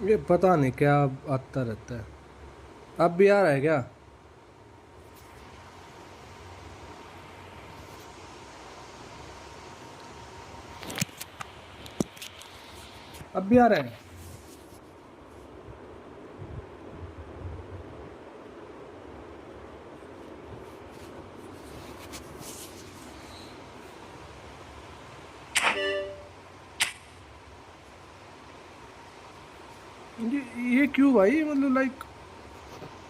ये पता नहीं क्या आता रहता है। अब भी आ रहा है क्या? अब भी आ रहा है? ये क्यों भाई, मतलब लाइक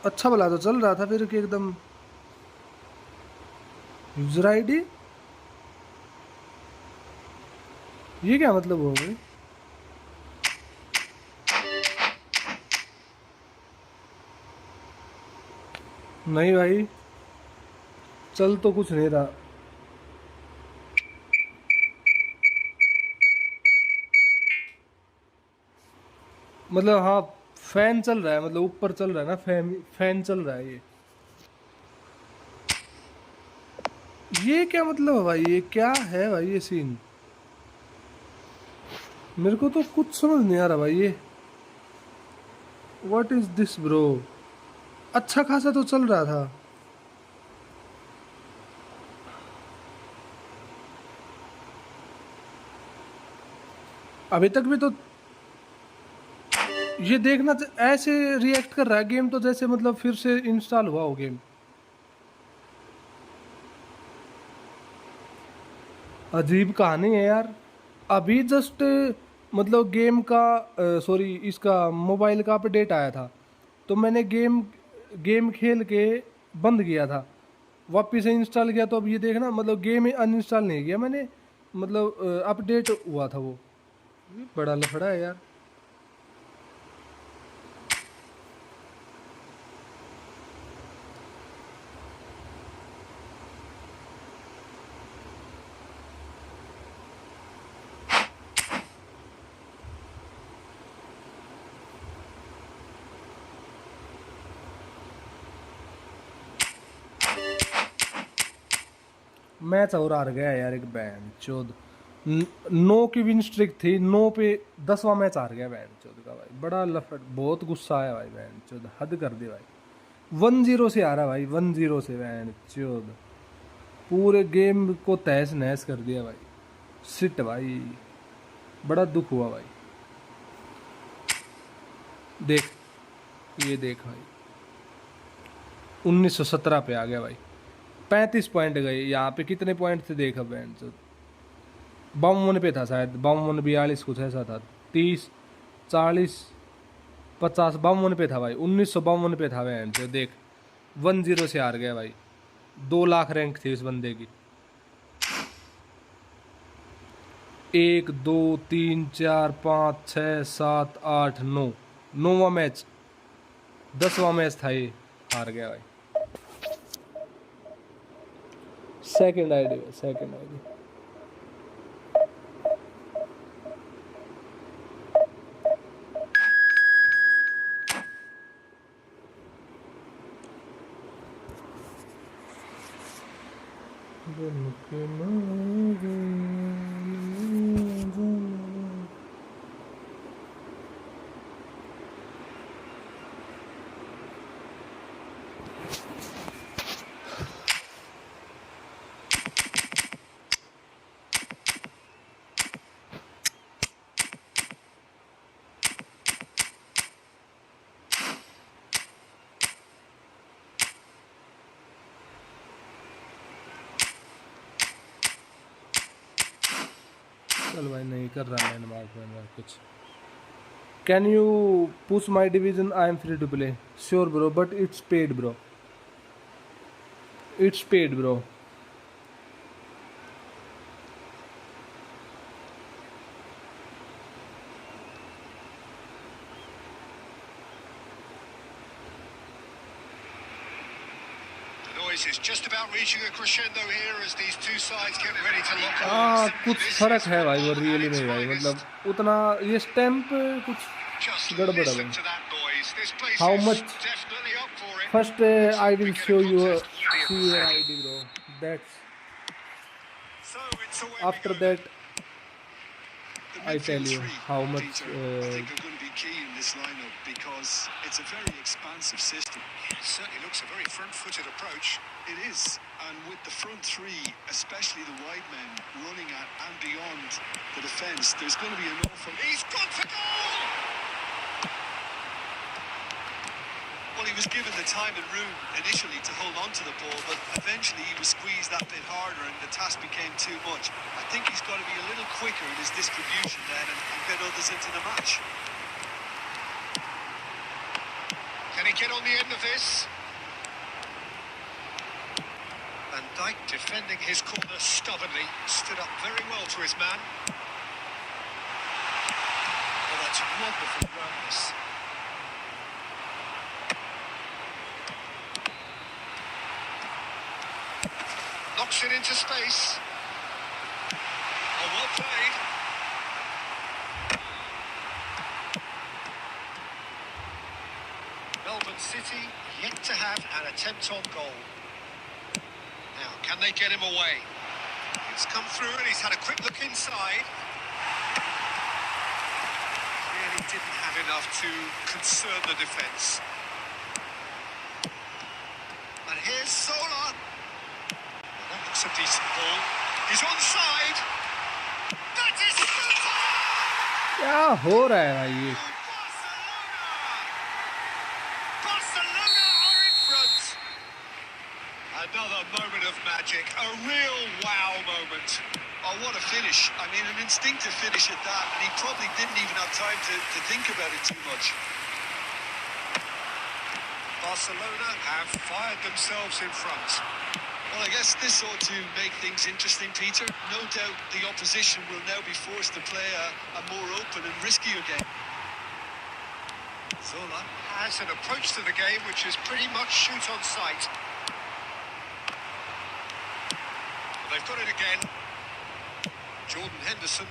अच्छा भला तो चल रहा था, फिर कि एकदम यूजर आईडी, ये क्या मतलब हो गई? नहीं भाई, चल तो कुछ नहीं रहा। मतलब हाँ, फैन चल रहा है, मतलब ऊपर चल रहा है ना, फैन फैन चल रहा है ये क्या मतलब है भाई, ये क्या है भाई ये सीन? मेरे को तो कुछ समझ नहीं आ रहा भाई ये। What is this bro? अच्छा खासा तो चल रहा था। अभी तक भी तो ये देखना ऐसे रिएक्ट कर रहा है गेम, तो जैसे मतलब फिर से इंस्टॉल हुआ हो गेम। अजीब कहानी है यार। अभी जस्ट मतलब गेम का, सॉरी, इसका मोबाइल का अपडेट आया था, तो मैंने गेम गेम खेल के बंद किया था, वापिस से इंस्टॉल किया, तो अब ये देखना मतलब गेम अनइंस्टॉल नहीं किया मैंने, मतलब अपडेट हुआ था वो। ये बड़ा लफड़ा है यार। मैच और हार गया यार, एक बैन चौद। 9 की विन स्ट्रिक थी, 9 पे 10वां मैच हार गया बैन चौद का भाई। बड़ा लफड़, बहुत गुस्सा आया भाई, बैन चौद हद कर दी भाई। 1-0 से हारा भाई, 1-0 से बैन चौद। पूरे गेम को तहस नहस कर दिया भाई। सिट भाई, बड़ा दुख हुआ भाई। देख, ये देख भाई, 1917 पे आ गया भाई। 35 पॉइंट गए, यहाँ पे कितने पॉइंट थे देख, बैंड चौद 52 पे था शायद, 52 42 कुछ ऐसा था। 30 40 50 52 पे था भाई, 1952 पे था बैंड चौद देख। 1-0 से हार गया भाई। 2 लाख रैंक थी इस बंदे की। 1 2 3 4 5 6 7 8 9, 9वां मैच, 10वां मैच था ये, हार गया भाई। Second ID, second ID. चल भाई, नहीं कर रहा मैं मार्क में कुछ। Can you push my division, I am free to play. Sure bro, but it's paid bro, it's paid bro. Is just about reaching a crescendo here as these two sides get ready to lock हाँ, arms. कुछ This फर्क is है भाई, वो football at really its में भाई, finest. मतलब उतना ये स्टैम्प कुछ Just गड़बड़ है listen भाई। to that noise. This place how is much? definitely up for it. First Let's I hope will we get show a you, contest worthy of see the your second. ID bro, that's So it's away we after go then. That The I tell midfield you three, how much. Peter, I think are going to be key in this because it's a very expansive system. It certainly looks a very front-footed approach. It is, and with the front three, especially the wide men, running at and beyond the defence, there's going to be an awful... He's gone for goal! Well, he was given the time and room initially to hold on to the ball, but eventually he was squeezed that bit harder and the task became too much. I think he's got to be a little quicker in his distribution then and get others into the match. Can he get on the end of this? Van Dijk defending his corner stubbornly, stood up very well to his man. Oh, that's wonderful awareness. Knocks it into space. Oh, well played. Melbourne City yet to have an attempt on goal. Now, can they get him away? It's come through and he's had a quick look inside. Really didn't have enough to concern the defence. And here's Sola. That looks a decent ball. He's onside. That is Sola! क्या हो रहा है भाई ये? Barcelona are in front. Another moment of magic, a real wow moment. Oh, what a finish. I mean, an instinctive finish at that, and he probably didn't even have time to think about it too much. Barcelona have fired themselves in front. Well, I guess this ought to make things interesting, Peter. No doubt the opposition will now be forced to play a more open and riskier game. Zola has an approach to the game which is pretty much shoot on sight. Well, they've got it again. Jordan Henderson.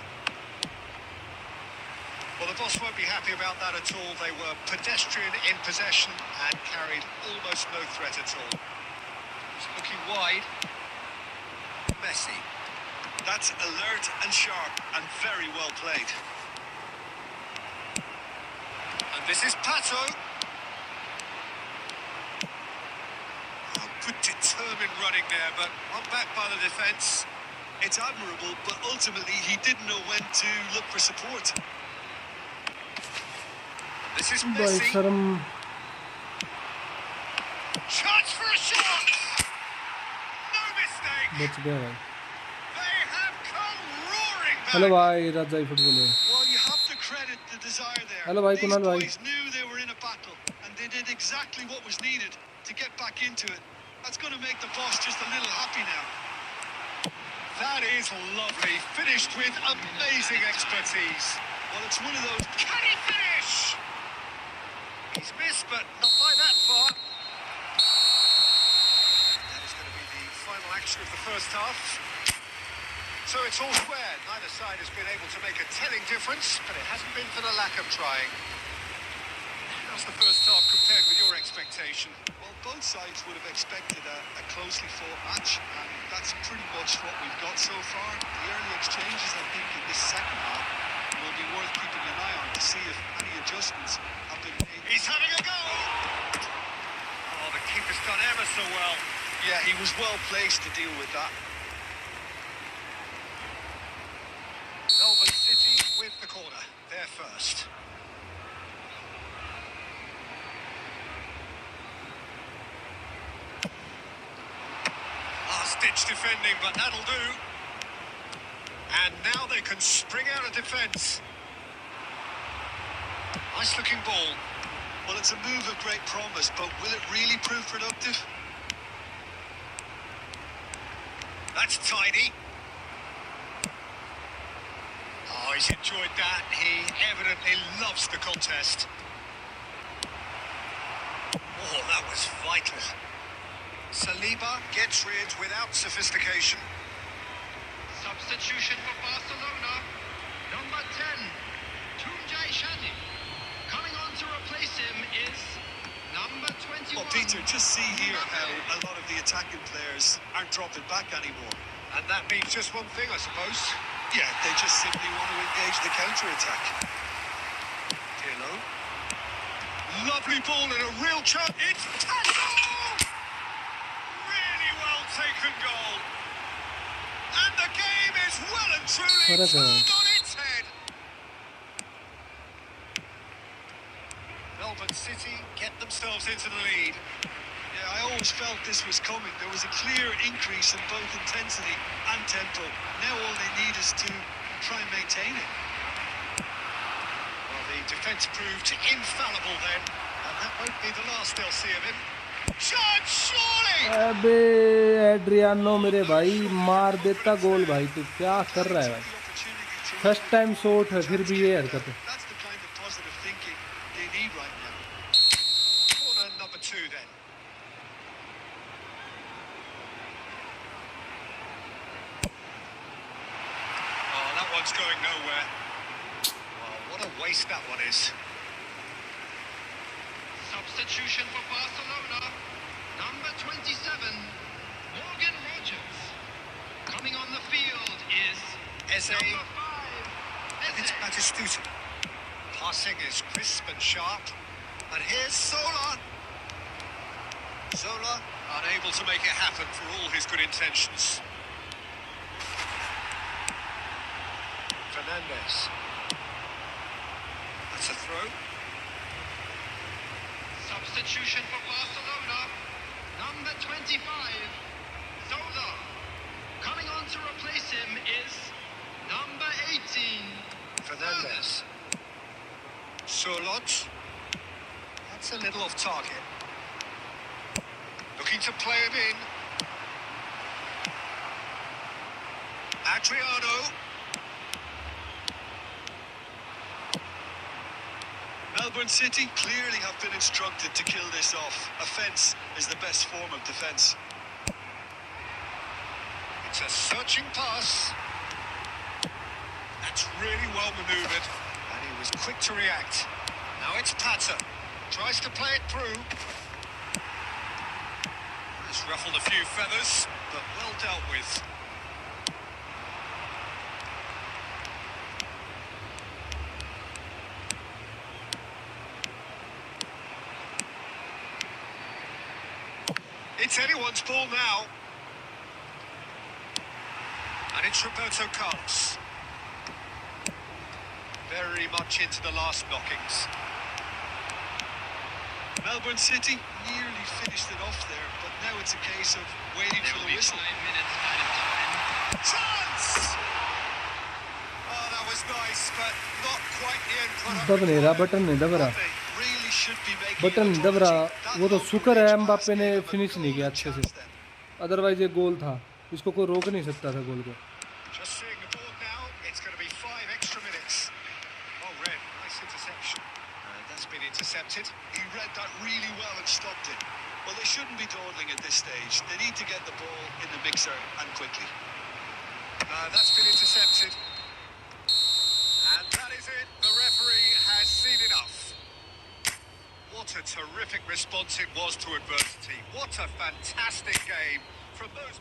Well, the boss won't be happy about that at all. They were pedestrian in possession and carried almost no threat at all. He's looking wide. Messi. That's alert and sharp and very well played. And this is Pato. Oh, good determined running there, but one back by the defence. It's admirable, but ultimately he didn't know when to look for support. This is Messi. Chance for a shot! No mistake! बच गया भाई. They have come roaring back. Hello भाई राजा eFootball में. Well, you have to credit the desire there. Hello भाई These Kunal भाई. boys knew they were in a battle, and they did exactly what was needed to get back into it. That's going to make the boss just a little happy now. That is lovely. Finished with amazing expertise. Well, it's one of those... Can he finish? He's missed, but not by that far. That is going to be the final action of the first half. So it's all square. Neither side has been able to make a telling difference, but it hasn't been for the lack of trying. How's the first half compared with your expectation? Well, both sides would have expected a closely fought match, and that's pretty much what we've got so far. The early exchanges, I think, in this second half will be worth keeping an eye on to see if any adjustments have been made. He's having a go! Oh, the keeper's done ever so well. Yeah, he was well placed to deal with that. Melbourne City with the corner. They're first. Last-ditch defending, but that'll do. And now they can spring out of defence. Nice-looking ball. Well, it's a move of great promise, but will it really prove productive? That's tidy. Oh, he's enjoyed that. He evidently loves the contest. Oh, that was vital. Saliba gets rid without sophistication. Substitution for Barcelona. Number 10, Tunjai Shani. Coming on to replace him is number 21. Well, Peter, just see here how a lot of the attacking players aren't dropping back anymore. And that means just one thing, I suppose. Yeah, they just simply want to engage the counter-attack. Pirlo. Lovely ball and a real chance. It's Tassel! Really well taken goal. And the game is well and truly फर्क है turned on its head. Melbourne City get themselves into the lead. Yeah, I always felt this was coming. There was a clear increase in both intensity and tempo. Now all they need is to try and maintain it. Well, the defence proved infallible then, and that won't be the last they'll see of him. Chance, surely! अबे Adriano मेरे भाई मार देता गोल भाई, तू क्या कर रहा है भाई? The opportunity to first time shot है फिर भी ये हरकत है। That's the kind of positive thinking they need right now. Corner number 2 then. Oh, that one's going nowhere. Well, what a waste that one is. Substitution for Barcelona. Number 27, Morgan Rogers. Coming on the field is Eze. number 5, It's Eze. Batistuta. Passing is crisp and sharp. And here's Zola. Zola unable to make it happen for all his good intentions. Fernandez. That's a throw. Substitution for Barcelona. Number 25, Zola. Coming on to replace him is number 18, Fernandez. Surlot. That's a little off target. Looking to play him in. Adriano. Melbourne City clearly have been instructed to kill this off. Offence is the best form of defence. It's a searching pass. That's really well manoeuvred, and he was quick to react. Now it's Patter. Tries to play it through. Has ruffled a few feathers, but well dealt with. It's anyone's ball now. And it's Roberto Carlos. Very much into the last knockings. Melbourne City nearly finished it off there, but now it's a case of waiting There for will the be whistle. 5 minutes added time. Chance! Oh, that was nice, but not quite the end product. दब नहीं रहा, button नहीं दब रहा, They really should be making button an नहीं दब रहा। apology. वो तो That शुक्र है long-range एम्बाप्पे pass ने gave them a फिनिश नहीं किया golden अच्छे से, chance then. अदरवाइज ये गोल था, इसको कोई रोक नहीं सकता था गोल को। Just seeing the board now, it's going to be 5 extra minutes. Oh, Red, nice interception. That's been intercepted. He read that really well and stopped it. Well, they shouldn't be dawdling at this stage. They need to get the ball in the mixer and quickly. That's been intercepted. And that is it. The referee has seen enough. What a terrific response it was to adversity. What a fantastic game from those...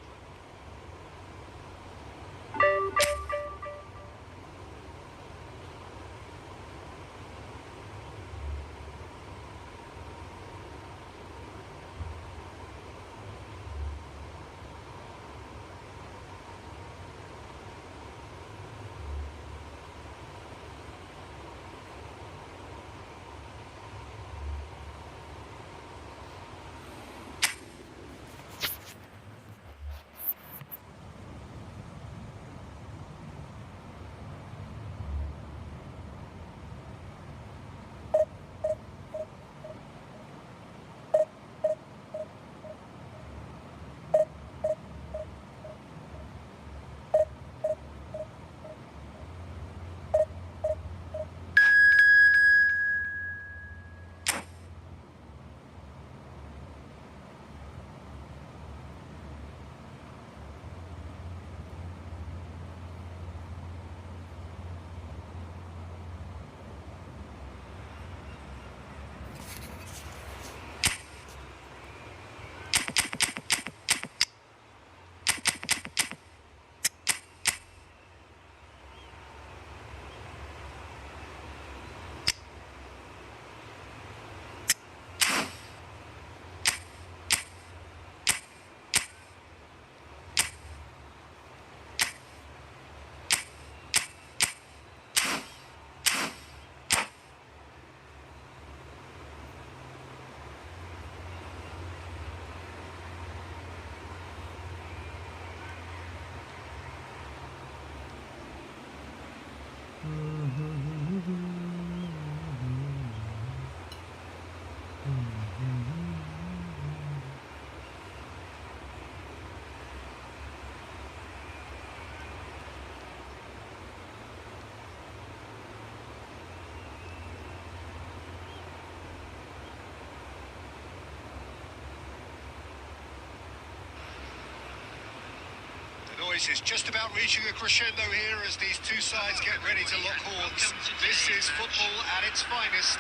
boys, is just about reaching a crescendo here as these two sides get ready to lock horns. This is football at its finest.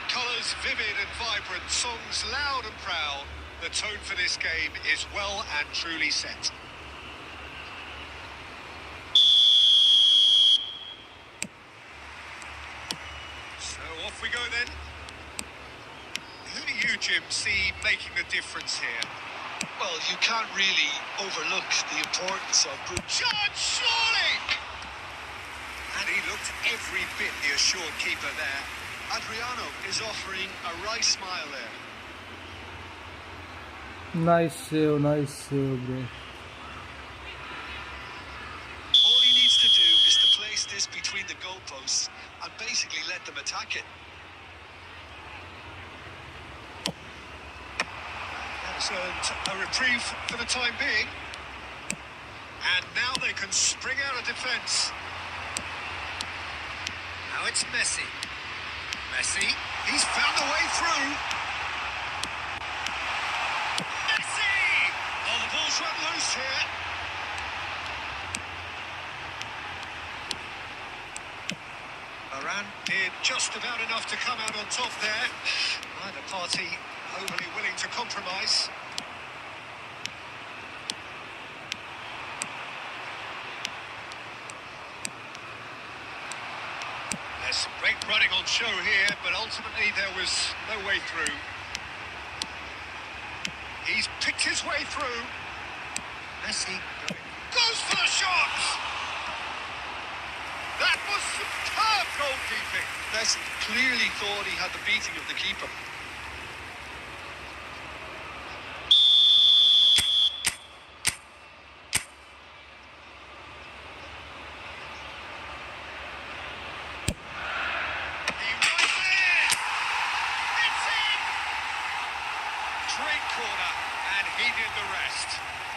Colours vivid and vibrant, songs loud and proud. The tone for this game is well and truly set. So off we go then. Who do you, Jim, see making the difference here? Well, you can't really overlook the importance of group. Shot, surely! And he looked every bit the assured keeper there. Adriano is offering a wry smile there. Nice save, bro. All he needs to do is to place this between the goalposts and basically let them attack it. That's earned a reprieve for the time being. And now they can spring out of defence. Now it's Messi. Messi, he's found a way through. Messi! Oh, the ball's run loose here. Varane did just about enough to come out on top there. Neither party overly willing to compromise. There's some great running on show here, but ultimately there was no way through. He's picked his way through. Messi goes for the shot! That was superb goalkeeping. Messi clearly thought he had the beating of the keeper. He was there! It's in! Great corner, and he did the rest.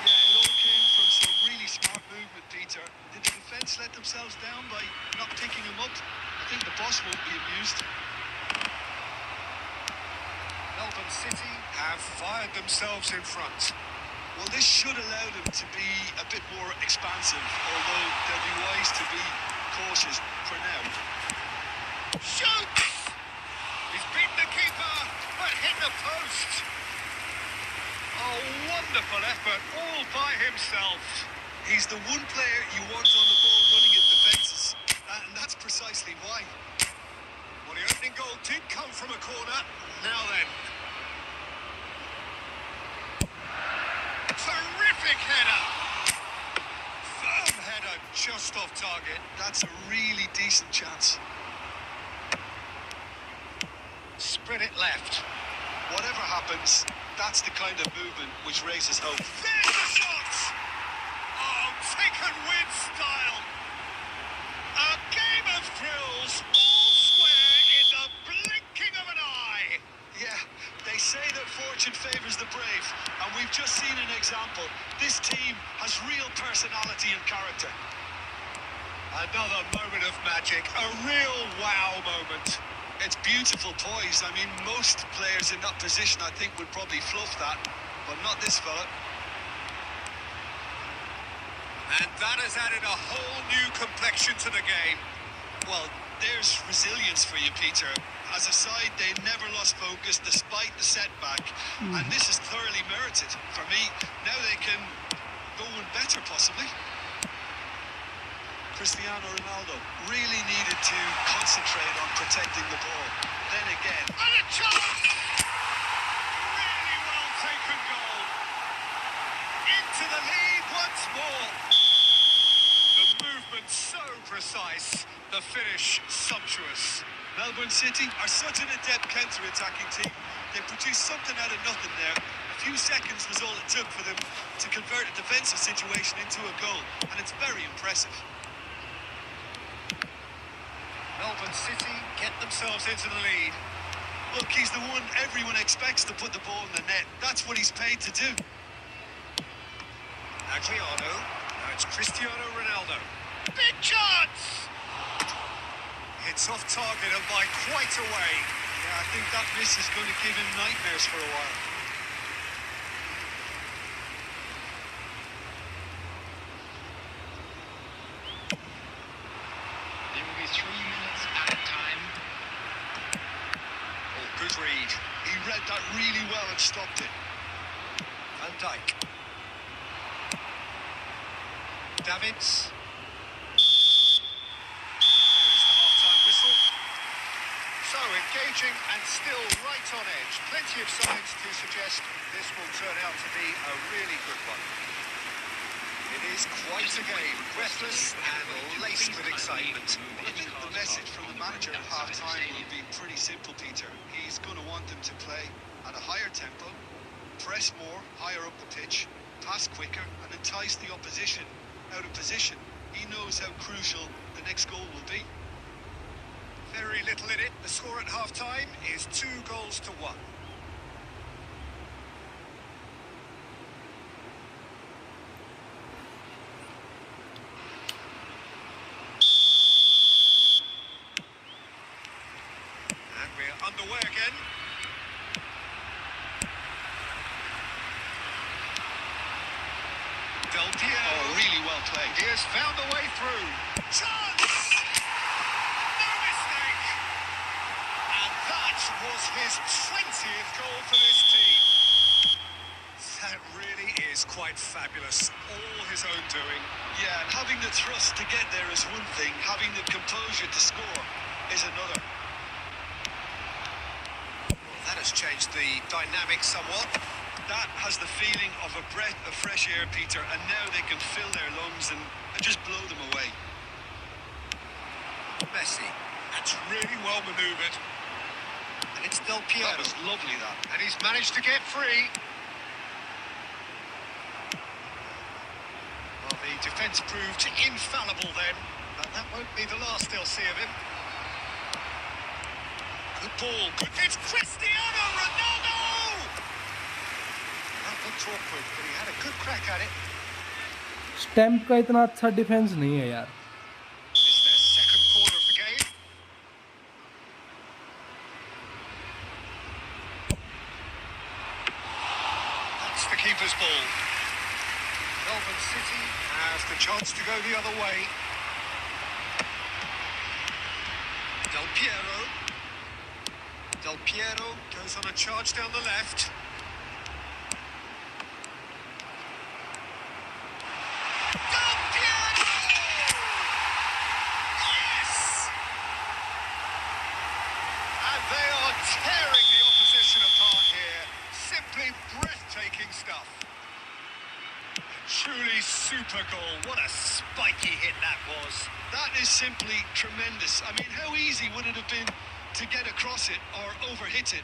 Yeah, it all came from some really smart movement, Peter. Did the defence let themselves down by not picking him up? I think the boss won't be amused. Melbourne City have fired themselves in front. Well, this should allow them to be a bit more expansive, although they'll be wise to be cautious for now. Shoots! He's beaten the keeper, but hit the post. Oh, wonderful effort, all by himself. He's the one player you want on the ball running at defences, and that's precisely why. Well, the opening goal did come from a corner. Now then. Terrific header. Firm header, just off target. That's a really decent chance. Spread it left. Whatever happens, that's the kind of movement which raises hope. There's the shot! Oh, taken with style. A game of thrills, all square in the blinking of an eye. Yeah, they say that fortune favours the brave, and we've just seen an example. This team has real personality and character. Another moment of magic, a real wow moment. It's beautiful poise. I mean, most players in that position, I think, would probably fluff that, but not this fella. And that has added a whole new complexion to the game. Well, there's resilience for you, Peter. As a side, they never lost focus despite the setback, and this is thoroughly merited. For me, now they can go one better, possibly. Cristiano Ronaldo really needed to concentrate on protecting the ball. Then again, And a chance! Really well taken goal. Into the lead once more. The movement so precise, the finish sumptuous. Melbourne City are such an adept counter-attacking team. They produced something out of nothing there. A few seconds was all it took for them to convert a defensive situation into a goal, and it's very impressive. Melbourne City get themselves into the lead. Look, he's the one everyone expects to put the ball in the net. That's what he's paid to do. Adriano, now it's Cristiano Ronaldo. Big chance! It's off target and by quite a way. Yeah, I think that miss is going to give him nightmares for a while. good read. He read that really well and stopped it. Van Dijk. Davids. There is the half-time whistle. So engaging and still right on edge. Plenty of signs to suggest this will turn out to be a really good one. It is quite a game, breathless and laced with excitement. I think the message from the manager at half-time will be pretty simple, Peter. He's going to want them to play at a higher tempo, press more, higher up the pitch, pass quicker, and entice the opposition out of position. He knows how crucial the next goal will be. Very little in it. The score at half-time is 2-1. And we're underway again. Del Piero. Oh, really well played. He has found a way through. Chance! No mistake! And that was his 20th goal for this team. That really is quite fabulous. All his own doing. Yeah, and having the thrust to get there is one thing. Having the composure to score is another. Well, that has changed the dynamic somewhat. That has the feeling of a breath of fresh air, Peter, and now they can fill their lungs and just blow them away. Messi. That's really well manoeuvred. And it's Del Piero. That was lovely, that. And he's managed to get free. Well, the defence proved infallible then, but that won't be the last they'll see of him. Good ball. Good. It's Cristiano Ronaldo! That looked awkward, but he had a good crack at it. Stamp का इतना अच्छा defence नहीं है यार. It's their second corner of the game. That's the keeper's ball. Melbourne City has the chance to go the other way. Del Piero. Del Piero goes on a charge down the left. Del Piero! Yes! And they are tearing the opposition apart here. Simply breathtaking stuff. Truly super goal. What a spiky hit that was. That is simply tremendous. I mean, how easy would it have been to get across it or overhit it?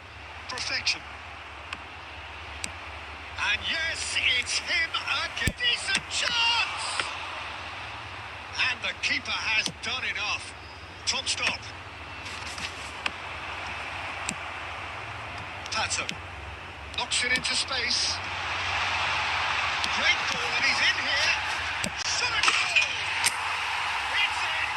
Perfection. And yes, it's him again. Decent chance! And the keeper has done enough. Top stop. Pato knocks it into space. Great ball, and he's in here. Shot a goal! It's in!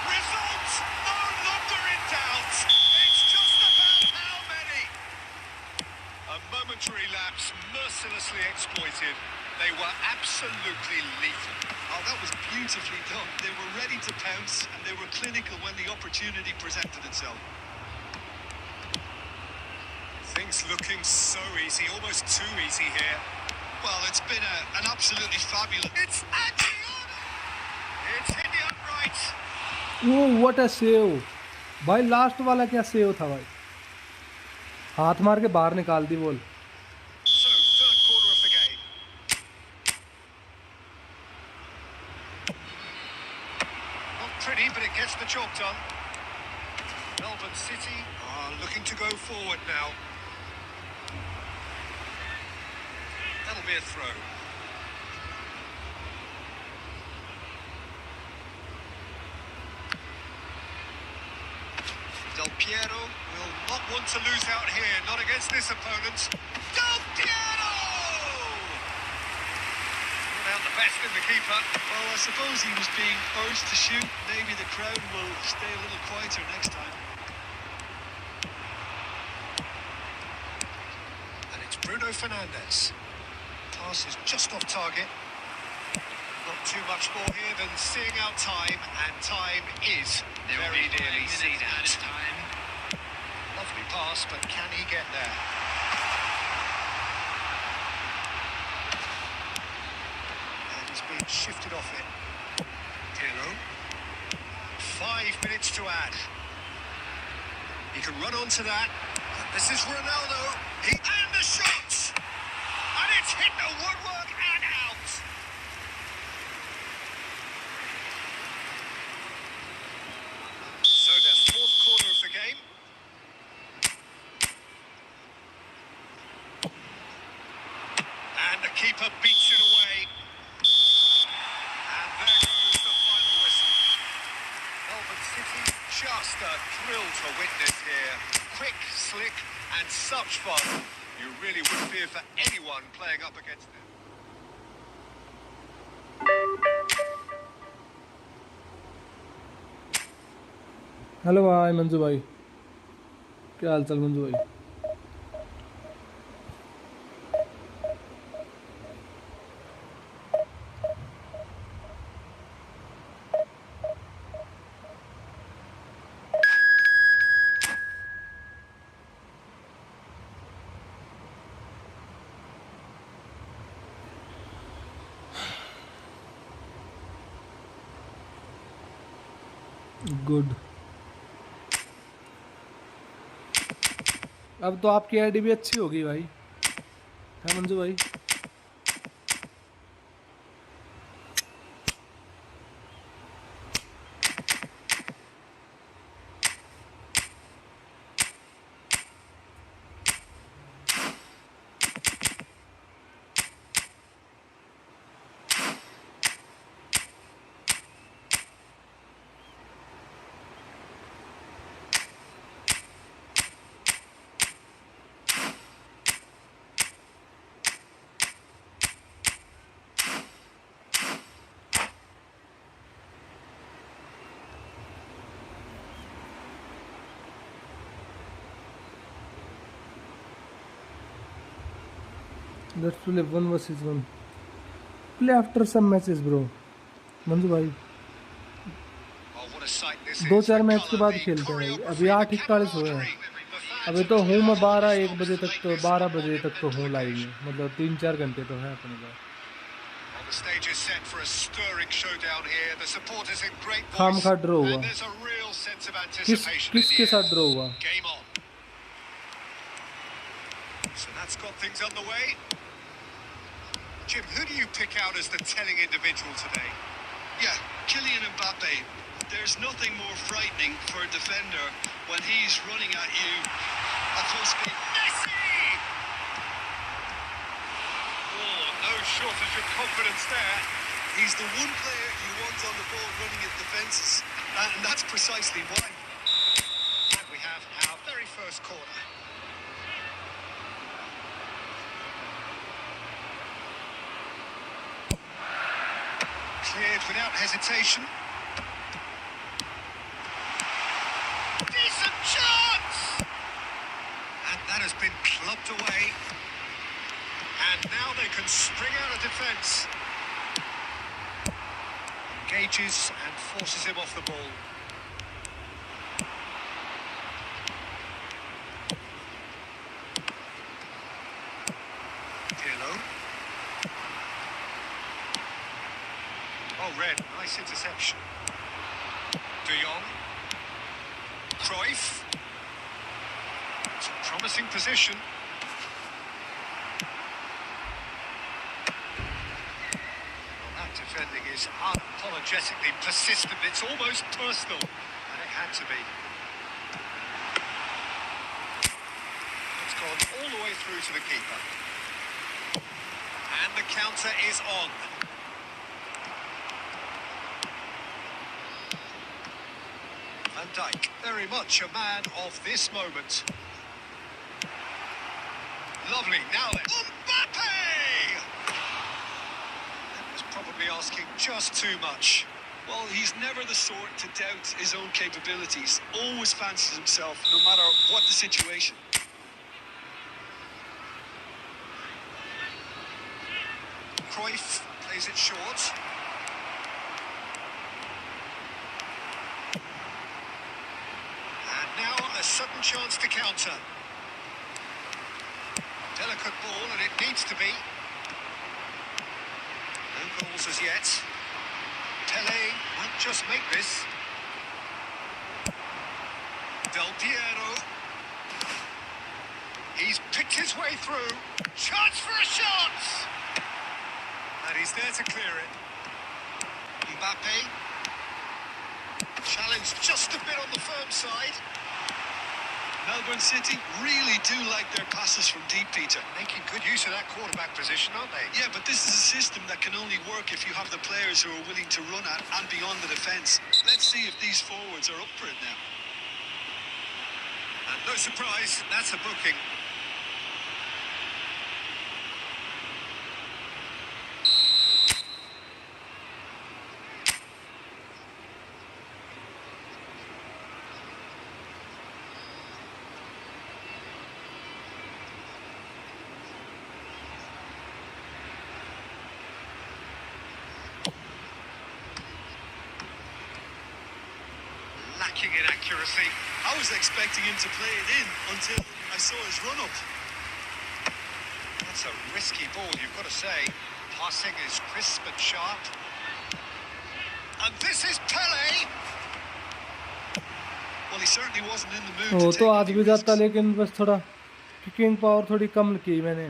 Results no longer in doubt. It's just about how many. A momentary lapse, mercilessly exploited. They were absolutely lethal. Oh, that was beautifully done. They were ready to pounce and they were clinical when the opportunity presented itself. Things looking so easy, almost too easy here. Well, it's been an absolutely fabulous... It's Adriano! It's hit the upright. Oh what a save भाई. Last वाला क्या save था भाई. हाथ मार के बाहर निकाल the ball. So, third corner of the game. Not pretty, but it gets the job done. Melbourne City are looking to go forward now. That'll be a throw. Del Piero will not want to lose out here, not against this opponent. Del Piero! Not out the best in the keeper. Well, I suppose he was being urged to shoot. Maybe the crowd will stay a little quieter next time. And it's Bruno Fernandes. Pass is just off target. Not too much more here than seeing out time, and time is very nearly seen out. pass, but can he get there? And he's been shifted off it. Pirlo. 5 minutes to add. He can run onto that. This is Ronaldo. And the shot! And it's hit the woodwork and out. So the fourth quarter of the game. And the keeper beats it away. And there goes the final whistle. Melbourne City, just a thrill to witness here. Quick, slick, and such fun. You really would fear for anyone playing up against them. Hello भाई मंजू भाई, क्या हाल चाल मंजू भाई? Good. अब तो आपकी ID भी अच्छी होगी भाई, है मंजू भाई? Let's play 1 versus 1. Play after some matches, bro. Manju भाई, Oh, what a sight this is. 2-4 match के बाद खेलते हैं भाई। अभी 8:41 हुए हैं। अभी तो हूँ मैं 12-1 बजे तक, तो 12 बजे तक तो हूँ लाइव में, मतलब 3-4 घंटे तो है अपने पास। The stage is set for a stirring showdown here. The supporters in great voice. खाम खा ड्रॉ हुआ। And there's a real sense of anticipation. किसके साथ ड्रॉ हुआ? Game on. So that's got things underway. Jim, who do you pick out as the telling individual today? Yeah, Kylian Mbappe. There's nothing more frightening for a defender when he's running at you at full speed. Messi! Oh, no shortage of confidence there. He's the one player you want on the ball running at defences, and that's precisely why. And we have our very first corner. Cleared without hesitation. Decent chance! And that has been clubbed away. And now they can spring out of defence. Engages and forces him off the ball. Pirlo. Oh, Red, nice interception. De Jong. Cruyff. It's a promising position. Well, that defending is unapologetically persistent. It's almost personal, and it had to be. It's gone all the way through to the keeper. And the counter is on. Van Dijk, very much a man of this moment. Lovely, now then. Mbappe! That was probably asking just too much. Well, he's never the sort to doubt his own capabilities. Always fancies himself, no matter what the situation. Cruyff plays it short. And now a sudden chance to counter. Delicate ball, and it needs to be. No goals as yet. Pele might just make this. Del Piero. He's picked his way through. Chance for a shot! And he's there to clear it. Mbappe. Challenged just a bit on the firm side. Melbourne City really do like their passes from deep, Peter. Making good use of that quarterback position, aren't they? Yeah, but this is a system that can only work if you have the players who are willing to run at and beyond the defence. Let's see if these forwards are up for it now. And no surprise, that's a booking. Lacking in accuracy. I was expecting him to play it in until I saw his run-up. That's a risky ball, you've got to say. Passing is crisp and sharp. And this is Pele. Well, he certainly wasn't in the mood वो to तो take आज any भी जाता, risks. लेकिन बस थोड़ा kicking power थोड़ी कम की मैंने,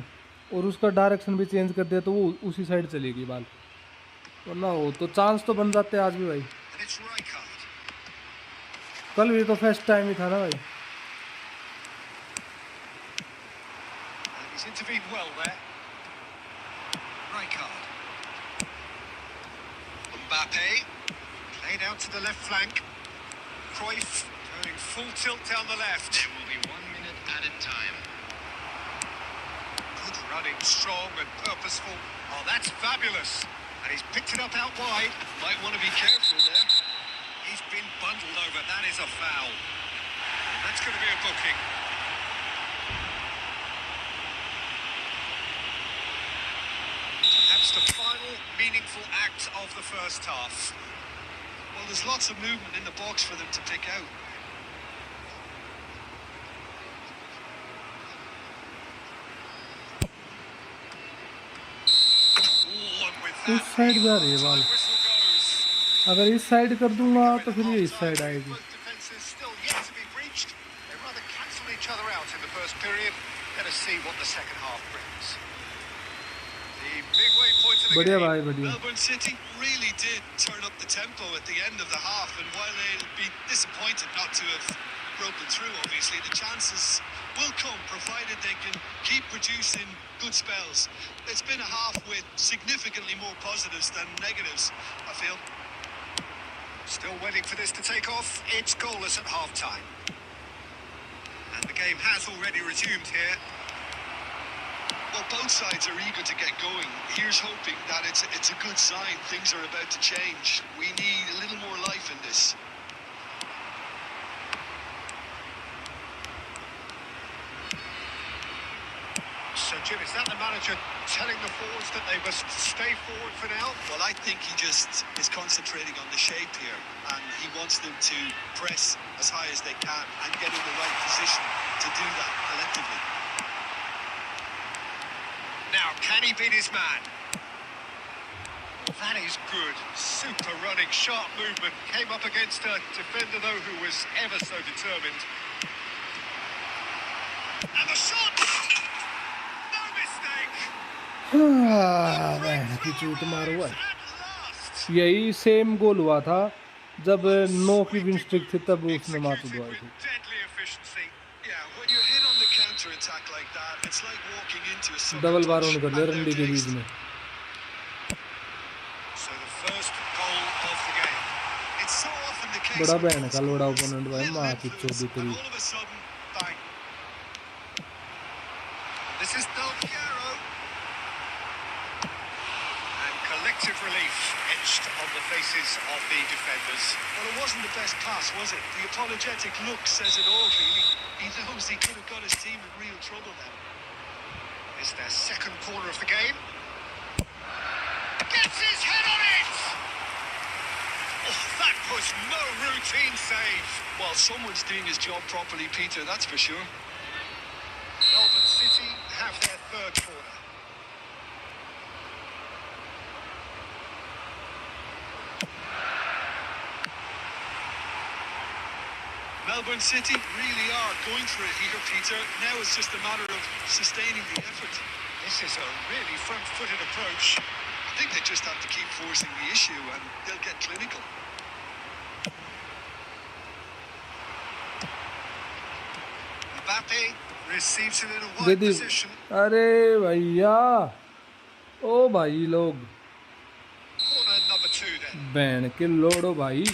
और उसका डायरेक्शन भी चेंज कर दिया तो वो उसी साइड चलेगी बाल, वरना वो तो चांस तो बन जाते आज भी भाई. And it's Rijkaard. कल भी तो फर्स्ट टाइम ही था ना भाई. And he's intervened well there. Rijkaard. Mbappe. Played out to the left flank. Cruyff going full tilt down the left. There will be 1 minute added time. Good running, strong and purposeful. Oh, that's fabulous. And he's picked it up out wide. Might want to be careful there. He's been bundled over. That is a foul. That's going to be a booking. Perhaps the final meaningful act of the first half. Well, there's lots of movement in the box for them to pick out. Oh, and with उस that, side जा the रही है बाल. half-time whistle goes. अगर इस side कर दूंगा We're तो in फिर ये इस half-time साइड with आएगी. both defences still yet to be breached. They rather cancel each other out in the first period. Let us see what the second half brings. The midway point of the बढ़िया game. भाई बढ़िया. Melbourne City really did turn up the tempo at the end of the half, and while they'll be disappointed not to have broken through, obviously, the chances will come, provided they can keep producing good spells. It's been a half with significantly more positives than negatives, I feel. Still waiting for this to take off. It's goalless at half-time. And the game has already resumed here. Well, both sides are eager to get going. Here's hoping that it's a good sign. Things are about to change. We need a little more life in this. So, Jim, is that the manager telling the forwards that they must stay forward for now? Well, I think he just is concentrating on the shape here, and he wants them to press as high as they can and get in the right position to do that collectively. Now, can he beat his man? Well, that is good. Super running, sharp movement. Came up against a defender, though, who was ever so determined. And the shot! No mistake! हाँ, बहन की चूत मारो भाई. At last! यही same गोल हुआ था जब 9 की विन स्ट्रिक थी, तब उसने Executed मात उड़वाई with थी. deadly efficiency. Yeah, when you're hit on the counter attack like that, it's like walking into a sucker double punch bar on कर at लिया no रंडी के बीच taste. में. So the first goal of the game. It's so often the case बड़ा with बहन goal का लोड़ा scorers, opponent भाई, little माँ की influence, चौबी and तेरी. all of a sudden, bang. This is Del Piero. And collective relief etched on the faces of the defenders. Well, it wasn't the best pass, was it? The apologetic look says it all, really. He knows he could have got his team in real trouble then. It's their second corner of the game. Gets his head on it! Oh, that was no routine save. Well, someone's doing his job properly, Peter, that's for sure. Melbourne City have their third corner. Melbourne City really are going for it here, Peter. Now it's just a matter of sustaining the effort. This is a really front-footed approach. I think they just have to keep forcing the issue and they'll get clinical. Mbappe receives it in a wide दीदी position. अरे भैया ओ भाई लोग Corner number 2 then. Band के लोड़ो भाई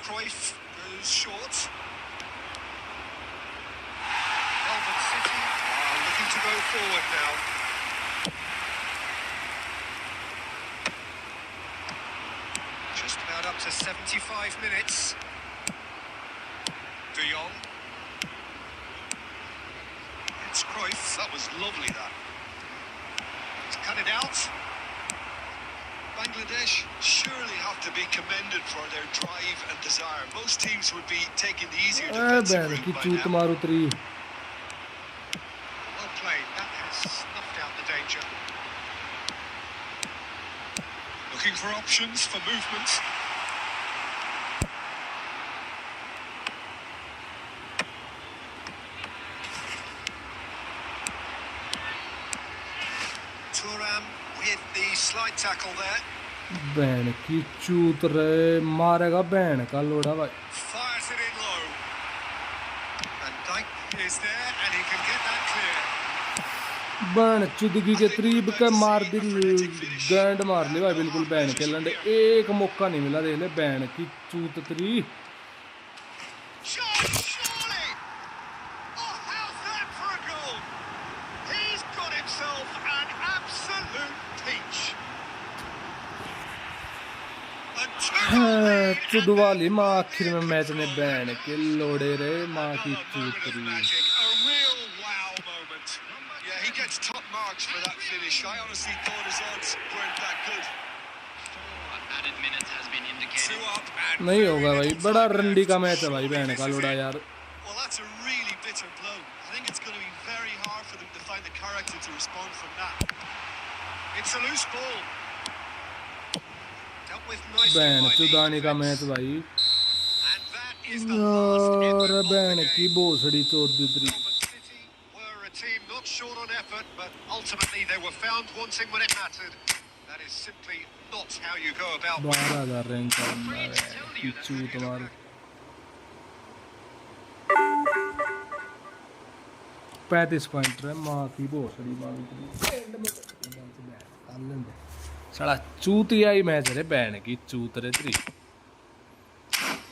Cruyff goes short. Melbourne City are looking to go forward now. Just about up to 75 minutes. De Jong. It's Cruyff. That was lovely, that. He's cut it out. Bangladesh surely have to be commended for their drive and desire. Most teams would be taking the easier defensive band की route by चूत now. मारो त्री Well played. That has snuffed out the danger. Looking for options for movement. Thuram with the slide tackle there. Band की चूत रे मारेगा band का लोड़ा भाई Fires it in low. And Dyke is there and he can get that clear. बैंड चुदगी के त्रीब के मार दी गैंड मार ली भाई बिल्कुल बैंड के लंडे एक मौका नहीं मिला देख ले बैंड की चूत त्री Surely! Oh, how's that for a goal? He's got himself an absolute peach. A 2-0 चुदवाली माँ आखिर में मैच में बैंड के लोड़े रे माँ की चूत त्री Magic, a real wow moment. Yeah, he gets top marks for that finish. I honestly thought his odds weren't that good. 4 added minutes has been indicated. 2 up and नहीं होगा very भाई little बड़ा time रंडी left का to match है भाई surely band this का is लोड़ा it. यार Well, that's a really bitter blow. I think it's going to be very hard for them to find the character to respond from that. It's a loose ball. Dealt with nicely band by the चुदानी का defence. Match भाई And that is the last यार effort of the band की game. भोसड़ी चोद दी त्री Melbourne City were a team not short on effort, but ultimately they were found wanting when it mattered. That is simply not how you go about winning. 12,000 rank का बंदा है की चूत मार 35 पॉइंट है माँ की भोसड़ी मार दी साला चूतिया ही मैच रे बैंड की चूत रे त्री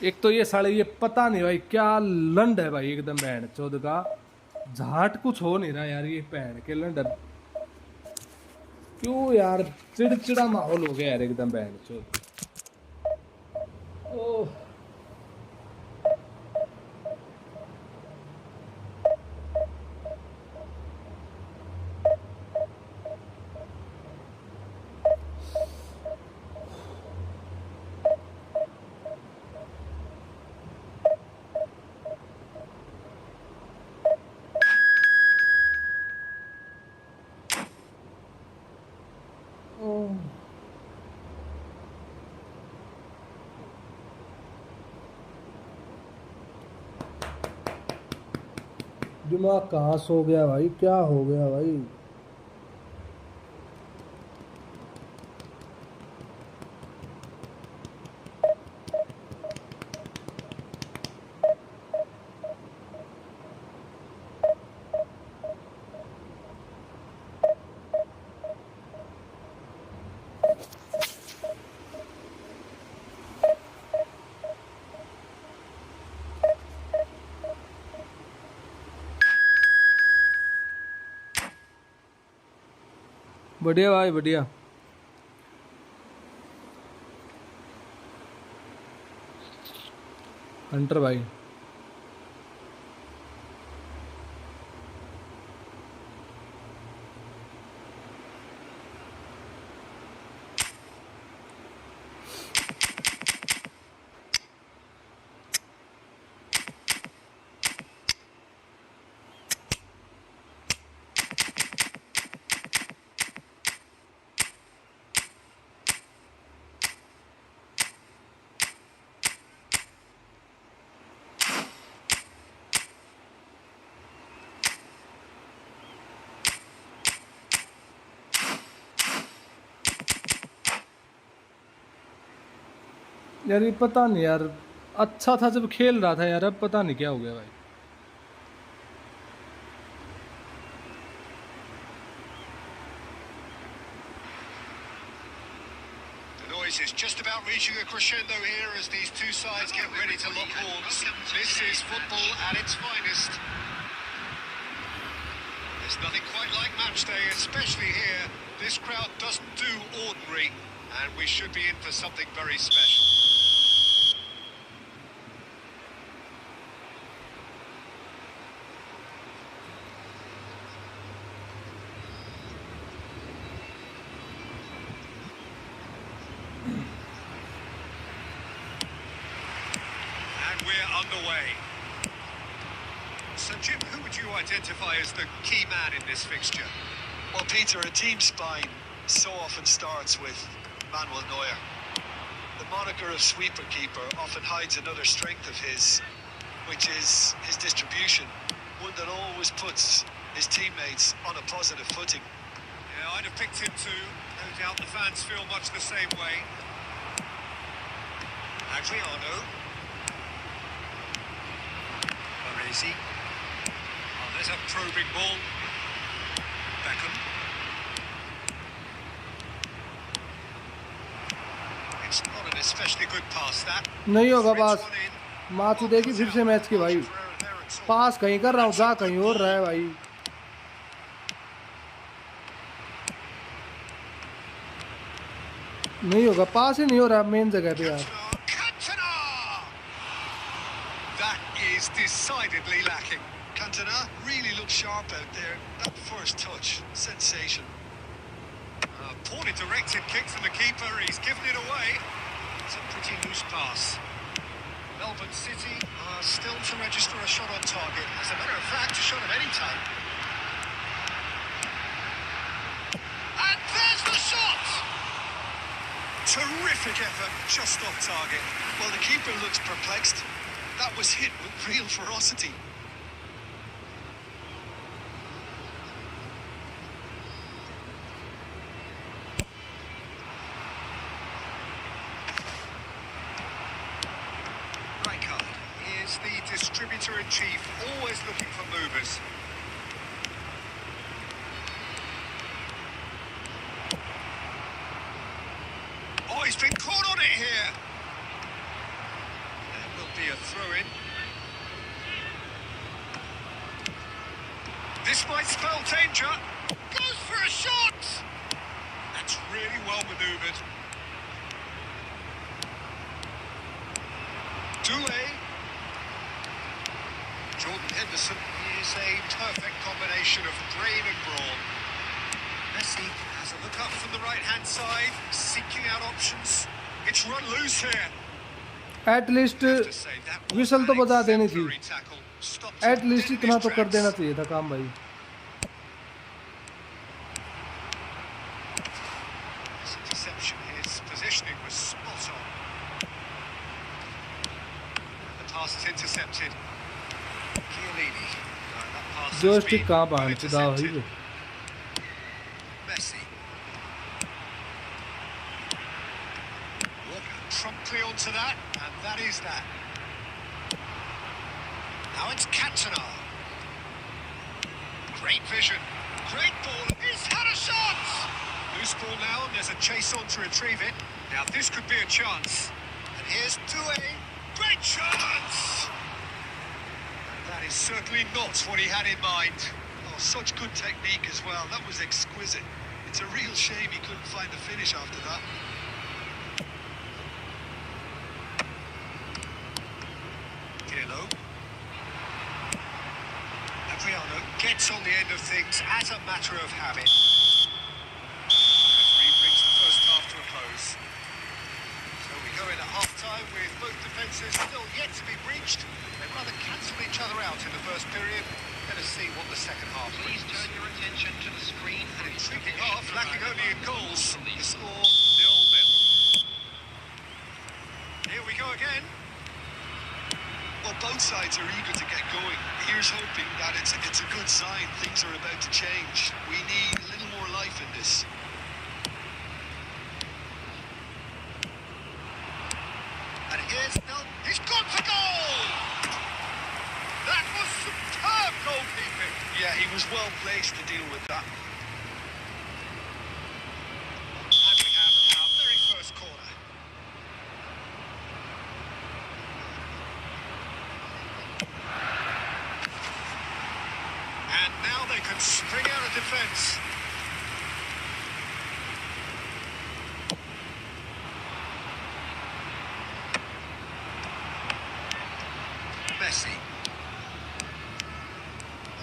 एक तो ये साले ये पता नहीं भाई क्या लंड है भाई एकदम बैंड चौद का झाट कुछ हो नहीं रहा यार ये बैंड के लंड क्यों यार चिड़चिड़ा माहौल हो गया यार एकदम बैंड चौद ओह दिमाग कहाँ सो गया भाई क्या हो गया भाई बढ़िया भाई बढ़िया हंटर भाई यार ये पता नहीं यार, अच्छा था जब खेल रहा था यार, अब पता नहीं क्या हो गया भाई। The noise is just about reaching a crescendo here as these two sides get ready to lock horns. This is football at its finest. There's nothing quite like match day, especially here. This crowd doesn't do ordinary, and we should be in for something very special. And we're underway. So, Jim, who would you identify as the key man in this fixture? Well, Peter, a team spine so often starts with Manuel Neuer. The moniker of sweeper keeper often hides another strength of his, which is his distribution, one that always puts his teammates on a positive footing. Yeah, I'd have picked him too. No doubt the fans feel much the same way. Adriano. Baresi. Oh, there's a probing ball. Beckham. It's not an especially good pass, that. नहीं होगा Threads pass, one in. Machu देखी फिर से match की भाई, पास कहीं कर रहा हूँ, जा कहीं और रहा है भाई। नहीं होगा, पास ही नहीं हो रहा मेन जगह पे यार। Cantona! That is decidedly lacking. Cantona really looked sharp out there. That first touch, sensation. A poorly directed kick from the keeper. He's given it away. It's a pretty loose pass. Melbourne City are still to register a shot on target. As a matter of fact, a shot at any time. And there's the shot! Terrific effort, just off target. Well, the keeper looks perplexed. That was hit with real ferocity. Rijkaard is the distributor-in-chief, always looking for movers. Oh, he's been caught on it here. There will be a throw-in. This might spell danger. Goes for a shot. That's really well manoeuvred. Doué. Jordan Henderson is a perfect combination of brain and brawn. Messi has a look up from the right-hand side, seeking out options. It's run loose here. At least Have to say, that was whistle तो an बजा देनी थी, exemplary tackle. Stopped him at least dead in इतना his तो कर tracks. देना चाहिए था काम भाई। His interception, his positioning was spot on. And the pass is intercepted. Chiellini. No, that pass has joystick been कहाँ well बाहर खुदा भाई intercepted. पे। Messi. Walker promptly onto that, and that is that. Now it's Cantona. Great vision. Great ball. He's had a shot! Loose ball now, and there's a chase on to retrieve it. Now this could be a chance. And here's Doué. Great chance! And that is certainly not what he had in mind. Oh, such good technique as well. That was exquisite. It's a real shame he couldn't find the finish after that. Pirlo. Adriano gets on the end of things as a matter of habit. The referee brings the first half to a close. So we go in at half-time with both defences still yet to be breached. They'd rather cancel each other out in the first period. Let us see what the second half Please brings. turn your attention to the screen. An intriguing half, lacking only in goals. The score 0-0. Here we go again. Well, both sides are eager to get going. Here's hoping that it's a good sign. Things are about to change. We need a little more life in this. he was well placed to deal with that. And we have our very first corner. And now they can spring out of defence. Messi.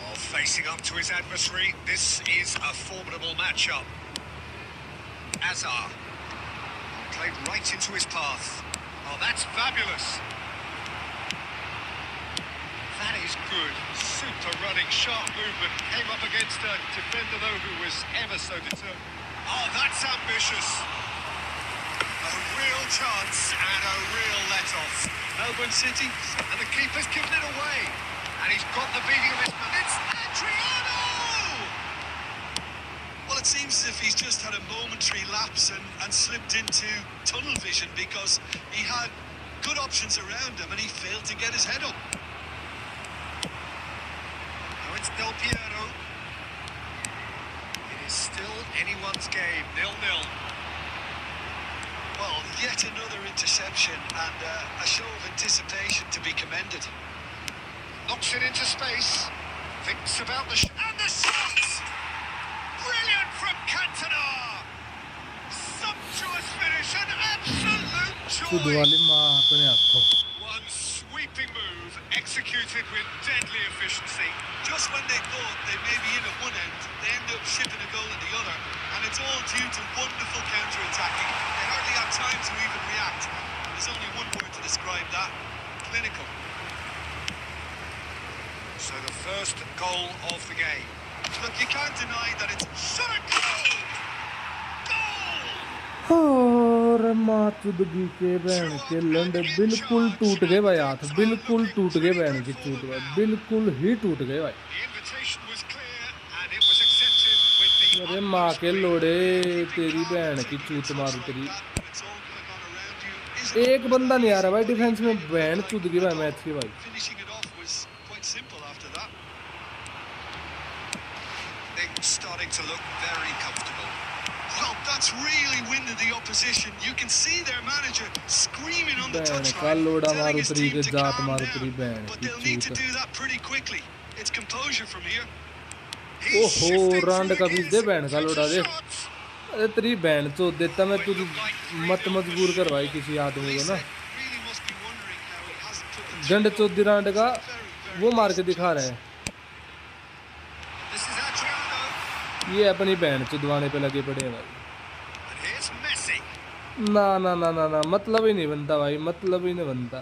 Oh, facing up to his adversary. This is a formidable matchup. Azar. Played right into his path. Oh, that's fabulous. That is good. Super running, sharp movement. Came up against a defender, though, who was ever so determined. Oh, that's ambitious. A real chance and a real let-off. Melbourne City. And the keeper's given it away. And he's got the beating of his man. It's Adriano! Well, it seems as if he's just had a momentary lapse and slipped into tunnel vision, because he had good options around him and he failed to get his head up. Now it's Del Piero. It is still anyone's game, 0-0. Well, yet another interception and a show of anticipation to be commended. Knocks it into space. Thinks about the and the shot! Brilliant from Cantona! Sumptuous finish, an absolute खुद joy! वाली माँ अपने हाथों One sweeping move, executed with deadly efficiency. Just when they thought they may be in at one end, they end up shipping a goal at the other, and it's all due to wonderful counter-attacking. They hardly have time to even react. There's only one word to describe that: clinical. So the first goal of the game. Look, you can't deny that it's shot a goal! Goal! और माँ चुदगी के बहन के लंडे बिल्कुल टूट गए भाई, हाथ बिल्कुल टूट गए बहन की चूत भाई, बिल्कुल ही टूट गए भाई। The invitation was clear and it was accepted with the अरे माँ के लोड़े, तेरी बहन की चूत मारू तेरी। It's all going on around you. एक बंदा नहीं आ रहा भाई डिफेंस में, बहन चुद गई भाई मैच की भाई। Finishing it off was quite simple after that. things starting to look very comfortable. Well, that's really winded the opposition. You can see their manager screaming on the बहन का touchline, लोड़ा telling मारू his तेरी team के to जात calm मारू तेरी down. बहन But की they'll need to चूत। do that pretty quickly. It's composure from here. He's ओहो shifting रांड का through बीच his दे बहन का लोड़ा दे। shots. अरे तेरी बहन चोद देता मैं, तुझे मत मजबूर कर भाई किसी आदमी को ना। Really must be wondering how he hasn't put the गंड चोदी रांड का very, वो मार के दिखा रहे हैं, This is Adriano. ये अपनी बहन चुदवाने पे लगे पड़े हैं भाई। And here's Messi. ना ना ना ना ना, मतलब ही नहीं बनता भाई, मतलब ही नहीं बनता।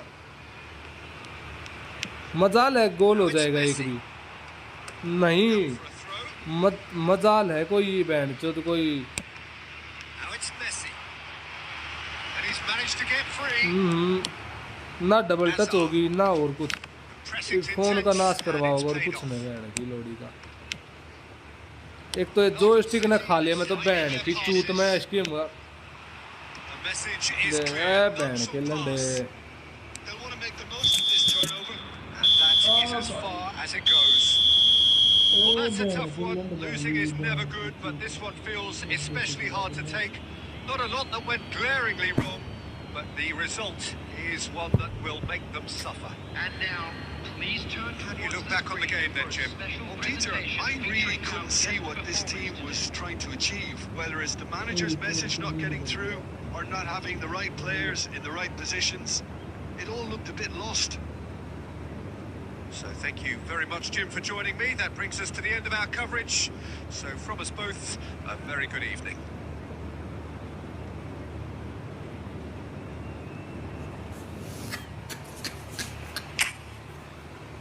मजाल है गोल हो जाएगा एक भी नहीं, For a throw. मजाल है कोई बहन चोद कोई। Now it's Messi. And he's managed to get free. ना डबल टच होगी ना और कुछ, Pressing's फोन का intense, नाश and करवाओगे it's और paid कुछ off. नहीं बहन की लोड़ी का। एक तो जो स्टिक ने खा लिया, मैं तो बहन की चूत में इसकी The message is A clear. बहन के लंडे। They'll want to make the most of this turnover. And that is as far as it goes. Well, that's a tough one. Losing is never good, but this one feels especially hard to take. Not a lot that went glaringly wrong, but the result is one that will make them suffer. And now, please turn How do you towards look the back on the screen game then, for a Jim? special Well, Peter, presentation I really featuring couldn't our see guest what this team performers. was trying to achieve, whether it's the manager's message not getting through or not having the right players in the right positions. It all looked a bit lost. So thank you very much, Jim, for joining me. That brings us to the end of our coverage. So from us both, a very good evening.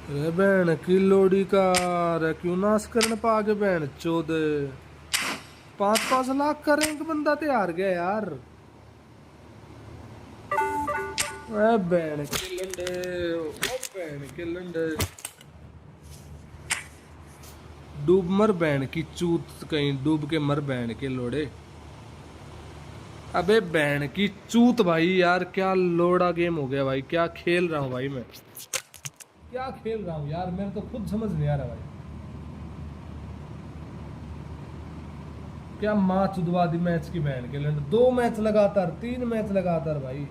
अरे बहन की लोड़ी का, अरे क्यों नाश करने पागे बहन चोद। 5-5 लाख का रैंक बंदा तो हार गया यार। अरे बहन के लंडे, ओ बहन के लंडे, डूब मर बहन की चूत, कहीं डूब के मर बहन के लोड़े। अबे बहन की चूत भाई यार, क्या लोड़ा गेम हो गया भाई, क्या खेल रहा हूँ भाई मैं, क्या खेल रहा हूँ यार, मेरे तो खुद समझ नहीं आ रहा भाई। क्या माँ चुदवा दी मैच की बहन के लिए, 2 मैच लगातार, 3 मैच लगातार भाई।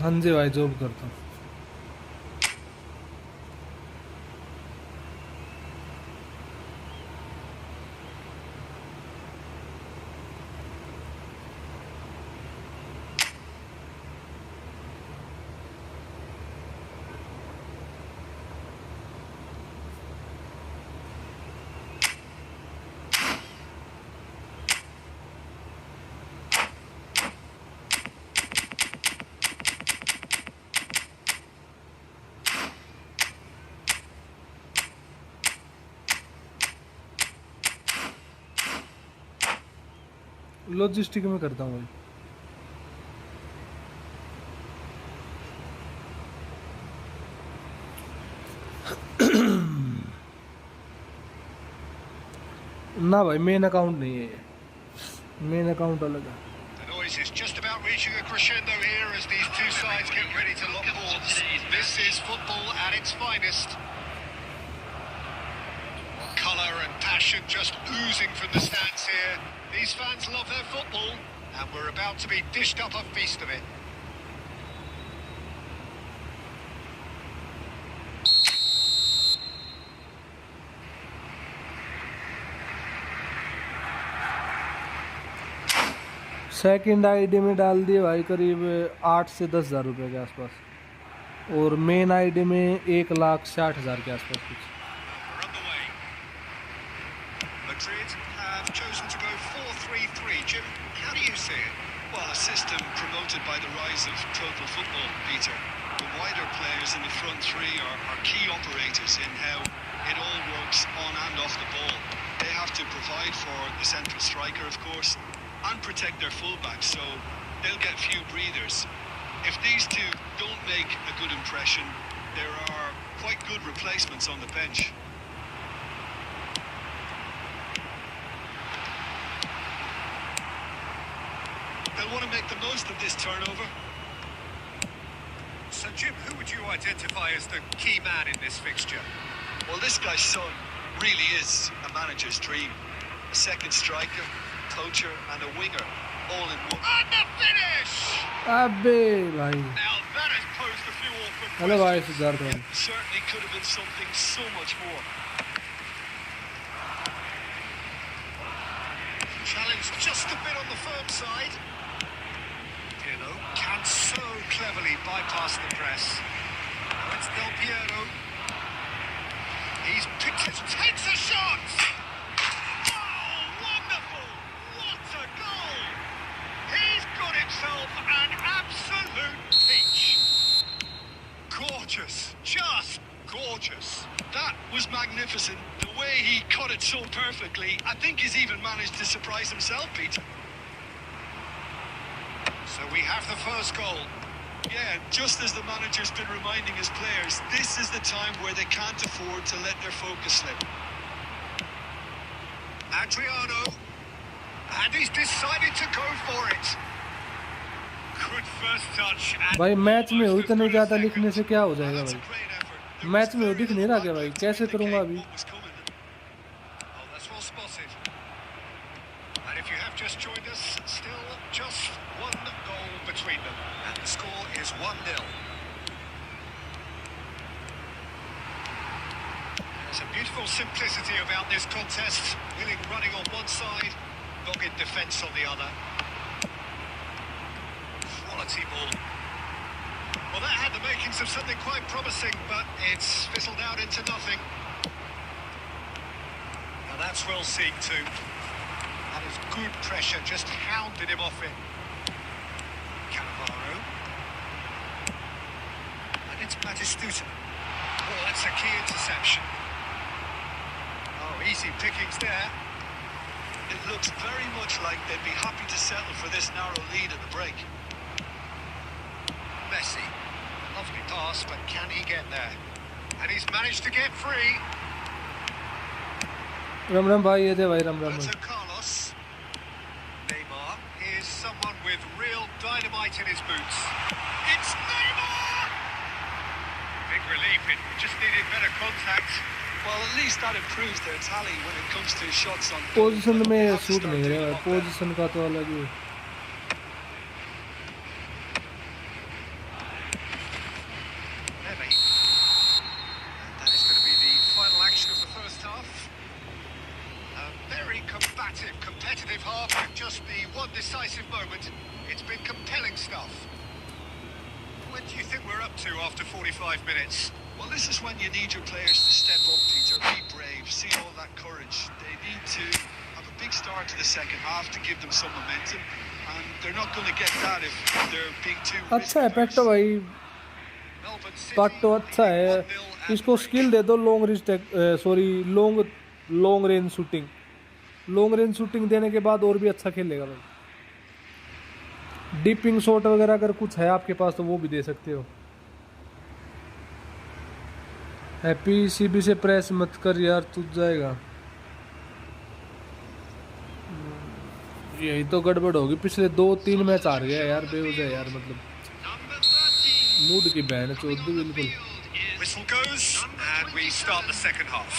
हाँ जी भाई, जॉब करता हूँ। लॉजिस्टिक में करता हूँ भाई। ना भाई, मेन अकाउंट नहीं है ये, मेन अकाउंट अलग है। The noise is just about reaching a crescendo here as these two sides get ready to lock horns. This is football at its finest. Colour and passion just oozing from the stands here. These fans love their football, and we're about to be dished up a feast of it. Second ID में डाल दिए भाई करीब 8 से 10 हज़ार रुपये के आसपास, और मेन आईडी में 1,60,000 के आसपास कुछ। We're underway. Madrid have chosen to go 4-3-3. Jim, how do you see it? Well, a system promoted by the rise of total football, Peter. The wider players in the front three are key operators in how it all works on and off the ball. They have to provide for the central striker, of course, and protect their fullbacks, so they'll get few breathers. If these two don't make a good impression, there are quite good replacements on the bench. They'll want to make the most of this turnover. So, Jim, who would you identify as the key man in this fixture? Well, this guy's son really is a manager's dream. A second striker, coacher and a winger, all in one. And the finish! अबे भाई, Now that has posed a few awkward hello भाई questions. Siddharth भाई। Certainly could have been something so much more. Challenged just a bit on the firm side. Pirlo can so cleverly bypass the press. Now it's Del Piero. He's picked it, takes a shot! Oh, wonderful! What a goal! He's got himself an absolute peach. Gorgeous, just gorgeous. That was magnificent. The way he cut it so perfectly. I think he's even managed to surprise himself, Peter. So we have the first goal. Yeah, just as the manager's been reminding his players, this is the time where they can't afford to let their focus slip. Adriano. And he's decided to go for it. Good first touch. and भाई match में हो almost as इतने good a ज़्यादा second. लिखने से क्या हो Well, जाएगा that's a भाई? great effort. There match was में वो very दिख नहीं little रहा क्या भाई? background to कैसे करूँगा indicate अभी? what was coming. Oh, that's well spotted. And if you have just joined us, still just one goal between them. And the score is 1-0. There's a beautiful simplicity about this contest. Willing running on one side, dogged defence on the other. Quality ball. Well, that had the makings of something quite promising, but it's fizzled out into nothing. Now that's well seen too. That is good pressure, just hounded him off it. Cannavaro. And it's Batistuta. Oh, that's a key interception. Oh, easy pickings there. It looks very much like they'd be happy to settle for this narrow lead at the break. Messi. Lovely pass, but can he get there? And he's managed to get free. Ram Ram भाई, ये थे भाई, राम राम भाई। Roberto Carlos. Neymar. Here's someone with real dynamite in his boots. It's Neymar! Big relief, it just needed better contact. Well, at least that improves their tally when it comes to shots on goal. Position But they में have to shoot start नहीं doing रहा a है, lot better. Position का तो अलग ही। competitive half could just be one decisive moment. It's been compelling stuff. When do you think we're up to after 45 minutes? Well, this is when you need your players to step up, Peter. Be brave, see all that courage. They need to have a big start to the second half to give them some momentum, and they're not going to get that if they're being too अच्छा है risk-averse. पेक्टो भाई, Melbourne City cut तो अच्छा है, 1-0 at इसको break. Skill दे दो long range shooting देने के बाद और भी अच्छा खेलेगा भाई। डिपिंग शॉट वगैरह अगर कुछ है आपके पास तो वो भी दे सकते हो। हैप्पी सीबी से प्रेस मत कर यार, तुझ जाएगा। यही तो गड़बड़ होगी, पिछले 2-3 मैच हार गया यार, बेवजह यार, मतलब Number 13. मूड की बहन चोद दी बिल्कुल। Whistle goes, and we start the second half.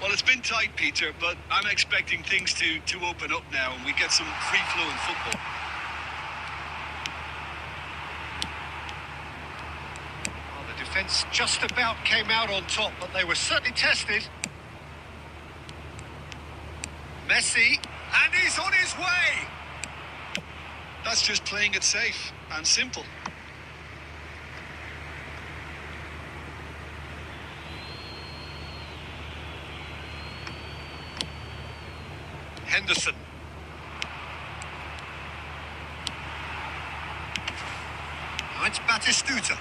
Well, it's been tight, Peter, but I'm expecting things to open up now and we get some free-flowing football. Well, the defence just about came out on top, but they were certainly tested. Messi, and he's on his way. That's just playing it safe and simple. Henderson. Oh, it's Batistuta.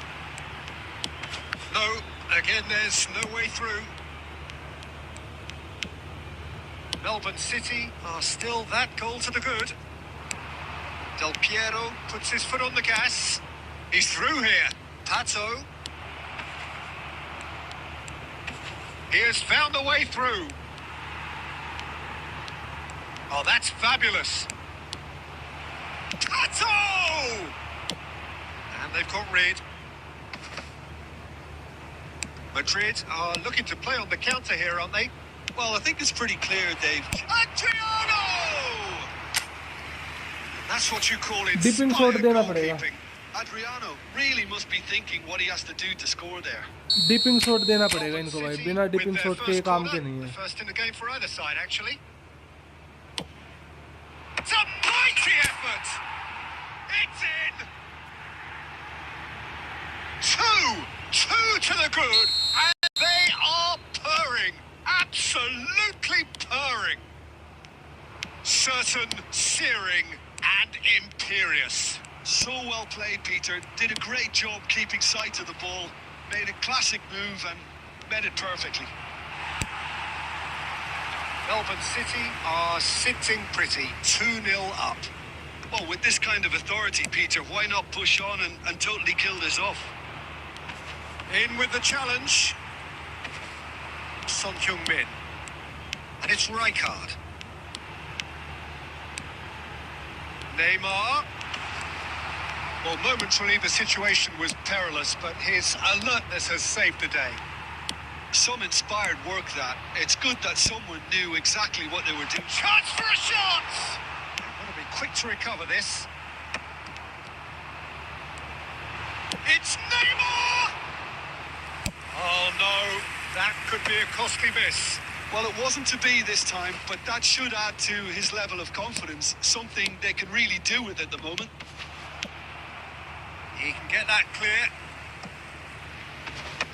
No, again, there's no way through. Melbourne City are still that goal to the good. Del Piero puts his foot on the gas. He's through here. Pato. He has found a way through. Oh, that's fabulous. Pato! And they've got rid. Madrid are looking to play on the counter here, aren't they? Well, I think it's pretty clear, Dave. Adriano! That's what you call Dipping shot inspired देना पड़ेगा। goalkeeping. Adriano really must be thinking what he has to do to score there. Dipping shot देना पड़ेगा Melbourne इनको भाई, City बिना with dipping their shot के first काम corner, के नहीं the है। first in the game for either side, actually. It's a mighty effort! It's in! Two to the good, and they are purring, absolutely purring. Certain, searing, and imperious. So well played, Peter. Did a great job keeping sight of the ball. Made a classic move and met it perfectly. Melbourne City are sitting pretty, 2-0 up. Well, with this kind of authority, Peter, why not push on and totally kill this off? In with the challenge. Son Heung-min. And it's Rijkaard. Neymar. Well, momentarily the situation was perilous, but his alertness has saved the day. Some inspired work that. It's good that someone knew exactly what they were doing. Chance for a shot! They've got to be quick to recover this. It's Neymar! Oh no, that could be a costly miss. Well, it wasn't to be this time, but that should add to his level of confidence, something they can really do with at the moment. He can get that clear.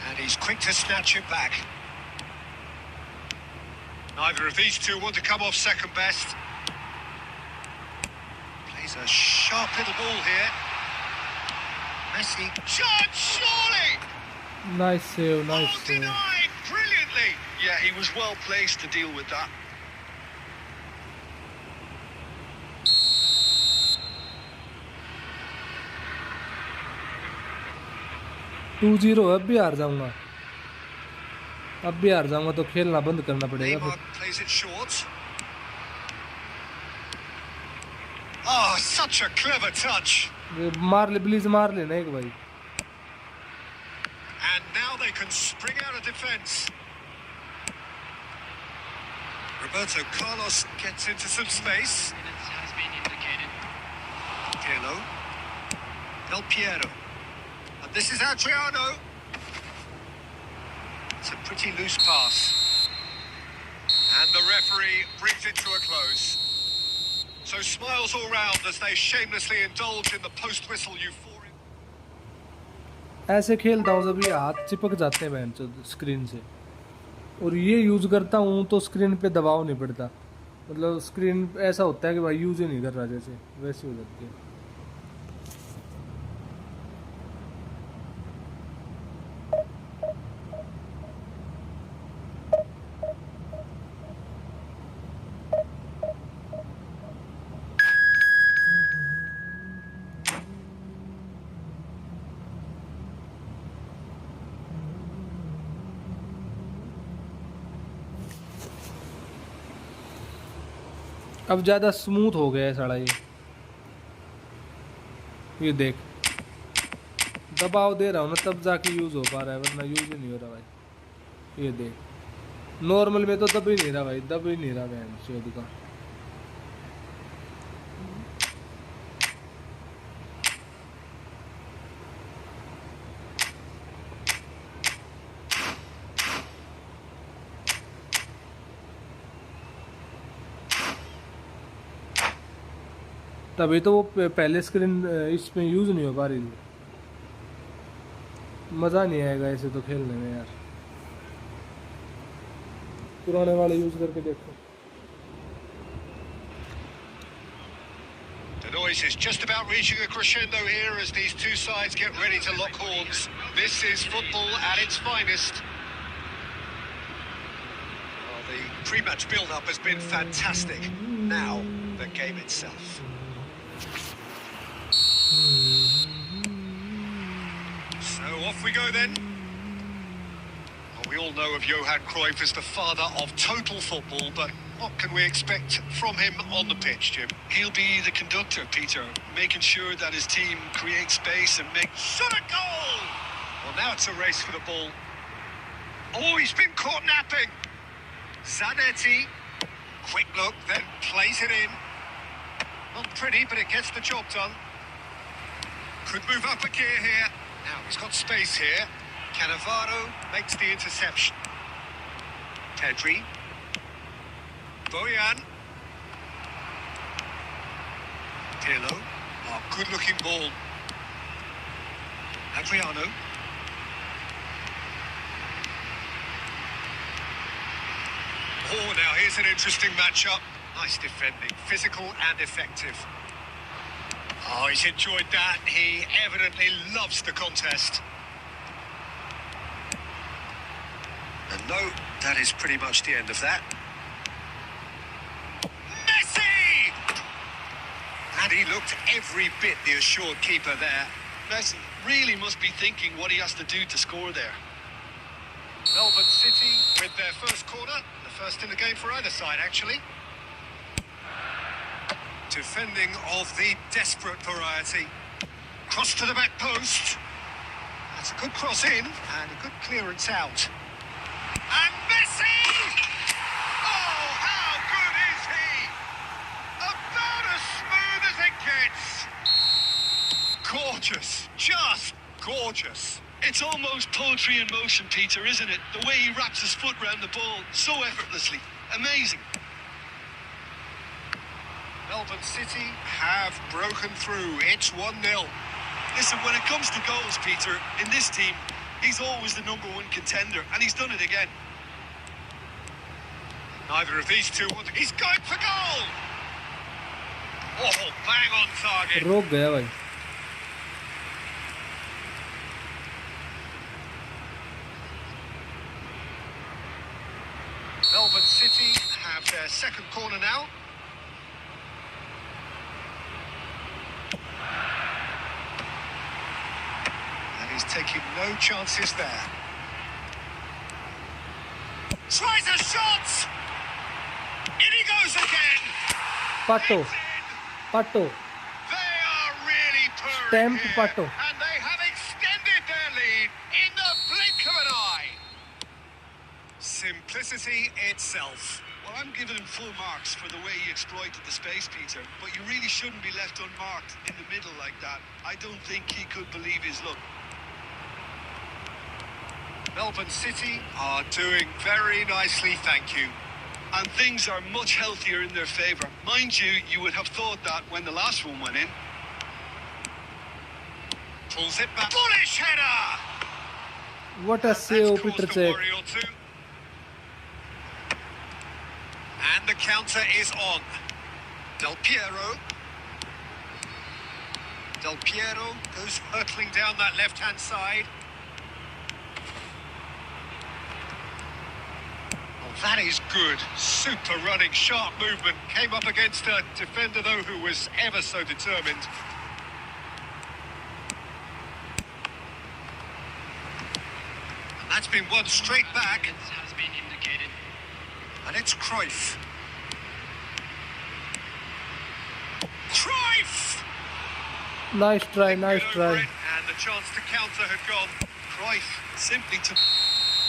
And he's quick to snatch it back. Neither of these two want to come off second best. Plays a sharp little ball here. Messi. Chance, surely! Nice save, nice Oh, save. denied brilliantly. Yeah, he was well placed to deal with that. 2-0 अब भी हार जाऊंगा, तो खेलना बंद करना पड़ेगा Neymar फिर। plays it short. Oh, such a clever touch. मार ले प्लीज, मार लेना एक भाई। And now they can spring out of defence. Roberto Carlos gets into some space. Minutes has been indicated. Pirlo. Del Piero. And this is Adriano. It's a pretty loose pass. And the referee brings it to a smiles all round as they shamelessly indulge in the post-whistle euphoria. ऐसे खेलता हूँ जब ये हाथ चिपक जाते हैं bench screen से, और ये यूज़ करता हूँ तो स्क्रीन पे दबाव नहीं पड़ता, मतलब स्क्रीन ऐसा होता है कि भाई यूज़ ही नहीं कर रहा, जैसे वैसे हो जाती है। अब ज़्यादा स्मूथ हो गया है साला ये देख, दबाव दे रहा हूँ ना तब जाके यूज़ हो पा रहा है, वरना यूज़ ही नहीं हो रहा भाई। ये देख, नॉर्मल में तो दब ही नहीं रहा भाई, दब ही नहीं रहा बहन चोद का। तभी तो वो पहले स्क्रीन इसमें यूज़ नहीं हो पा रही थी। मज़ा नहीं आएगा ऐसे तो खेलने में यार, पुराने वाले यूज़ करके देखो। The noise is just about reaching a crescendo here as these two sides get ready to lock horns. This is football at its finest. Well, the pre-match build-up has been fantastic. Now, the game itself. So off we go then. Well, we all know of Johan Cruyff as the father of total football, but what can we expect from him on the pitch, Jim? He'll be the conductor, Peter, making sure that his team creates space and make... Shot a goal! Well, now it's a race for the ball. Oh, he's been caught napping. Zanetti, quick look, then plays it in. Not pretty, but it gets the job done. Could move up a gear here. Now he's got space here. Cannavaro makes the interception. Pedri. Boyan. Pirlo. Oh, good-looking ball. Adriano. Oh, now here's an interesting matchup. Nice defending, physical and effective. Oh, he's enjoyed that. He evidently loves the contest. And no, that is pretty much the end of that. Messi! And he looked every bit the assured keeper there. Messi really must be thinking what he has to do to score there. Melbourne City with their first corner. The first in the game for either side, actually. Defending of the desperate variety. Cross to the back post. That's a good cross in and a good clearance out. And Messi! Oh, how good is he? About as smooth as it gets. Gorgeous, just gorgeous. It's almost poetry in motion, Peter, isn't it? The way he wraps his foot round the ball so effortlessly. Amazing. Melbourne City have broken through. It's 1-0. Listen, when it comes to goals, Peter, in this team, he's always the #1 contender, and he's done it again. Neither of these two want... He's going for goal! Oh, bang on target. रोक गया भाई। Melbourne City have their second corner now. And he's taking no chances there. Tries a shot! In he goes again! पाटो, पाटो, They are really purring Stamp here, Pato. and they have extended their lead in the blink of an eye. Simplicity itself. Well, I'm giving him full marks for the way he exploited the space, Peter, but you really shouldn't be left unmarked in the middle like that. I don't think he could believe his luck. Melbourne City are doing very nicely, thank you. and things are much healthier in their favour. Mind you, you would have thought that when the last one went in. Pulls it back. Bullish header! What a That's save, caused Peter a Cech. worry or two. And the counter is on. Del Piero. Del Piero goes hurtling down that left-hand side. Oh, that is good. Super running, sharp movement. Came up against a defender, though, who was ever so determined. And that's been won straight back. Has been indicated. And it's Cruyff. Cruyff! Nice try, Couldn't nice get over try. it, and the chance to counter had gone. Cruyff simply took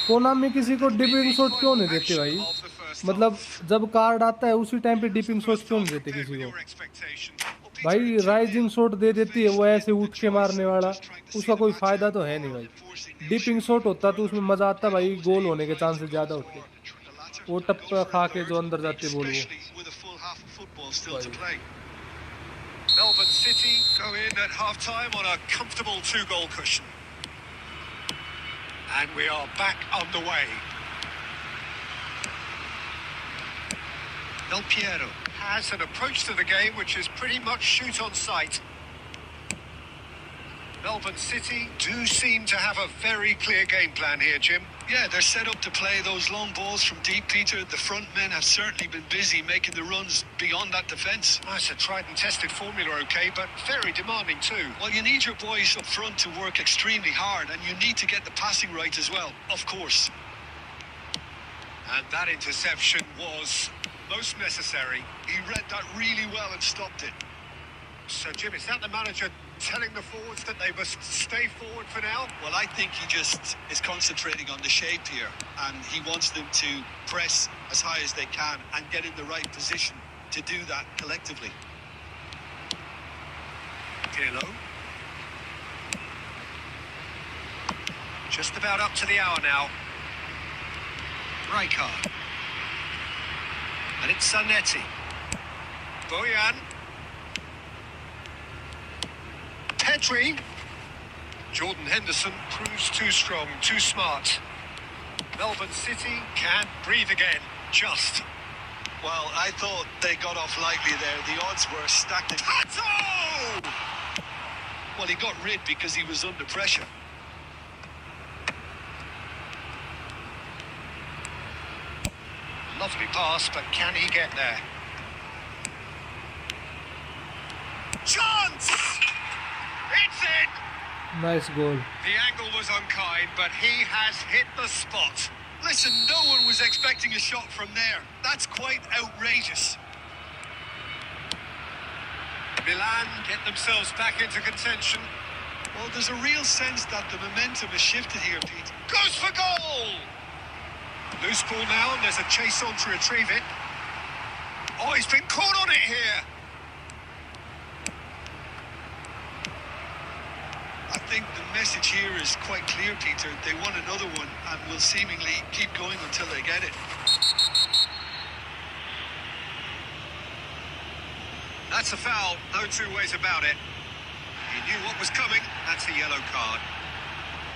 Konami किसी को dipping shot क्यों नहीं देते भाई? of the first मतलब half. जब card आता है उसी टाइम पे डिपिंग शॉट First क्यों half नहीं देते compared किसी with को? your expectation. Well, Peter, भाई it's राइजिंग 2-0. शॉट दे देती है वो ऐसे उठ के Choice मारने of वाला, just trying to see उसका the कोई match फायदा out तो है नहीं or भाई. forcing the dipping issue shot होता तो उसमें मजा आता भाई, further. गोल होने के चांसेस ज्यादा होते. The latter. वो Go टप्पा for a खा के third, जो अंदर जाती है बॉल वो. especially with a full half of football still to Right. play. Melbourne City go in at half-time on a comfortable 2-goal cushion. And we are back underway. Del Piero has an approach to the game which is pretty much shoot on sight. Melbourne City do seem to have a very clear game plan here, Jim. Yeah, they're set up to play those long balls from deep, Peter. The front men have certainly been busy making the runs beyond that defence. That's a tried and tested formula, okay, but very demanding too. Well, you need your boys up front to work extremely hard, and you need to get the passing right as well, of course. And that interception was most necessary. He read that really well and stopped it. So, Jim, is that the manager telling the forwards that they must stay forward for now? Well, I think he just is concentrating on the shape here, and he wants them to press as high as they can and get in the right position to do that collectively. Pirlo. Just about up to the hour now. Rijkaard. And it's Zanetti. Bojan. Pedri. Jordan Henderson proves too strong, too smart. Melbourne City can breathe again, just. Well, I thought they got off lightly there. The odds were stacked. Pato! Well, he got rid because he was under pressure. Lovely pass, but can he get there? Chance! It's in! Nice goal. The angle was unkind, but he has hit the spot. Listen, no one was expecting a shot from there. That's quite outrageous. Milan get themselves back into contention. Well, there's a real sense that the momentum has shifted here, Pete. Goes for goal! Loose ball now, and there's a chase on to retrieve it. Oh, he's been caught on it here. I think the message here is quite clear, Peter. They want another one and will seemingly keep going until they get it. That's a foul, no two ways about it. He knew what was coming, that's a yellow card.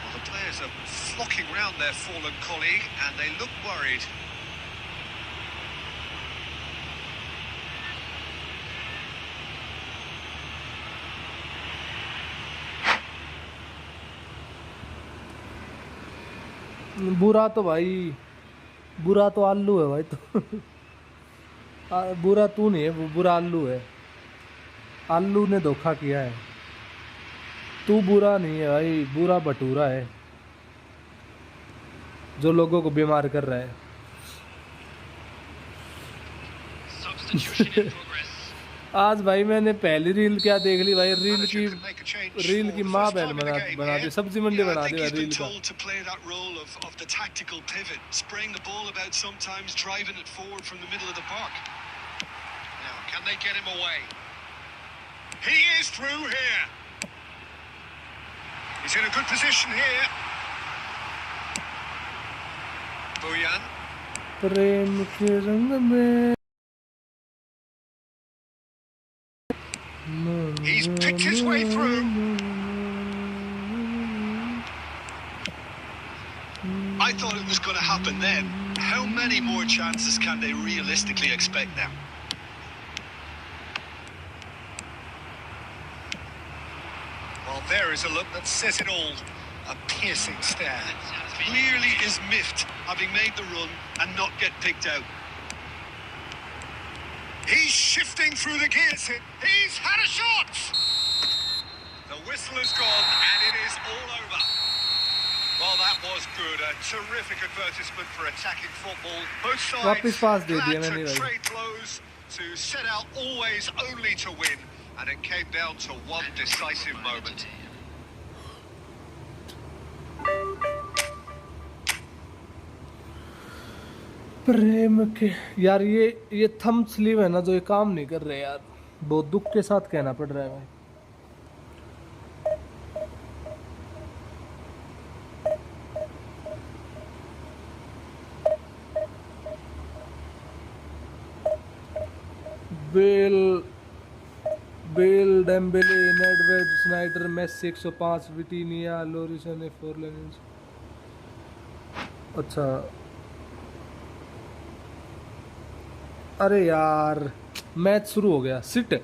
Well, the players are flocking round their fallen colleague, and they look worried. बुरा तो भाई, बुरा तो आलू है भाई तो बुरा तू नहीं है, वो बुरा आलू है. आलू ने धोखा किया है. तू बुरा नहीं है भाई, बुरा भटूरा है जो लोगों को बीमार कर रहा है. Substitution in progress. आज भाई मैंने पहली रील क्या देख ली भाई, रील Manager की can make a change reel for की the माँ first बहन time in the बना game बना here. दी, सब्जी मंडी Yeah, I बना think the he's reel been का. told to play that role of the tactical pivot, spraying the ball about sometimes, driving it forward from the middle of the park. Now, can they get him away? He is through here. He's in a good position here. Bojan. प्रेम के रंग में He's picked his way through. I thought it was going to happen then. How many more chances can they realistically expect now? Well, there is a look that says it all. A piercing stare. Clearly is miffed, having made the run and not get picked out. He's shifting through the gears here. He's had a shot! The whistle is gone and it is all over. Well, that was good. A terrific advertisement for attacking football. Both sides वापस पास दे दिया glad मैंने to भाई। trade blows, to set out always only to win. And it came down to one decisive moment. प्रेम के यार ये thumb sleeve है ना जो ये काम नहीं कर रहे यार, बहुत दुख के साथ कहना पड़ रहा है भाई। Bale Dembele, Nedved, Sneijder, Messi 105, Vitinha, लोरिसन ने 4 लेनिंस। अच्छा अरे यार मैच शुरू हो गया, सिट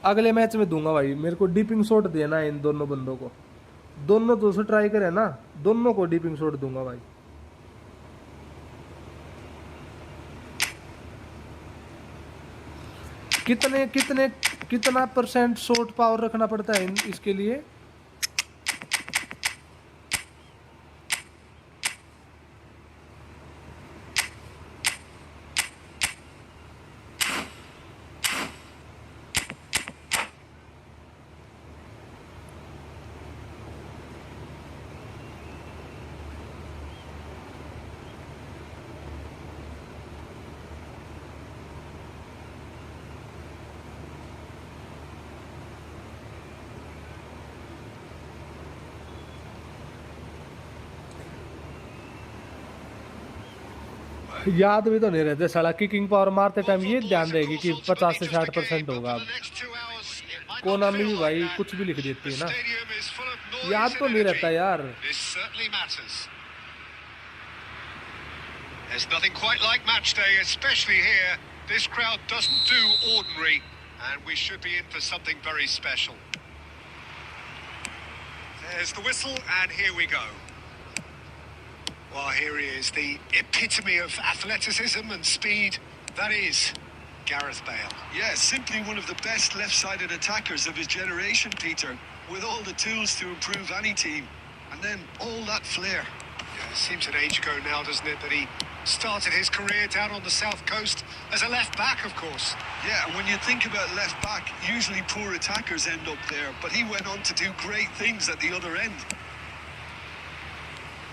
अगले मैच में दूंगा भाई। मेरे को डीपिंग शॉट देना है इन दोनों बंदों को, दोनों तो से ट्राई करे ना, दोनों को डीपिंग शॉट दूंगा भाई। कितना परसेंट शॉट पावर रखना पड़ता है इसके लिए? याद भी तो नहीं रहते साला, किकिंग पावर मारते टाइम ये ध्यान रहेगी कि 50 से 60% होगा। अब कोनामी भी भाई कुछ भी लिख देती है ना, याद तो नहीं रहता यार। There's nothing quite like match day, especially here. This crowd doesn't do ordinary, and we should be in for something very special. There's the whistle, and here we go. Well, here he is, the epitome of athleticism and speed. That is Gareth Bale. Yeah, simply one of the best left-sided attackers of his generation, Peter, with all the tools to improve any team. And then all that flair. Yeah, it seems an age ago now, doesn't it, that he started his career down on the south coast as a left-back, of course. Yeah, and when you think about left-back, usually poor attackers end up there, but he went on to do great things at the other end.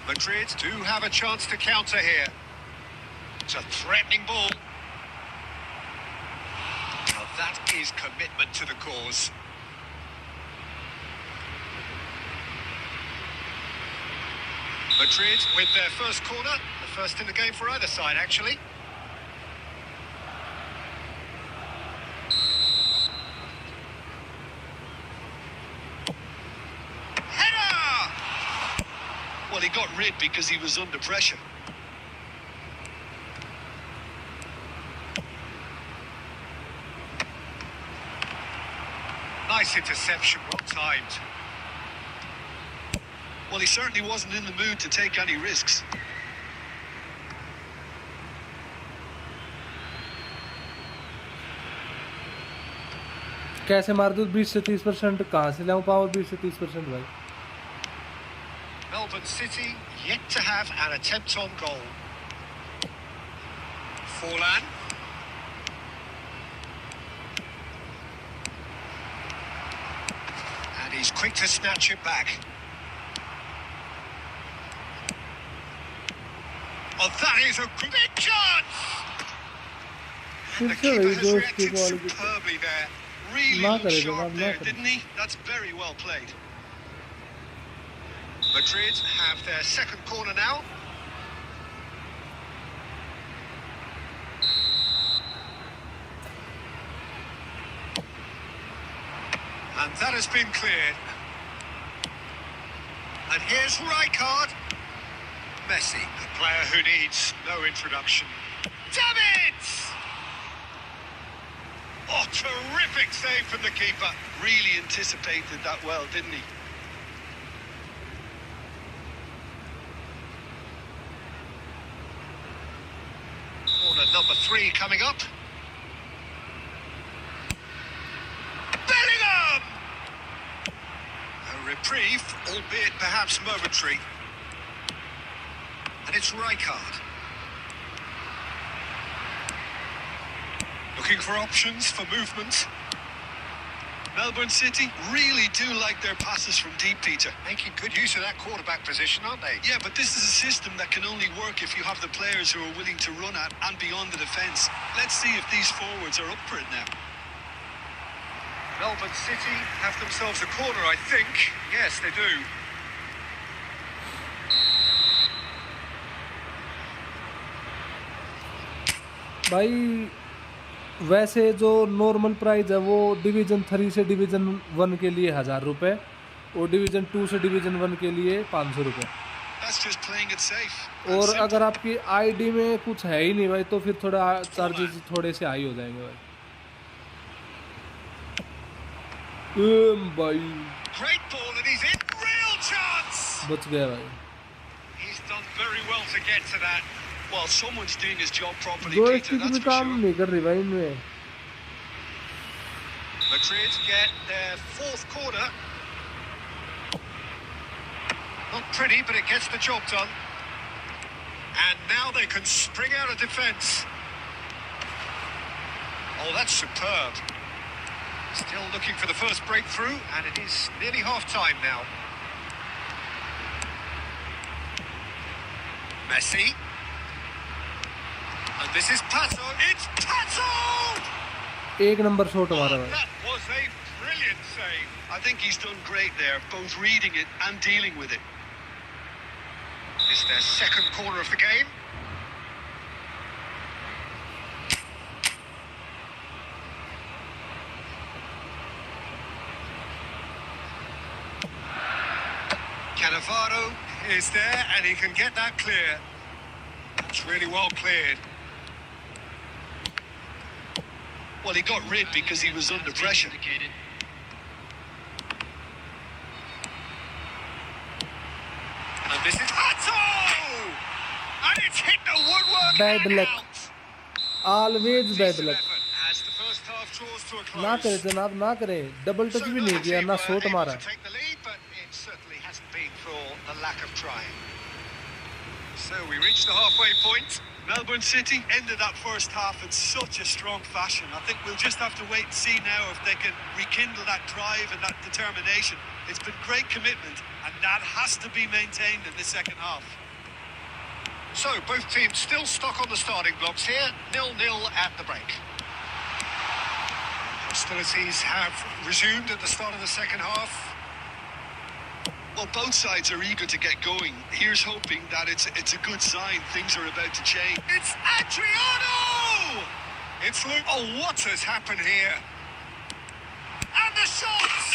Madrid do have a chance to counter here. It's a threatening ball. Now that is commitment to the cause. Madrid with their first corner, the first in the game for either side, actually. Well, he got rid because he was under pressure. Nice interception, well timed. Well, he certainly wasn't in the mood to take any risks. कैसे मार दूं 20 से 30%? कहाँ से लाऊं power 20 से 30% भाई? Melbourne City yet to have an attempt on goal. Forlan. And he's quick to snatch it back. Oh, that is a big chance! And the keeper has reacted superbly there. Really looked sharp there, didn't he? That's very well played. Madrid have their second corner now. And that has been cleared. And here's Rijkaard. Messi, a player who needs no introduction. Damn it! Oh, terrific save from the keeper. Really anticipated that well, didn't he? Corner number 3 coming up. Bellingham! A reprieve, albeit perhaps momentary. And it's Rijkaard. Looking for options for movement. Melbourne City really do like their passes from deep, Peter. Making good use of that quarterback position, aren't they? Yeah, but this is a system that can only work if you have the players who are willing to run at and beyond the defence. Let's see if these forwards are up for it now. Melbourne City have themselves a corner, I think. Yes, they do. भाई वैसे जो normal price है वो division 3 से division 1 के लिए 1000 रुपये और डिवीज़न 2 से डिवीज़न 1 के लिए 500 रुपये। That's just playing it safe. और अगर आपकी आईडी में कुछ है ही नहीं भाई तो फिर थोड़ा चार्जेस थोड़े से हाई हो जाएंगे भाई। भाई Great ball and he's in. Real chance. बच गया भाई। He's done very well to get to that. Well, someone's doing his job properly, दो Peter, स्टिक that's भी for काम sure. नहीं कर रही भाई इनमें। Madrid get their 4th corner. Not pretty, but it gets the job done. And now they can spring out of defence. Oh, that's superb. Still looking for the first breakthrough, and it is nearly half-time now. Messi. And this is Pato. It's Pato! एक number shot मारा भाई। That was a brilliant save. I think he's done great there, both reading it and dealing with it. It's their second corner of the game. Cannavaro is there and he can get that clear. It's really well cleared. Well, he got rid because he was under pressure. And this is Hato! And it's hit the woodwork Bad and luck. out. Always bad Decent luck. effort as the first half draws to a ना close. करे जनाब ना करे, double touch भी नहीं किया ना shot able मारा। to take the lead, but it certainly hasn't been for the lack of trying. So we reach the halfway point. Melbourne City ended that first half in such a strong fashion. I think we'll just have to wait and see now if they can rekindle that drive and that determination. It's been great commitment, and that has to be maintained in the second half. So both teams still stuck on the starting blocks here, 0-0 at the break. Hostilities have resumed at the start of the second half. Well, both sides are eager to get going. Here's hoping that it's a good sign. Things are about to change. It's Adriano! It's Luke. Oh, what has happened here? And the shots!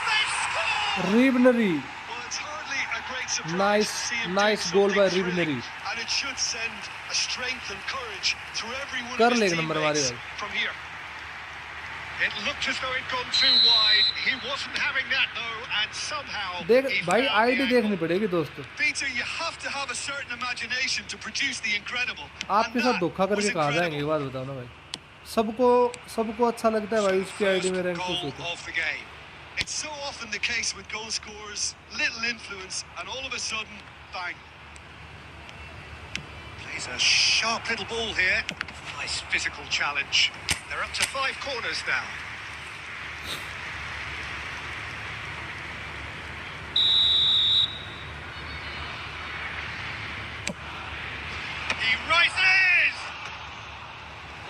They've scored! रिबनरी Well, it's hardly a great surprise Nice- to see him nice do goal by something thrilling, Ribery. and it should send a strength and courage through every one कर of ले his एक number हमारे teammates भाई। from here. It looked as though it'd gone too wide. He wasn't having that though, and somehow देख he भाई found the ID angle. देखनी पड़ेगी दोस्तों। Peter, you have to have a certain imagination to produce the incredible. आपके and साथ that धोखा करके was कहाँ जाएंगे, incredible. एक बात बताओ ना भाई। सबको अच्छा लगता है भाई उसकी आईडी में रैंक Goal पुश होते। of the game. It's so often the case with goal scorers, little influence, and all of a sudden, bang. Plays a sharp little ball here. Nice physical challenge. They're up to 5 corners now. He rises!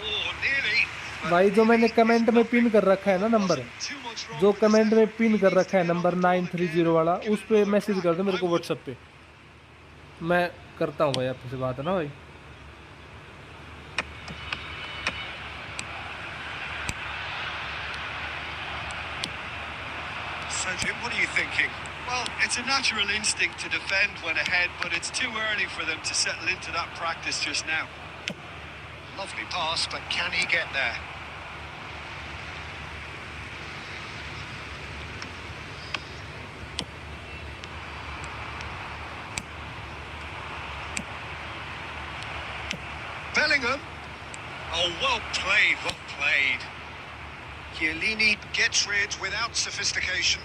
Oh, nearly. but भाई जो मैंने nearly comment is में not pin कर रखा है ना number, Too much wrong जो with the comment में second. पिन कर रखा है Needs to number get on the ball 930 वाला, again. उस पे मैसेज कर दो मेरे को व्हाट्सएप पे। मैं करता हूँ भाई आपसे बात है ना भाई। Jim, what are you thinking? Well, it's a natural instinct to defend when ahead, but it's too early for them to settle into that practice just now. Lovely pass, but can he get there? Bellingham. Oh, well played, well played. Chiellini gets rid without sophistication.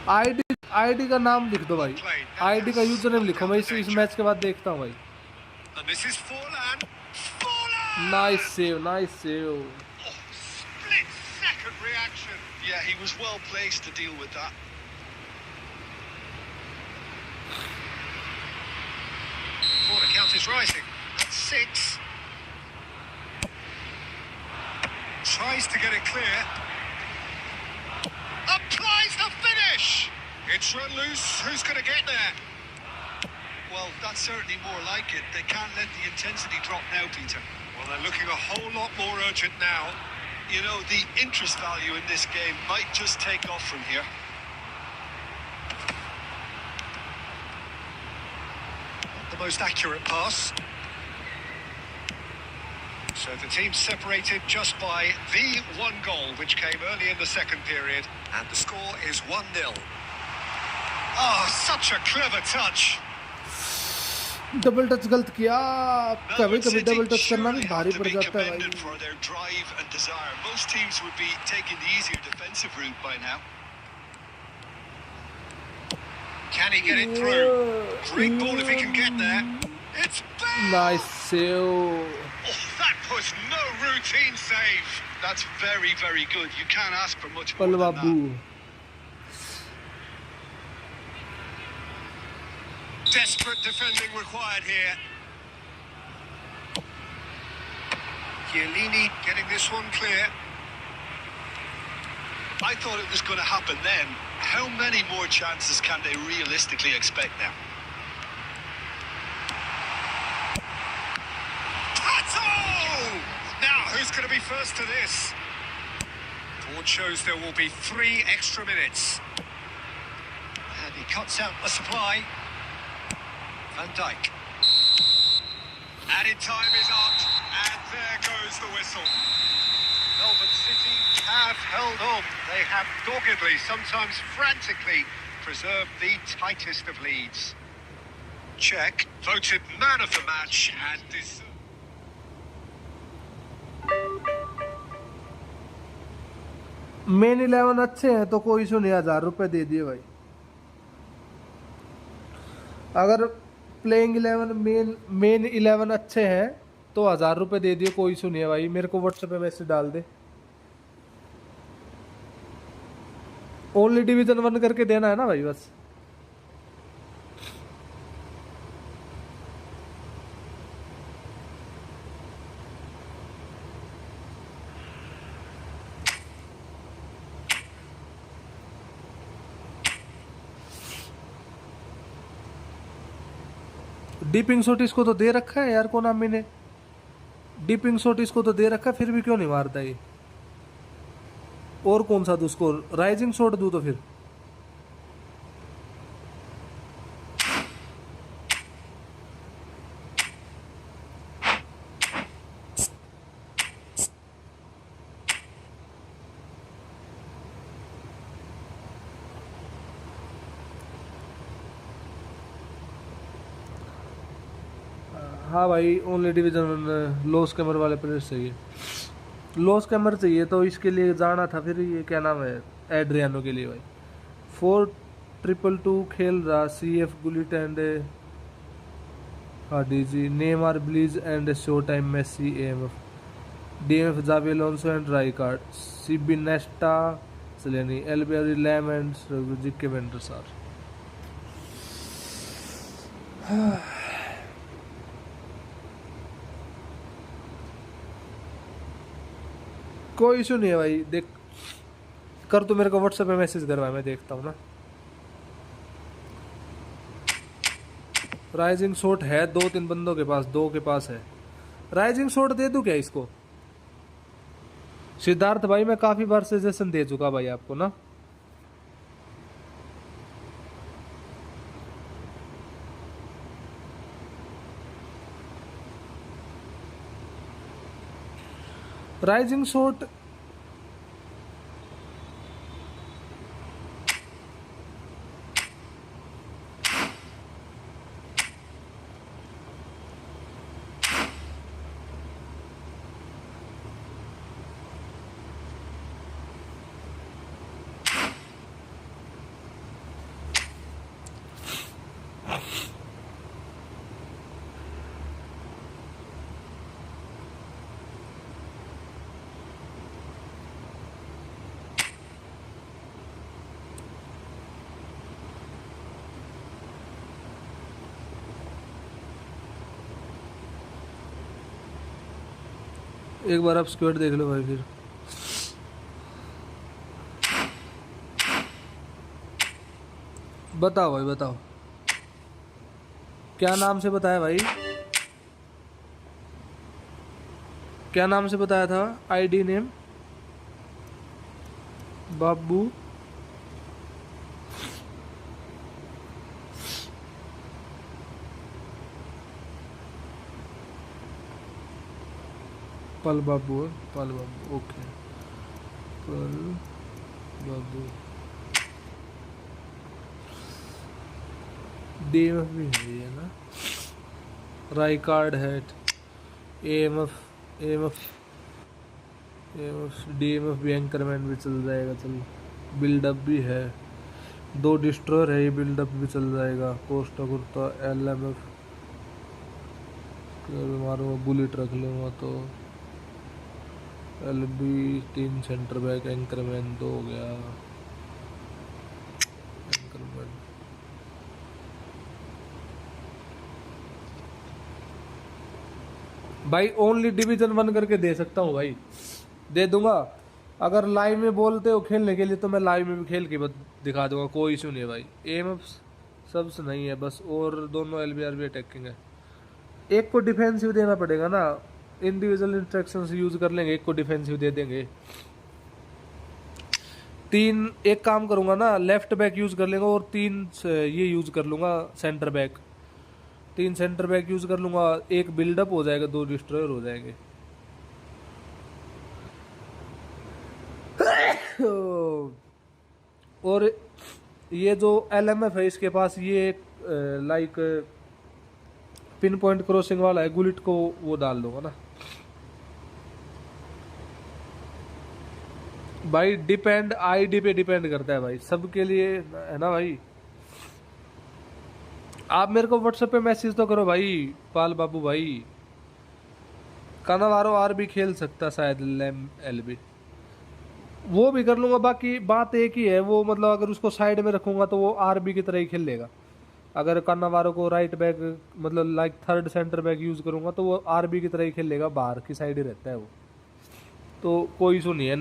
ID का नाम लिख दो भाई, ID का user name लिखो, मैं इस match के बाद देखता हूँ भाई। And this is Forlan. Forlan! Nice save, nice save. Oh, split second reaction. Yeah, he was well placed to deal with that. Corner count is rising. That's 6. Tries to get it clear. Applies the finish. It's run loose. Who's going to get there? Well, that's certainly more like it. They can't let the intensity drop now, Peter. Well, they're looking a whole lot more urgent now. You know, the interest value in this game might just take off from here. Not the most accurate pass. So the team's separated just by the one goal, which came early in the second period. And the score is 1-0. Oh, such a clever touch. Double touch गलत किया, कभी कभी double touch करना भी Surely भारी have to पड़ be जाता है भाई। commended for their drive and desire. Most teams would be taking the easier defensive route by now. Can he get it through? Great ball if he can get there. It's Bale! Nice save. Oh, that was no routine save. That's very, very good. You can't ask for much more पल than Babu. that. Desperate defending required here. Chiellini getting this one clear. I thought it was going to happen then. How many more chances can they realistically expect now? Pato! Now, who's going to be first to this? Board shows there will be 3 extra minutes. And he cuts out the supply. Van Dijk. Added time is up, and there goes the whistle. Melbourne City have held on. They have doggedly, sometimes frantically, preserved the tightest of leads. Czech, voted man of the match, and this... main 11 अच्छे हैं तो कोई issue नहीं, 1000 रुपये दे दिए भाई। अगर playing 11 main 11 अच्छे हैं तो 1000 रुपये दे दिए, कोई इशू नहीं है भाई। मेरे को व्हाट्सएप पे मैसेज डाल दे, ओनली डिवीजन 1 करके देना है ना भाई बस। डीपिंग शॉट इसको तो दे रखा है यार कोनामी ने, डीपिंग शॉट इसको तो दे रखा है, फिर भी क्यों नहीं मारता ये? और कौन सा दूं उसको? राइजिंग शॉट दूं तो फिर? हाँ भाई, ओनली डिवीजन लो स्कैमर वाले प्लेयर चाहिए, लो स्कैमर चाहिए, तो इसके लिए जाना था। फिर ये क्या नाम है, एड्रियानो के लिए भाई। 4-2-2 खेल रहा, CF Gullit and D G Neymar ब्लीज and show time Messi AMF DMF जावी Alonso and Rijkaard CB Nesta सलेनी एलबेरी लैम एंड जिक्के वेंडर सार। कोई इशू नहीं है भाई, देख कर, तो मेरे को व्हाट्सएप पे मैसेज करवा, मैं देखता हूँ ना। राइजिंग शॉट है 2-3 बंदों के पास, 2 के पास है। राइजिंग शॉट दे दूं क्या इसको? सिद्धार्थ भाई मैं काफी बार सजेशन दे चुका भाई आपको ना। राइजिंग शॉट एक बार आप स्क्वाड देख लो भाई फिर। बताओ भाई बताओ, क्या नाम से बताया भाई? क्या नाम से बताया था? आईडी नेम बाबू पल बाबू है, पल बाबू ओके, पल बाबू। डीएमएफ भी है ये ना, राई कार्ड है, एएमएफ एएमएफ एएमएफ डीएमएफ भी, एंकरमैन भी चल जाएगा। चल बिल्डअप भी है, 2 डिस्ट्रॉयर है, ये बिल्डअप भी चल जाएगा। कोस्टा कुर्ता एलएमएफ मारूंगा, बुलेट रख लूँगा तो एलबी 3 सेंटर बैक, एंकरमैन 2 हो गया। एंकरमैन भाई ओनली डिवीजन 1 करके दे सकता हूँ भाई, दे दूंगा। अगर लाइव में बोलते हो खेलने के लिए तो मैं लाइव में भी खेल के दिखा दूंगा, कोई इशू नहीं है भाई। एम सबसे नहीं है बस, और दोनों एलबीआर भी अटैकिंग है। एक को डिफेंसिव देना पड़ेगा ना, इंडिविजुअल इंस्ट्रक्शंस यूज कर लेंगे, एक को डिफेंसिव दे देंगे। 3 एक काम करूंगा ना, लेफ्ट बैक यूज कर लेंगे और 3 ये यूज कर लूंगा centre back, 3 centre back use कर लूंगा, एक बिल्डअप हो जाएगा, 2 डिस्ट्रॉयर हो जाएंगे। और ये जो एलएमएफ है इसके पास, ये लाइक पिन पॉइंट क्रॉसिंग वाला है, गुलिट को वो डाल दूंगा ना भाई। डिपेंड आईडी पे डिपेंड करता है भाई, सबके लिए है ना भाई। आप मेरे को व्हाट्सएप पे मैसेज तो करो भाई, पाल बाबू भाई। कानावारो आर भी खेल सकता शायद, एलबी वो भी कर लूंगा। बाकी बात एक ही है, वो मतलब अगर उसको साइड में रखूंगा तो वो आरबी की तरह ही खेल लेगा। अगर कानावारो को राइट बैक मतलब like third centre back use करूंगा तो वो आरबी की तरह ही खेल लेगा, बाहर की साइड ही रहता है वो, तो कोई इशू नहीं है।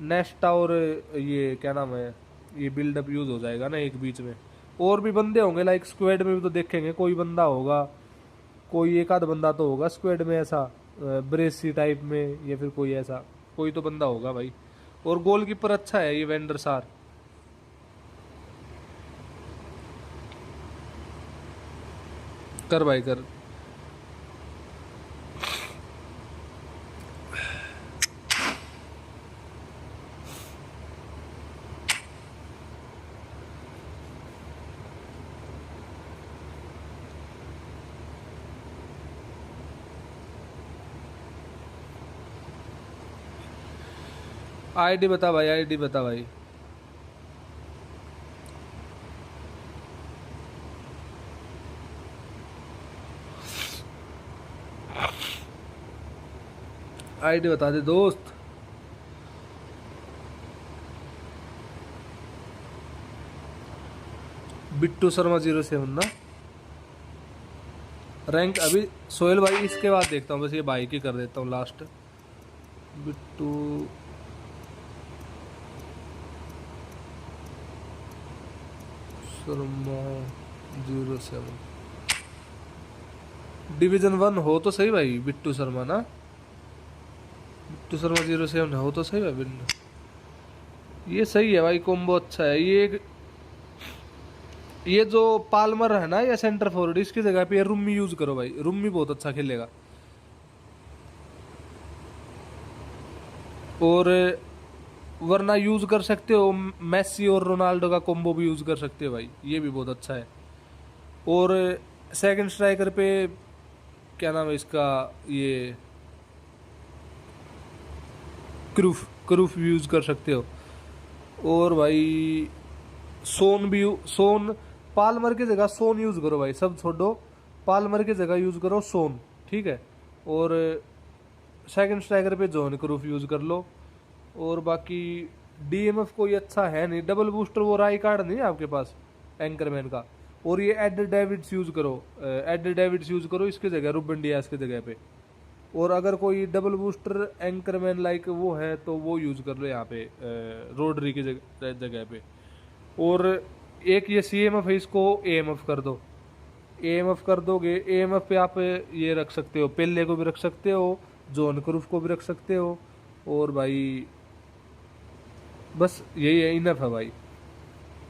नेस्टा और ये क्या नाम है, ये बिल्डअप यूज हो जाएगा ना एक बीच में। और भी बंदे होंगे लाइक स्क्वाड में भी, तो देखेंगे कोई बंदा होगा, कोई एक आध बंदा तो होगा स्क्वाड में ऐसा ब्रेसी टाइप में, या फिर कोई ऐसा कोई तो बंदा होगा भाई। और गोलकीपर अच्छा है ये वेंडर सार। कर भाई कर। आईडी बता भाई, आईडी बता भाई। आईडी बता दे दोस्त। बिट्टू शर्मा 07 ना रैंक। अभी सोहेल भाई इसके बाद देखता हूँ, बस ये भाई की कर देता हूँ लास्ट। बिट्टू शर्मा 07 डिवीजन 1 हो तो सही भाई, बिट्टू शर्मा ना, बिट्टू शर्मा 07 हो तो सही भाई। ये सही है भाई, कॉम्बो अच्छा है। ये जो पाल्मर है ना, या सेंटर फॉरवर्ड, इसकी जगह पे ये रुम्मी यूज करो भाई, रुम्मी बहुत अच्छा खेलेगा। और वरना यूज कर सकते हो मेसी और रोनाल्डो का कॉम्बो भी यूज कर सकते हो भाई, ये भी बहुत अच्छा है। और सेकंड स्ट्राइकर पे क्या नाम है इसका, ये क्रूफ क्रूफ भी यूज कर सकते हो। और भाई सोन पालमर की जगह सोन यूज करो भाई, सब छोड़ो, पालमर की जगह यूज करो सोन, ठीक है। और सेकंड स्ट्राइकर पे जॉन क्रूफ यूज कर लो। और बाकी डीएमएफ कोई अच्छा है नहीं, डबल बूस्टर वो राई कार्ड नहीं है आपके पास एंकरमैन का। और ये एड डेविड्स यूज करो, इसकी जगह रूबन डियास की जगह पे। और अगर कोई डबल बूस्टर एंकरमैन लाइक वो है तो वो यूज कर लो यहाँ पे रोडरी की जगह पे। और एक ये सीएमएफ है, इसको एएमएफ कर दो। एएमएफ कर दोगे, एएमएफ पे आप ये रख सकते हो, पेले को भी रख सकते हो, जॉन क्रूफ को भी रख सकते हो। और भाई बस यही है, इनफ है भाई।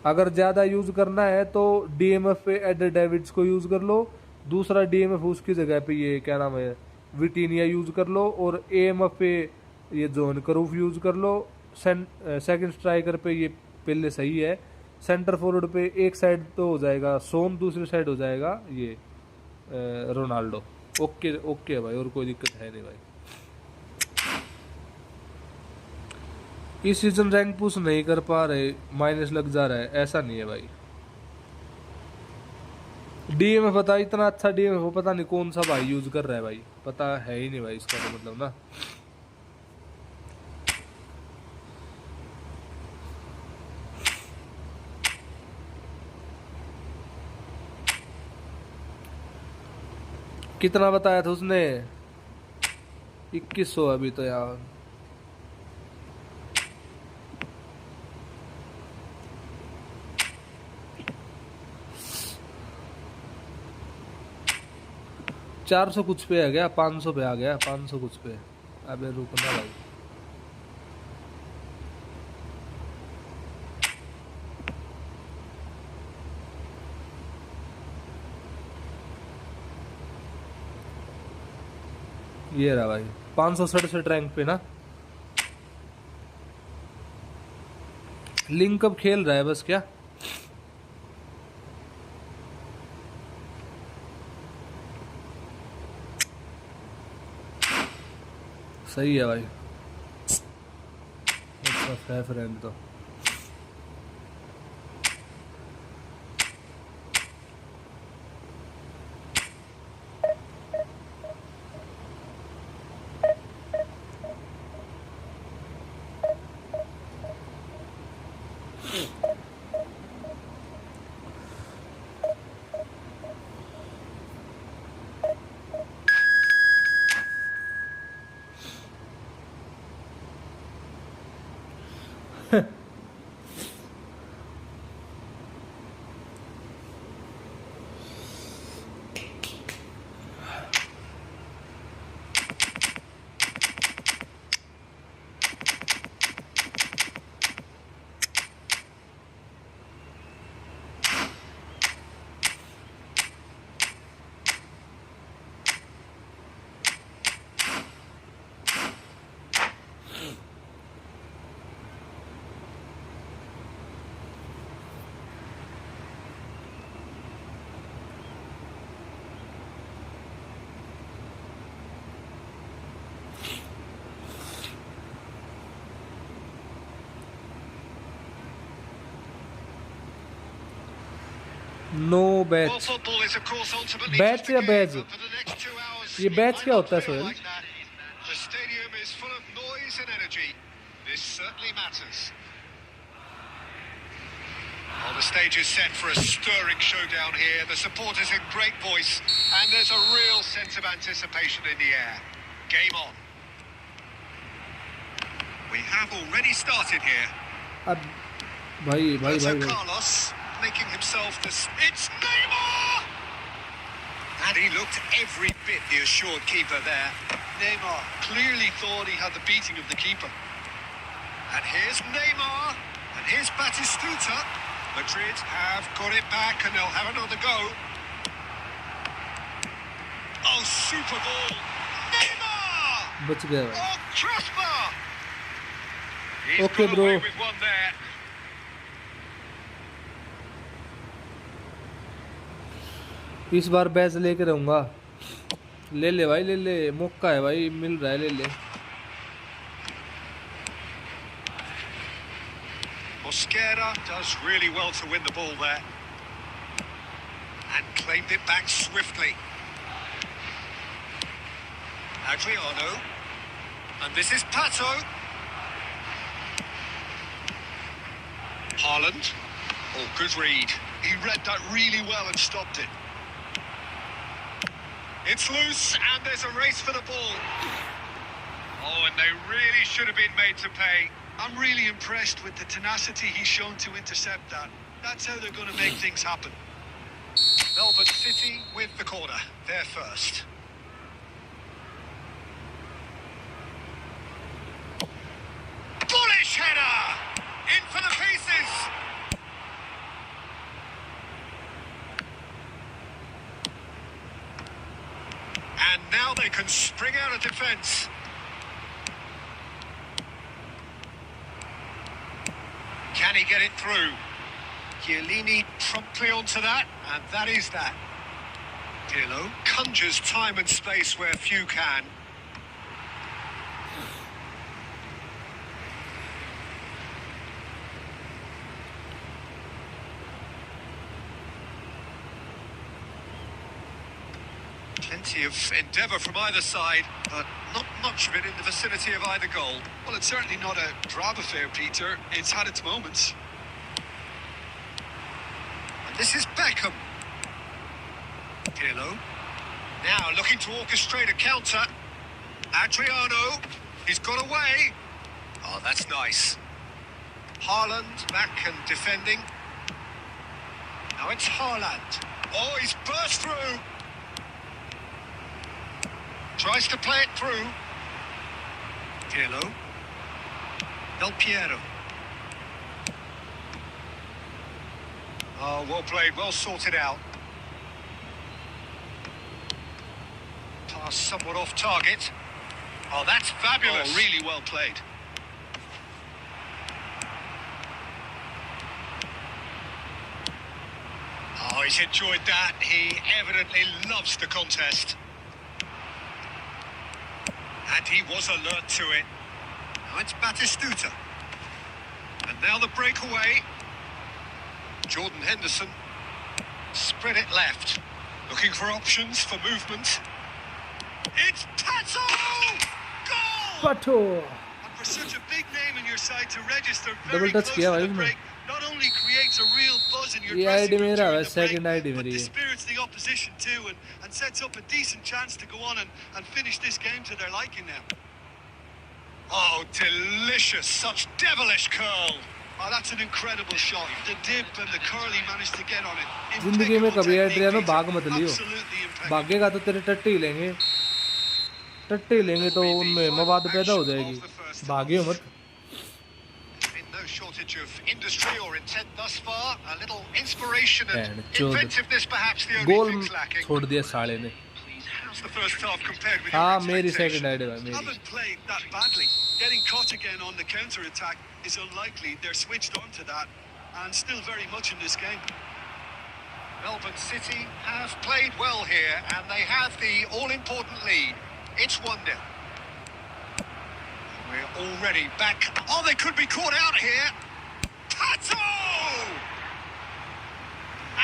अगर ज़्यादा यूज़ करना है तो डीएमएफ पे एड डेविड्स को यूज़ कर लो, दूसरा डीएमएफ उसकी जगह पे ये क्या नाम है विटीनिया यूज़ कर लो। और एएमएफ पे ये जॉन क्रूफ यूज़ कर लो। सेकंड स्ट्राइकर पे ये पहले सही है। सेंटर फॉरवर्ड पे एक साइड तो हो जाएगा सोन, दूसरी साइड हो जाएगा ये रोनाल्डो। ओके ओके है भाई, और कोई दिक्कत है नहीं भाई। इस सीजन रैंक पुश नहीं कर पा रहे, माइनस लग जा रहा है, ऐसा नहीं है भाई। डीएम पता, इतना अच्छा डीएम हो, पता नहीं कौन सा भाई यूज कर रहा है भाई, पता है ही नहीं भाई इसका तो मतलब ना। कितना बताया था उसने, 2100 अभी तो यार। चार सौ कुछ पे आ गया, 500 पे आ गया, 500 कुछ पे। अबे रुकना भाई, ये रहा भाई 567 रैंक पे ना। लिंक अब खेल रहा है बस क्या। सही है भाई, अच्छा है फ्रेंड तो। No batch, Well, football is, of course, ultimately batch just a या game, batch, but for the next 2 hours, ये बैच it क्या might होता है not feel Sohail? like that. The stadium is full of noise and energy. This certainly matters. Well, the stage is set for a stirring showdown here. The supporters in great voice, and there's a real sense of anticipation in the air. Game on. We have already started here. अब भाई भाई Roberto भाई, Carlos making himself this. It's Neymar! And he looked every bit the assured keeper there. Neymar clearly thought he had the beating of the keeper. And here's Neymar. And here's Batistuta. Madrid have got it back and they'll have another go. Oh, super ball. Neymar! बच गया भाई. Oh, crossbar! He's Okay, got bro. away with one there. इस बार batch लेके रहूंगा. ले ले भाई, ले ले, मौका है भाई, मिल रहा है, ले ले. Mosquera does really well to win the ball there. And claimed it back swiftly. Adriano. And this is Pato. Haaland. Oh, good read. He read that really well and stopped it. It's loose and there's a race for the ball. Oh, and they really should have been made to pay. I'm really impressed with the tenacity he's shown to intercept that. That's how they're going to make things happen. Melbourne City with the corner. They're first. Bullish header! In for the pieces! And now they can spring out of defence. Can he get it through? Chiellini promptly onto that, and that is that. Pirlo conjures time and space where few can. Plenty of endeavour from either side, but not much of it in the vicinity of either goal. Well, it's certainly not a drab affair, Peter. It's had its moments. And this is Beckham. Pirlo. Now looking to orchestrate a counter. Adriano. He's got away. Oh, that's nice. Haaland back and defending. Now it's Haaland. Oh, he's burst through. Tries to play it through. Pirlo. Del Piero. Oh, well played, well sorted out. Pass somewhat off target. Oh, that's fabulous. Oh, really well played. Oh, he's enjoyed that. He evidently loves the contest. And he was alert to it. Now it's Batistuta. And now the breakaway. Jordan Henderson. Spread it left. Looking for options for movement. It's Pato! Goal! Pato. And for such a big name in your side to register Double very touch close किया to भाई the उसने. break, not only creates a real buzz in your ये dressing ID room मेरा है, during the second break, ID but मेरी है. dispirits the opposition too and sets up a decent chance to go on and finish this game to their liking now. Oh, delicious. Such devilish curl. Oh, that's an incredible shot. The dip and the curl he managed to get on it. जिंदगी में कभी Impeccable Adriano technique, भाग Peter. मत लियो. Absolutely impeccable. भागेगा तो तेरे टट्टे ही लेंगे. टट्टे ही लेंगे तो उनमें मवाद पैदा हो जाएगी. भागियो मत. Been no shortage of industry or intent thus far. A little inspiration and Man, chod. inventiveness perhaps the only goal things lacking. छोड़ दिया साले ने. How's the first half compared with हाँ your मेरी expectations? सेकंड आईडी भाई मेरी. Haven't played that badly. Getting caught again on the counter attack is unlikely. They're switched on to that and still very much in this game. Melbourne City have played well here and they have the all-important lead. It's 1-0. We're already back. Oh, they could be caught out here. Pato!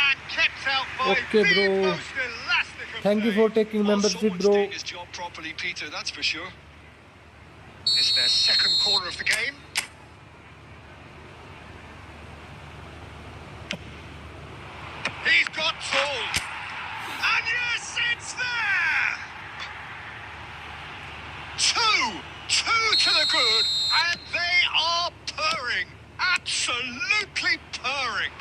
And kept out by Okay, the bro. most elastic of Thank you for plays. taking Well, membership, someone's bro. doing his job properly, Peter, that's for sure. It's their second corner of the game. He's got told. And yes, it's there! Two to the good, and they are purring. Absolutely purring.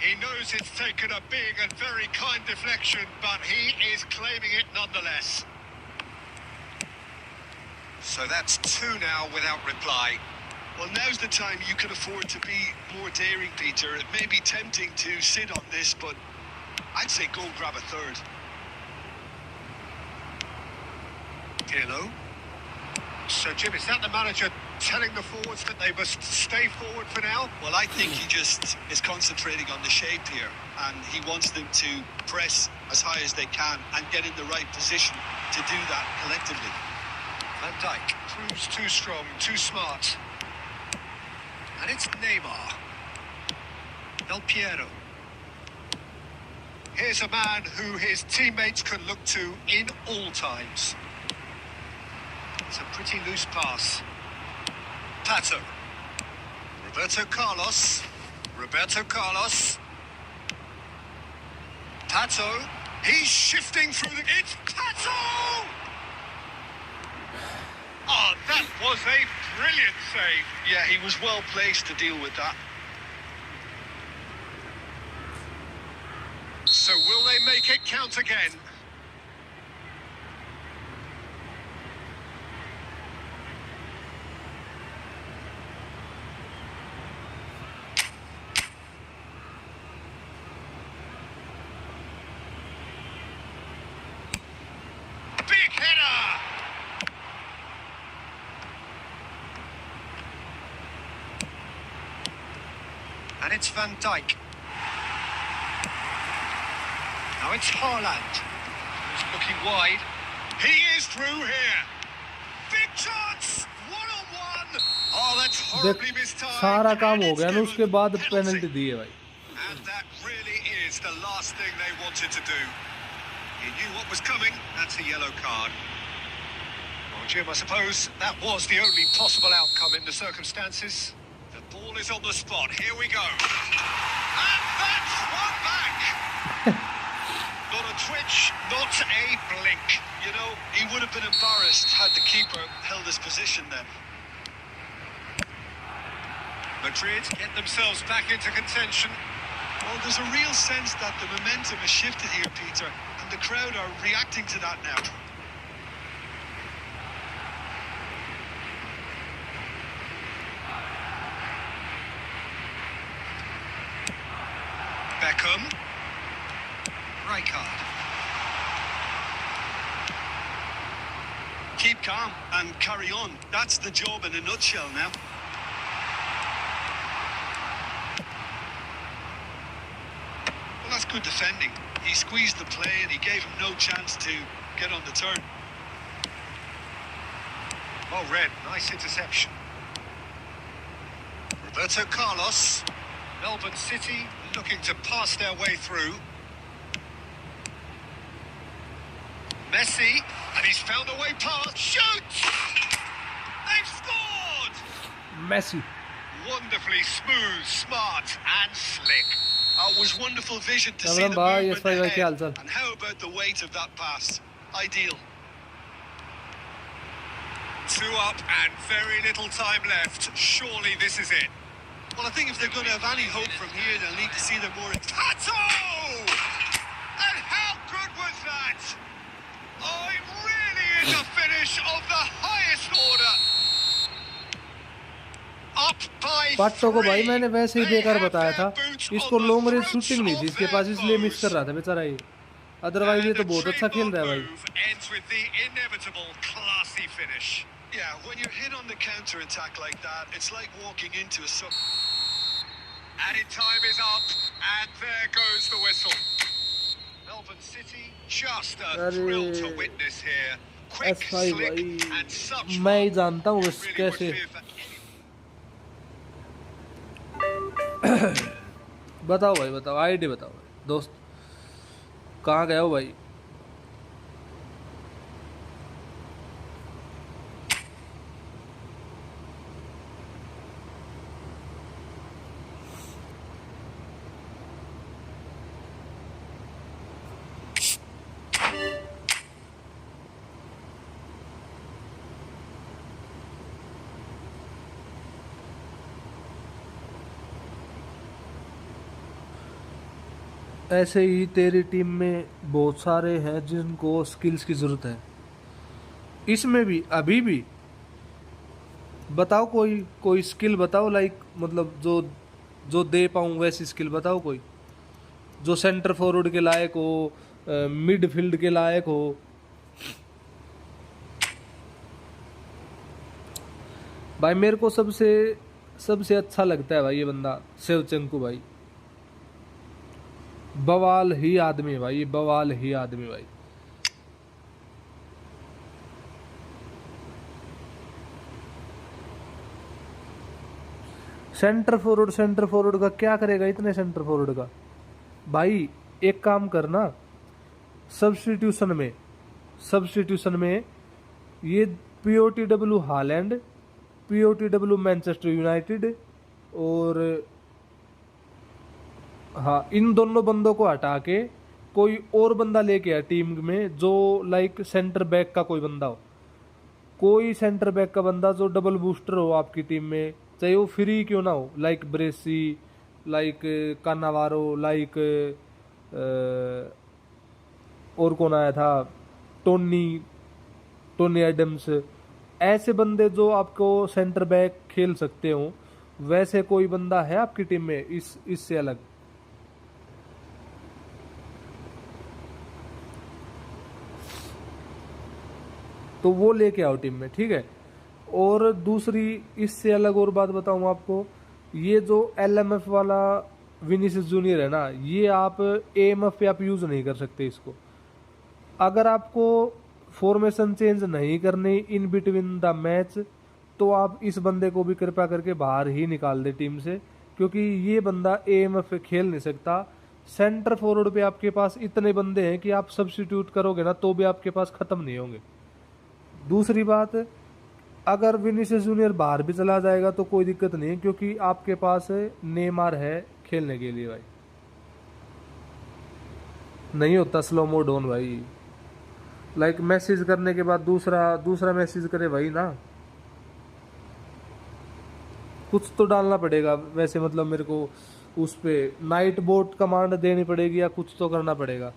He knows it's taken a big and very kind deflection, but he is claiming it nonetheless. So that's 2 now without reply. Well, now's the time you can afford to be more daring, Peter. It may be tempting to sit on this, but I'd say go grab a third. Pirlo. So, Jim, is that the manager telling the forwards that they must stay forward for now? Well, I think he just is concentrating on the shape here, and he wants them to press as high as they can and get in the right position to do that collectively. Van Dijk proves too strong, too smart. And it's Neymar. Del Piero. Here's a man who his teammates can look to in all times. It's a pretty loose pass. Pato. Roberto Carlos. Roberto Carlos. Pato. He's shifting through the... It's Pato! Oh, that was a brilliant save. Yeah, he was well placed to deal with that. So will they make it count again? Big header! And it's Van Dijk. Now it's Haaland. He's looking wide. He is through here. Big chance! One-on-one! Oh, that's horribly mistimed. सारा काम हो गया ना, And it's उसके बाद given penalty penalty. दी है भाई. And that really is the last thing they wanted to do. He knew what was coming. That's a yellow card. Well, Jim, I suppose that was the only possible outcome in the circumstances. The ball is on the spot. Here we go. And that's one back. Not a twitch, not a blink. You know, he would have been embarrassed had the keeper held his position then. Madrid get themselves back into contention. Well, there's a real sense that the momentum has shifted here, Peter, and the crowd are reacting to that now. Beckham. Rijkaard. Keep calm and carry on. That's the job in a nutshell now. Well, that's good defending. He squeezed the play and he gave him no chance to get on the turn. Well read, nice interception. Roberto Carlos. Melbourne City looking to pass their way through. Messi, and he's found a way past. Shoots! They've scored! Messi. Wonderfully smooth, smart, and slick. It was wonderful vision to see Cameron the bhai, movement yes bhai, ahead. क्या हाल चाल? And how about the weight of that pass? Ideal. 2 up and very little time left. Surely this is it. Well, I think if they're going to have any hope from here, they'll need to see them more. Pato! And how good was that? Oh, it really is a finish of the highest order. Up by पाटो को भाई 3. मैंने वैसे ही They बेकार have बताया their था. boots इसको on the long range throats shooting नहीं थी of इसके their पास, इसलिए मिस foes. कर रहा था बेचारा ये. अदरवाइज ये तो And the बहुत अच्छा खेल रहा है भाई. move ends with the inevitable classy finish. Yeah, when you're hit on the counter-attack like that, it's like walking into a... Added time is up, and there goes the whistle. Melbourne City, just a thrill to witness here. Quick, S5 slick, भाई, and such मैं ही fun. जानता हूँ Really would कैसे. fear for any- बताओ भाई, बताओ ID बताओ भाई. दोस्त कहाँ गए हो भाई? ऐसे ही तेरी टीम में बहुत सारे हैं जिनको स्किल्स की ज़रूरत है, इसमें भी अभी भी। बताओ कोई कोई स्किल बताओ, लाइक मतलब जो जो दे पाऊँ वैसी स्किल बताओ कोई, जो सेंटर फॉरवर्ड के लायक हो, मिडफील्ड के लायक हो। भाई मेरे को सबसे सबसे अच्छा लगता है भाई ये बंदा शिवचंकू भाई, बवाल ही आदमी है भाई, ये बवाल ही आदमी भाई। सेंटर फॉरवर्ड का क्या करेगा इतने सेंटर फॉरवर्ड का? भाई एक काम करना, सब्स्टिट्यूशन में ये POTW Holland, POTW Manchester United, और हाँ इन दोनों बंदों को हटा के कोई और बंदा लेके आ टीम में, जो लाइक सेंटर बैक का कोई बंदा हो, कोई सेंटर बैक का बंदा जो डबल बूस्टर हो आपकी टीम में, चाहे वो फ्री क्यों ना हो, लाइक ब्रेसी, लाइक कानावारो, लाइक और कौन आया था, टोनी टोनी एडम्स, ऐसे बंदे जो आपको सेंटर बैक खेल सकते हो, वैसे कोई बंदा है आपकी टीम में इससे अलग? तो वो लेके आओ टीम में, ठीक है। और दूसरी इससे अलग और बात बताऊं आपको, ये जो LMF वाला विनीसियस जूनियर है ना, ये आप AMF पे आप यूज नहीं कर सकते इसको। अगर आपको फॉर्मेशन चेंज नहीं करनी इन बिटवीन द मैच, तो आप इस बंदे को भी कृपया करके बाहर ही निकाल दे टीम से, क्योंकि ये बंदा AMF पे खेल नहीं सकता। सेंटर फॉरवर्ड पे आपके पास इतने बंदे हैं कि आप सब्स्टिट्यूट करोगे ना तो भी आपके पास खत्म नहीं होंगे। दूसरी बात, अगर विनीसियस जूनियर बाहर भी चला जाएगा तो कोई दिक्कत नहीं है, क्योंकि आपके पास नेमार है खेलने के लिए भाई। नहीं होता स्लो मोड ऑन भाई, लाइक मैसेज करने के बाद दूसरा दूसरा मैसेज करे भाई ना, कुछ तो डालना पड़ेगा वैसे, मतलब मेरे को उस पे नाइट बोट कमांड देनी पड़ेगी या कुछ तो करना पड़ेगा।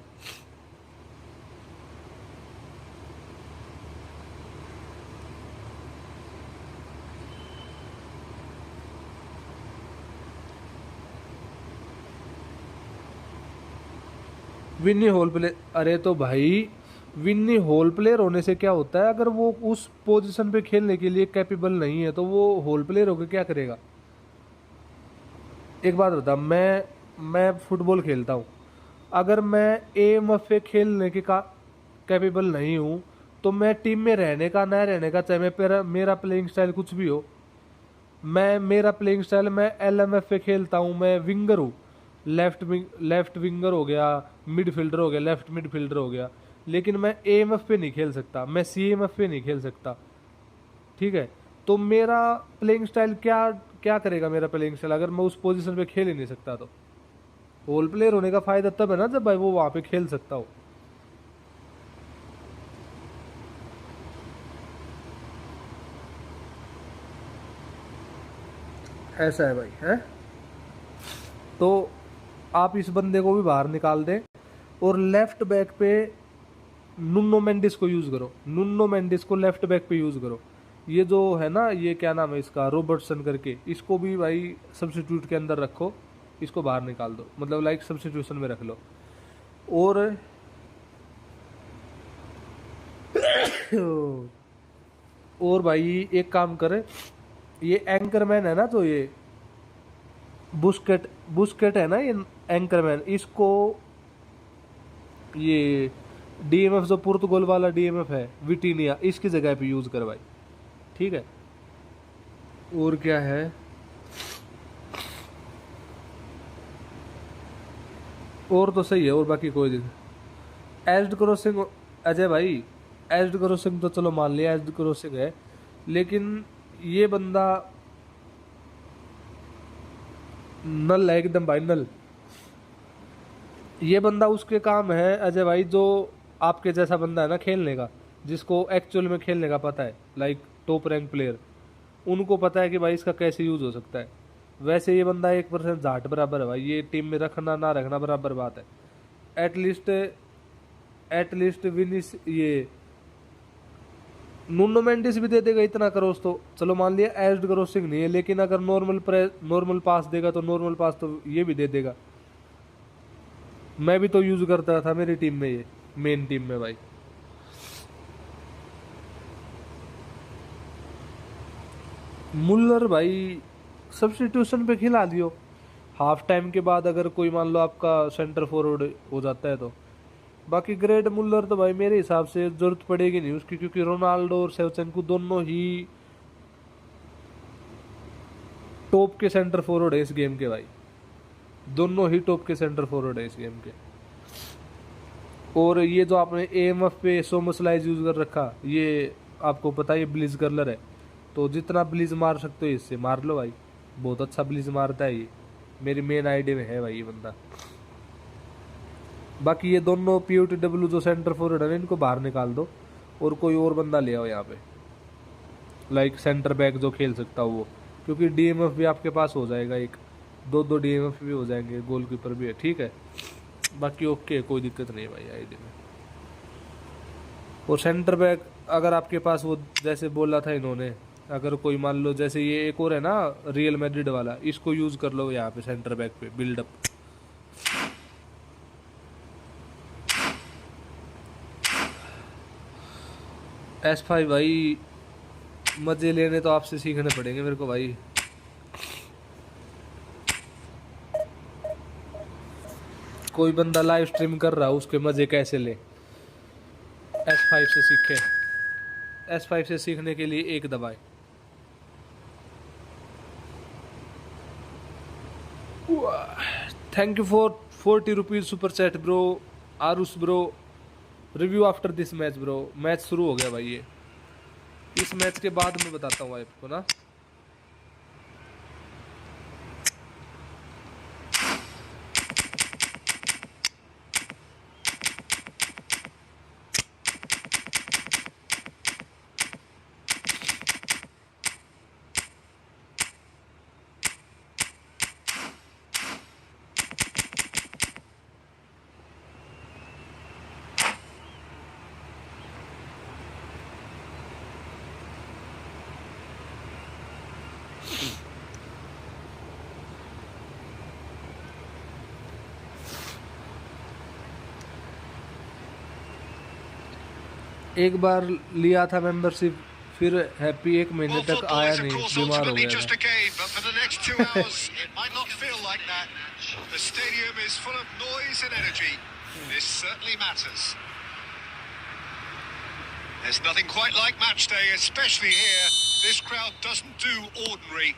विन्नी होल प्लेयर, अरे तो भाई विन्नी होल प्लेयर होने से क्या होता है, अगर वो उस पोजीशन पे खेलने के लिए कैपेबल नहीं है तो वो होल प्लेयर होकर क्या करेगा? एक बात बता, मैं फुटबॉल खेलता हूँ, अगर मैं AMF पे खेलने के का कैपेबल नहीं हूँ, तो मैं टीम में रहने का ना रहने का, चाहे मेरा प्लेइंग स्टाइल कुछ भी हो, मेरा प्लेइंग स्टाइल मैं LMF पे खेलता हूँ, मैं विंगर हूँ, लेफ्ट विंगर हो गया, मिडफील्डर हो गया, लेफ्ट मिडफील्डर हो गया, लेकिन मैं AMF पे नहीं खेल सकता, मैं CMF पे नहीं खेल सकता, ठीक है। तो मेरा प्लेइंग स्टाइल क्या क्या करेगा, मेरा प्लेइंग स्टाइल अगर मैं उस पोजीशन पे खेल ही नहीं सकता? तो होल प्लेयर होने का फायदा तब है ना जब भाई वो वहां पे खेल सकता हो। ऐसा है भाई, है। तो आप इस बंदे को भी बाहर निकाल दें, और लेफ्ट बैक पे नुन्नो मेंडिस को यूज करो, नुन्नो मेंडिस को लेफ्ट बैक पे यूज करो। ये जो है ना, ये क्या नाम है इसका, रॉबर्टसन करके, इसको भी भाई सब्स्टिट्यूट के अंदर रखो, इसको बाहर निकाल दो, मतलब लाइक सब्स्टिट्यूशन में रख लो। और और भाई एक काम करे, ये एंकरमैन है ना, तो ये बुस्केट है ना, ये एंकरमैन, इसको ये DMF जो पुर्तगाल वाला DMF है विटीनिया, इसकी जगह पे यूज कर भाई, ठीक है। और क्या है, और तो सही है, और बाकी कोई दिक्कत। एज्ड क्रॉसिंग, अजय भाई एज्ड क्रॉसिंग तो चलो मान लिया एज्ड क्रॉसिंग है, लेकिन ये बंदा नल है एकदम भाई, नल। ये बंदा उसके काम है अजय भाई, जो आपके जैसा बंदा है ना खेलने का, जिसको एक्चुअल में खेलने का पता है, लाइक टॉप रैंक प्लेयर, उनको पता है कि भाई इसका कैसे यूज हो सकता है। वैसे ये बंदा 1% झाट बराबर है भाई, ये टीम में रखना ना रखना बराबर बात है। एटलीस्ट विनिस ये नूनो मेंडिस भी दे देगा इतना क्रॉस तो चलो मान लिया एज्ड क्रॉसिंग नहीं है, लेकिन अगर नॉर्मल पास देगा तो नॉर्मल पास तो ये भी दे देगा। मैं भी तो यूज करता था मेरी टीम में, ये मेन टीम में भाई। मुल्लर भाई सब्स्टिट्यूशन पे खिला दियो हाफ टाइम के बाद, अगर कोई मान लो आपका सेंटर फॉरवर्ड हो जाता है तो। बाकी ग्रेट मुल्लर तो भाई मेरे हिसाब से जरूरत पड़ेगी नहीं उसकी, क्योंकि रोनाल्डो और शेवचेंको दोनों ही टॉप के सेंटर फॉरवर्ड है इस गेम के भाई, दोनों ही टॉप के सेंटर फॉरवर्ड है इस गेम के। और ये जो आपने एएमएफ पे सोमोस्लाइज यूज कर रखा, ये आपको पता है ये ब्लिज कर्लर है, तो जितना ब्लिज मार सकते हो इससे मार लो भाई, बहुत अच्छा ब्लिज मारता है ये, मेरी मेन आईडी में है भाई ये बंदा। बाकी ये दोनों POTW जो सेंटर फॉरवर्ड है ना, इनको बाहर निकाल दो और कोई और बंदा ले आओ यहाँ पे, लाइक सेंटर बैक जो खेल सकता हो वो, क्योंकि DMF भी आपके पास हो जाएगा, एक दो DMF भी हो जाएंगे, गोलकीपर भी है, ठीक है। बाकी ओके, कोई दिक्कत नहीं है भाई आईडी में। और सेंटर बैक अगर आपके पास वो जैसे बोला था इन्होंने, अगर कोई मान लो जैसे ये एक और है ना रियल मैड्रिड वाला, इसको यूज कर लो यहाँ पे सेंटर बैक पे बिल्डअप। S5 भाई मजे लेने तो आपसे सीखने पड़ेंगे मेरे को भाई। कोई बंदा लाइव स्ट्रीम कर रहा है, उसके मजे कैसे ले, S5 से सीखे। S5 से सीखने के लिए एक दबाए। Thank you for 40 rupees super chat bro. Aarush bro, review after this match bro. Match शुरू हो गया भाई, ये इस मैच के बाद मैं बताता हूँ आपको ना। एक बार लिया था मेंबरशिप, फिर हैप्पी एक महीने Well, तक football आया is, of नहीं, course, बीमार हो ultimately गया just था। a game, but for the next 2 hours, it might not feel like that. The stadium is full of noise and energy. This certainly matters. There's nothing quite like match day, especially here. This crowd doesn't do ordinary,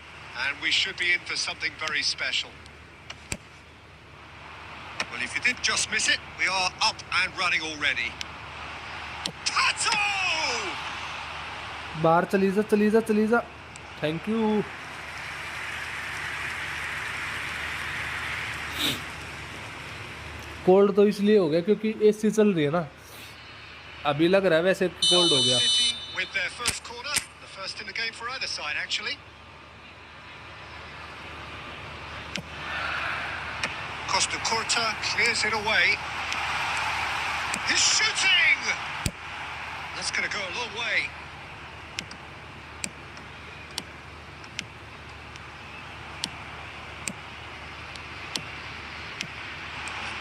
and we should be in for something very special. Well, if you did just miss it, we are up and running already. Pato! बाहर चली जा। Thank you. Cold तो इसलिए हो गया क्योंकि AC चल रही है ना, अभी लग रहा है वैसे कोल्ड हो गया। City with their first corner, the first in the game for either side, actually. Costa Curta clears it away. He's shooting! That's going to go a long way.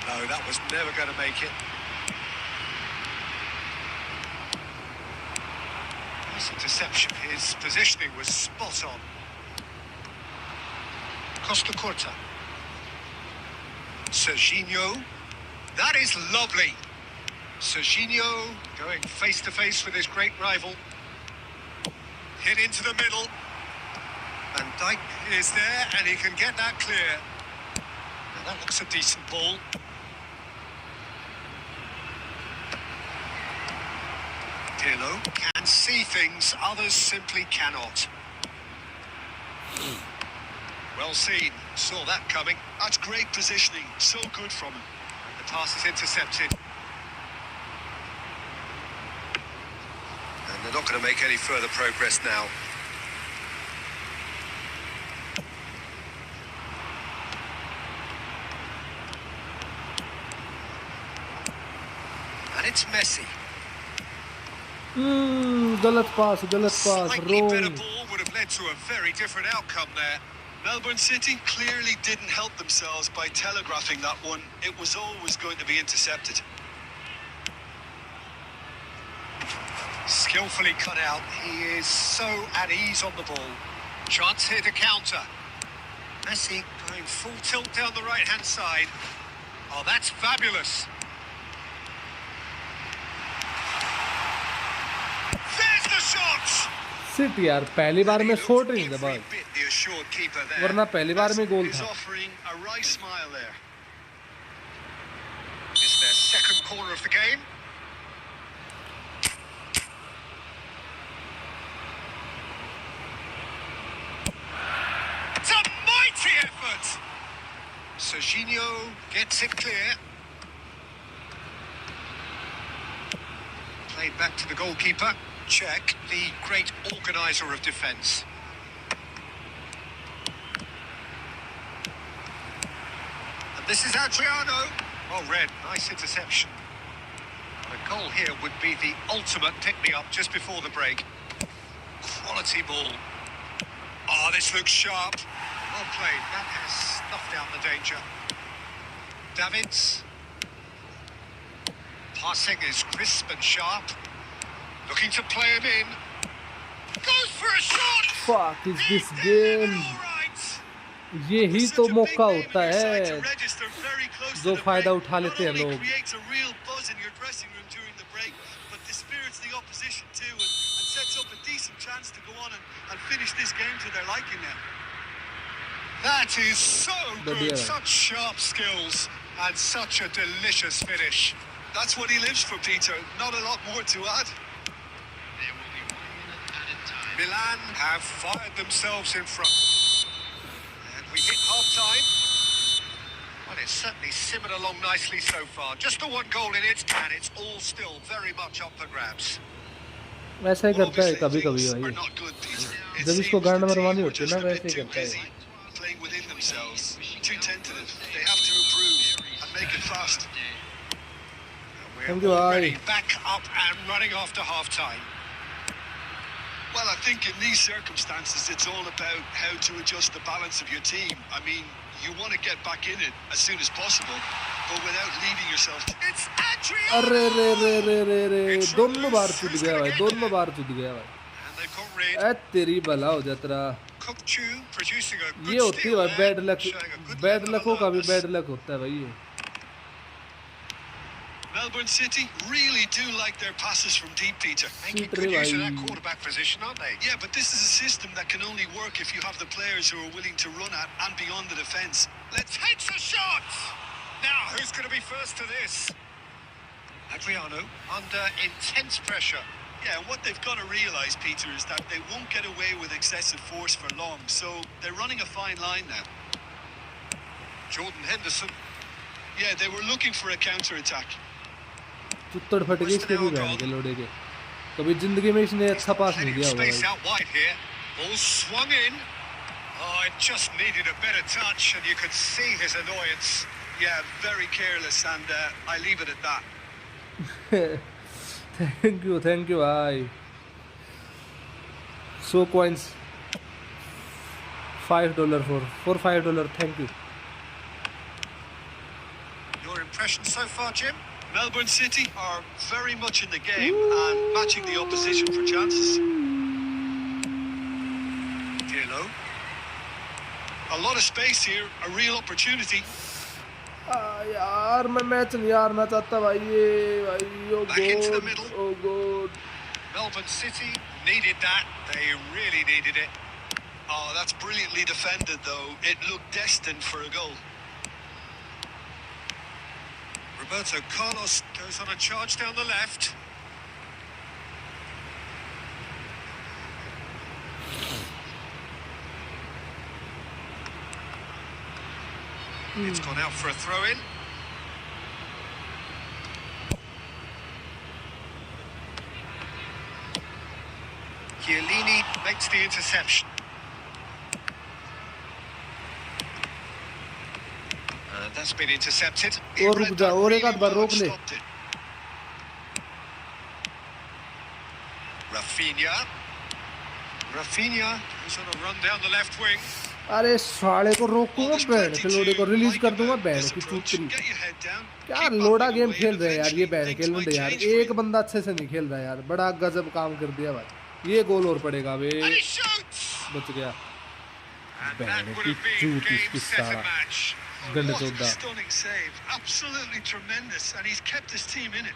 No, that was never going to make it. Nice interception. His positioning was spot on. Costa Curta. Serginho. That is lovely. Serginho going face to face with his great rival. Hit into the middle. Van Dijk is there and he can get that clear. Now that looks a decent ball. Pirlo can see things others simply cannot. Well seen, saw that coming. That's great positioning. So good from him. And the pass is intercepted. And they're not going to make any further progress now. And it's Messi. गलत पास Slightly better wrong. ball would have led to a very different outcome there. Melbourne City clearly didn't help themselves by telegraphing that one. It was always going to be intercepted. Skillfully cut out. He is so at ease on the ball. Chance here to counter. Messi going full tilt down the right-hand side. Oh, that's fabulous. There's the shot! City यार पहली बार में shot नहीं था Every बस, bit the assured keeper there. वरना पहली बार में गोल Is था. offering a wry smile there. It's their second corner of the game. It's a mighty effort. Serginho gets it clear. Played back to the goalkeeper. Check, the great organiser of defence. And this is Adriano. Well read, nice interception. A goal here would be the ultimate pick-me-up just before the break. Quality ball. Oh, this looks sharp. Well played. That has snuffed out the danger. Davids. Passing is crisp and sharp. Looking to play him in. Goes for a shot! Fuck is this He's there, game? all right. यही Such तो a big मौका name होता on your side है to register very close जो to the फायदा break. उठा लेते हैं Not only लोग. creates a real buzz in your dressing room during the break, but dispirits the opposition too and sets up a decent chance to go on and finish this game to their liking now. That is so बढ़िया good. है. Such sharp skills and such a delicious finish. That's what he lives for, Peter. Not a lot more to add. There will be 1 minute added time. Milan have fired themselves in front. And we hit half-time. Well, it's certainly simmered along nicely so far. Just the one goal in it, and it's all still very much up for grabs. वैसा ही Well, करता है obviously कभी कभी things are भाई. not good, Peter. It जब इसको seems गांड the मरवानी team were होती है just ना a bit वैसे ही too करता है. busy playing within themselves, too tentative. They have to improve and make it fast. We're Thank you, already Ai. back up and running after half-time. Well, I think in these circumstances, it's all about how to adjust the balance of your team. I mean, you want to get back in it as soon as possible, but without leaving yourself. It's Adriano! अरे रे रे रे रे रे दोनों बार चुद गया भाई, दोनों बार चुद गया भाई. And they've got rid. ए तेरी भला हो जा तेरा. Kokchu producing a good ये होती है steal भाई there, bad luck. showing a good bad level of लकों का भी alertness. बैड लक होता है भाई ये. Melbourne City really do like their passes from deep, Peter. Making Super good use of that भाई. quarterback position, aren't they? Yeah, but this is a system that can only work if you have the players who are willing to run at and beyond the defence. Let's hit a shot! Now, who's going to be first to this? Adriano under intense pressure. Yeah, and what they've got to realise, Peter, is that they won't get away with excessive force for long. So they're running a fine line now. Jordan Henderson. Yeah, they were looking for a counter-attack. चुत्तड़ फट गई इसके भी बहन के लोड़े के. कभी जिंदगी में इसने अच्छा पास नहीं Plenty दिया of होगा space भाई. out wide here. Ball swung in. Oh, it just needed a better touch, and you could see his annoyance. Yeah, very careless, and I leave it at that. Thank you भाई. So coins. $5 for $5. Thank you. Your impression so far, Jim? Melbourne City are very much in the game and matching the opposition for chances. Pirlo. A lot of space here, a real opportunity. यार मैं match नहीं हारना चाहता भाई ये भाई. Oh Back into the God. middle. Oh God. Melbourne City needed that. They really needed it. Oh, that's brilliantly defended, though. It looked destined for a goal. Roberto Carlos goes on a charge down the left. It's gone out for a throw-in. Chiellini makes the interception. That's been intercepted. और रुक जा, और एक आध बार रोक ले. Stopped it. Rafinha. Rafinha is on a run down the left wing. अरे साले को रोकूंगा, बैंड के लोड़े को रिलीज कर दूंगा, बैंड की चूतरी। Get your head down. क्या लोड़ा गेम खेल रहे हैं यार ये बैंड के लोड़े यार, एक बंदा अच्छे से नहीं खेल रहा यार, बड़ा गजब काम कर दिया भाई। ये गोल और पड़ेगा बे, And he shoots. बच गया। And that बैंड would की have been चूत game, इसकी set सारा and match. गंड What a चौदा। stunning save. Absolutely tremendous. And he's kept his team in it.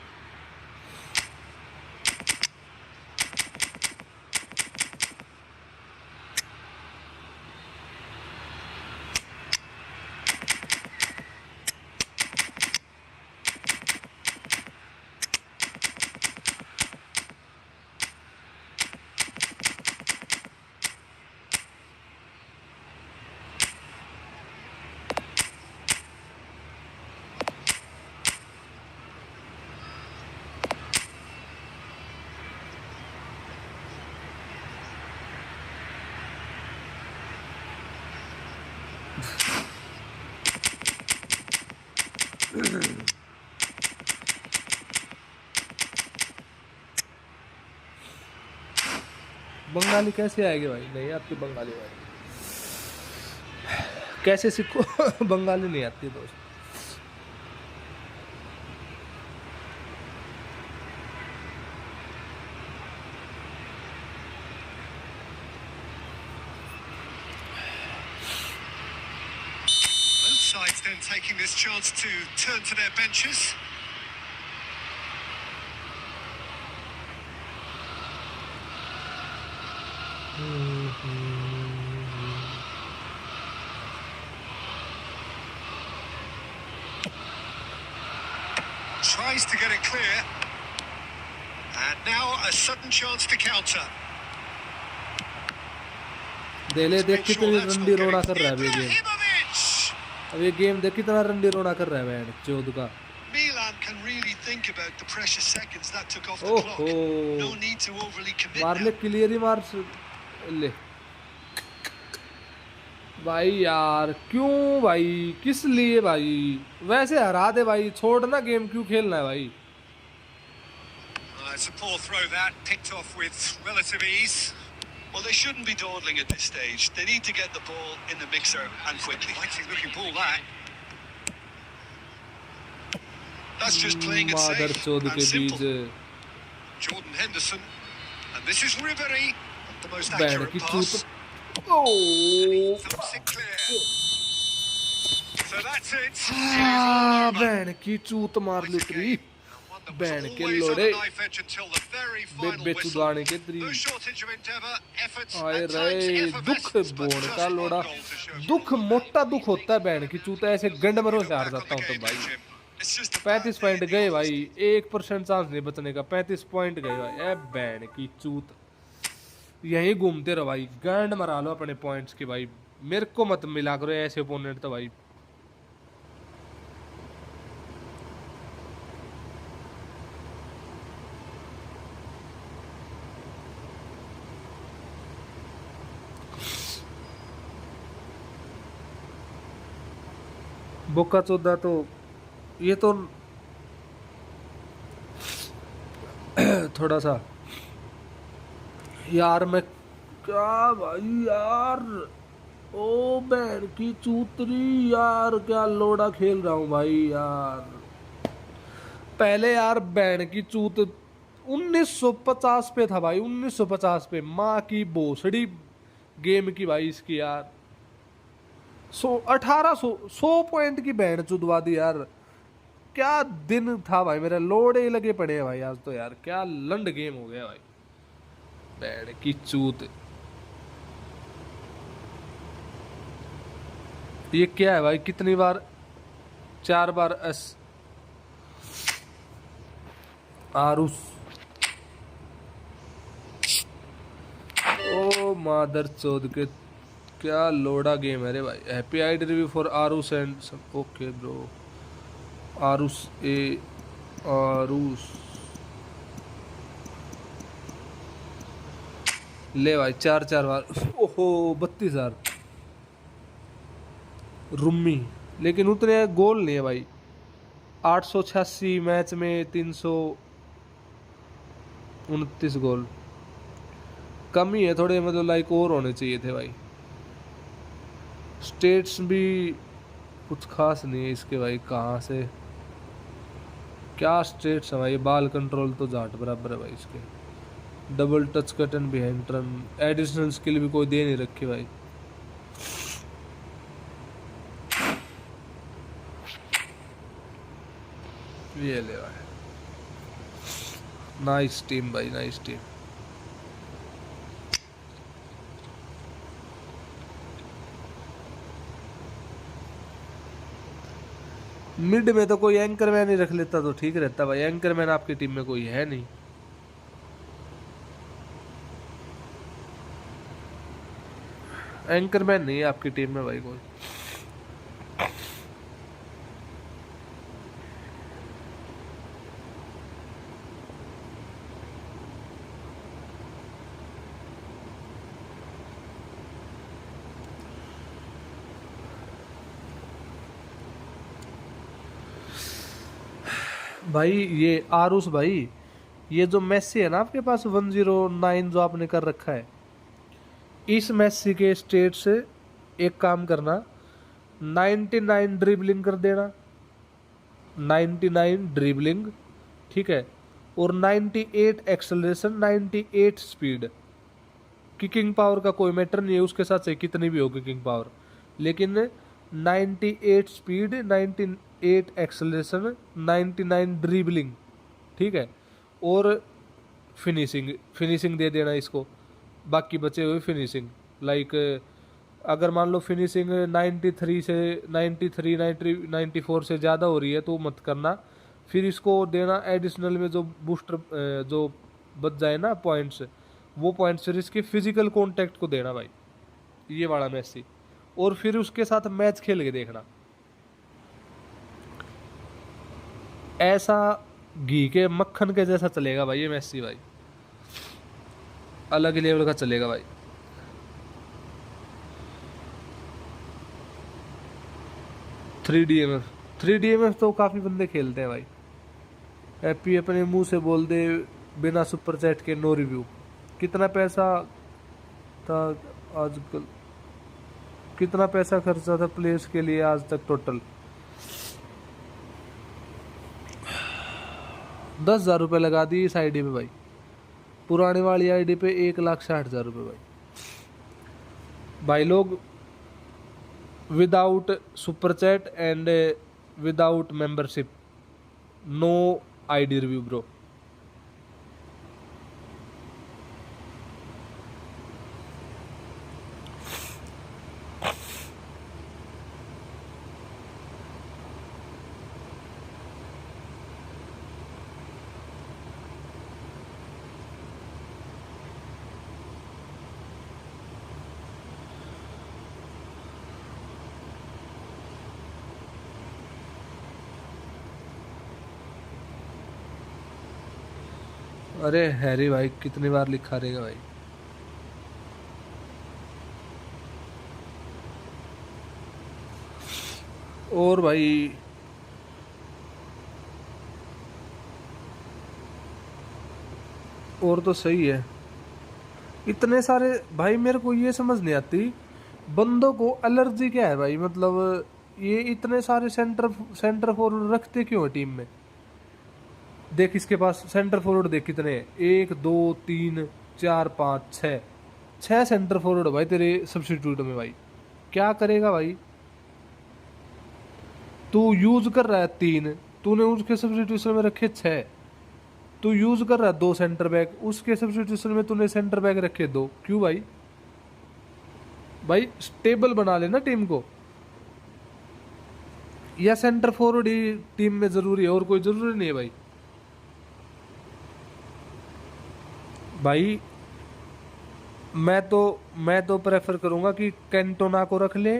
Bengali कैसे आएगी भाई? नहीं आती बंगाली भाई, कैसे सीखो? बंगाली नहीं आती दोस्त। Both sides then taking this chance to turn to their benches. Tries to get it clear. And now a sudden chance to counter. देले देख कितनी रंडी रोना कर रहा है अभी गेम। Ibrahimovic! अब ये गेम देख कितना रंडी रोना कर रहा है बैंड चौद का। Milan can really think about the precious seconds that took off the Oh, clock. oh. No need to overly commit मार ले, now. क्लियर ही मार ले भाई यार, क्यों भाई, किस लिए भाई? वैसे हरा दे भाई, छोड़ ना गेम, क्यों खेलना है भाई? It's a poor throw that, picked off with relative ease. Well, they shouldn't be dawdling at this stage. They need to get the ball in the mixer and quickly. Fighting looking ball that. That's just playing it मादर safe चौद and के बीच simple. Jordan Henderson. And this is Ribery. The most बैंड accurate की pass. चूत। Oh Thumps it clear. So that's it. हाँ, बैंड की चूत मार ली त्री, बैंड के लोड़े बे चुदवाने के त्री। आए रे, दुख बोन का लोड़ा, दुख मोटा दुख होता है बैंड की चूत, ऐसे गंड मरो से हार जाता हूँ तो भाई। 35 पॉइंट गए भाई, 1% चांस नहीं बचने का, 35 पॉइंट गए भाई। ए बैंड की चूत, यहीं घूमते रहो भाई, गंड मरा लो अपने पॉइंट्स के भाई, मेरे को मत मिला करो ऐसे ओपोनेंट तो भाई। बोका चौदा तो ये तो थोड़ा सा यार, मैं क्या भाई यार, ओ बहन की चूतरी यार, क्या लोड़ा खेल रहा हूँ भाई यार। पहले यार बहन की चूत 1950 पे था भाई, 1950 पे, माँ की भोसड़ी गेम की भाई इसकी यार। 100 पॉइंट की बहन चुदवा दी यार, क्या दिन था भाई मेरा, लोड़े ही लगे पड़े हैं भाई आज तो यार, क्या लंड गेम हो गया भाई, बहन की चूत। ये क्या है भाई, कितनी बार, 4 बार आरुस, ओ मादर चौद के, क्या लोड़ा गेम है रे भाई। हैप्पी आइड review for Aarush and okay bro, Aarush ए आरुस ले भाई, 4 बार, ओहो 32,000 रुम्मी, लेकिन उतने गोल नहीं है भाई। 886 मैच में 329 गोल, कम ही है थोड़े, मतलब लाइक और होने चाहिए थे भाई। स्टेट्स भी कुछ खास नहीं है इसके भाई, कहाँ से क्या स्टेट्स है भाई। बाल कंट्रोल तो जाट बराबर है भाई इसके। डबल टच कटन भी है, टर्न एडिशनल स्किल भी कोई दे नहीं रखी भाई। ये ले भाई, नाइस टीम भाई, नाइस टीम। मिड में तो कोई एंकरमैन ही रख लेता तो ठीक रहता भाई, एंकरमैन आपकी टीम में कोई है नहीं। एंकरमैन नहीं है आपकी टीम में भाई कोई। भाई ये आरुष भाई, ये जो मेस्सी है ना आपके पास 109 जो आपने कर रखा है, इस मेस्सी के स्टेट से एक काम करना, 99 ड्रिबलिंग कर देना, 99 ड्रिबलिंग, ठीक है, और 98 एक्सेलरेशन, 98 स्पीड। किकिंग पावर का कोई मैटर नहीं है उसके साथ, से कितनी भी हो किकिंग पावर, लेकिन 98 स्पीड, 98 एक्सेलरेशन, 99 ड्रिबलिंग, ठीक है, और फिनिशिंग, फिनिशिंग दे देना इसको, बाकी बचे हुए फिनिशिंग। लाइक अगर मान लो फिनिशिंग 93 से 93 94 से ज़्यादा हो रही है तो मत करना, फिर इसको देना एडिशनल में जो बूस्टर जो बच जाए ना पॉइंट्स, वो पॉइंट्स फिर इसके फिजिकल कांटेक्ट को देना भाई, ये वाला मेसी। और फिर उसके साथ मैच खेल के देखना, ऐसा घी के मक्खन के जैसा चलेगा भाई ये मेसी भाई, अलग ही लेवल का चलेगा भाई। थ्री डी एम एफ तो काफ़ी बंदे खेलते हैं भाई। हैप्पी अपने मुंह से बोल दे बिना सुपर चैट के, नो रिव्यू। कितना पैसा था आजकल, कितना पैसा खर्चा था प्लेस के लिए आज तक टोटल? 10,000 रुपये लगा दी इस आईडी पे भाई, पुराने वाली आईडी पे 1,60,000 रुपये भाई। भाई लोग without super chat and without membership, no ID review bro. अरे हैरी भाई कितनी बार लिखा रहेगा भाई। और भाई और तो सही है, इतने सारे भाई। मेरे को ये समझ नहीं आती बंदों को एलर्जी क्या है भाई, मतलब ये इतने सारे सेंटर फॉरवर्ड रखते क्यों है टीम में? देख इसके पास सेंटर फॉरवर्ड देख कितने हैं, 1 2 3 4 5 6, 6 सेंटर फॉरवर्ड भाई तेरे सब्स्टिट्यूट में भाई। क्या करेगा भाई? तू यूज कर रहा है 3, तूने उसके सब्स्टिट्यूशन में रखे 6। तू यूज कर रहा है 2 सेंटर बैक, उसके सब्स्टिट्यूशन में तूने सेंटर बैक रखे 2। क्यों भाई? भाई स्टेबल बना लेना टीम को, या सेंटर फॉरवर्ड ही टीम में जरूरी है और कोई जरूरी नहीं है भाई। भाई मैं तो प्रेफर करूंगा कि कैंटोना को रख ले,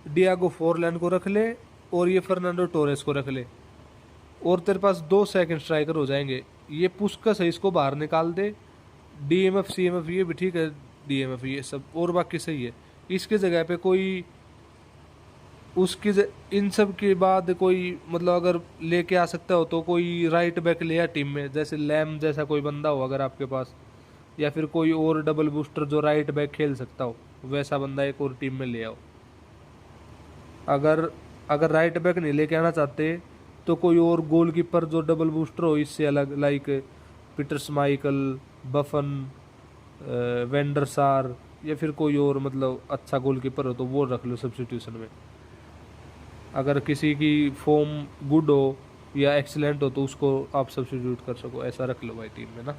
डियागो फोरलैंड को रख ले, और ये फर्नांडो टोरेस को रख ले, और तेरे पास 2 सेकंड स्ट्राइकर हो जाएंगे। ये पुस्कस है, इसको बाहर निकाल दे। डीएमएफ सीएमएफ ये भी ठीक है, डीएमएफ ये सब और बाकी सही है। इसकी जगह पे कोई इन सब के बाद कोई मतलब अगर लेके आ सकता हो तो कोई राइट बैक ले या टीम में, जैसे लैम जैसा कोई बंदा हो अगर आपके पास, या फिर कोई और डबल बूस्टर जो राइट बैक खेल सकता हो, वैसा बंदा एक और टीम में ले आओ। अगर अगर राइट बैक नहीं लेके आना चाहते तो कोई और गोलकीपर जो डबल बूस्टर हो इससे अलग, लाइक पीटर स्माइकल, बफन, वेंडर सार, या फिर कोई और मतलब अच्छा गोलकीपर हो तो वो रख लो सब्स्टिट्यूशन में। अगर किसी की फॉर्म गुड हो या एक्सीलेंट हो तो उसको आप सब्स्टिट्यूट कर सको, ऐसा रख लो भाई टीम में ना।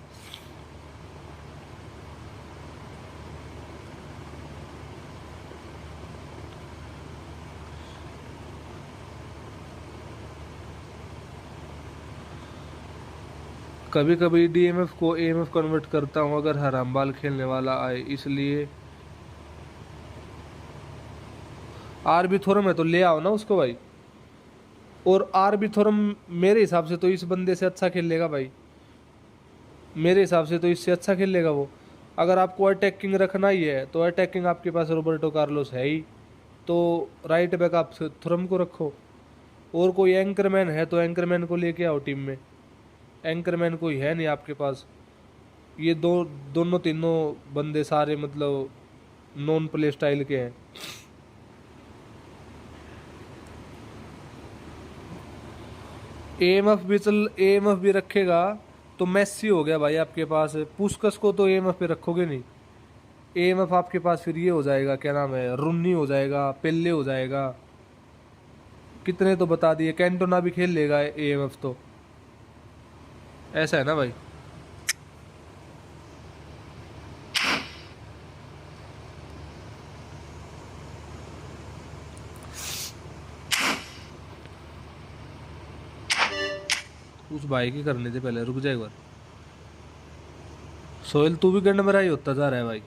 कभी कभी डीएमएफ को एएमएफ कन्वर्ट करता हूँ अगर हराम बाल खेलने वाला आए, इसलिए आर बी थोरम है तो ले आओ ना उसको भाई। और आर बी थोरम मेरे हिसाब से तो इस बंदे से अच्छा खेलेगा भाई, मेरे हिसाब से तो इससे अच्छा खेलेगा वो। अगर आपको अटैकिंग रखना ही है तो अटैकिंग आपके पास रोबर्टो कार्लोस है ही, तो राइट बैक आप थुरम को रखो। और कोई एंकरमैन है तो एंकरमैन को लेके आओ टीम में, एंकरमैन कोई है नहीं आपके पास। ये दोनों तीनों बंदे सारे मतलब नॉन प्ले स्टाइल के हैं। एएमएफ भी रखेगा तो मेस्सी हो गया भाई आपके पास, पुस्कस को तो एएमएफ पे रखोगे नहीं। एएमएफ आपके पास फिर ये हो जाएगा, क्या नाम है, रुन्नी हो जाएगा, पेल्ले हो जाएगा, कितने तो बता दिए, कैंटोना भी खेल लेगा एएमएफ तो। ऐसा है ना भाई। उस भाई की करने से पहले रुक जाए एक बार। सोहेल तू भी गंड मराई होता जा रहा है भाई,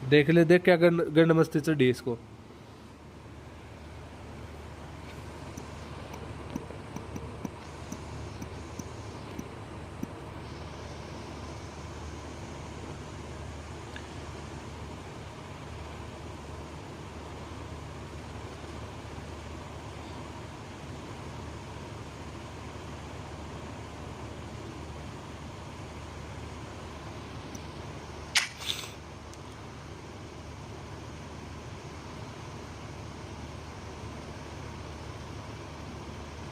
देख ले, देख क्या गंड मस्ती चढ़ी इसको।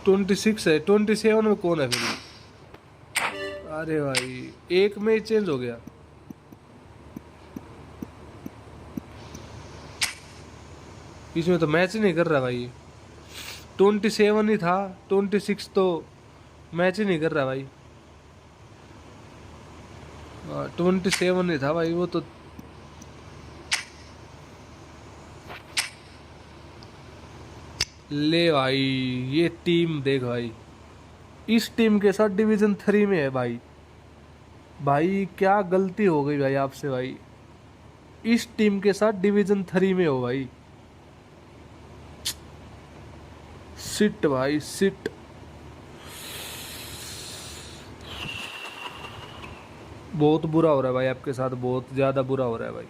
ट्वेंटी सिक्स है, 27 में कौन है फिर? अरे भाई एक में ही चेंज हो गया। इसमें तो मैच ही नहीं कर रहा भाई, 27 ही था, 26 तो मैच ही नहीं कर रहा भाई। 27 ही था भाई वो तो। ले भाई ये टीम देख भाई, इस टीम के साथ डिवीजन 3 में है भाई। भाई क्या गलती हो गई भाई आपसे भाई, इस टीम के साथ डिवीजन 3 में हो भाई। सिट भाई सिट। बहुत बुरा हो रहा है भाई आपके साथ, बहुत ज्यादा बुरा हो रहा है भाई।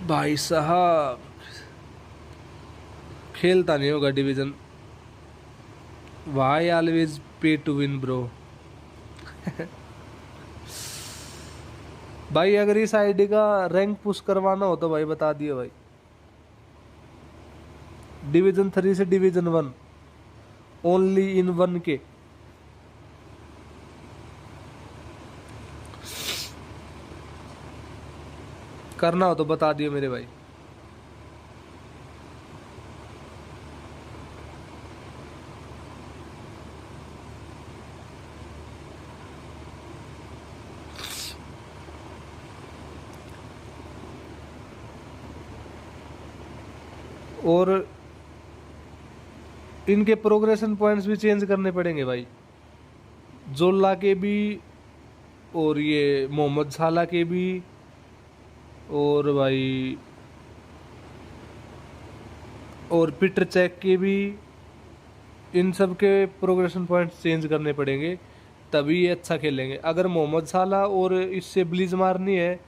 भाई साहब खेलता नहीं होगा division, why always pay to win bro. भाई अगर इस आईडी का रैंक पुश करवाना हो तो भाई बता दिए भाई, डिवीजन 3 से डिवीजन 1 ओनली इन 1K। करना हो तो बता दिए मेरे भाई। और इनके प्रोग्रेशन पॉइंट्स भी चेंज करने पड़ेंगे भाई, जोल्ला के भी और ये मोहम्मद साला के भी, और भाई और पीटर चेक के भी, इन सब के प्रोग्रेशन पॉइंट्स चेंज करने पड़ेंगे तभी ये अच्छा खेलेंगे। अगर मोहम्मद साला और इससे ब्लीज मारनी है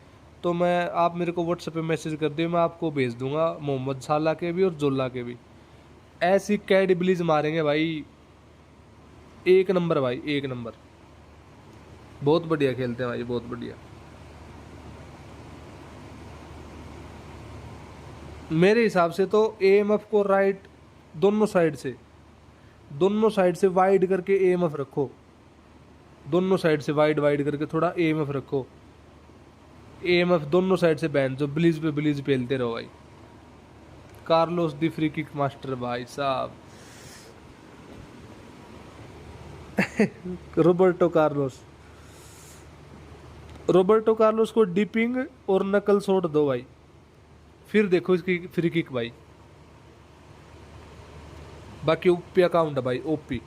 तो मैं, आप मेरे को व्हाट्सएप पे मैसेज कर दिए, मैं आपको भेज दूंगा मोहम्मद साला के भी और जोल्ला के भी। ऐसी कैडिबलीज मारेंगे भाई, एक नंबर भाई, एक नंबर। बहुत बढ़िया खेलते हैं भाई, बहुत बढ़िया। मेरे हिसाब से तो एएमएफ को राइट दोनों साइड से वाइड करके एएमएफ रखो, दोनों साइड से वाइड वाइड करके थोड़ा एएमएफ रखो। एएमएफ दोनों साइड से बैन, जो ब्लीज पे ब्लीज पेलते रहो भाई। कार्लोस दी फ्री किक मास्टर भाई साहब। रोबर्टो कार्लोस, रोबर्टो कार्लोस को डिपिंग और नकल शॉट दो भाई, फिर देखो इसकी फ्री किक भाई। बाकी ओपी अकाउंट है भाई, ओपी।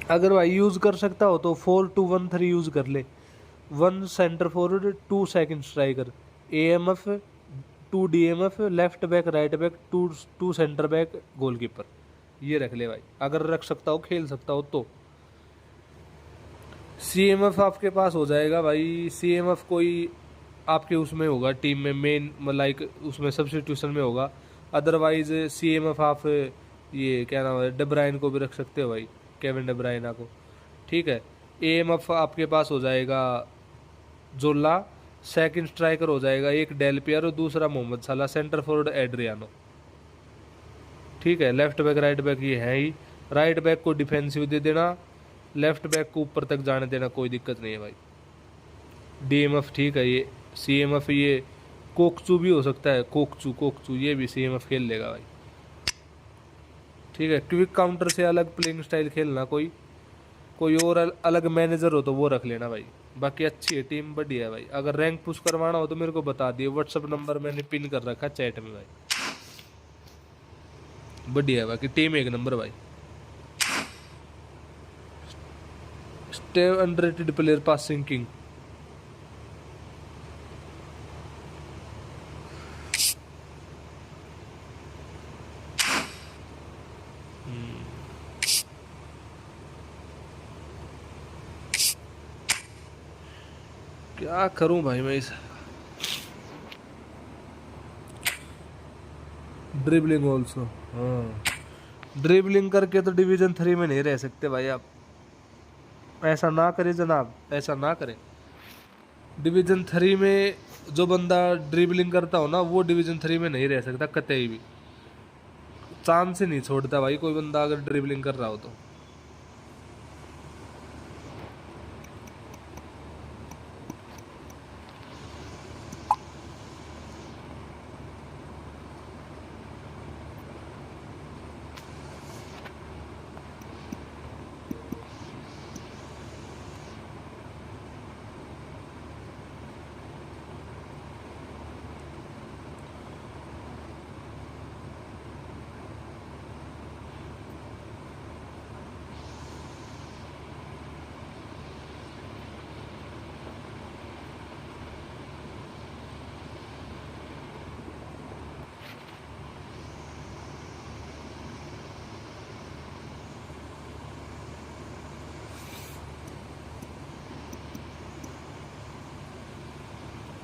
अगर भाई यूज कर सकता हो तो 4-2-1-3 यूज कर ले। 1 centre forward, 2 second striker, AMF, 2 DMF, left back right back, 2 centre back, goalkeeper. ये रख ले भाई, अगर रख सकता हो, खेल सकता हो तो। सीएमएफ आपके पास हो जाएगा भाई, सीएमएफ कोई आपके उसमें होगा टीम में, मेन लाइक उसमें सब्स्टिट्यूशन में होगा। अदरवाइज सीएमएफ आप ये क्या नाम है, डेब्राइन को भी रख सकते हो भाई, केविन डेब्राइना को, ठीक है। एएमएफ आपके पास हो जाएगा जोला, सेकंड स्ट्राइकर हो जाएगा एक डेल पियर और दूसरा मोहम्मद सलाह, सेंटर फॉरवर्ड एड्रियानो, ठीक है। लेफ्ट बैक राइट बैक ये है ही, राइट बैक को डिफेंसिव दे देना, लेफ्ट बैक को ऊपर तक जाने देना, कोई दिक्कत नहीं है भाई। डीएमएफ ठीक है। ये सीएमएफ ये कोकचू भी हो सकता है, कोकचू ये भी सीएमएफ खेल लेगा भाई, ठीक है। क्विक काउंटर से अलग प्लेइंग स्टाइल खेलना, कोई और अलग मैनेजर हो तो वो रख लेना भाई। बाकी अच्छी है टीम, बढ़िया है भाई। अगर रैंक पुश करवाना हो तो मेरे को बता दिए, व्हाट्सअप नंबर मैंने पिन कर रखा चैट में भाई। बढ़िया है बाकी टीम एक नंबर भाई। Stay underrated player passing king, क्या करूं भाई मैं इस ड्रिबलिंग ऑल्सो। हाँ, ड्रिबलिंग करके तो डिवीजन 3 में नहीं रह सकते भाई आप, ऐसा ना करें जनाब, ऐसा ना करें। डिवीजन 3 में जो बंदा ड्रिबलिंग करता हो ना, वो डिवीजन 3 में नहीं रह सकता कतई भी, चांस ही नहीं छोड़ता भाई कोई बंदा अगर ड्रिबलिंग कर रहा हो तो।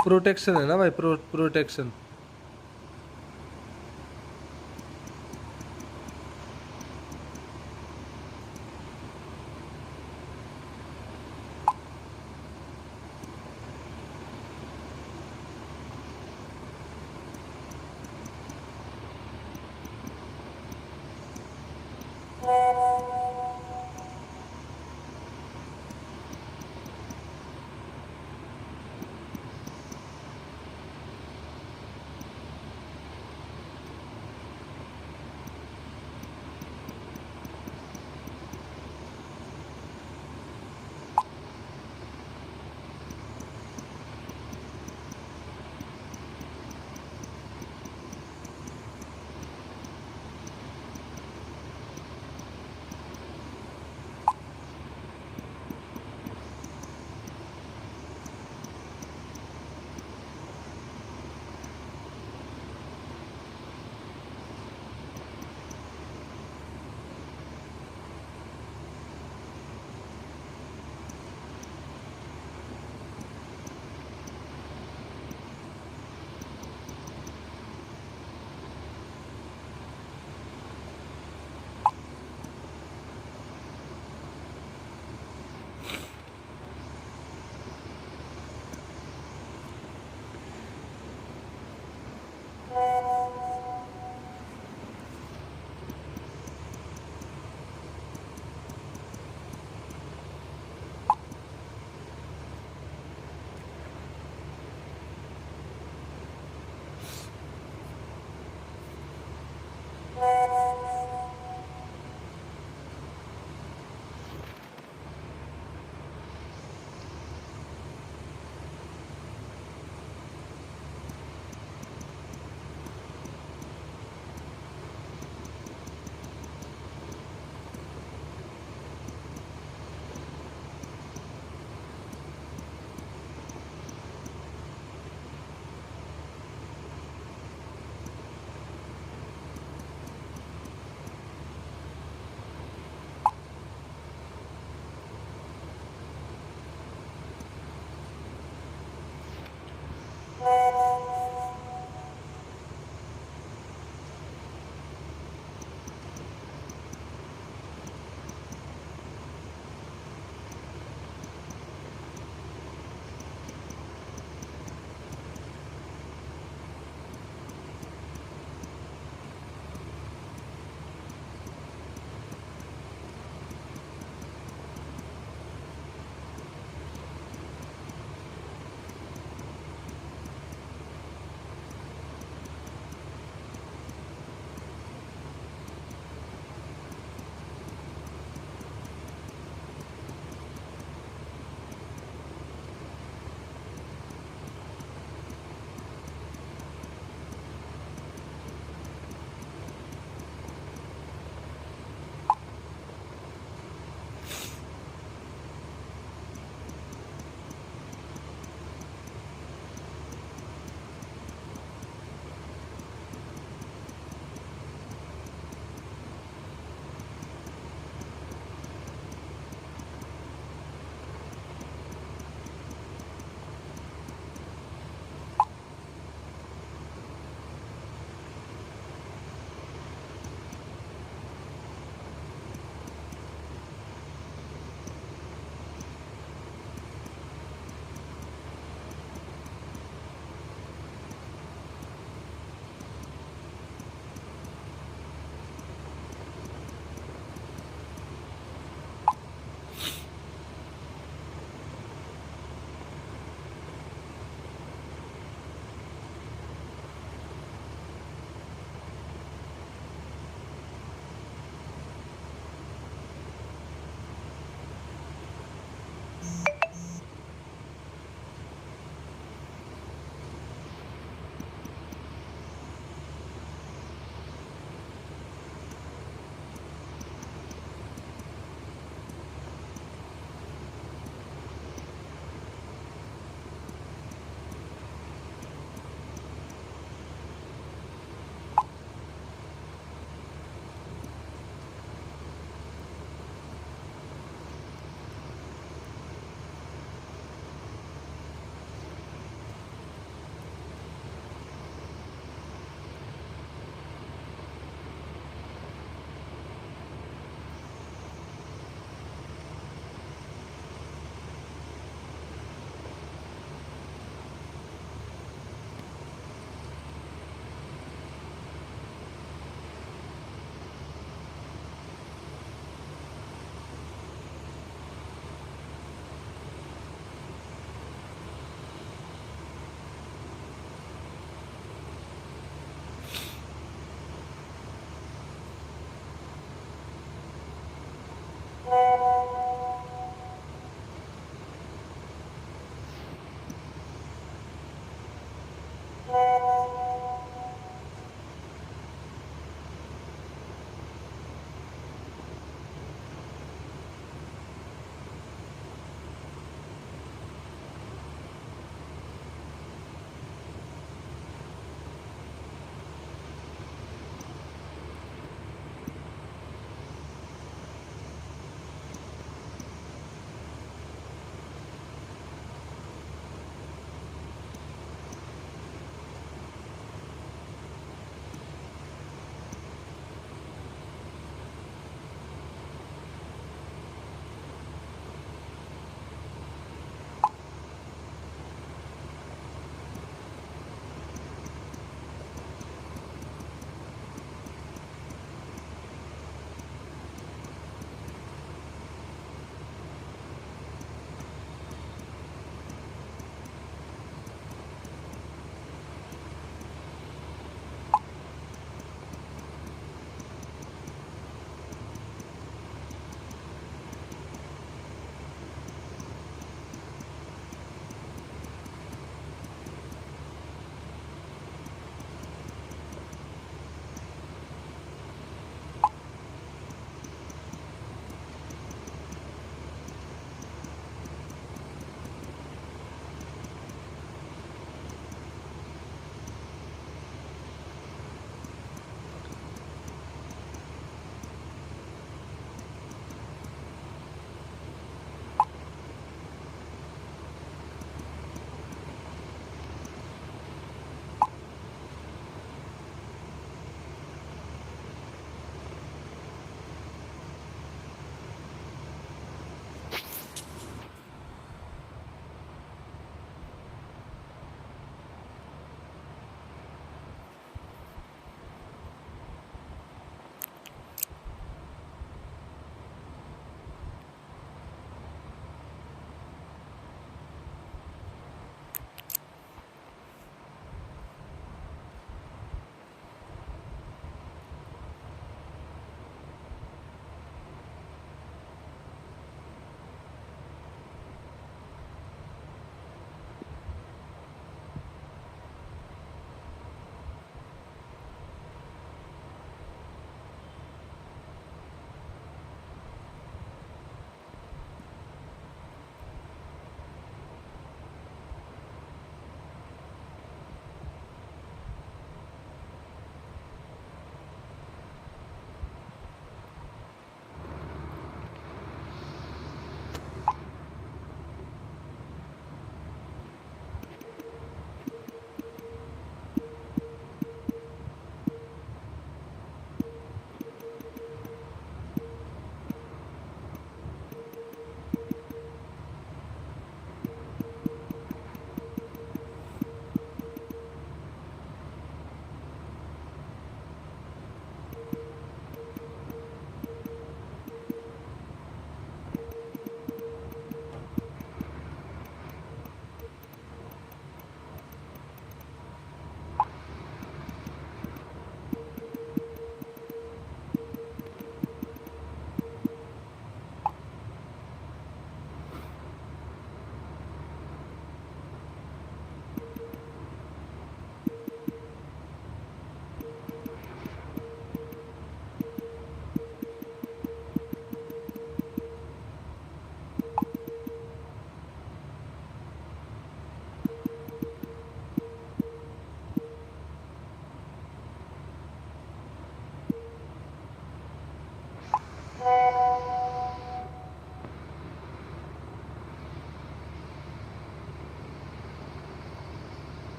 प्रोटेक्शन है ना भाई, प्रोटेक्शन।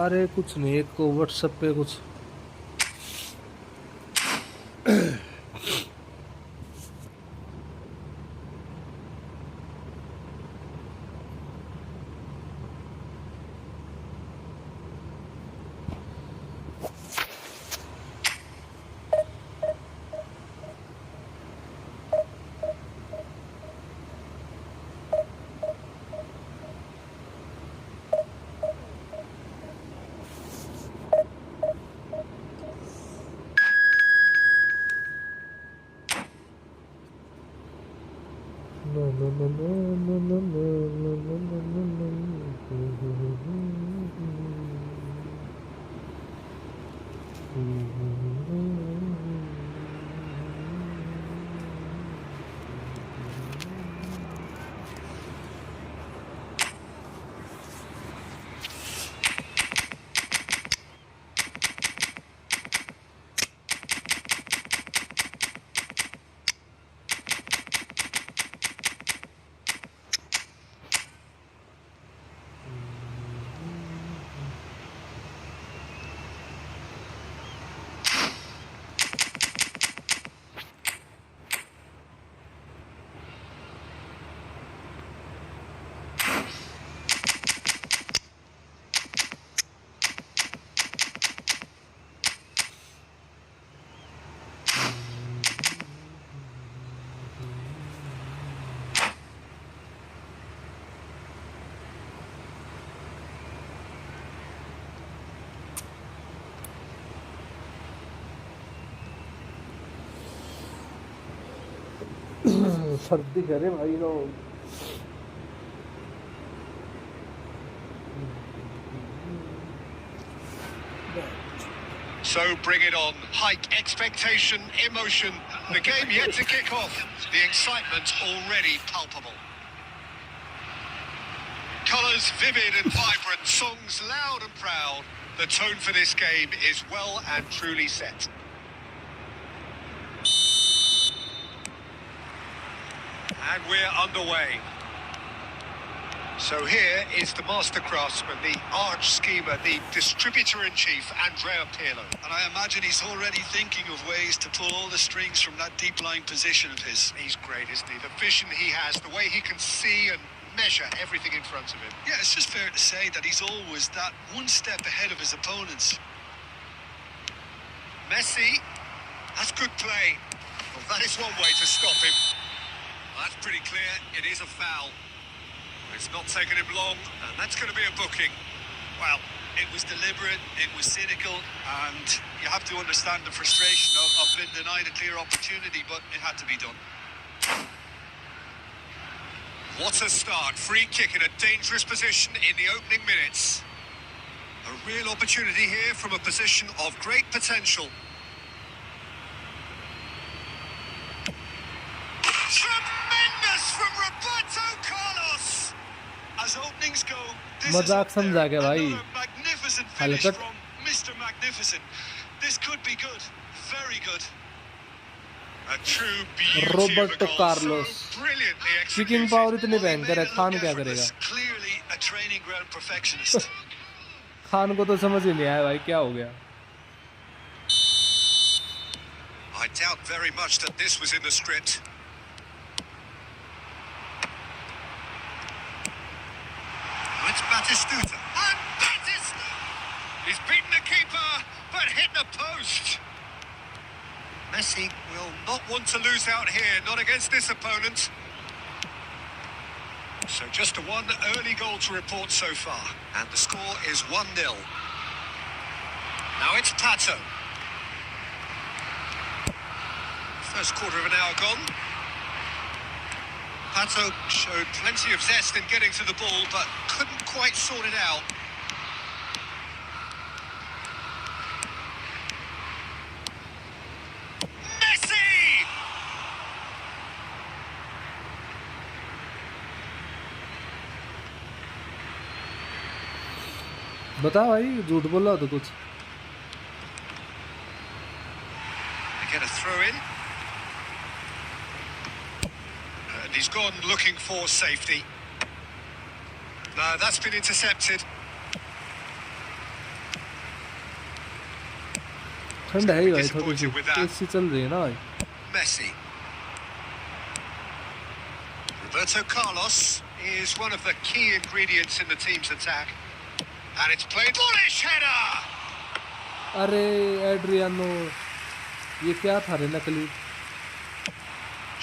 अरे कुछ नहीं, एक को व्हाट्सएप पे कुछ सर्दी करे भाई लोग। So bring it on. Hike expectation, emotion. The game yet to kick off. The excitement already palpable. Colours vivid and vibrant, songs loud and proud. The tone for this game is well and truly set. And we're underway. So here is the master craftsman, the arch schemer, the distributor-in-chief, Andrea Pirlo. And I imagine he's already thinking of ways to pull all the strings from that deep lying position of his. He's great, isn't he? The vision he has, the way he can see and measure everything in front of him. Yeah, it's just fair to say that he's always that one step ahead of his opponents. Messi, that's good play. Well, that is one way to stop him. Well, that's pretty clear. It is a foul. It's not taken him long, and that's going to be a booking. Well, it was deliberate, it was cynical, and you have to understand the frustration of being denied a clear opportunity, but it had to be done. What a start. Free kick in a dangerous position in the opening minutes. A real opportunity here from a position of great potential. Tremendous from Roberto Carlos! As openings go, this is मजाक समझा क्या भाई? another magnificent finish हलकत from Mr. Magnificent. This could be good, very good. A true beauty Roberto of a goal. Carlos. So brilliantly kicking executed. Power इतनी Well, he भयंकर made है, it Khan look क्या effortless. करेगा? Clearly a training ground perfectionist. Khan को तो समझ ही नहीं आया भाई क्या हो गया। I doubt very much that this was in the script. It's Batistuta. And Batistuta! He's beaten the keeper, but hit the post. Messi will not want to lose out here, not against this opponent. So just one early goal to report so far. And the score is 1-0. Now it's Pato. First quarter of an hour gone. Pato showed plenty of zest in getting to the ball, but couldn't quite sort it out. Messi! बता भाई, झूठ बोला तो कुछ। They get a throw in. And he's gone looking for safety. No, that's been intercepted. ठंड है ही भाई, थोड़ी सी Disappointed with that. एसी चल रही है ना भाई। Messi. Roberto Carlos is one of the key ingredients in the team's attack. And it's played. Bullish header! अरे एड्रियानो, ये क्या था रे नकली।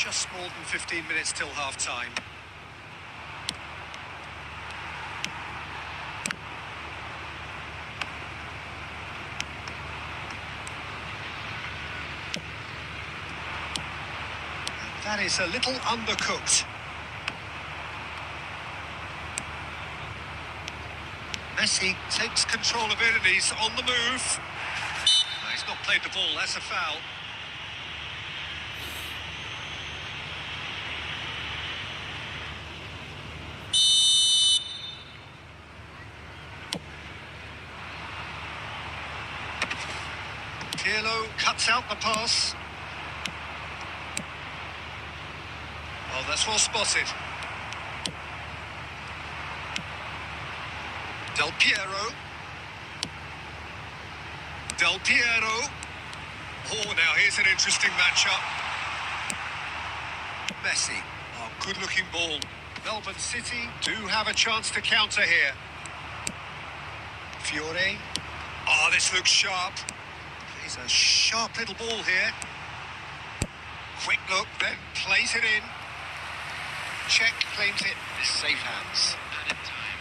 Just more than 15 minutes till half time. That is a little undercooked. Messi takes control of it and he's on the move. No, he's not played the ball, that's a foul. Pirlo cuts out the pass. Oh, that's well spotted. Del Piero. Del Piero. Oh, now here's an interesting matchup. Messi. Oh, good-looking ball. Melbourne City do have a chance to counter here. Fiore. Oh, this looks sharp. It's a sharp little ball here. Quick look, then plays it in. Check claims it. Safe hands. Added time.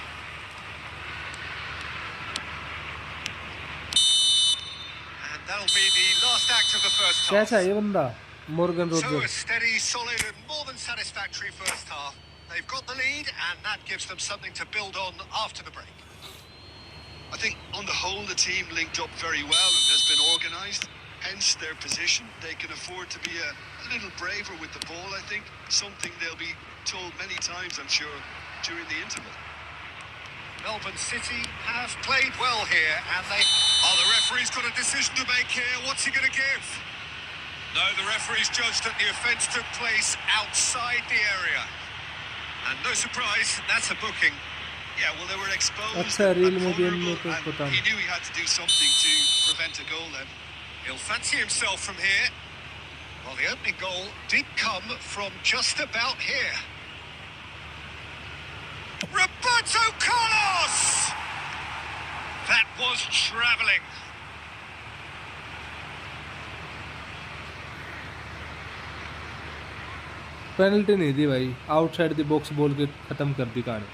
And that'll be the last act of the first half. कैसा है ये बंदा Morgan So a Roger? steady, solid and more than satisfactory first half. They've got the lead and that gives them something to build on after the break. I think on the whole the team linked up very well and has been organised, hence their position. They can afford to be a little braver with the ball, I think. Something they'll be told many times, I'm sure, during the interval. Melbourne City have played well here and they... Oh, the referee's got a decision to make here. What's he going to give? No, the referee's judged that the offence took place outside the area. And no surprise, that's a booking. Yeah, well, they were exposed अच्छा and reel में game में vulnerable, कुछ and पता he नहीं। knew he had to do something to prevent a goal then. He'll fancy himself from here. Well, the opening goal did come from just about here. Roberto Carlos! That was travelling. Penalty नहीं दी भाई, outside the box बोल के खत्म कर दी कहानी।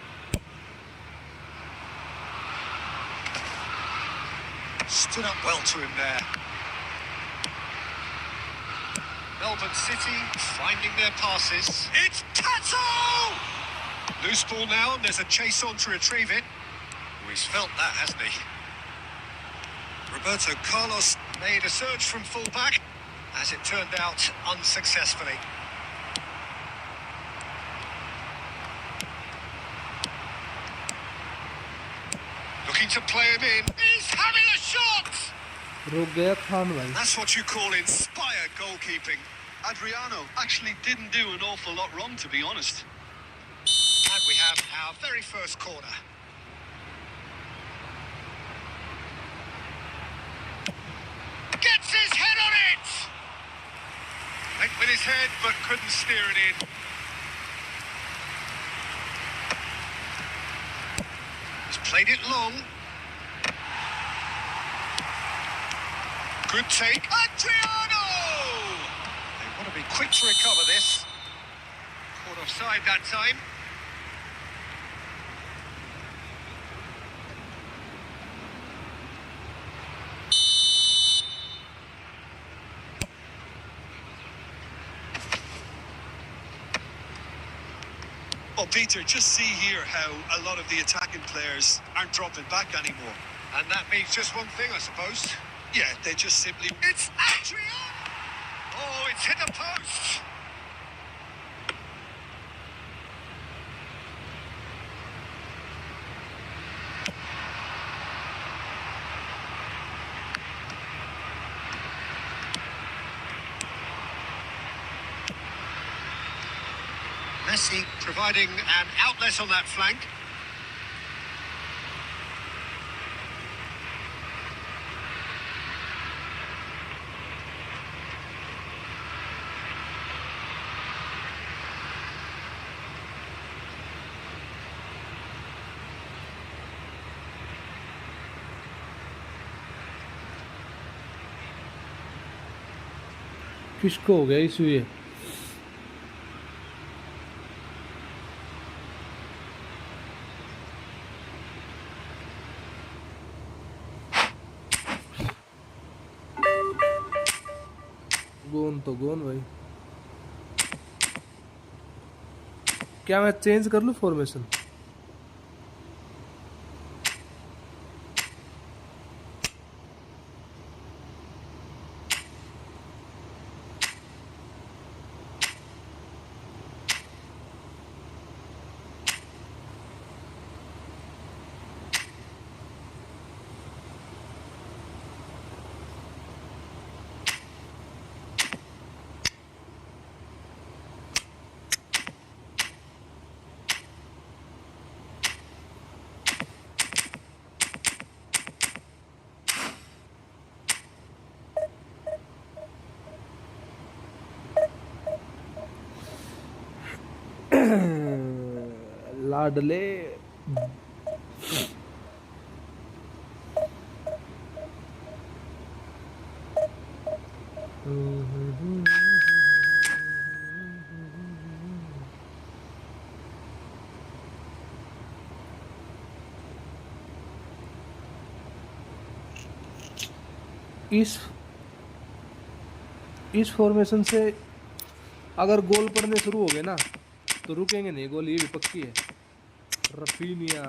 Stood up well to him there. Melbourne City finding their passes. It's Tato! Loose ball now, and there's a chase on to retrieve it. Oh, he's felt that, hasn't he? Roberto Carlos made a surge from full-back, as it turned out, unsuccessfully. Looking to play him in. He's having a shot! रुक गया खान भाई। That's what you call inspired goalkeeping. Adriano actually didn't do an awful lot wrong, to be honest. And we have our very first corner. Gets his head on it! Went with his head, but couldn't steer it in. He's played it long. Good take. Adriano! They want to be quick to recover this. Caught offside that time. Well, Peter, just see here how a lot of the attacking players aren't dropping back anymore. And that means just one thing, I suppose. Yeah, they just simply... It's Adriano! Oh, it's hit a post! Messi providing an outlet on that flank. किसको हो गया issue ये? गोन तो गोन भाई। क्या मैं change कर लूं फॉर्मेशन? लाडले इस फॉर्मेशन से अगर गोल पड़ने शुरू हो गए ना तो रुकेंगे नहीं, गोल ये भी पक्की है। रफीनिया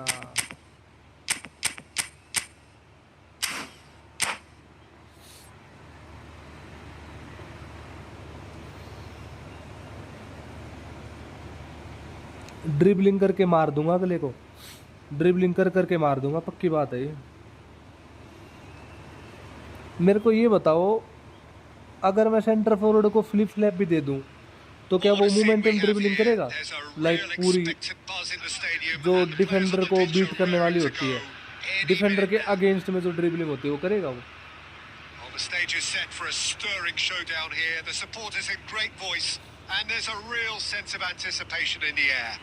ड्रिबलिंग करके मार दूंगा अगले को, ड्रिबलिंग कर करके मार दूंगा, पक्की बात है ये। मेरे को ये बताओ, अगर मैं सेंटर फॉरवर्ड को फ्लिप फ्लैप भी दे दूं तो क्या वो मोमेंटम ड्रिबलिंग करेगा? लाइक पूरी जो डिफेंडर को बीट करने वाली होती है, डिफेंडर के अगेंस्ट में जो ड्रिबलिंग होती है वो करेगा वो? The stage is set for a stirring showdown here. The supporters in great voice, and there's a real sense of anticipation in the air.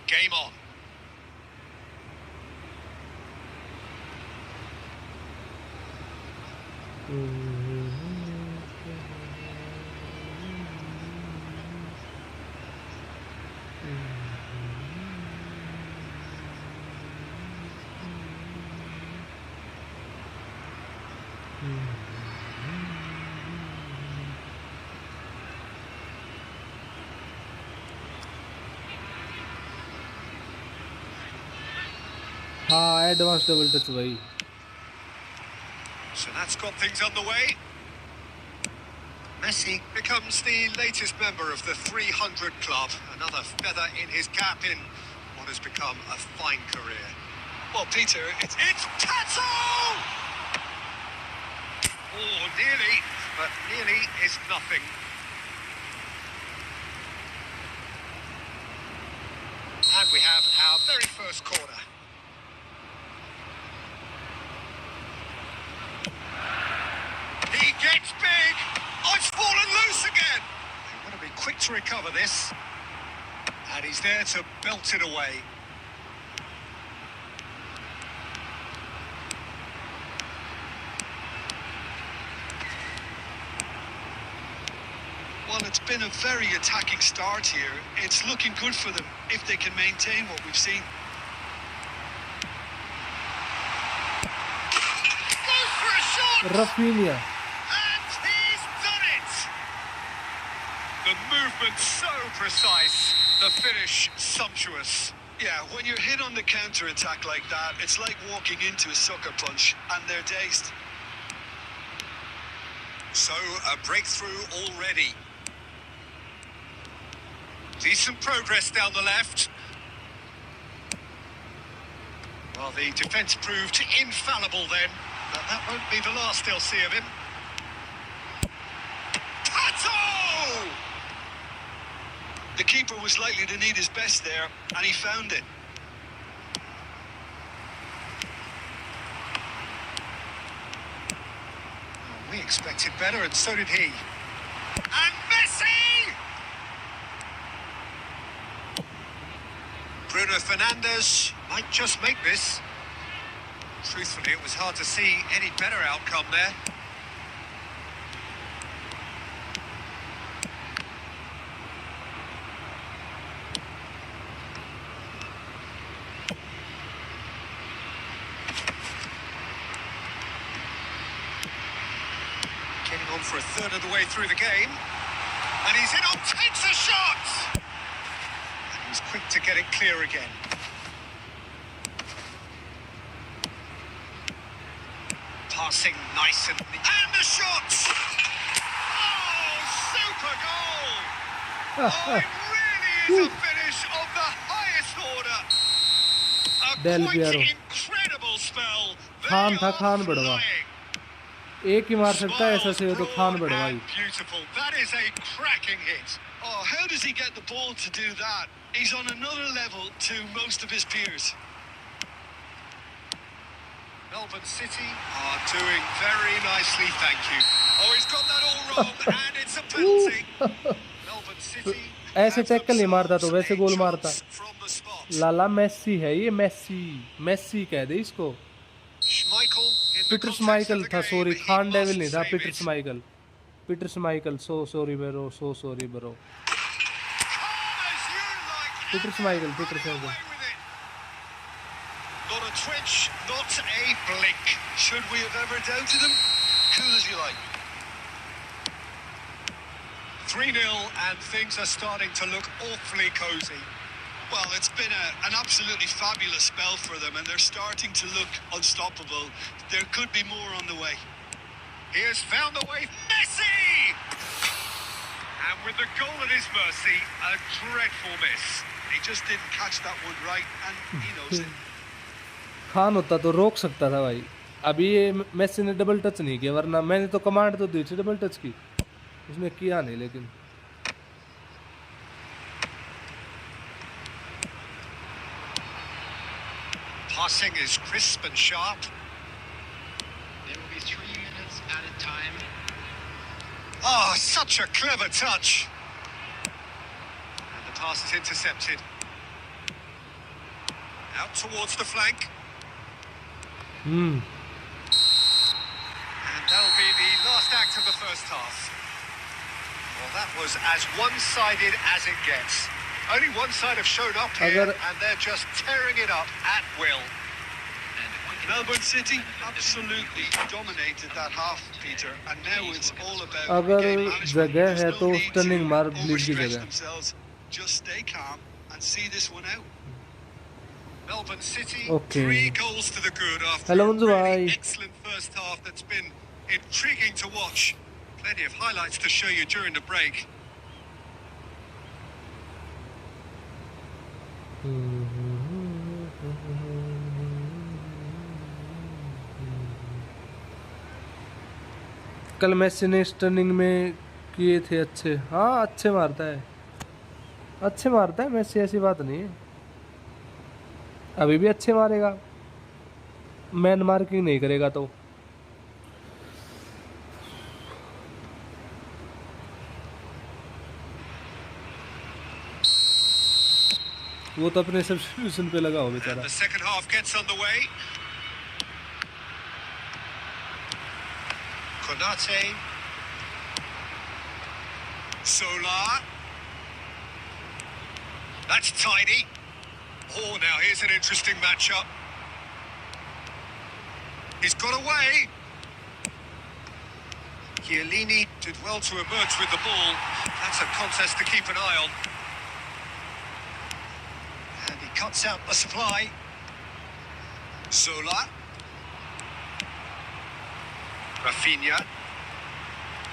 Game on. हाँ, एडवांस डबल टच भाई। So that's got things underway. Messi becomes the latest member of the 300 club. Another feather in his cap in what has become a fine career. Well, Peter, It's Tato! Oh, nearly, but nearly is nothing. And we have our very first corner. He gets big! Oh, it's fallen loose again! They want to be quick to recover this. And he's there to belt it away. well, it's been a very attacking start here. It's looking good for them if they can maintain what we've seen. Goes for a shot! Raphinha And he's done it! The movement so precise, the finish sumptuous. Yeah, when you're hit on the counter-attack like that, it's like walking into a sucker punch, and they're dazed. So, a breakthrough already. Decent progress down the left. Well, the defence proved infallible then, but that won't be the last they'll see of him. Tato! The keeper was likely to need his best there, and he found it. We expected better, and so did he. And Messi! Bruno Fernandes might just make this. Truthfully, it was hard to see any better outcome there. Gone for a third of the way through the game. And he's in on, takes a shot! And he was quick to get it clear again. Passing nice and the shot! Oh, super goal! Oh, it really is a finish of the highest order. Del A quite Piero. incredible spell. Khan They था are Khan Badwa flying. एक ही मार सकता है ऐसा से हो तो Khan Broad Badwai and beautiful. That is a cracking hit. Oh, how does he get the ball to do that? He's on another level to most of his peers. Melbourne City are doing very nicely, thank you. Oh, he's got that all wrong, and it's a penalty. Melbourne City ऐसे have tackle नहीं मारता तो वैसे goal themselves a मारता chance from the spot. लाला Messi है ये Messi कह दे इसको Schmeichel in the Peter context Schmeichel of the था game, sorry he Khan must devil नहीं था save Peter it. Schmeichel so sorry bro Calm as you like, Peter and Schmeichel, they're Peter running Schmeichel. away with it. Not a twitch, not a blink. Should we have ever doubted him? Cool as you like. 3-0 and things are starting to look awfully cosy. Well, it's been an absolutely fabulous spell for them, and they're starting to look unstoppable. There could be more on the way. He has found the way, Messi! And with the goal at his mercy, a dreadful miss. He just didn't catch that one right, and he knows it. Khan होता तो रोक सकता था भाई अभी ये Messi ने double touch नहीं किया वरना मैंने तो कमांड तो दी थी डबल टच की उसने किया नहीं लेकिन Passing is crisp and sharp. There will be 3 minutes at a time. Oh, such a clever touch. And the pass is intercepted. Out towards the flank. And that'll be the last act of the first half. Well, that was as one-sided as it gets. Only one side have shown up here, Agar- and they're just tearing it up at will. Melbourne City absolutely dominated that half, Peter, and now it's all about अगर game management. जगह There's है no तो need stunning to मार league की overstretch जगह themselves. Just stay calm and see this one out. Melbourne City, Okay. 3 goals to the good after Hello, a Manzu really bhai. excellent first half that's been intriguing to watch. Plenty of highlights to show you during the break. कल Messi ने stunning में किए थे अच्छे हाँ अच्छे मारता है मेसी ऐसी बात नहीं है अभी भी अच्छे मारेगा मैन मार्किंग नहीं करेगा तो वो तो अपने सब्स्टिट्यूशन पे लगा हो And बेचारा the second half gets underway. Konate. Solar. That's tidy. Oh, now here's an interesting matchup. He's got away. Chiellini did well to emerge with the ball. That's a contest to keep an eye on. And he cuts out the supply. Zola. Rafinha.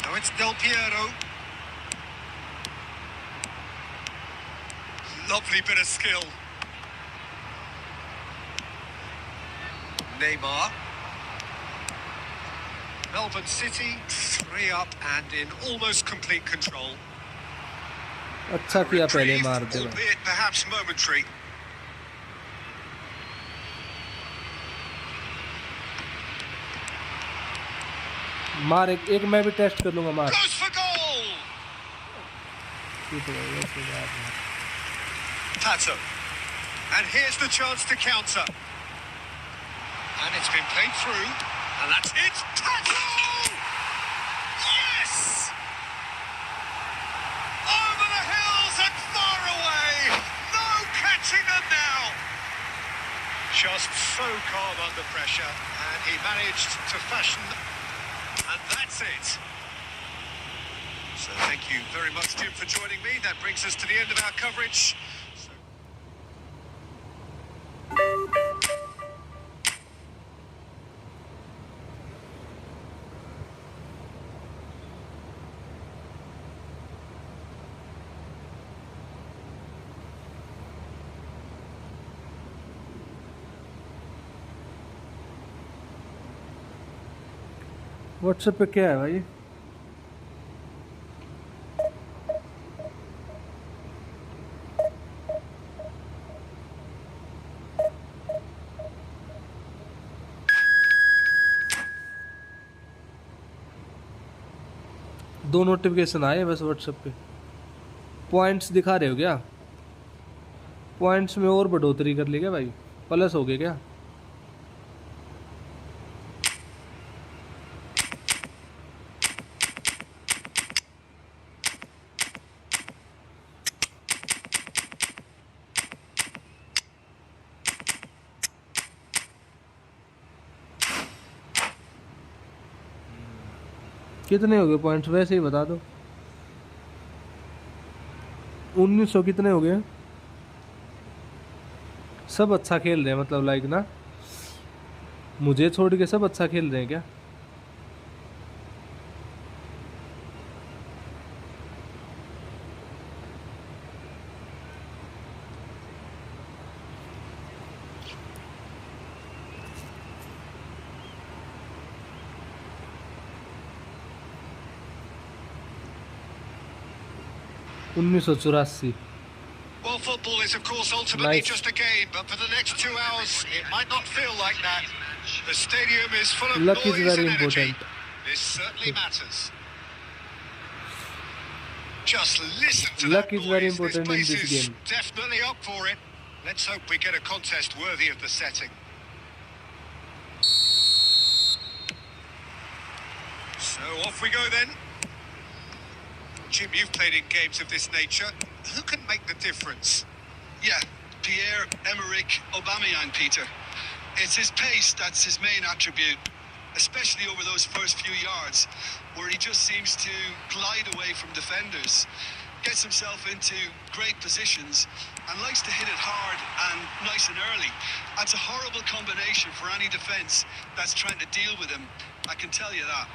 Now it's Del Piero. Lovely bit of skill. Neymar. Melbourne City, 3 up and in almost complete control. अच्छा किया पहले Reprieve, मार दे albeit perhaps momentary. मार एक मैं भी test कर लूंगा मार Goes for goal! Pato. And here's the chance to counter. And it's been played through. And that's it. Pato! Yes! Over the hills and far away. No catching them now. Just so calm under pressure. And he managed to fashion. And that's it. So thank you very much, Jim, for joining me. That brings us to the end of our coverage. WhatsApp पे क्या है भाई? दो notification आए बस WhatsApp पे। Points दिखा रहे हो क्या? पॉइंट्स में और बढ़ोतरी कर ली क्या भाई? प्लस हो गए क्या? कितने हो गए पॉइंट्स वैसे ही बता दो। 1900 कितने हो गए? सब अच्छा खेल रहे हैं मतलब लाइक ना, मुझे छोड़ के सब अच्छा खेल रहे हैं क्या? $1984। Well, football is, of course, ultimately Nice. just a game, but for the next 2 hours, it might not feel like that. The stadium is full of Luck is noise very and energy. important. This certainly matters. Just listen to Luck that is noise. very This important in place this is game. definitely up for it. Let's hope we get a contest worthy of the setting. So off we go then. Jim, you've played in games of this nature. Who can make the difference? Yeah, Pierre-Emerick Aubameyang, Peter. It's his pace that's his main attribute, especially over those first few yards, where he just seems to glide away from defenders, gets himself into great positions, and likes to hit it hard and nice and early. That's a horrible combination for any defence that's trying to deal with him, I can tell you that.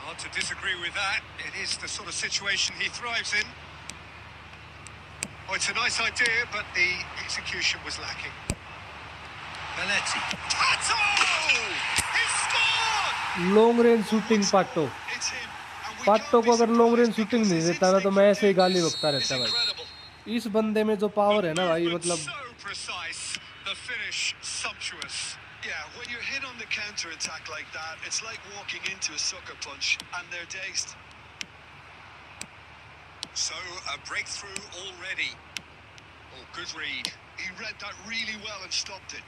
Hard to disagree with that. It is the sort of situation he thrives in. Oh, it's a nice idea, but the execution was lacking. Belletti. Pato! He scored! Long range shooting पाटो। It's him, and we पाटो can't को be अगर long range surprised shooting because नहीं his देता ना तो instinct मैं for ऐसे ही doing गाली this बकता is रहता भाई। incredible. इस बंदे में जो पावर है ना भाई, Movement मतलब so precise, the finish sumptuous. Yeah, when you're hit on the counter-attack like that, it's like walking into a sucker punch, and they're dazed. So, a breakthrough already. Oh, good read. He read that really well and stopped it.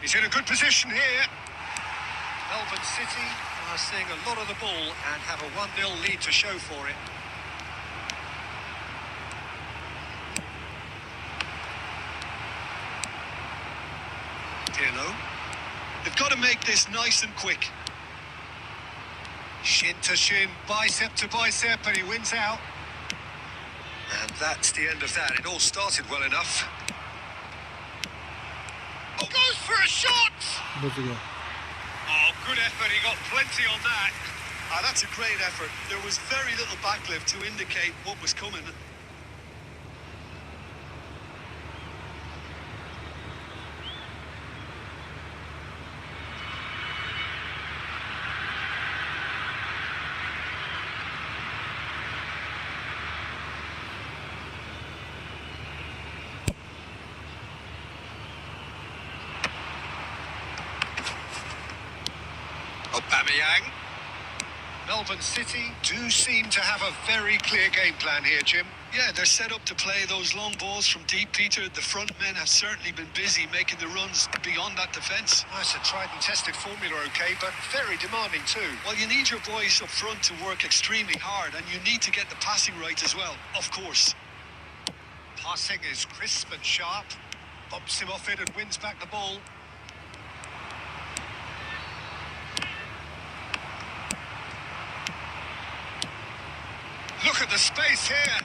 He's in a good position here. Melbourne City are seeing a lot of the ball and have a 1-0 lead to show for it. Pirlo. They've got to make this nice and quick. Shin to shin, bicep to bicep, and he wins out. And that's the end of that. It all started well enough. Oh, goes for a shot! बच गया। Oh, good effort. He got plenty on that. That's a great effort. There was very little backlift to indicate what was coming. Aubameyang. Melbourne City do seem to have a very clear game plan here, Jim. Yeah, they're set up to play those long balls from deep, Peter. The front men have certainly been busy making the runs beyond that defence. Well, it's a tried and tested formula, okay, but very demanding too. Well, you need your boys up front to work extremely hard, and you need to get the passing right as well, of course. Passing is crisp and sharp. Bumps him off it and wins back the ball. Well, that's a great effort. There was very little backlift to indicate what was coming. Passing is crisp and sharp. Bumps him off it and wins back the ball. But the space here,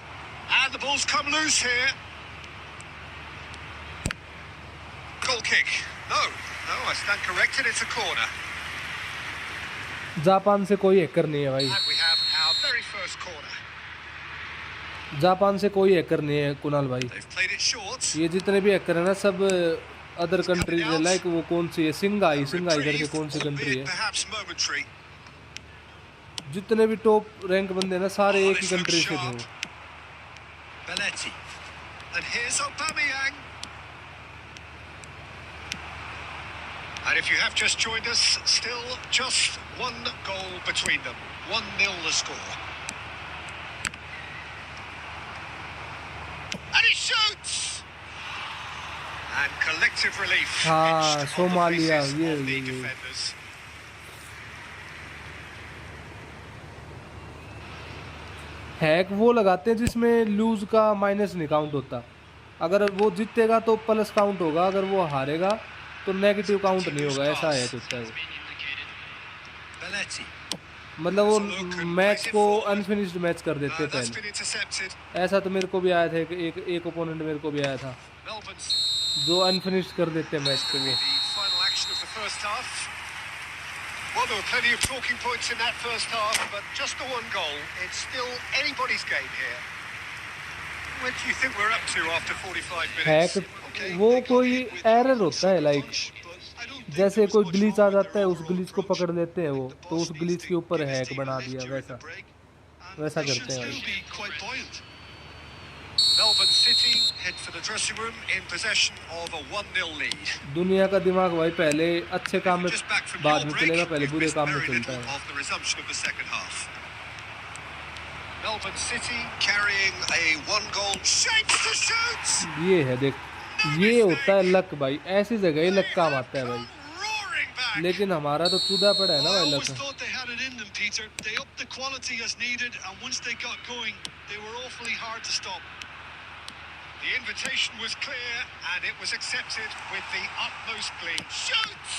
and the ball's come loose here. Goal kick. No, I stand corrected. It's a corner. Japan से कोई hacker नहीं है भाई, And we have our very first corner. Japan से कोई hacker नहीं है कुणाल भाई। They've played it short. ये जितने भी हैकर है ना सब अदर कंट्रीज है, लाइक वो कौन सी है, सिंगाई करके कौन सी कंट्री है, Perhaps momentary. जितने भी टॉप रैंक बंदे हैं ना सारे एक ही कंट्री से थे वो। Belletti. And here's Aubameyang. And if you have just joined us, still just one goal between them. 1-0 the score. And he shoots! And collective relief. हाँ, etched on the Somalia, faces ये, of the ये। defenders. Hack वो लगाते हैं जिसमें loose का minus नहीं count होता, अगर वो जीतेगा तो प्लस काउंट होगा, अगर वो हारेगा तो नेगेटिव काउंट नहीं होगा, ऐसा हैक होता है। Belletti. मतलब वो मैच को अनफिनिश्ड मैच कर देते हैं That's पहले। been intercepted. ऐसा तो मेरे को भी आया था, एक ओपोनेंट मेरे को भी आया था Melbourne's जो अनफिनिश्ड कर देते हैं मैच को be वो। the final action of the first half. Well, there were plenty of talking points in that first half, but just the one goal. It's still anybody's game here. What do you think we're up to after 45 minutes? Hack वो कोई error होता है, like जैसे कोई glitch आ जाता है, उस glitch को पकड़ लेते हैं वो, तो उस ग्लिच के ऊपर हैक बना दिया, वैसा करते हैं भाई। Melbourne City head for the dressing room in possession of a 1-0 lead. दुनिया का दिमाग भाई पहले अच्छे काम में Just back from बाद your में break, चलेगा, पहले we've बुरे missed काम में very चलता little है। of the resumption of the second half. Melbourne City carrying a one-goal shape to shoot. ये है देख, ये होता है लक भाई, ऐसी जगह ही लक काम आता है भाई, Roaring back. लेकिन हमारा तो चूदा पड़ा है ना I भाई always luck. thought they had it in them, Peter. They upped the quality as needed, and once they got going, they were awfully hard to stop. The invitation was clear, and it was accepted with the utmost glee. Shoots!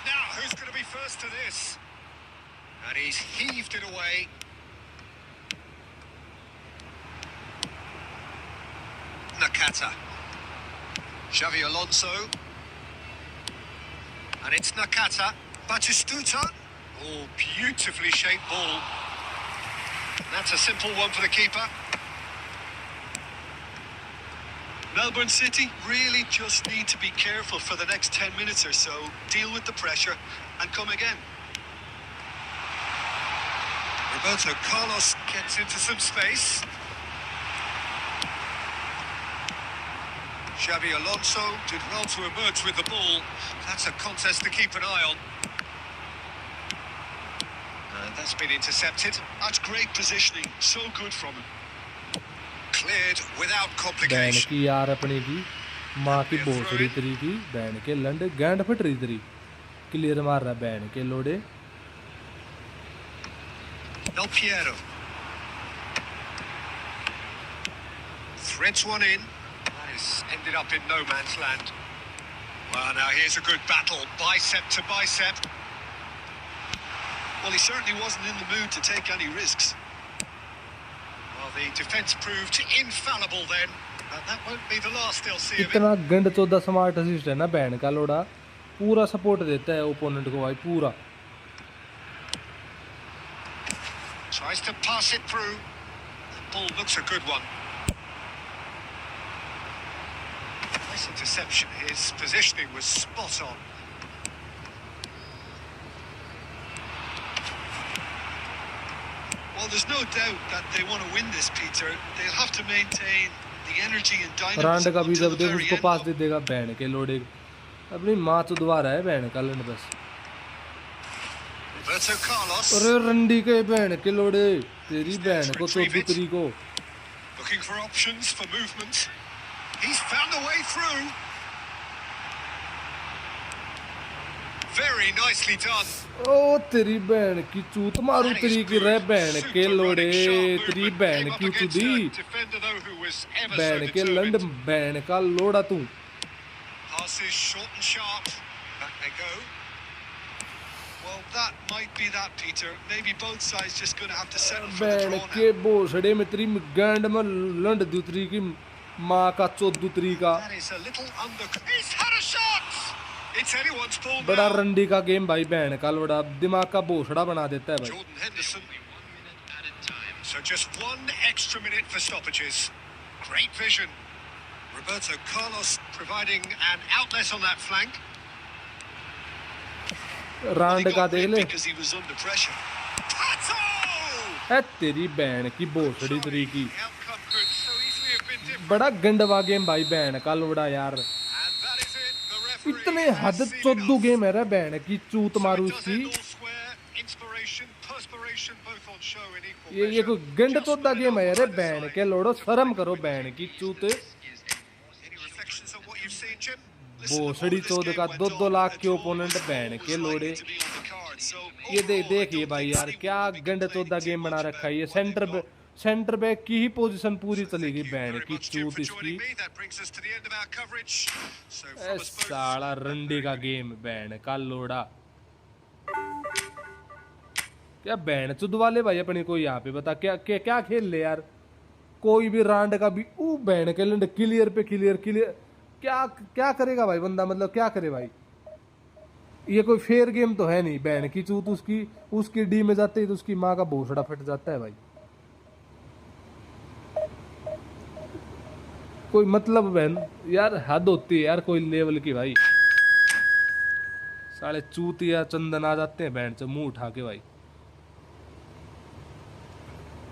Now, who's going to be first to this? And he's heaved it away. Nakata. Xavi Alonso. And it's Nakata. Batistuta. Oh, beautifully shaped ball. And that's a simple one for the keeper. Melbourne City really just need to be careful for the next 10 minutes or so, deal with the pressure, and come again. Roberto Carlos gets into some space. Xavi Alonso did well to emerge with the ball. That's a contest to keep an eye on. And that's been intercepted. That's great positioning, so good from him. Cleared without ban complication. की यार अपने की माँ की भोसड़ी तरी की, ban के लंड गैंड फट रही तरी, क्लियर मार रहा बैन के Lode. Del Piero. Threads one in. That has ended up in no man's land. Well, now here's a good battle, bicep to bicep. Well, he certainly wasn't in the mood to take any risks. Well, the defence proved infallible then, but that won't be the last they'll see of him. इतना गंड 14 smart assist है ना ban का लोड़ा, पूरा support देता है opponent को भाई पूरा। Tries to pass it through. The ball looks a good one. Nice interception. His positioning was spot on. Well, there's no doubt that they want to win this, Peter. They'll have to maintain the energy and रांड dynamism का भी until जब the देख very उसको end. पास दे देगा ban के लोडे, अपनी माँ तो दोबारा है बैन का लंड बस। Roberto Carlos अरे रंडी के बैन के लोडे, तेरी बैन को चौथी तरी को। looking for options for movement. He's found a way through. Very nicely done. ओ तेरी बहन की चूत मारू तेरी की रे बहन के लोड़े, तेरी बहन की चुदी, बहन के लंड बहन का लोड़ा तू। Passes short and sharp. Back they go. Well, that might be that, Peter. Maybe both sides just going to have to settle for the band draw के now. भोसड़े में तेरी गैंड में लंड दूतरी की माँ का चौधरी का That is a little under. He's had a shot. It's anyone's ball बड़ा now. रंडी का गेम भाई, बैंड का लोड़ा दिमाग का भोसड़ा बना देता है भाई। Jordan Henderson. So just one extra minute for stoppages. Great vision. Roberto Carlos providing an outlet on that flank. रांड He का got देख rid ले, because he was under pressure. Pato! है तेरी बैंड की भोसड़ी तरी की। The outcome could so easily have been different. बड़ा गंडवा गेम भाई बैंड का लोड़ा यार, And that is it. The referee इतने has हद seen चोद्दू enough. गेम है रे बैंड की चूत So मारू it does इसकी। end all square. Inspiration, perspiration, both on show in equal ये measure. कोई गंड Just चोद्दा put it गेम है on रे either बैंड side. के लोड़ो, शर्म करो बैंड की चूत। Any reflections on what you've seen, Jim? Listen, the more भोसड़ी this चौद game का went 2-2 on, लाख a के draw opponent was band always के लोड़े। likely to be on the card. So ये overall, I देखिए don't भाई think यार, anyone क्या will be गंड चौदा complaining गेम too बना much रखा है। ये about what they've got. Centre back की ही पोजीशन पूरी चली गई Thank you बैंड very की much, Jim, चूत for इसकी। joining me. That brings us to the end of our coverage. So A from us both, साला रंडी का गेम बैंड का लोड़ा। क्या बैंड चुद वाले भाई अपनी कोई यहाँ पे बता क्या क्या क्या खेल ले यार। कोई भी रांड का भी बैंड के लंड क्लियर पे क्लियर क्लियर, क्या क्या करेगा भाई बंदा, मतलब क्या करे भाई। ये कोई फेयर गेम तो है नहीं। बैंड की चूत उसकी उसकी डी में जाते ही तो उसकी माँ का भोसड़ा फट जाता है भाई। कोई मतलब बहन यार, हद होती है यार कोई लेवल की भाई। साले चूत या चंदन आ जाते हैं बैंड से मुंह उठा के भाई।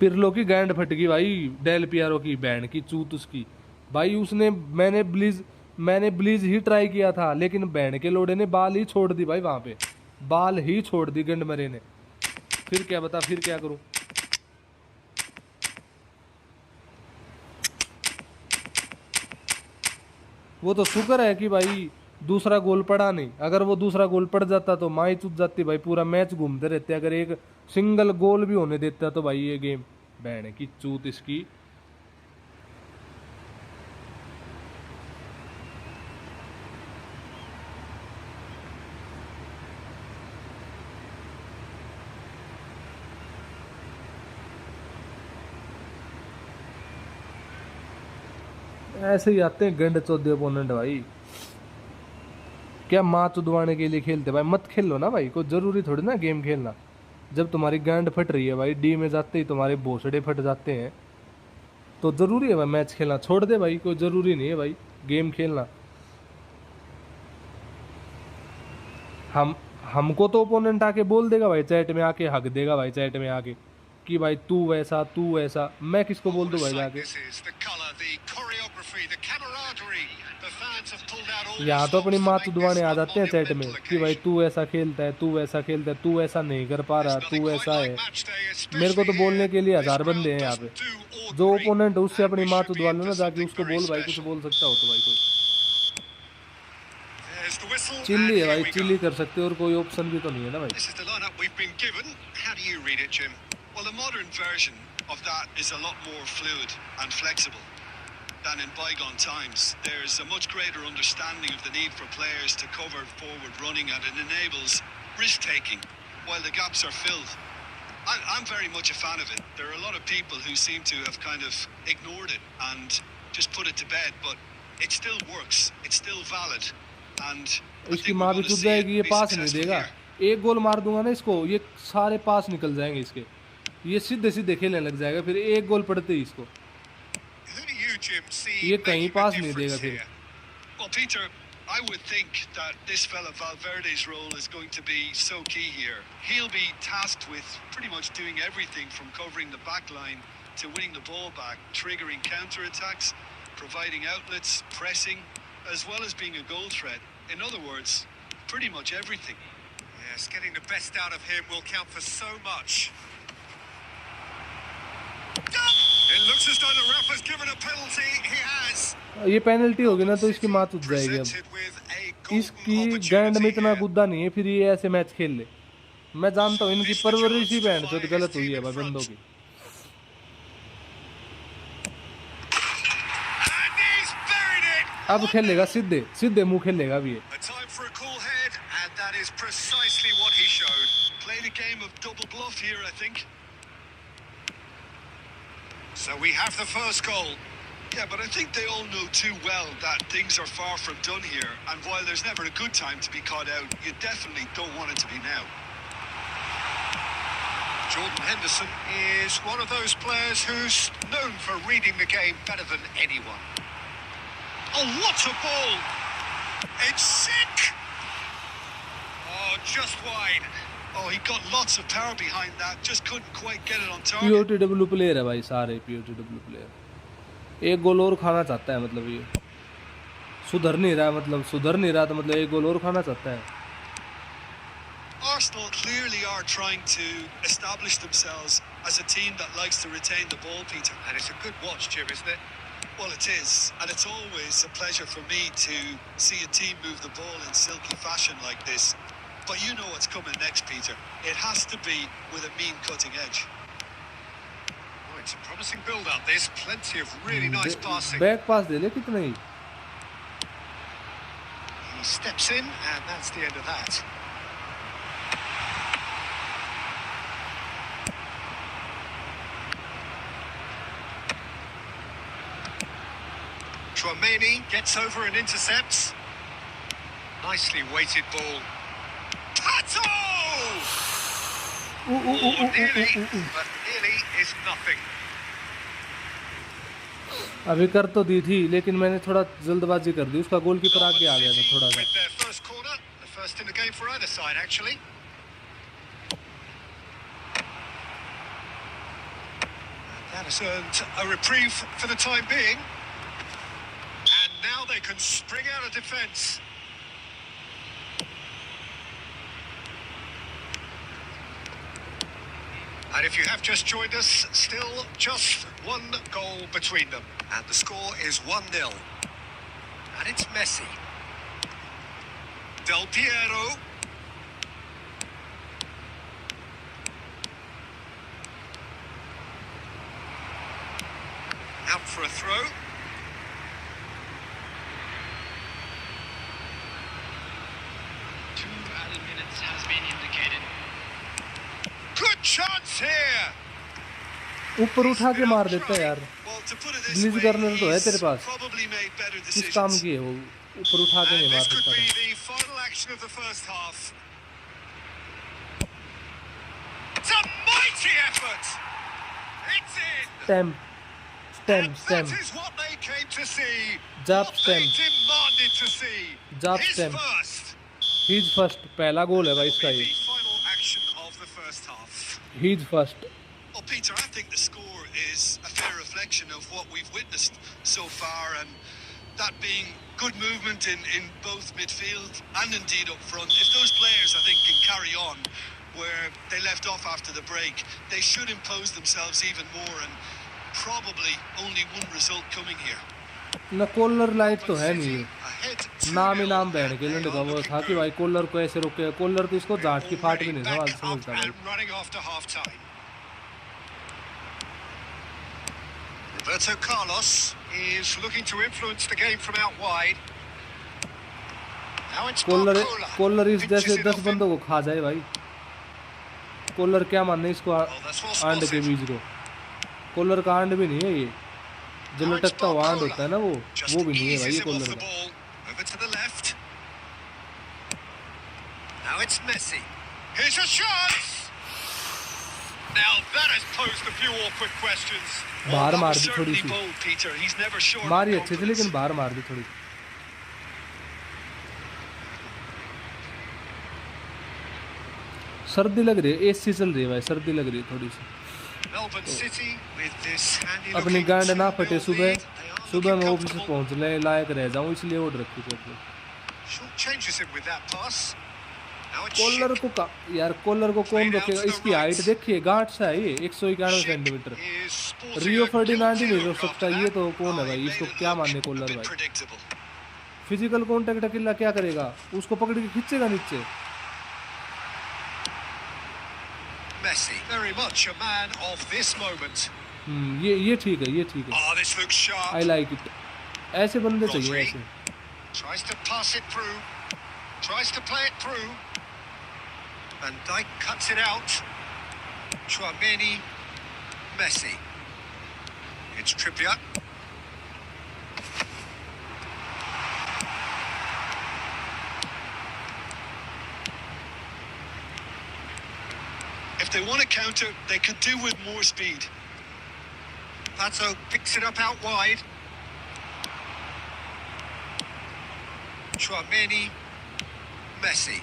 पिरलो की गैंड फट गई भाई, डेल पियारो की बैंड की चूत उसकी भाई। उसने मैंने ब्लीज ही ट्राई किया था, लेकिन बैंड के लोड़े ने बाल ही छोड़ दी भाई, वहां पे बाल ही छोड़ दी गंडमरे ने। फिर क्या बता, फिर क्या करूं। वो तो शुक्र है कि भाई दूसरा गोल पड़ा नहीं, अगर वो दूसरा गोल पड़ जाता तो माँ ही चुप जाती भाई, पूरा मैच घूमते रहते। अगर एक सिंगल गोल भी होने देता तो भाई ये गेम बैंड की चूत इसकी। ऐसे ही आते हैं गंड चौदह ओपोनेंट भाई। क्या माँ चुदवाने के लिए खेलते भाई, मत खेलो ना भाई, कोई जरूरी थोड़ी ना गेम खेलना। जब तुम्हारी गांड फट रही है भाई, डी में जाते ही तुम्हारे भोसड़े फट जाते हैं, तो जरूरी है भाई मैच खेलना। छोड़ दे भाई, कोई जरूरी नहीं है भाई गेम खेलना। हमको तो ओपोनेंट आके बोल देगा भाई, चैट में आके हक देगा भाई, चैट में आके कि भाई तू वैसा तू वैसा। मैं किसको बोल दूं भाई जाके। यहाँ तो अपनी माँ चुदवाने आ जाते हैं चैट में कि भाई तू ऐसा खेलता है, तू वैसा खेलता है, तू ऐसा नहीं कर पा रहा, तू ऐसा है। मेरे को तो बोलने के लिए 1000 बंदे हैं यहाँ पे। जो ओपोनेंट है उससे अपनी माँ चुदवा लो ना जाके, उसको बोल भाई, कुछ बोल सकता हो तो भाई कोई चिल्ली है भाई, चिल्ली कर सकते हो, और कोई ऑप्शन भी तो नहीं है ना भाई। This is the lineup we've been given. How do you read it, Jim? Well, the modern version of that is a lot more fluid and flexible than in bygone times. There's a much greater understanding of the need for players to cover forward running, and it enables risk-taking while the gaps are filled. I'm very much a fan of it. There are a lot of people who seem to have kind of ignored it and just put it to bed, but it still works. It's still valid. And इसकी माँ भी टूट जाएगी, ये पास नहीं देगा। एक गोल मार दूंगा ना इसको, ये सारे पास निकल जाएंगे इसके, ये सीधे सीधे खेलने लग जाएगा। फिर एक गोल पड़ते ही इसको ये कहीं पास नहीं देगा फिर। Well, Peter, I would think that this fella Valverde's role is going to be so key here. He'll be tasked with pretty much doing everything from covering the back line to winning the ball back, triggering counter-attacks, providing outlets, pressing, as well as being a goal threat. In other words, pretty much everything. Yes, getting the best out of him will count for so much. It looks as though the ref has given a penalty. He has. ये penalty होगी ना तो इसकी माँ टूट जाएगी। अब इसकी गैंड में इतना गुद्दा नहीं है फिर ये ऐसे मैच खेल ले। मैं जानता हूँ इनकी परवरिश ही बैंड जो गलत हुई है भाई बंदों की। अब खेलेगा सीधे सीधे मुंह खेलेगा भी ये। is precisely what he showed. Played a game of double bluff here, I think. So we have the first goal. Yeah, but I think they all know too well that things are far from done here. And while there's never a good time to be caught out, you definitely don't want it to be now. Jordan Henderson is one of those players who's known for reading the game better than anyone. Oh, what a ball! It's sick! Oh, just wide. Oh, he got lots of power behind that. Just couldn't quite get it on target. POTW player है भाई, सारे POTW player. एक गोल और खाना चाहता है, मतलब ये सुधर नहीं रहा, तो मतलब एक गोल और खाना चाहता है। Arsenal clearly are trying to establish themselves as a team that likes to retain the ball, Peter. And it's a good watch, Jim, isn't it? Well, it is, and it's always a pleasure for me to see a team move the ball in silky fashion like this. But you know what's coming next, Peter. It has to be with a mean cutting edge. Oh, it's a promising build-up. There's plenty of really nice passing. Back pass दे ले कितना ही। He steps in, and that's the end of that. Chouameni gets over and intercepts. Nicely weighted ball. Pato! Nearly, but nearly is nothing. अभी कर तो दी थी, लेकिन मैंने थोड़ा जल्दबाजी कर दी, उसका गोलकीपर आगे आ गया था थोड़ा सा। With their first corner, the first in the game for either side, actually. That has earned a reprieve for the time being. And now they can spring out of defence. And if you have just joined us, still just one goal between them. And the score is 1-0. And it's Messi. Del Piero. Out for a throw. Has been indicated. Good chance here. ऊपर उठा के मार देता है यार। Well, to put it this release way, करने तो है तेरे he's पास। probably made better किस काम decisions. की है वो, ऊपर उठा के And नहीं मार this could सकता be था। the final action of the first half. It's a mighty effort. It's in. Stamp And that is what they came to see. Jab What they stamp. demanded to see. Jab His stamp. first. His first, पहला goal है भाई इसका The ये। final action of the first half. His first. Well, Peter, I think the score is a fair reflection of what we've witnessed so far, and that being good movement in both midfield and indeed up front. If those players, I think, can carry on where they left off after the break, they should impose themselves even more, and probably only one result coming here. ना collar like तो है नहीं ये। Ahead नाम ही 2-0, नाम बैठ and के they लंड are का वो looking था कि good. भाई कॉलर को ऐसे रोके, कॉलर तो इसको जाट की फाट भी नहीं Already संभाल back up समझता भाई। and running after half time. Roberto Carlos is looking to influence the game from out wide. Now it's Barcola. कॉलर इस Pinches जैसे it 10 off him. बंदों को खा जाए भाई। कॉलर क्या मानने इसको Oh, that's well आंड के spotted. बीज को। कॉलर का आंड भी नहीं है ये, जो Now it's लटकता हुआ आंड Barcola. होता है ना वो Just भी नहीं है भाई eases ये him off कॉलर the का। ball. Over to the left. Now it's Messi. Here's a chance. Now that has posed a few awkward questions. बाहर That मार was दी थोड़ी certainly C, bold, Peter. He's never short of मारी अच्छी थी confidence. लेकिन बाहर मार दी थोड़ी। सर्दी लग रही है, एसी चल रही है भाई, सर्दी लग रही है थोड़ी सी। Melbourne City with this handy अपनी looking गांड ना 2-0 फटे सुबह, lead. They are सुबह looking मैं ऑफिस comfortable. पहुंचने लायक रह जाऊं इसलिए ऑर्डर रखी थी अपनी। Short changes him with that pass. Now it's कॉलर Schick. को यार कॉलर को कौन रोकेगा, इसकी हाइट देखिए, गांठ सा है ये 191 Schick centimetre. is sporting Rio a Ferdinand he guilty नहीं रोक look सकता, after ये that. तो कौन है Oh, भाई, he इसको made it क्या look मानने a कॉलर bit भाई। predictable. फिजिकल कांटेक्ट अकेला क्या करेगा, उसको पकड़ के खींचेगा नीचे। Messi, very much a man of this moment. ये ठीक है, ये ठीक है। Oh, this looks sharp. I like it. ऐसे बंदे चाहिए Rodri. ऐसे। Tries to pass it through. Tries to play it through. Van Dijk cuts it out. Chouameni, Messi. It's Trippier. If they want to counter, they could do with more speed. Pato picks it up out wide. Chouameni, Messi.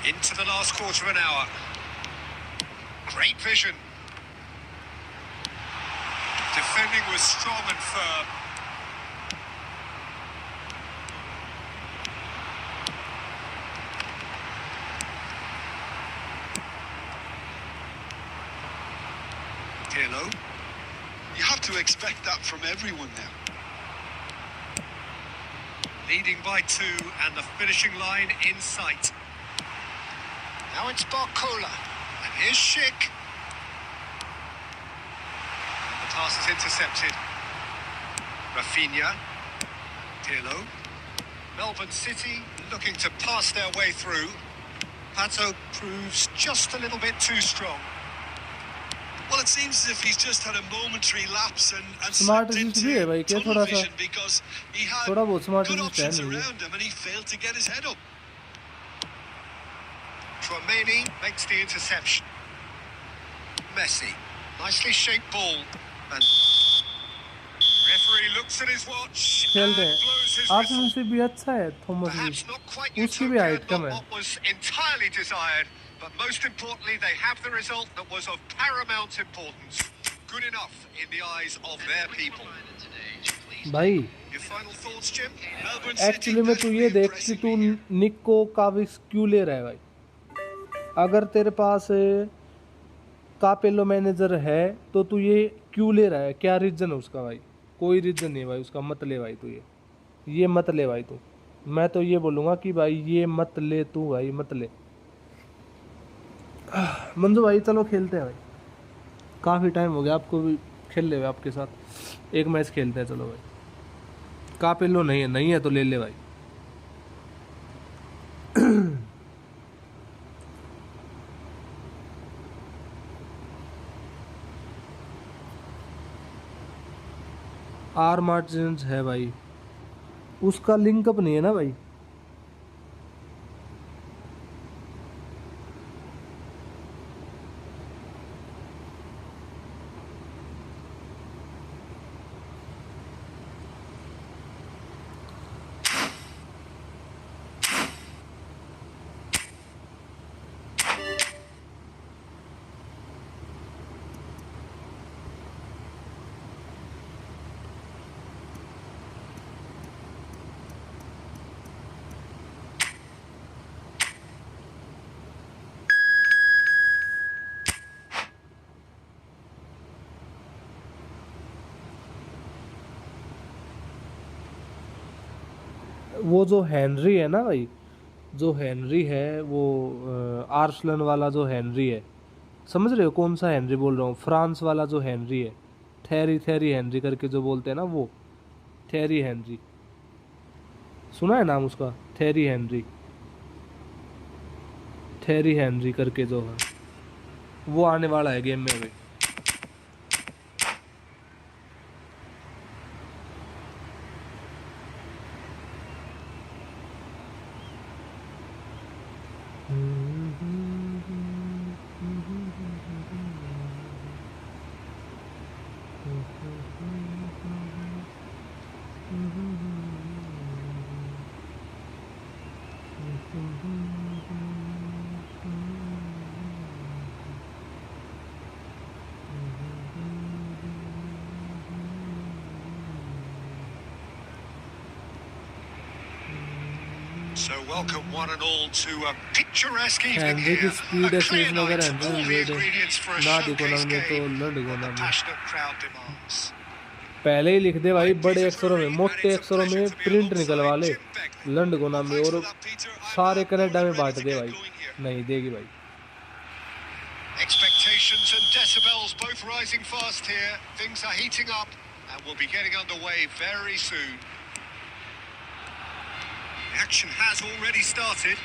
Into the last quarter of an hour. Great vision. Defending was strong and firm. Pirlo. You have to expect that from everyone now. Leading by 2 and the finishing line in sight. Now it's Barcola. And here's Schick. And the pass is intercepted. Rafinha. Pirlo. Melbourne City looking to pass their way through. Pato proves just a little bit too strong. Well, it seems as if he's just had a momentary lapse and Smart slipped assist भी है into भाई, क्या tunnel थोड़ा सा vision because he had थोड़ा बहुत smart good assist है options नहीं है। around him and he failed to get his head up. Chouameni makes the interception. Messi. Nicely shaped ball. And referee looks at his watch खेलते and हैं। blows his Arsenal whistle. से भी अच्छा है Thomas Perhaps भी, not quite उसकी भी utopia, height come not है। what was entirely desired, but most importantly, they have the result that was of paramount importance. Good enough in the eyes of their people. भाई Your final thoughts, Jim? Melbourne actually City में तू ये definitely देख कि impressing तू me here. निको काविक्स क्यों ले रहा है भाई। अगर तेरे पास कापेलो मैनेजर है तो तू ये क्यों ले रहा है, क्या रीजन है उसका भाई। कोई रीजन नहीं भाई उसका, मत ले भाई तू ये मत ले भाई तू। मैं तो ये बोलूँगा कि भाई ये मत ले तू भाई, मत ले। मंजू भाई चलो खेलते हैं भाई, काफ़ी टाइम हो गया आपको भी खेल ले आपके साथ, एक मैच खेलते हैं चलो भाई। कापेलो नहीं है तो ले ले भाई। आर मार्टिन्स है भाई, उसका लिंकअप नहीं है ना भाई। वो जो हेनरी है ना भाई, जो हेनरी है वो आर्सलन वाला जो हेनरी है, समझ रहे हो कौन सा हेनरी बोल रहा हूँ, फ्रांस वाला जो हेनरी है, थेरी हेनरी करके जो बोलते हैं ना, वो थेरी हेनरी, सुना है नाम उसका, थेरी हेनरी करके जो है, वो आने वाला है गेम में भाई। So welcome one and all to a picturesque evening Henry here. की स्पीड A है clear सीजन अगर night, all the Henry ingredients for a ना देखो ना showcase में तो game लड़ गो that ना the में। passionate crowd demands. पहले ही लिख दे भाई बड़े अक्षरों में, मोटे अक्षरों में प्रिंट निकलवा ले लंड गोना में, और सारे कनाडा में बांट दे भाई। नहीं देगी भाई। Expectations and decibels both rising fast here. Things are heating up and we'll be getting underway very soon. The action has already started.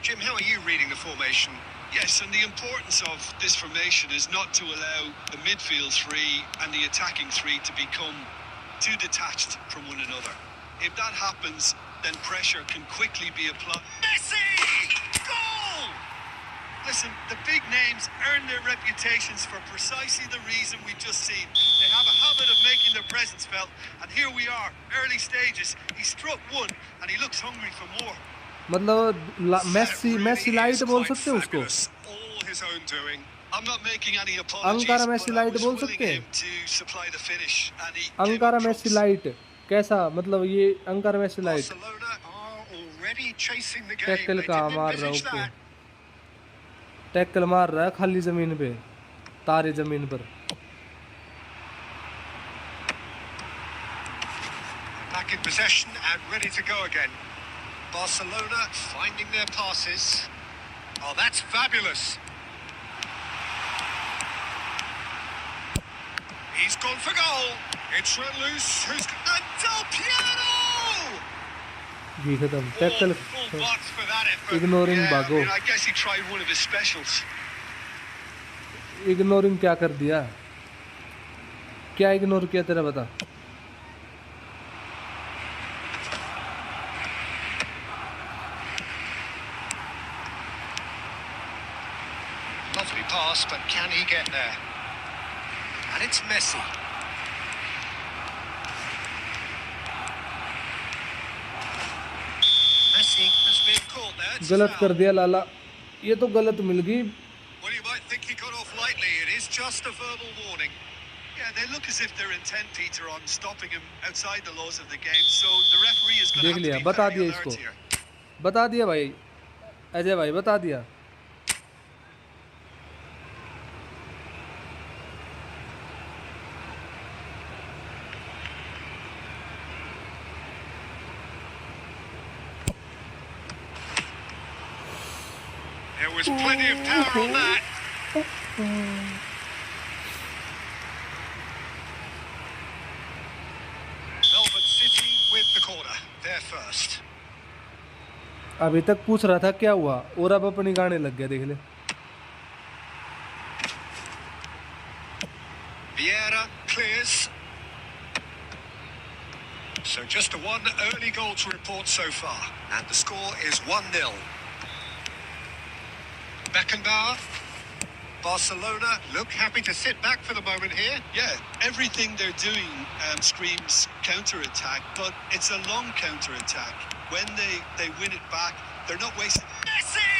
Jim, how are you reading the formation? Yes, and the importance of this formation is not to allow the midfield three and the attacking three to become too detached from one another. If that happens, then pressure can quickly be applied. Messi! Goal! Listen, the big names earn their reputations for precisely the reason we've just seen. They have a habit of making their presence felt, and here we are, early stages. He struck one, and he looks hungry for more. मतलब Messi light बोल सकते हैं उसको. All his own doing. I'm not making any apologies, Ankara but Messi I light was बोल willing सकते हैं. him to supply the finish, and he Ankara gave Messi trumps. Light कैसा, मतलब ये Ankara Messi light. Barcelona are already chasing the game. Tackle They का didn't मार रहा envisage ऊपर. that. टैकल मार रहा है खाली जमीन पे, तारे जमीन पर. Back in possession and ready to go again. Barcelona finding their passes. Oh, that's fabulous. He's gone for goal. It's run loose. Who's and Del Piero? ये खत्म. Tackle Full marks for that effort. Ignoring Yeah, I बागो. mean, I guess he tried one of his specials. Ignoring क्या कर दिया, क्या ignore किया तेरा बता. Lovely pass, but can he get there? And it's Messi. Messi has been caught there. It's गलत कर foul. दिया लाला, ये तो गलत मिल गई. Well, you might think he got off lightly. It is just a verbal warning. Yeah, they look as if they're intent, Peter, on stopping him outside the laws of the game. So the referee is going to देख have लिया, to be बता very दिया alert इसको. here. बता दिया भाई, अजय भाई बता दिया. There was plenty of power on that. Melbourne City with the corner. They're first. अभी तक पूछ रहा था क्या हुआ, और अब अपनी गाने लग गया. देख ले. Vieira clears. So just a one early goal to report so far. And the score is 1-0. Beckenbauer. Barcelona look happy to sit back for the moment here. Yeah, everything they're doing screams counter-attack, but it's a long counter-attack. When they win it back, they're not wasting... Messi!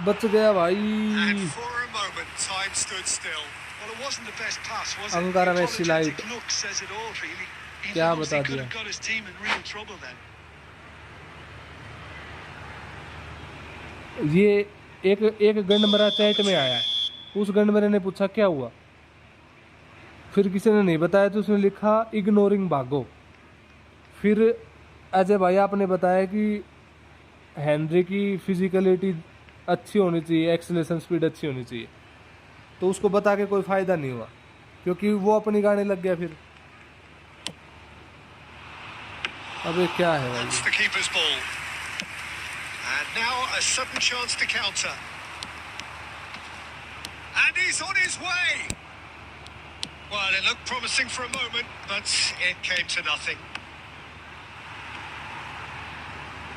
बच गया भाई. And for a moment, time stood still. Well, it wasn't the best pass, was it? Ankara The Messi apologetic light. look says it all, really. He क्या knows बता he could दिया. have got his team in real trouble then. ये एक गंडमरा chat में आया, उस गंडमरे ने पूछा क्या हुआ, फिर किसी ने नहीं बताया तो उसने लिखा इग्नोरिंग बागो. फिर अजय भाई आपने बताया कि हेनरी की फिजिकलिटी अच्छी होनी चाहिए, एक्सेलेरेशन स्पीड अच्छी होनी चाहिए, तो उसको बता के कोई फ़ायदा नहीं हुआ क्योंकि वो अपनी गाने लग गया. फिर अबे क्या है भाई. That's the keeper's ball. And now a sudden chance to counter. And he's on his way. Well, it looked promising for a moment, but it came to nothing.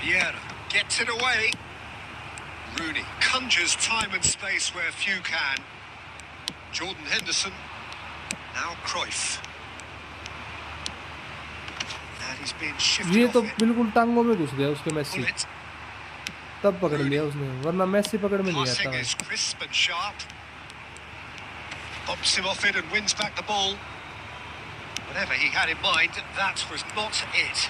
Vieira gets it away. Rooney conjures time and space where few can. Jordan Henderson. Now Cruyff. And he's been shifted ये तो off it. बिल्कुल टांगों में घुस गया उसके Messi, Pull it. तब पकड़ लिया उसने, वरना मेसी पकड़ में नहीं Passing आता. is crisp and sharp. Bumps him off it and wins back the ball. Whatever he had in mind, that was not it.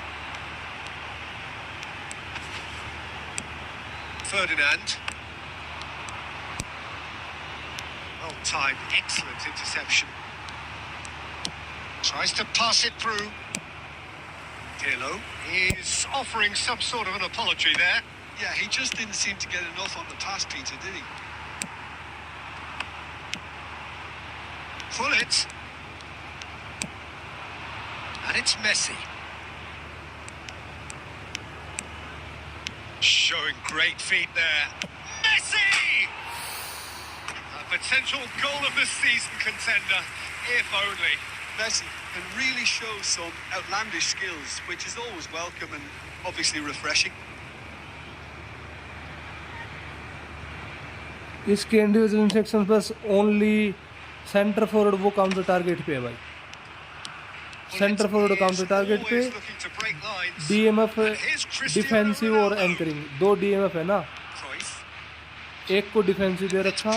Ferdinand. Well timed, excellent interception. Tries to pass it through. Pirlo is offering some sort of an apology there. Yeah, he just didn't seem to get enough on the pass, Peter, did he? Pull it. And it's Messi. Showing great feet there. Messi! A potential goal of the season contender, if only. Messi can really show some outlandish skills, which is always welcome and obviously refreshing. इसके individual instruction बस only centre forward वो counter target पे है भाई, centre forward counter target पे, DMF defensive और anchoring, 2 DMF है ना, एक को डिफेंसिव दे रखा।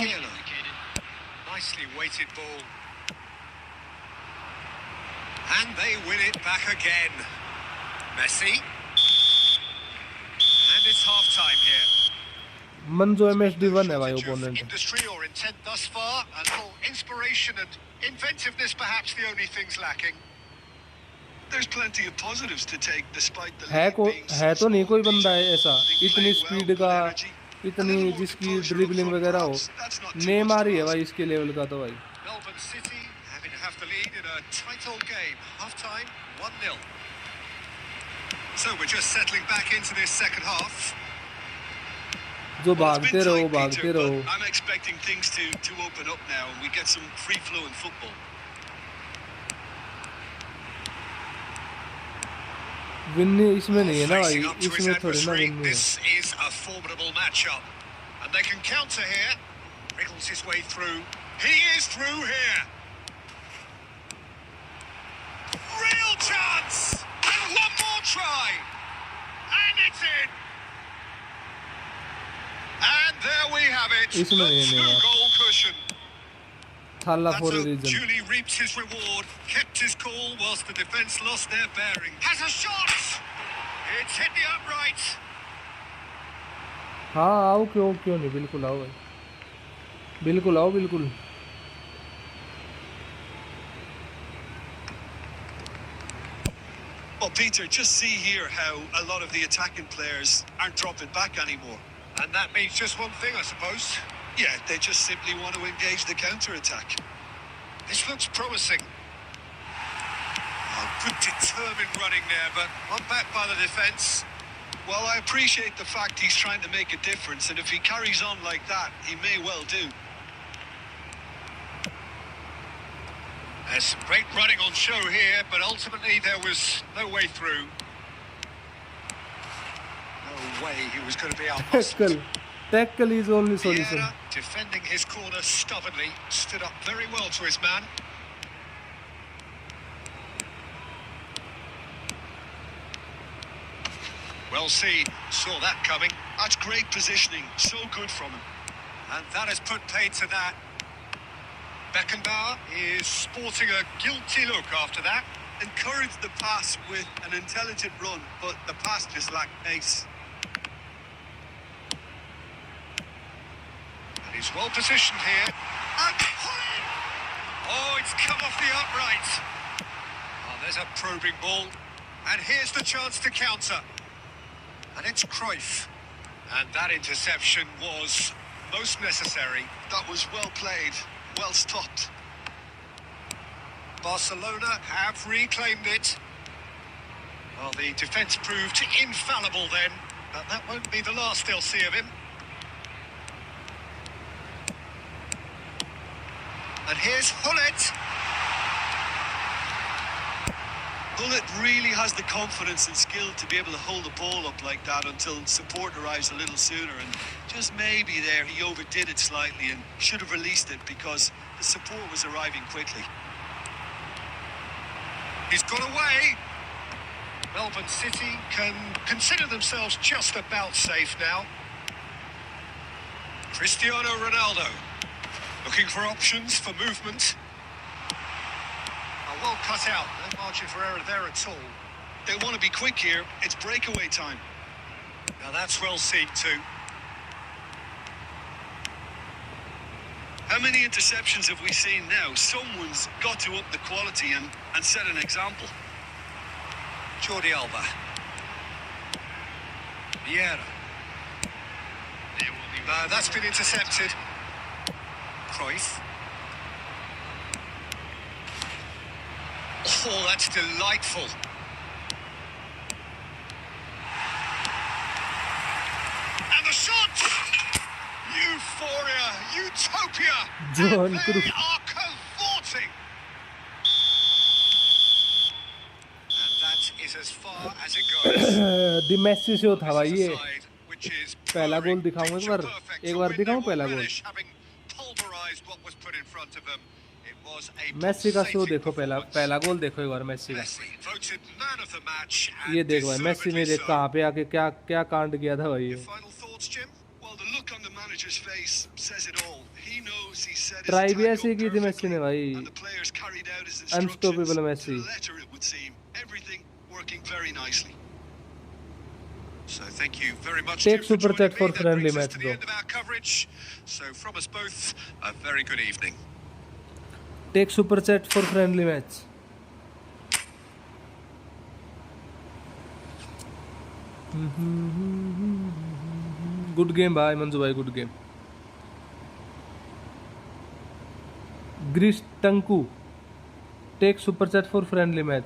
Nicely weighted ball. And they win it back again. Messi. And it's half time here. मंजो MSD1 है भाई opponent. Industry or intent thus far, a little inspiration and inventiveness perhaps the only things lacking. There's plenty of positives to take despite the है तो नहीं कोई बंदा है ऐसा इतनी स्पीड का, इतनी जिसकी ड्रिबलिंग वगैरह हो। नेमार ही है भाई इसके लेवल का तो भाई। Melbourne City having to have the lead in a tight old game. Half time 1-0. So we're just settling back into this second half. जो Well, it's भागते been रहो tight, भागते Peter, रहो। but I'm expecting things to open up now and we get some free flowing football. Vini इसमें नहीं है ना भाई, Facing up to his इसमें थोड़ी ना adversary, विन्नी है। this is a formidable matchup. And they can counter here. Wriggles his way through. He is through here. Real chance! And one more try! And it's in! And there we have it. The इसमें नहीं है यार। two-goal cushion. Thala for Lato reason. duly reaps his reward, kept his cool whilst the defence lost their bearing. Has a shot! It's hit the upright. हाँ आओ, क्यों नहीं, बिल्कुल आओ भाई, बिल्कुल आओ बिल्कुल। Well, Peter, just see here how a lot of the attacking players aren't dropping back anymore. And that means just one thing, I suppose. Yeah, they just simply want to engage the counter-attack. This looks promising. Oh, good determined running there, but one back by the defence. Well, I appreciate the fact he's trying to make a difference, and if he carries on like that, he may well do. There's some great running on show here, but ultimately there was no way through. No way he was going to be tackle, outmuscled. Tackle is only solution. Vieira, defending his corner stubbornly, stood up very well to his man. Well seen, saw that coming. That's great positioning, so good from him. And that has put paid to that. Beckenbauer is sporting a guilty look after that. Encouraged the pass with an intelligent run, but the pass just lacked pace. And he's well positioned here. And oh, it's come off the upright. Oh, there's a probing ball. And here's the chance to counter. And it's Cruyff. And that interception was most necessary. That was well played, well stopped. Barcelona have reclaimed it. Well, the defence proved infallible then, but that won't be the last they'll see of him. And here's Hullet. Hullet really has the confidence and skill to be able to hold the ball up like that until support arrives a little sooner, and just maybe there he overdid it slightly and should have released it because the support was arriving quickly. He's got away. Melbourne City can consider themselves just about safe now. Cristiano Ronaldo looking for options for movement. Well cut out, no margin for error there at all. They want to be quick here, it's breakaway time. Now that's well seen too. How many interceptions have we seen now? Someone's got to up the quality and set an example. Jordi Alba. Vieira. That's been intercepted. Cruyff. Oh, that's delightful. Trippier. John And they Cruz. are cavorting. And that is as far as it goes. दी Messi से था This भाई is a ये side which is पहला गोल purring दिखाऊं picture perfect एक to bar win. They दिखाऊं will पहला गोल relish having pulverized what was put in front of them. It was a Messi का शो pulsating देखो पहला performance. गोल देखो एक बार मेसी का Messi voted man of the match ये and देख भाई मेसी ने deservedly देख so. कहाँ पे आके क्या क्या कांड किया था भाई Your ये final thoughts, Jim? Well, the look on the manager's face says it all. He knows he set his try भी attack ऐसे ही up की थी मेसी perfectly, ने भाई and the players carried out his instructions unstoppable to Messi the letter, it would seem. Everything working very nicely. So thank you very much, take Jim, for super joining chat me. For That friendly brings us match to the bro end of our coverage. So from us both, a very good evening. Take super chat for friendly match good game भाई मंजू भाई good game ग्रीस thank you take super chat for friendly match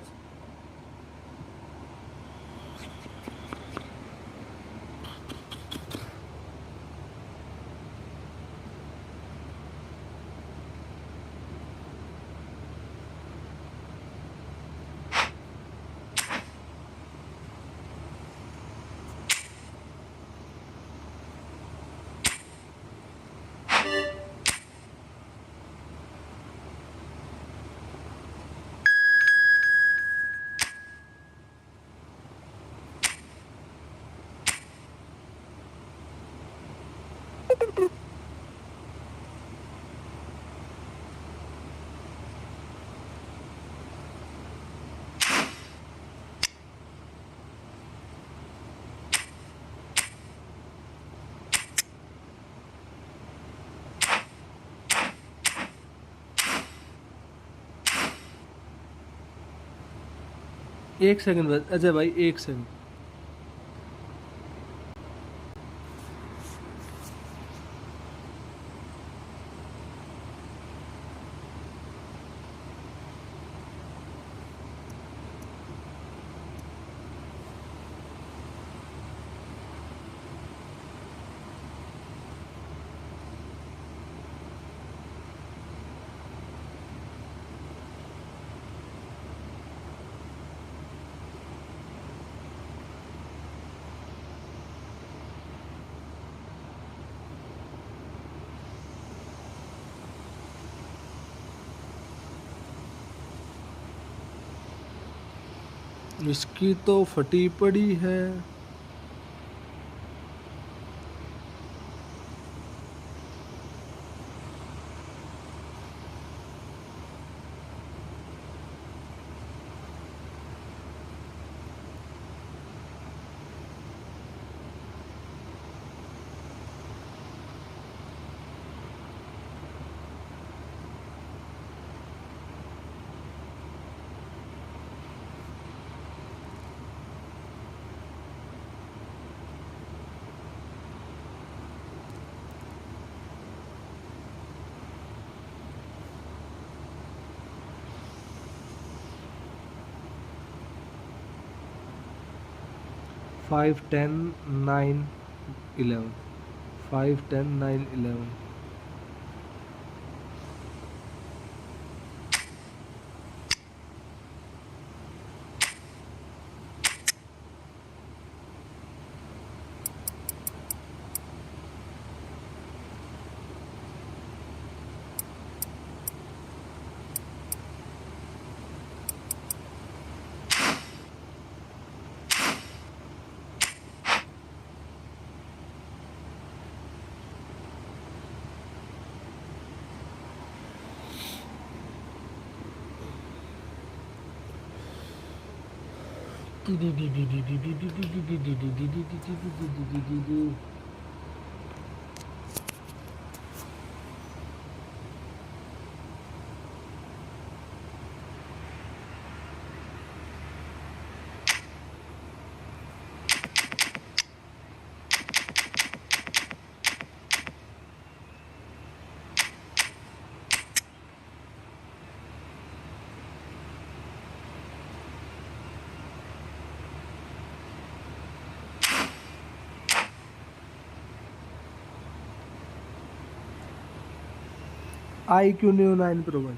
एक second बस अजय भाई एक second इसकी तो फटी पड़ी है फाइव 10 9 11 5 10 9 11 iQ Neo 9 Pro भाई.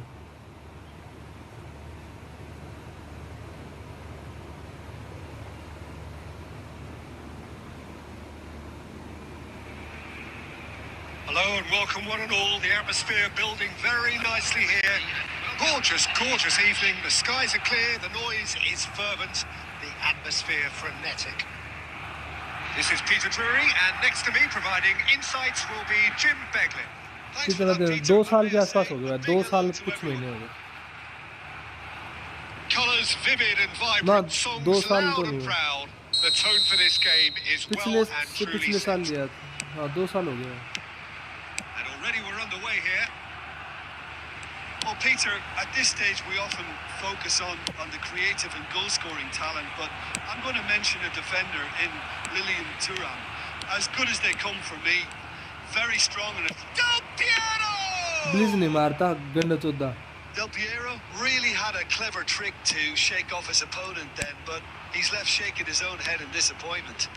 Hello and welcome one and all. The atmosphere building very nicely here. Gorgeous, gorgeous evening. The skies are clear, the noise is fervent, the atmosphere frenetic. This is Peter Drury, and next to me providing insights will be Jim Beglin. Thanks for कितना that, there Peter. 2 I साल may के say, आसपास हो गया. a 2 big साल hello to कुछ everyone. महीने हो गए. Colours vivid and vibrant, ना 2 songs साल loud तो and नहीं हुए. proud. The tone for this game is well पिछले and से truly पिछले साल set. लिया था. हाँ 2 साल हो गए. And already we're underway here. Well, Peter, at this stage we often focus on the creative and goal-scoring talent, but I'm going to mention a defender in Lilian Thuram. As good as they come for me, very strong and Del Piero! Blitz नहीं मारता गंडा चोदा. Del Piero really had a clever trick to shake off his opponent then, but he's left shaking his own head in disappointment.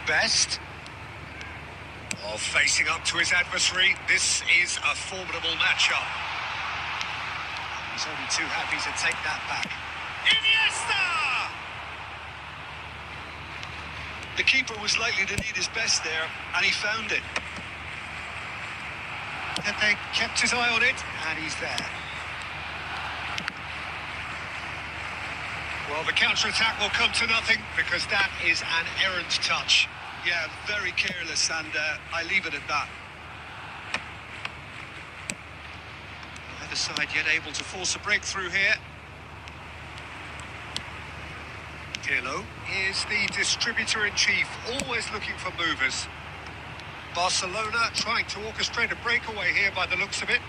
Best. Oh, facing up to his adversary. This is a formidable matchup. He's only too happy to take that back. Iniesta! The keeper was likely to need his best there, and he found it. Pepe kept his eye on it, and he's there. Well, the counter-attack will come to nothing, because that is an errant touch. Yeah, very careless, and I leave it at that. Either side yet able to force a breakthrough here. Pirlo is the distributor-in-chief, always looking for movers. Barcelona trying to orchestrate a breakaway here by the looks of it.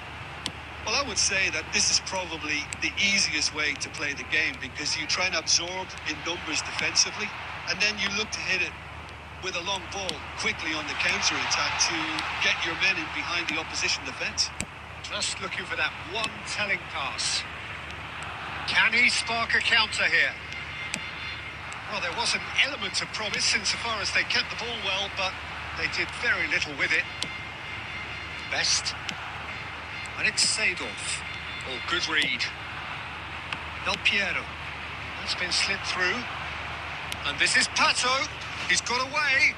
Well, I would say that this is probably the easiest way to play the game, because you try and absorb in numbers defensively, and then you look to hit it with a long ball quickly on the counter-attack to get your men in behind the opposition defence. Just looking for that one telling pass. Can he spark a counter here? Well, there was an element of promise insofar as they kept the ball well, but they did very little with it. Best. And it's Seedorf. Oh, good read. Del Piero. That's been slipped through. And this is Pato. He's got away.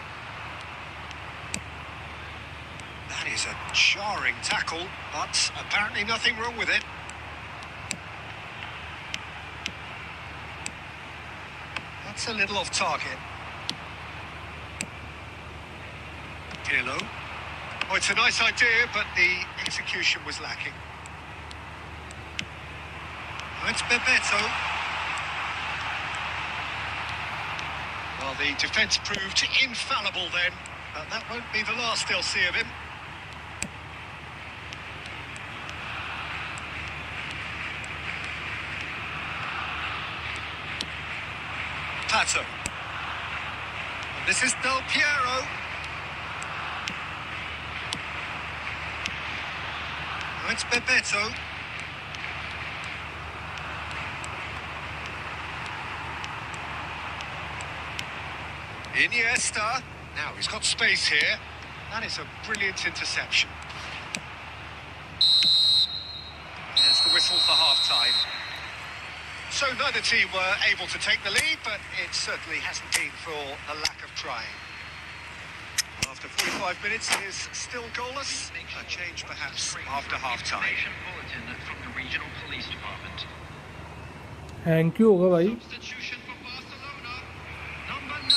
That is a jarring tackle, but apparently nothing wrong with it. That's a little off target. Pirlo. Oh, it's a nice idea, but the execution was lacking. Oh, it's Bebeto. Well, the defence proved infallible then, but that won't be the last they'll see of him. Pato. And this is Del Piero. Oh, it's Bebeto. Iniesta. Now he's got space here. That is a brilliant interception. There's the whistle for half-time. So neither team were able to take the lead, but it certainly hasn't been for a lack of trying. After 45 minutes, it is still goalless. A change perhaps after half-time. Bulletin from the regional police department. Thank you होगा भाई. Substitution for Barcelona. Number 9,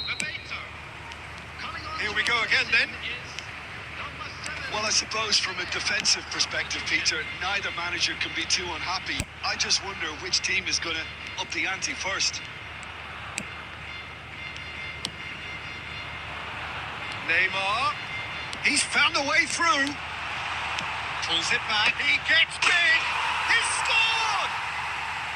Bebeto. Coming on. Here we go again then. Is number 7. Well, I suppose from a defensive perspective, Peter, neither manager can be too unhappy. I just wonder which team is going to up the ante first. Neymar. He's found a way through. Pulls it back. He gets big. He's scored!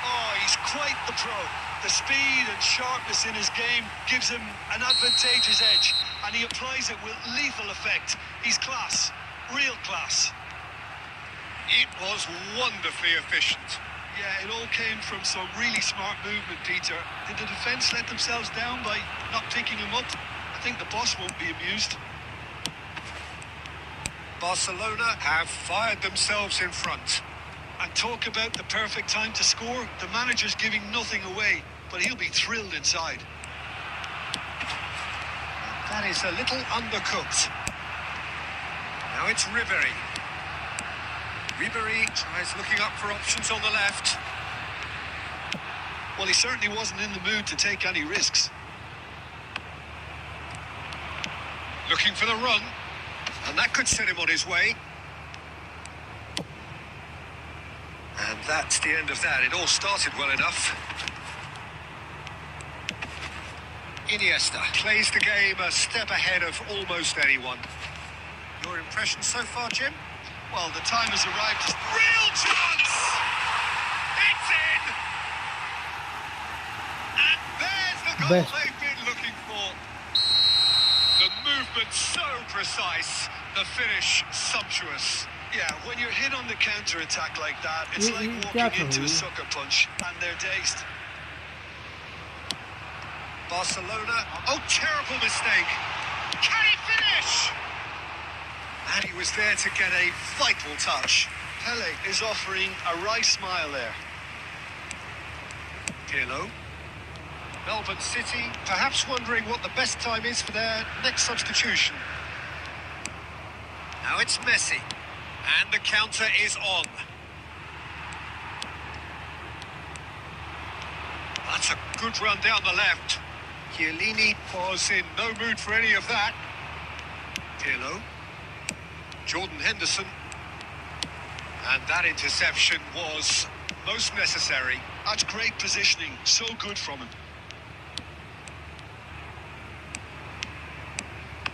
Oh, he's quite the pro. The speed and sharpness in his game gives him an advantageous edge, and he applies it with lethal effect. He's class, real class. It was wonderfully efficient. Yeah, it all came from some really smart movement, Peter. Did the defence let themselves down by not picking him up? I think the boss won't be amused. Barcelona have fired themselves in front. And talk about the perfect time to score. The manager's giving nothing away, but he'll be thrilled inside. That is a little undercooked. Now it's Ribery. Ribery tries looking up for options on the left. Well, he certainly wasn't in the mood to take any risks. Looking for the run. And that could set him on his way. And that's the end of that. It all started well enough. Iniesta plays the game a step ahead of almost anyone. Your impressions so far, Jim? Well, the time has arrived. Real chance! It's in! And there's the goal Best. they've been looking for. The movement so precise, the finish sumptuous. Yeah, when you're hit on the counter-attack like that, it's like क्या walking into a करूँ? sucker punch, and they're dazed. Barcelona, oh, terrible mistake. Can he finish? And he was there to get a vital touch. Pele is offering a wry smile there. Pirlo. Melbourne City, perhaps wondering what the best time is for their next substitution. Now it's Messi. And the counter is on. That's a good run down the left. Chiellini was in no mood for any of that. Pirlo. Jordan Henderson. And that interception was most necessary. That's great positioning, so good from him.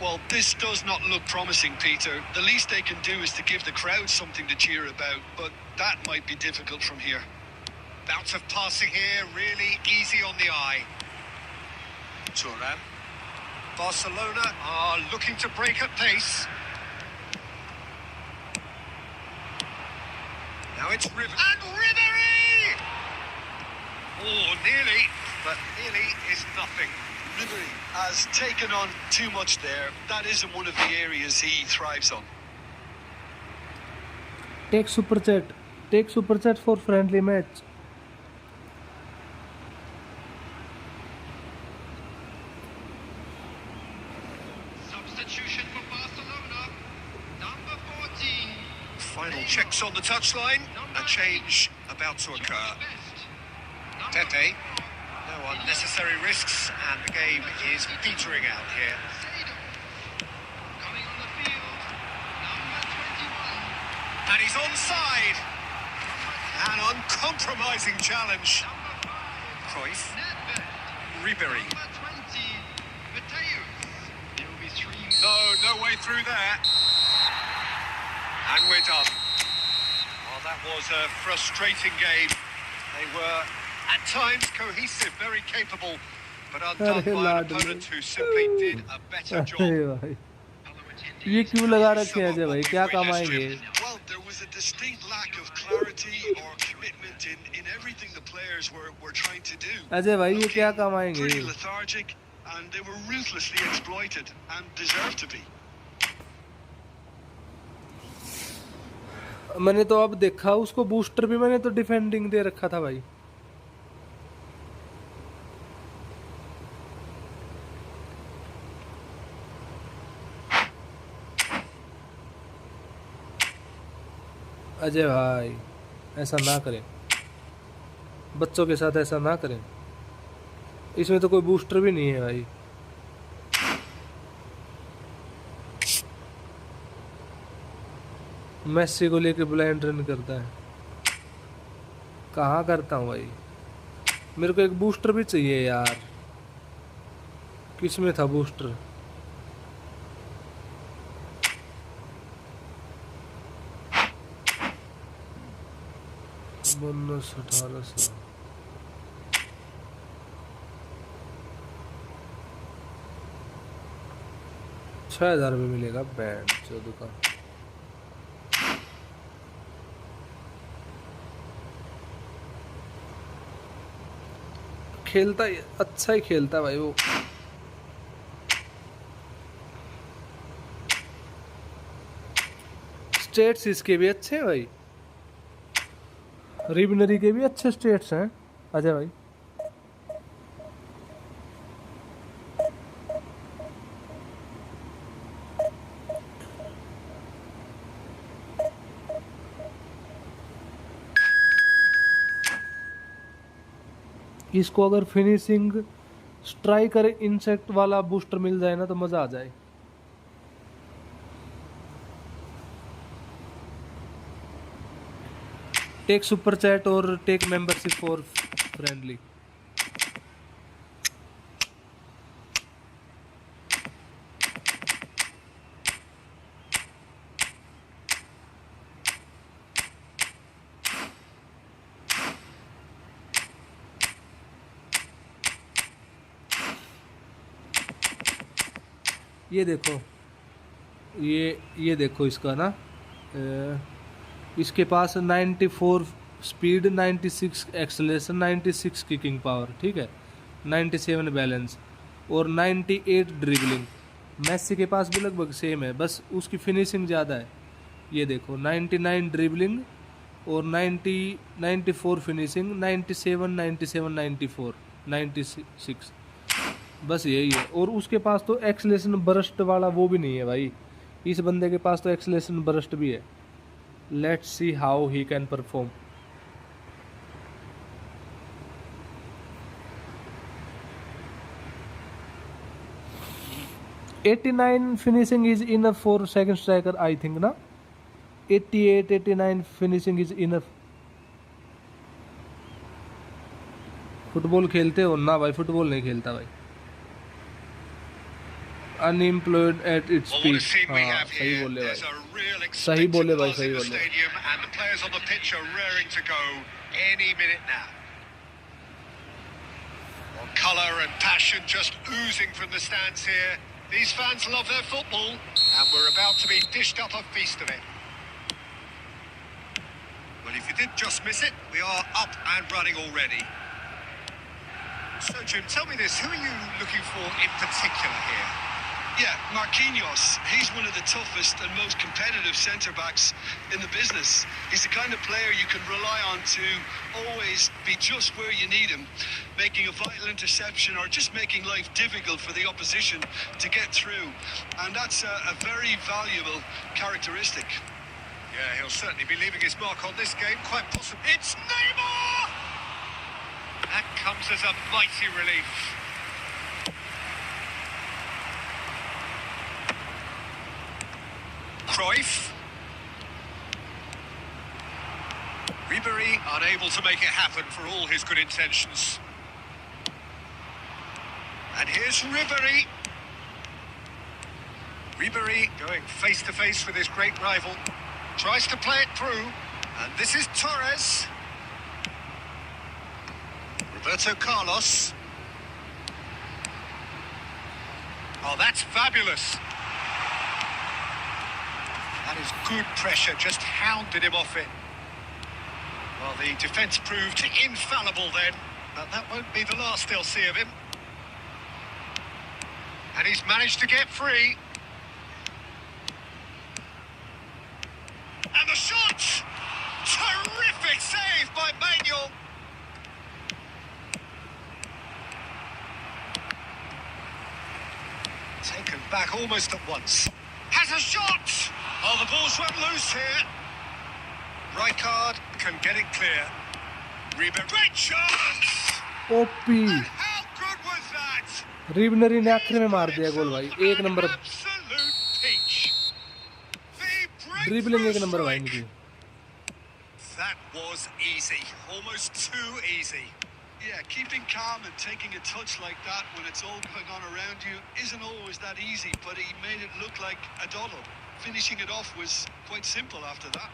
Well, this does not look promising, Peter. The least they can do is to give the crowd something to cheer about, but that might be difficult from here. Bout of passing here, really easy on the eye. Thuram. Barcelona are looking to break at pace. Now it's And Ribery! Oh, nearly, but nearly is nothing. Ribery has taken on too much there. That isn't one of the areas he thrives on. Take super chat. Take super chat for friendly match. Substitution for Barcelona. Number 14. Final checks on the touchline. A change about to occur. Pepe. No unnecessary risks, and the game is petering out here. Coming on the field. Number 21. And he's onside. An uncompromising challenge. Number 5. Cruyff. Nedved. Ribery. Number 20. Mateus. There will be 3 No way through there. And we're done. Well, that was a frustrating game. They were, at times, cohesive, very capable, but undone by an opponent who simply did a better अरे job. भाई ये क्यों लगा रखे हैं अजय भाई, क्या कमाएंगे? Well, there was a distinct lack of clarity or commitment in everything the players were trying to do. Ajay भाई ये Looking क्या कमाएंगे? pretty lethargic, and they were ruthlessly exploited and deserved to be. मैंने तो अब देखा उसको बूस्टर भी मैंने तो डिफेंडिंग दे रखा था भाई. अजय भाई ऐसा ना करें, बच्चों के साथ ऐसा ना करें. इसमें तो कोई बूस्टर भी नहीं है भाई. मेसी को लेके ब्लाइंड रन करता है. कहाँ करता हूँ भाई, मेरे को एक बूस्टर भी चाहिए यार. किसमें था बूस्टर? बोनस 1800. $6000 में मिलेगा बैंड 14 का. खेलता ही अच्छा ही खेलता भाई वो. स्टेट्स इसके भी अच्छे हैं भाई, रिबनरी के भी अच्छे स्टेट्स हैं अजय भाई। इसको अगर फिनिशिंग स्ट्राइकर इंसेक्ट वाला बूस्टर मिल जाए ना तो मजा आ जाए। टेक सुपर चैट और टेक मेंबरशिप फॉर फ्रेंडली। ये देखो, ये देखो इसका ना, इसके पास 94 स्पीड, 96 एक्सेलरेशन, 96 किकिंग पावर, ठीक है, 97 बैलेंस और 98 ड्रिबलिंग। मेसी के पास भी लगभग सेम है, बस उसकी फिनिशिंग ज़्यादा है। ये देखो 99 ड्रिबलिंग और 94 फिनिशिंग, 97 97 94 96, बस यही है। और उसके पास तो एक्सेलरेशन बर्स्ट वाला वो भी नहीं है भाई, इस बंदे के पास तो एक्सेलरेशन बर्स्ट भी है। Let's see how he can perform. $89 finishing is enough for second striker I think ना, 88 89 फिनिशिंग इज इनफ। फुटबॉल खेलते हो ना भाई? फुटबॉल नहीं खेलता भाई। Unemployed at its Well, what a peak. scene we हाँ have सही here. बोले There's भाई, a real सही बोले expectant भाई, buzz सही in the बोले। stadium, and the players on the pitch are raring to go any minute now. Well, colour and passion just oozing from the stands here. These fans love their football, and we're about to be dished up a feast of it. Well, if you did just miss it, we are up and running already. So, Jim, tell me this: who are you looking for in particular here? Yeah, Marquinhos. He's one of the toughest and most competitive centre-backs in the business. He's the kind of player you can rely on to always be just where you need him, making a vital interception or just making life difficult for the opposition to get through. And that's a very valuable characteristic. Yeah, he'll certainly be leaving his mark on this game, quite possibly. It's Neymar! That comes as a mighty relief. Cruyff. Ribéry unable to make it happen for all his good intentions. And here's Ribéry. Ribéry going face to face with his great rival. Tries to play it through. And this is Torres. Roberto Carlos. Oh, that's fabulous. That is good pressure, just hounded him off it. Well, the defence proved infallible then, but that won't be the last they'll see of him. And he's managed to get free. And the shot! Terrific save by Manuel. Taken back almost at once. Has a shot! Oh, the ball's run loose here. Rijkaard can get it clear. Ribéry, great chance! OP And how good was that? रिबनरी ने आखिर में मार दिया गोल भाई, एक number Absolute peach. The dribbling, एक breakthrough number भाई strike. इनकी। That was easy, almost too easy. Yeah, keeping calm and taking a touch like that when it's all going on around you isn't always that easy, but he made it look like a doddle. Finishing it off was quite simple after that.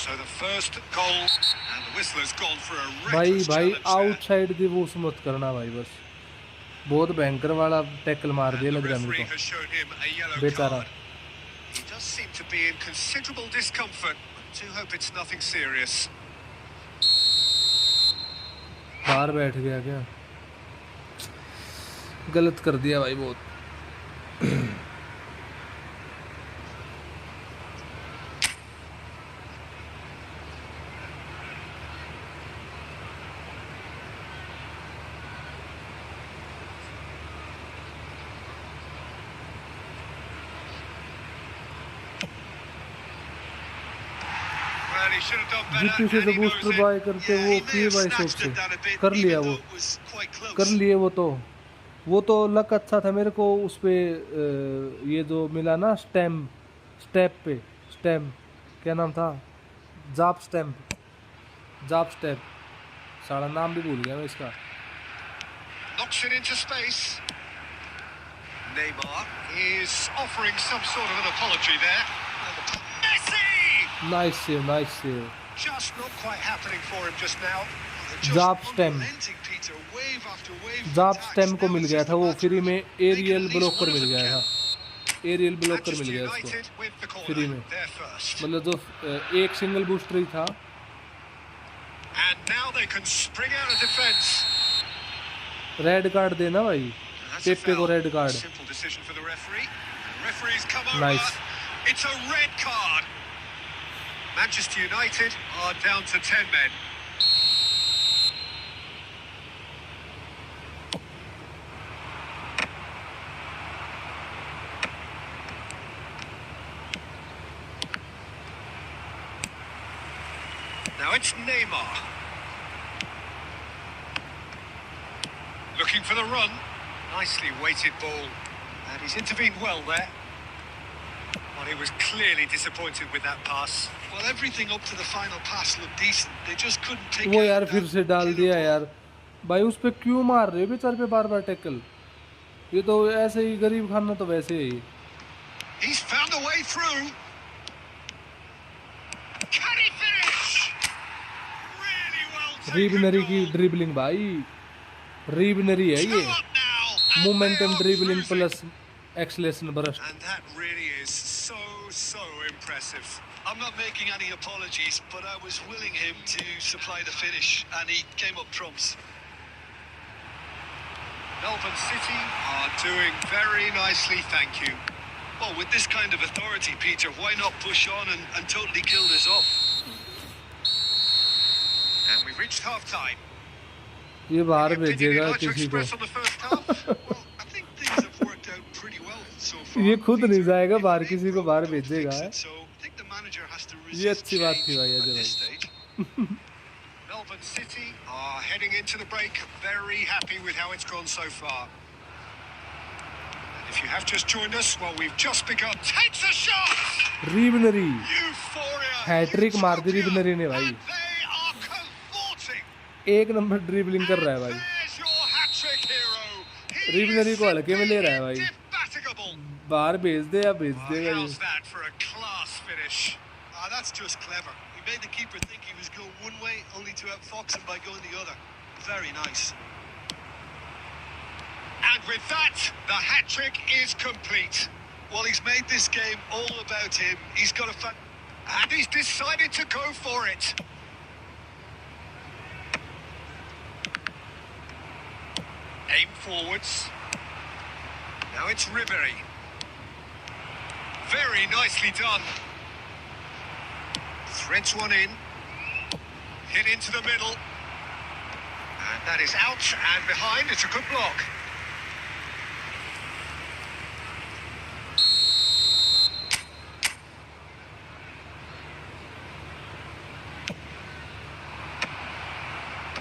So the first goal, and the whistler's gone for a भाई reckless भाई challenge there. Outside की वो मत करना भाई, बस बहुत भयंकर वाला टैकल मार दिया And लग the रहा है referee मेरे has shown him a yellow बेचारा। card. He does seem to be in considerable discomfort. I do hope it's nothing serious. बाहर बैठ गया क्या? गलत कर दिया भाई बहुत। Well, he should have done better. GP से And तो he knows booster it. Bye करके Yeah, वो he may किए have भाई शॉप snatched से at that a bit, कर लिया even वो though it was quite close. कर लिए वो तो लक अच्छा था मेरे को उस पे ये जो मिला ना स्टेम क्या नाम था जाप स्टेप सारा नाम भी भूल गया मैं इसका Knocks it into space. Neymar is offering some sort of an apology there. Messi! Nice save Just not quite happening for him just now. Just जाप स्टेम unrelenting, Peter, wave after wave of जाप attacks. स्टेम को Now मिल it's गया just था a वो matter free of में making aerial at least blocker one of मिल them गया count. था एरियल ब्लॉकर मिल Manchester गया इसको United with the free corner. में They're first. मतलब जो एक सिंगल बूस्टर ही था And now they can spring out of defence. Red card देना भाई That's a पेपे को foul. Red card Simple decision for the referee. The referee's come over. Nice. It's a red card. Manchester United are down to 10 men. Now it's Neymar. Looking for the run. Nicely weighted ball. And he's intervened well there. Well, he was clearly disappointed with that pass. Well, everything up to the final pass looked decent. They just couldn't take वो out यार that फिर से डाल killer दिया ball. यार भाई उस पे क्यों मार रहे हो बेचारे पे बार बार टैकल ये तो ऐसे ही गरीब खाना तो वैसे ही He's found a way through. Can he finish? Really well taken रीबनरी की goal. ड्रिबलिंग भाई रीबनरी है ये Two up now, and momentum they are dribbling cruising. Plus acceleration burst And that really is so impressive. I'm not making any apologies, but I was willing him to supply the finish, and he came up trumps. Melbourne City are doing very nicely, thank you. Well, with this kind of authority, Peter, why not push on and totally kill this off? And we've reached half-time. ये बाहर Any opinion भेजेगा you'd like to किसी को express on the first half? Well, I think things have worked out pretty well so far. ये खुद नहीं Peter, जाएगा if बाहर they किसी को broke, बाहर don't भेजेगा fix है it, so I think the manager has to ये resist अच्छी बात थी change भाई at अजय this भाई stage. Melbourne City are heading into the break very happy with how it's gone so far. And if you have just joined us, well, we've just begun. Takes a shot! Ribery Euphoria! Hat-trick मार दी रीबनरी ने भाई And they are cavorting. एक number dribbling कर रहा है भाई There's your hat-trick hero. He रीबनरी is को हल्के में ले रहा है भाई indefatigable. बाहर भेज दे या भेज Oh, देगा ये how's that for a class finish? Ah, that's just clever. He made the keeper think he was going one way, only to outfox him by going the other. Very nice. And with that, the hat-trick is complete. Well, he's made this game all about him. He's got a And he's decided to go for it. Aim forwards. Now it's Ribery. Very nicely done. Threads one in. Hit into the middle. And that is out and behind. It's a good block.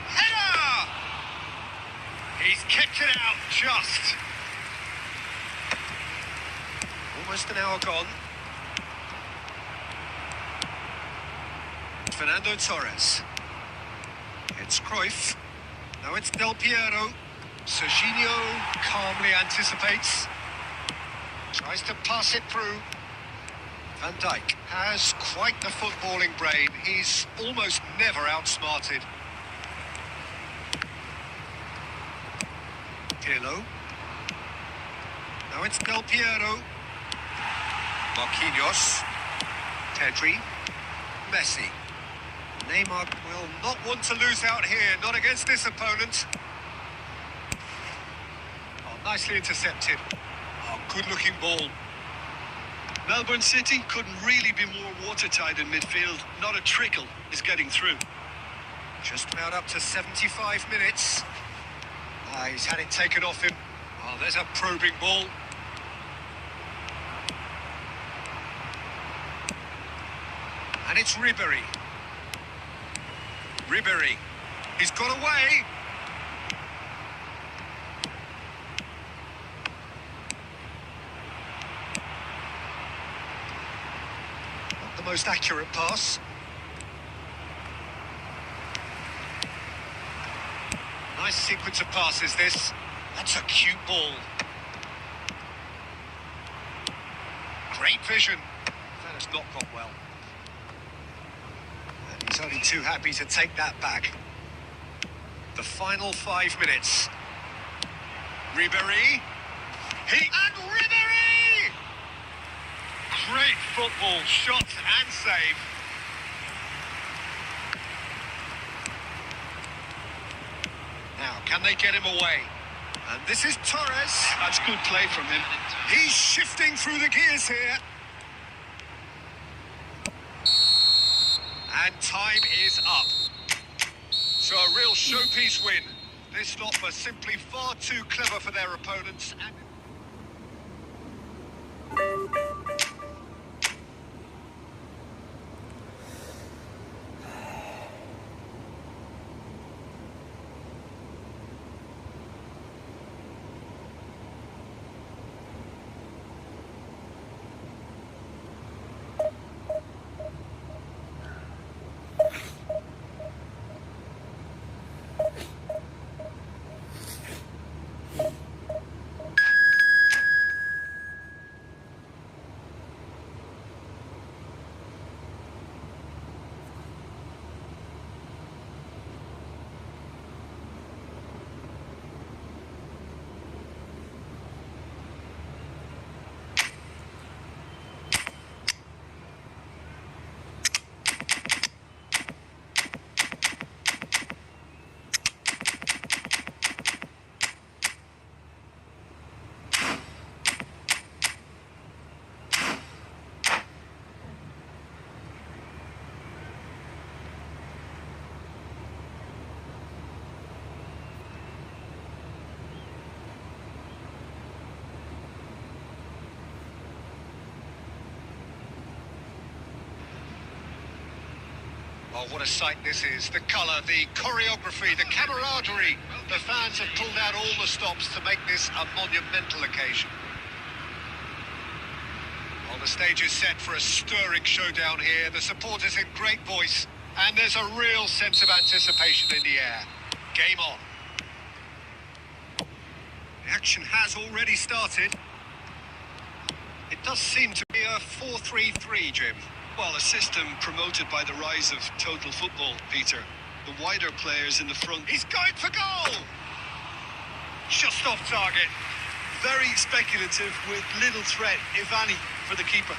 Header! He's kicked it out just. Almost an hour gone. Fernando Torres. It's Cruyff. Now it's Del Piero. Serginho calmly anticipates. Tries to pass it through. Van Dijk has quite the footballing brain. He's almost never outsmarted. Pirlo. Now it's Del Piero. Marquinhos. Pedri. Messi. Neymar will not want to lose out here, not against this opponent. Oh, nicely intercepted. Oh, good-looking ball. Melbourne City couldn't really be more watertight in midfield. Not a trickle is getting through. Just about up to 75 minutes. He's had it taken off him. Oh, there's a probing ball. And it's Ribery. Ribéry. He's got away. Not the most accurate pass. Nice sequence of passes, this. That's a cute ball. Great vision. That has not gone well. And he's only too happy to take that back. The final 5 minutes. Ribéry. And Ribéry! Great football, shot and save. Now, can they get him away? And this is Torres. That's good play from him. He's shifting through the gears here. And time is up. So a real showpiece win. This lot were simply far too clever for their opponents. And oh, what a sight this is. The colour, the choreography, the camaraderie. The fans have pulled out all the stops to make this a monumental occasion. Well, the stage is set for a stirring showdown here. The supporters in great voice. And there's a real sense of anticipation in the air. Game on. The action has already started. It does seem to be a 4-3-3, Jim. Well, a system promoted by the rise of total football, Peter. The wider players in the front. He's going for goal! Just off target. Very speculative with little threat, if any, for the keeper.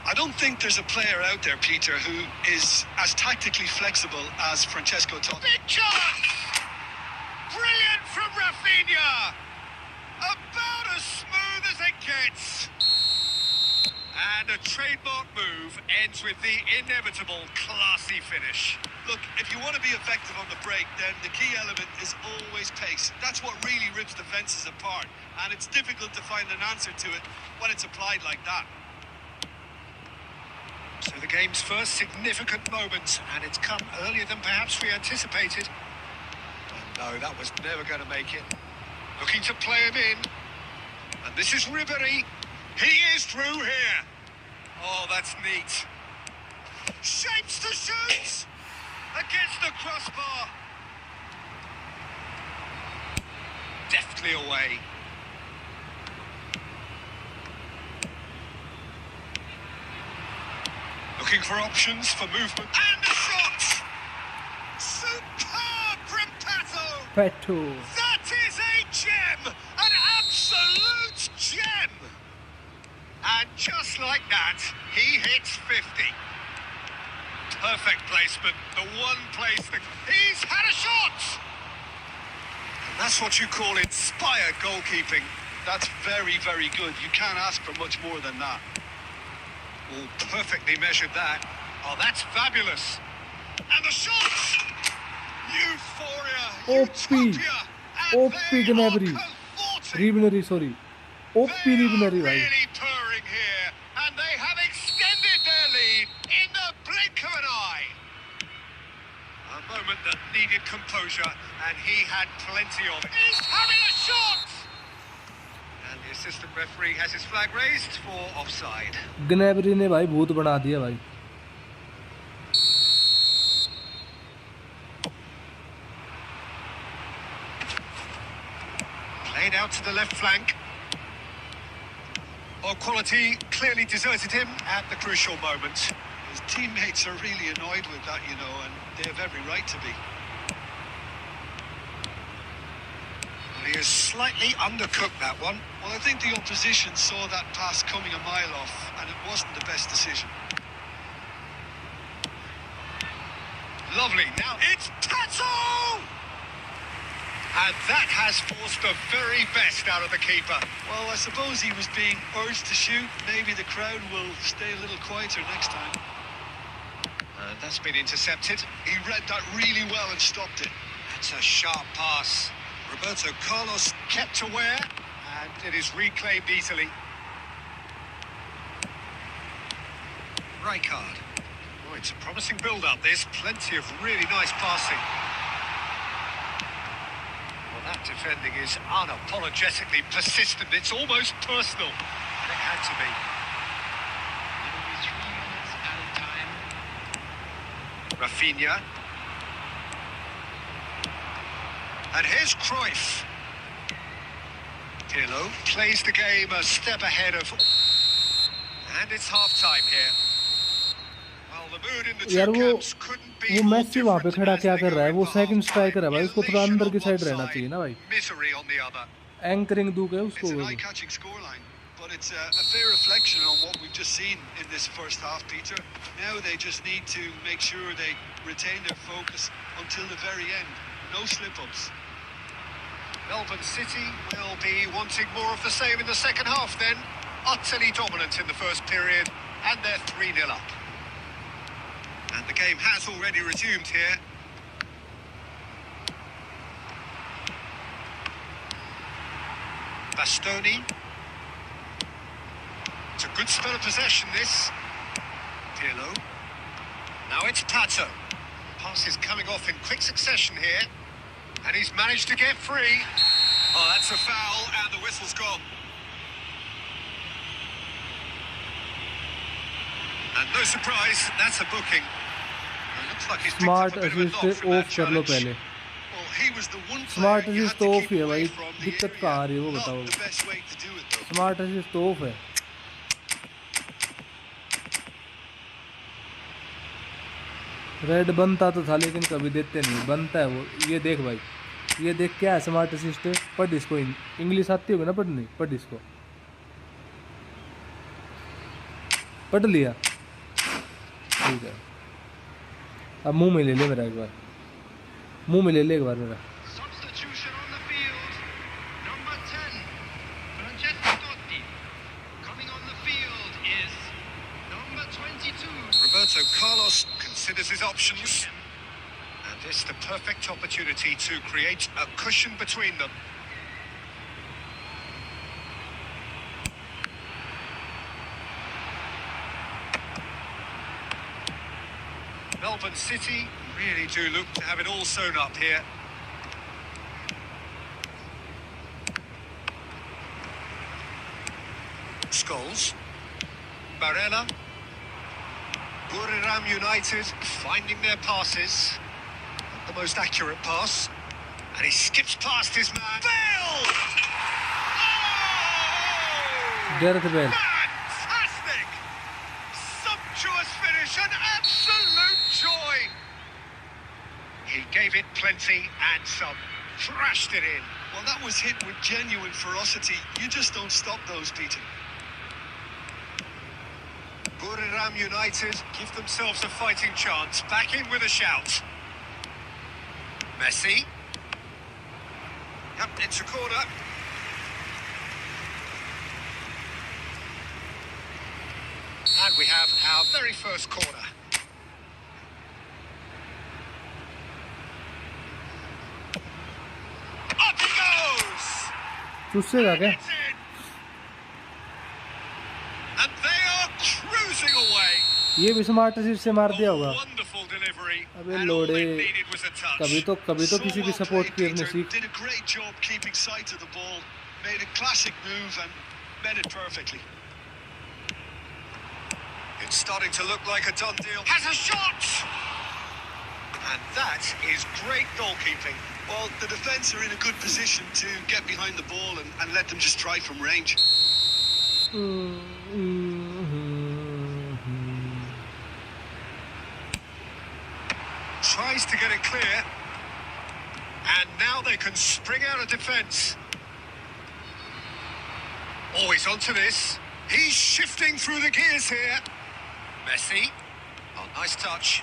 I don't think there's a player out there, Peter, who is as tactically flexible as Francesco Totti. Big chance! Brilliant from Rafinha! About as smooth as it gets. And a trademark move ends with the inevitable classy finish. Look, if you want to be effective on the break, then the key element is always pace. That's what really rips defences apart. And it's difficult to find an answer to it when it's applied like that. So the game's first significant moment, and it's come earlier than perhaps we anticipated. Oh, no, that was never going to make it. Looking to play him in. And this is Ribéry. He is through here. Oh, that's neat. Shapes to shoot! Against the crossbar. Deftly away. Looking for options for movement. And a shot! Superb from Pato! Petu. That is a gem! An absolute gem! And just like that, he hits 50. Perfect placement. The one place that... He's had a shot! And that's what you call inspired goalkeeping. That's very, very good. You can't ask for much more than that. Oh, perfectly measured that. Oh, that's fabulous. And the shot! Euphoria, OP. utopia, and OP they are Gnabry. cavorting. Ribery, sorry. OP They are Ribery भाई. Really purring here, and they have extended their lead in the blink of an eye. A moment that needed composure, and he had plenty of it. He's having a shot! And the assistant referee has his flag raised for offside. Gnabry ने भाई भूत बना दिया भाई. Played out to the left flank. Oh, quality clearly deserted him at the crucial moment. His teammates are really annoyed with that, you know, and they have every right to be. Well, he has slightly undercooked that one. Well, I think the opposition saw that pass coming a mile off, and it wasn't the best decision. Lovely. Now it's Tatsu! And that has forced the very best out of the keeper. Well, I suppose he was being urged to shoot. Maybe the crowd will stay a little quieter next time. And that's been intercepted. He read that really well and stopped it. That's a sharp pass. Roberto Carlos kept aware, and it is reclaimed easily. Rijkaard. Oh, it's a promising build-up. There's plenty of really nice passing. Well, that defending is unapologetically persistent. It's almost personal. And it had to be. It'll be 3 minutes added time. Rafinha. And here's Cruyff. Pirlo plays the game a step ahead of... And it's half-time here. Well, the mood in the यार two वो camps couldn't be वो more Massey वहाँ पे different खड़ा as क्या they कर go रहा है? in वो for सेकंड half-time. स्ट्राइकर है भाई. उसको थोड़ा Elation अंदर की on साइड one रहना side, चाहिए ना भाई. misery on the other. Anchoring दू के उसको. It's an eye-catching scoreline, but it's a fair reflection on what we've just seen in this first half, Peter. Now they just need to make sure they retain their focus until the very end. No slip-ups. Melbourne City will be wanting more of the same in the second half then. Utterly dominant in the first period, and they're 3-0 up. And the game has already resumed here. Bastoni. It's a good spell of possession, this. Pirlo. Now it's Pato. Pass is coming off in quick succession here. And he's managed to get free. Oh, that's a foul, and the whistle's gone. And no surprise, that's a booking. It looks like he's picked smart up a bit of a knock assist from that of कर लो challenge. पहले. Well, he was the one smart player you assist had तो to of keep ही है away भाई. from the दिक्कत area. कहाँ आ रही है वो Not बताओ. the best way to do it, though. Smart assist तो ऑफ है. रेड बनता तो था लेकिन कभी देते नहीं. बनता है वो. ये देख भाई. ये देख क्या है स्मार्ट असिस्ट. पढ़ इसको. इंग्लिश आती होगी ना पढ़नी. पढ़ इसको. पढ़ लिया. ठीक है. अब मुंह में ले ले मेरा एक बार. मुंह में ले ले एक बार मेरा. Substitution on the field. Number 10, Francesco Totti. Coming on the field is number 22. Roberto Carlos considers his options. And this the perfect opportunity to create a cushion between them. Melbourne City really do look to have it all sewn up here. Scholes. Barella. Buriram United finding their passes. Not the most accurate pass. And he skips past his man. Bale! Oh! Gareth Bale. Fantastic! Sumptuous finish, an absolute joy! He gave it plenty and some. Thrashed it in. Well, that was hit with genuine ferocity. You just don't stop those, Peter. Buriram United give themselves a fighting chance. Back in with a shout. Messi. Yep, it's a corner. And we have our very first corner. चूसेगा क्या? It's in. And they are cruising away. ये भी smart seat से मार दिया होगा। Wonderful delivery. अबे And all लोड़े, they needed was a touch. कभी तो किसी की well सपोर्ट played, करने Peter. सीख। Did a great job keeping sight of the ball. Made a classic move and met it perfectly. It's starting to look like a done deal. Has a shot! And that is great goalkeeping. Well, the defence are in a good position to get behind the ball and let them just try from range. Tries to get it clear. And now they can spring out of defence. Oh, he's onto this. He's shifting through the gears here. Messi. Oh, nice touch.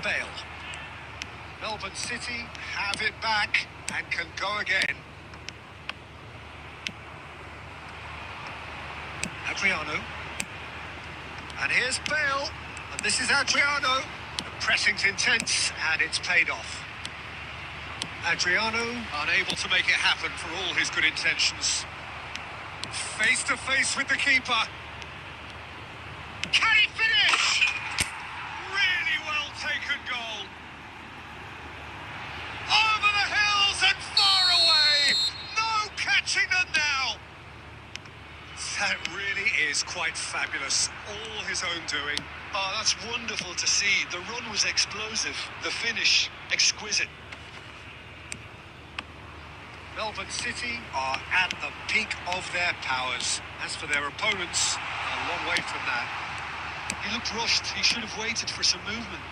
Bale. Melbourne City have it back and can go again. Adriano. And here's Bale. And this is Adriano. The pressing's intense and it's paid off. Adriano unable to make it happen for all his good intentions. Face to face with the keeper. Can he finish? Really well taken goal. Over the hills and far away. No catching them now. That really is quite fabulous. All his own doing. Oh, that's wonderful to see. The run was explosive. The finish, exquisite. Melbourne City are at the peak of their powers. As for their opponents, a long way from that. He looked rushed. He should have waited for some movement.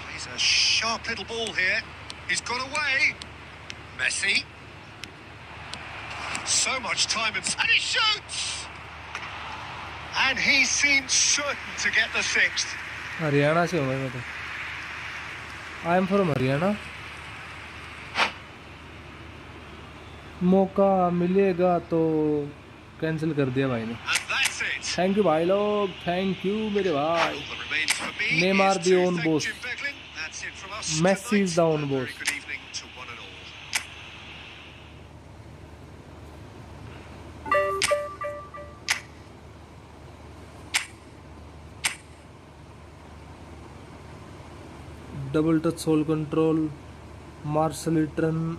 Plays a sharp little ball here. He's got away. Messi. So much time and he shoots! And he seemed certain to get the sixth. Haryana से हूँ मैं तो। I am from Haryana. मौका मिलेगा तो cancel कर दिया भाई ने। And that's it. Thank you भाई लोग, थैंक यू मेरे भाई। All that remains for me Neymar is the to own thank boss. Jim Beglin. That's it from us Messi is tonight. the own A very boss. good evening to one and all. Double touch sole control, marshal return,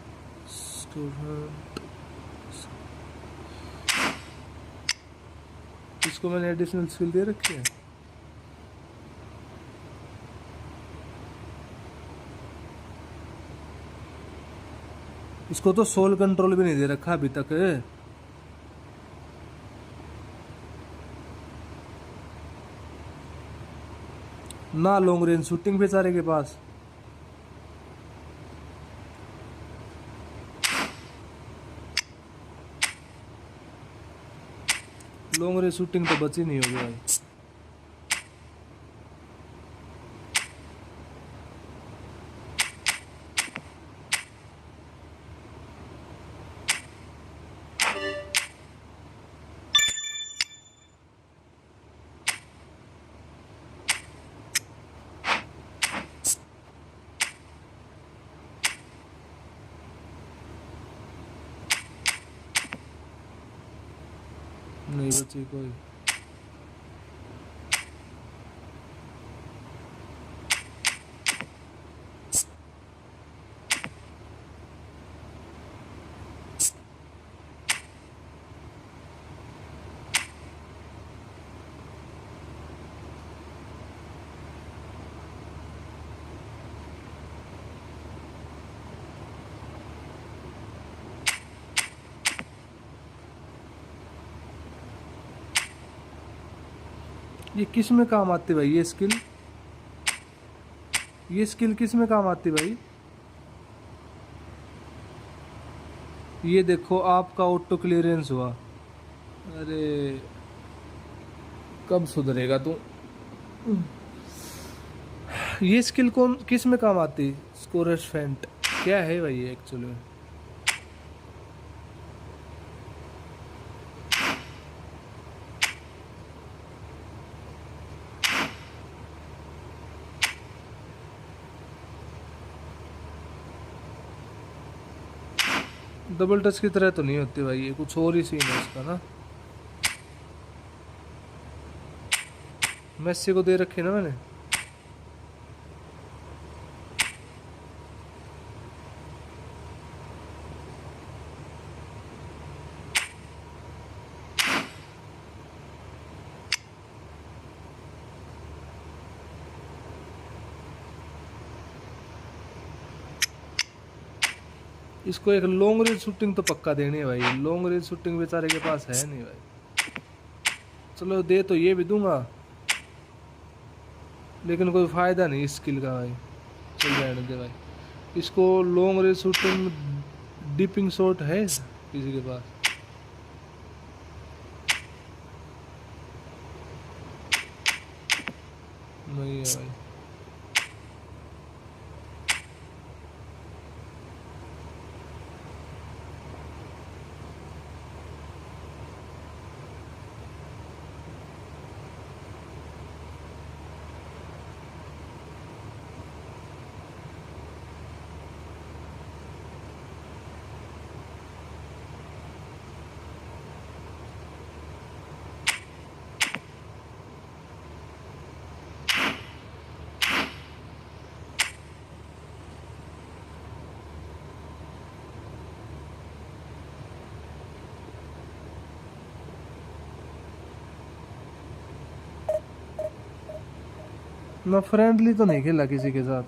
student. इसको मैंने additional skill दे रखी है। इसको तो soul control भी नहीं दे रखा अभी तक। ना लॉन्ग रेंज शूटिंग बेचारे के पास। लॉन्ग रेंज शूटिंग तो बची नहीं होगी भाई। नहीं बची कोई। ये किस में काम आती भाई? ये स्किल किस में काम आती भाई? ये देखो आपका ऑटो क्लियरेंस हुआ। अरे कब सुधरेगा तू? ये स्किल कौन किस में काम आती? स्कोरर्स फेंट क्या है भाई ये एक्चुअली में? डबल टच की तरह तो नहीं होती भाई, ये कुछ और ही सीन है इसका ना। मेसी को दे रखी ना मैंने। इसको एक लॉन्ग रेंज शूटिंग तो पक्का देनी है भाई, लॉन्ग रेंज शूटिंग बेचारे के पास है नहीं भाई। चलो दे तो ये भी दूंगा, लेकिन कोई फायदा नहीं स्किल का भाई। चल जाने दे भाई। इसको long range shooting dipping shot है किसी के पास? नहीं है भाई। ना फ्रेंडली तो नहीं खेला किसी के साथ।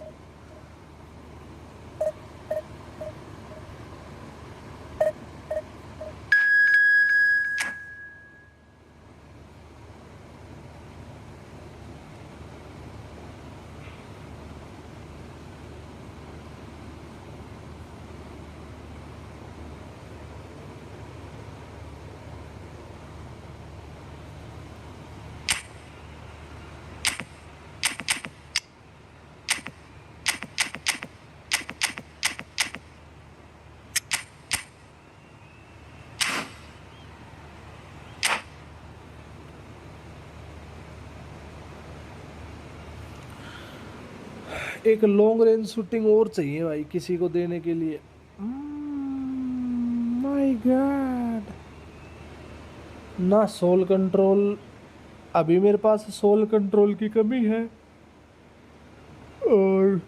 एक लॉन्ग रेंज शूटिंग और चाहिए भाई किसी को देने के लिए। माय गॉड, ना सोल कंट्रोल, अभी मेरे पास सोल कंट्रोल की कमी है, और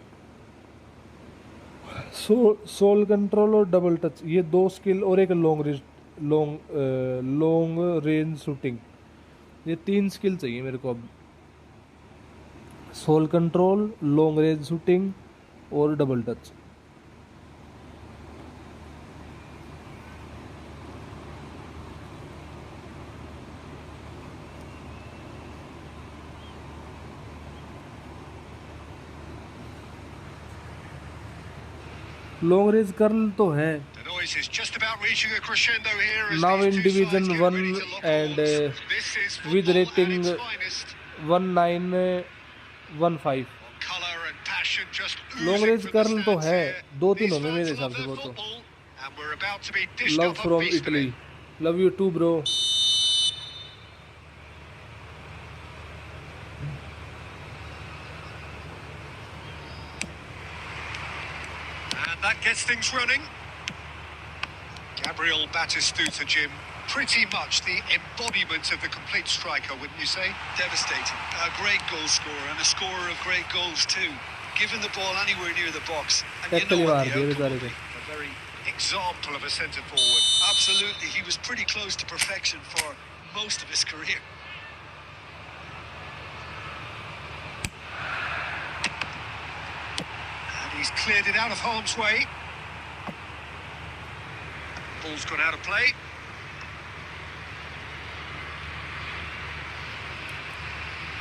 सोल कंट्रोल और डबल टच, ये दो स्किल, और एक लॉन्ग रेंज शूटिंग, ये 3 स्किल चाहिए मेरे को अब। Sole control, long range shooting और double touch. Long range curl तो है। The noise is just about reaching a crescendo here as Now these in two Division sides get 1 ready to lock and horns. This is with football rating at its finest. 1915। Colour and passion just long oozing range from the curl तो stands है, here. 2-3 These होंगे मेरे fans हिसाब love से their वो तो। football, and we're about to be dished love up a from feast Italy, today. Love you too bro. And that gets things running. Gabriel Batistuta, Jim, pretty much the embodiment of the complete striker, wouldn't you say? Devastating. A great goal scorer and a scorer of great goals too. Giving the ball anywhere near the box, and you tackle he know what मार the दिया outcome बेचारे will को। be. A very example of a centre forward. Absolutely, he was pretty close to perfection for most of his career. And he's cleared it out of harm's way. Ball's gone out of play.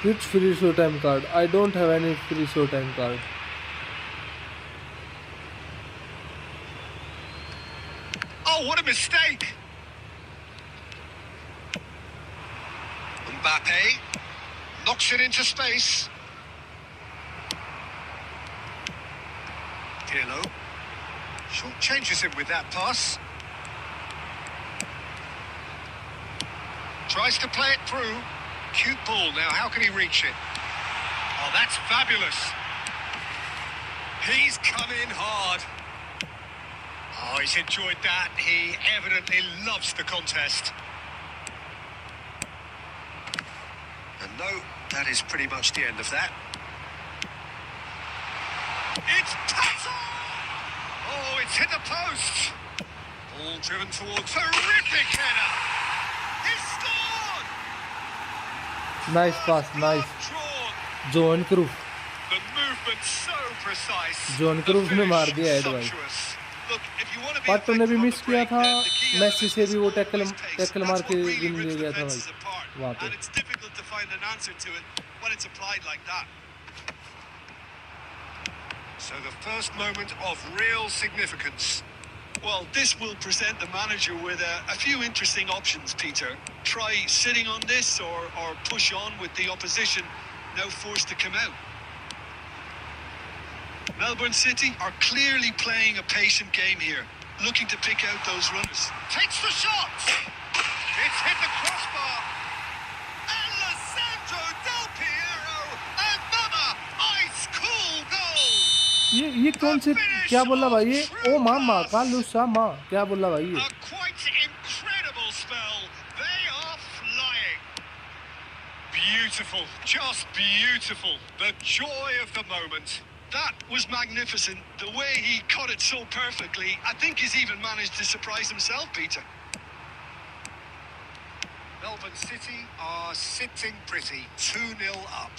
Which free show time card? I don't have any free show time card. Oh, what a mistake! Mbappe knocks it into space. Pirlo short changes him with that pass. Tries to play it through. Cute ball now. How can he reach it? Oh, that's fabulous. He's come in hard. Oh, he's enjoyed that. He evidently loves the contest. And no, that is pretty much the end of that. It's Pato! Oh, it's hit the post. Ball driven towards terrific header. He's scored! Nice pass, nice Drawn. John Cruyff The movement so precise. John The Cruyff ने मार finish दिया head भाई। sumptuous. Look, if you want to be पाटो ने भी effective on miss the किया break, था, then the key Messi element से is भी वो always pace. टैकल That's मार के what really विन ले rips गया था भाई defenses apart. वहाँ पे। And it's difficult to find an answer to it when it's applied like that. So the first moment of real significance. Well, this will present the manager with a few interesting options, Peter. Try sitting on this or push on with the opposition now forced to come out. Melbourne City are clearly playing a patient game here, looking to pick out those runners. Takes the shot. It's hit the crossbar. Alessandro Del Piero. Another ice cool goal. ये कौन से क्या बोला भाई ये ओ मामा कालूसा माँ क्या बोला भाई ये A quite incredible spell. They are flying. Beautiful, just beautiful. The joy of the moment. That was magnificent. The way he caught it so perfectly, I think he's even managed to surprise himself, Peter. Melbourne City are sitting pretty, 2-0 up.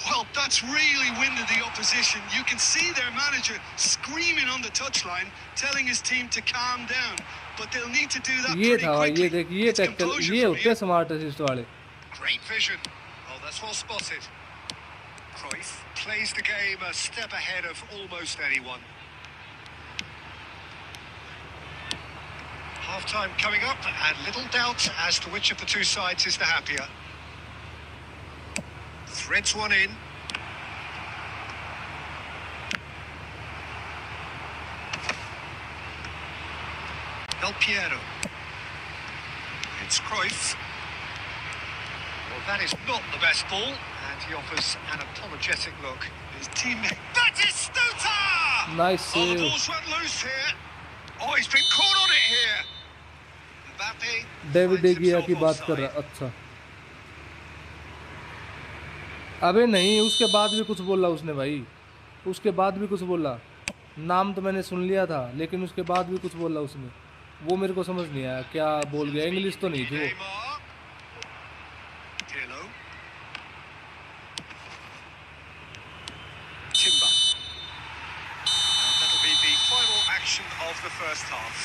Well, that's really winded the opposition. You can see their manager screaming on the touchline, telling his team to calm down. But they'll need to do that ये pretty था भाई quickly. ये देख ये It's tackle composure ये from होते here. Smart assist वाले Great vision. Oh, that's well spotted. Cruyff plays the game a step ahead of almost anyone. Half-time coming up, and little doubt as to which of the two sides is the happier. Threads one in. Del Piero. It's Cruyff. Well, that is not the best ball, and he offers an apologetic look. His teammate. Batistuta! Nice Oh, the save ball's run loose here. Oh, he's been caught on it here. Mbappe David finds डेगिया himself की बात कर offside. रहा अच्छा अबे नहीं उसके बाद भी कुछ बोला उसने भाई उसके बाद भी कुछ बोला नाम तो मैंने सुन लिया था लेकिन उसके बाद भी कुछ बोला उसने वो मेरे को समझ नहीं आया क्या बोल गया इंग्लिश तो नहीं थी वो Neymar. Pirlo. Timber. And that'll be the final action of the first half.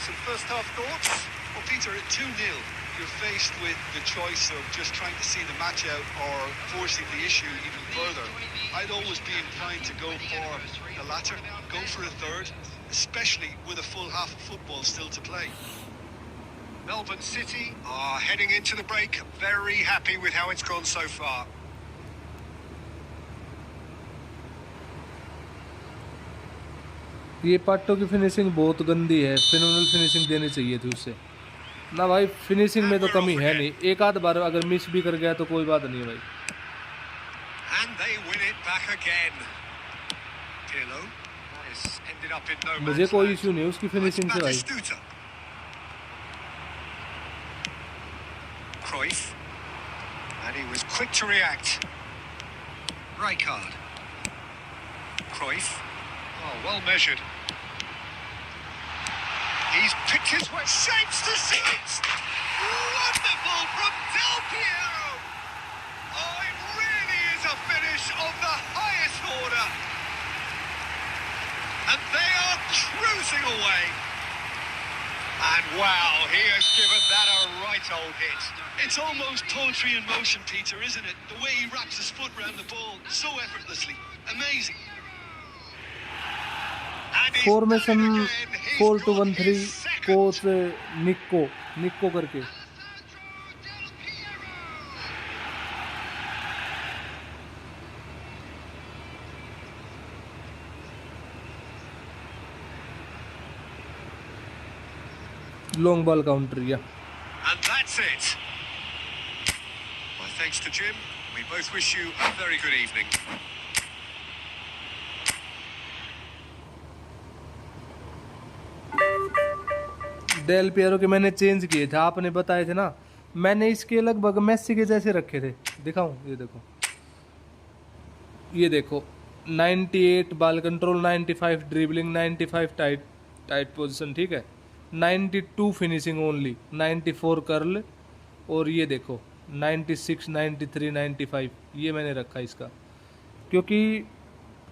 Some first half thoughts? Well, Peter, at 2-0, you're faced with the choice of just trying to see the match out or forcing the issue even further. I'd always be inclined to go for the latter, go for a third, especially with a full half of football still to play. Melbourne City are heading into the break very happy with how it's gone so far. ये पाटो की finishing बहुत गंदी है phenomenal finishing देनी चाहिए थी उससे ना भाई फिनिशिंग में तो कमी है नहीं एक आध बार अगर मिस भी कर गया तो कोई बात नहीं है भाई And they win it back again. Pirlo. That has ended up in no मुझे man's कोई land. इशू नहीं उसकी फिनिशिंग से भाई Batistuta. Cruyff. And he was quick to react. Rijkaard. Cruyff. Oh, well measured. He's picked his way. Shapes to shoot! Wonderful from Del Piero! Oh, it really is a finish of the highest order. And they are cruising away. And wow, he has given that a right old hit. It's almost poetry in motion, Peter, isn't it? The way he wraps his foot round the ball so effortlessly. Amazing. And he's formation done it again. He's 4-2-1-3 got his second. Coach निक्को करके long ball counter या And that's it. My thanks to Jim. We both wish you a very good evening. Del Piero के मैंने change किए थे, आपने बताए थे ना, मैंने इसके लगभग मेसी के जैसे रखे थे। दिखाऊं, ये देखो 98 ball control, 95 dribbling, 95 tight tight position, ठीक है, 92 फिनिशिंग ओनली, 94 कर्ल, और ये देखो 96, 93, 95, ये मैंने रखा इसका, क्योंकि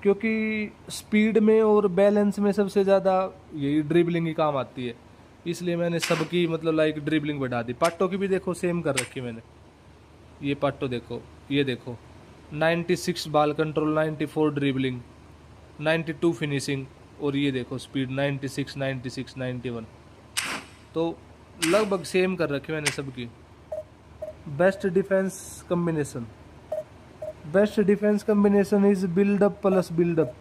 क्योंकि स्पीड में और बैलेंस में सबसे ज़्यादा यही ड्रिबलिंग ही काम आती है, इसलिए मैंने सबकी मतलब लाइक ड्रिबलिंग बढ़ा दी। पाटो की भी देखो सेम कर रखी मैंने, ये पाटो देखो, ये देखो 96 बॉल कंट्रोल, 94 ड्रिबलिंग, 92 फिनिशिंग, और ये देखो स्पीड 96, 96, 91, तो लगभग सेम कर रखी मैंने सबकी। Best defence combination, best defence combination is buildup plus buildup.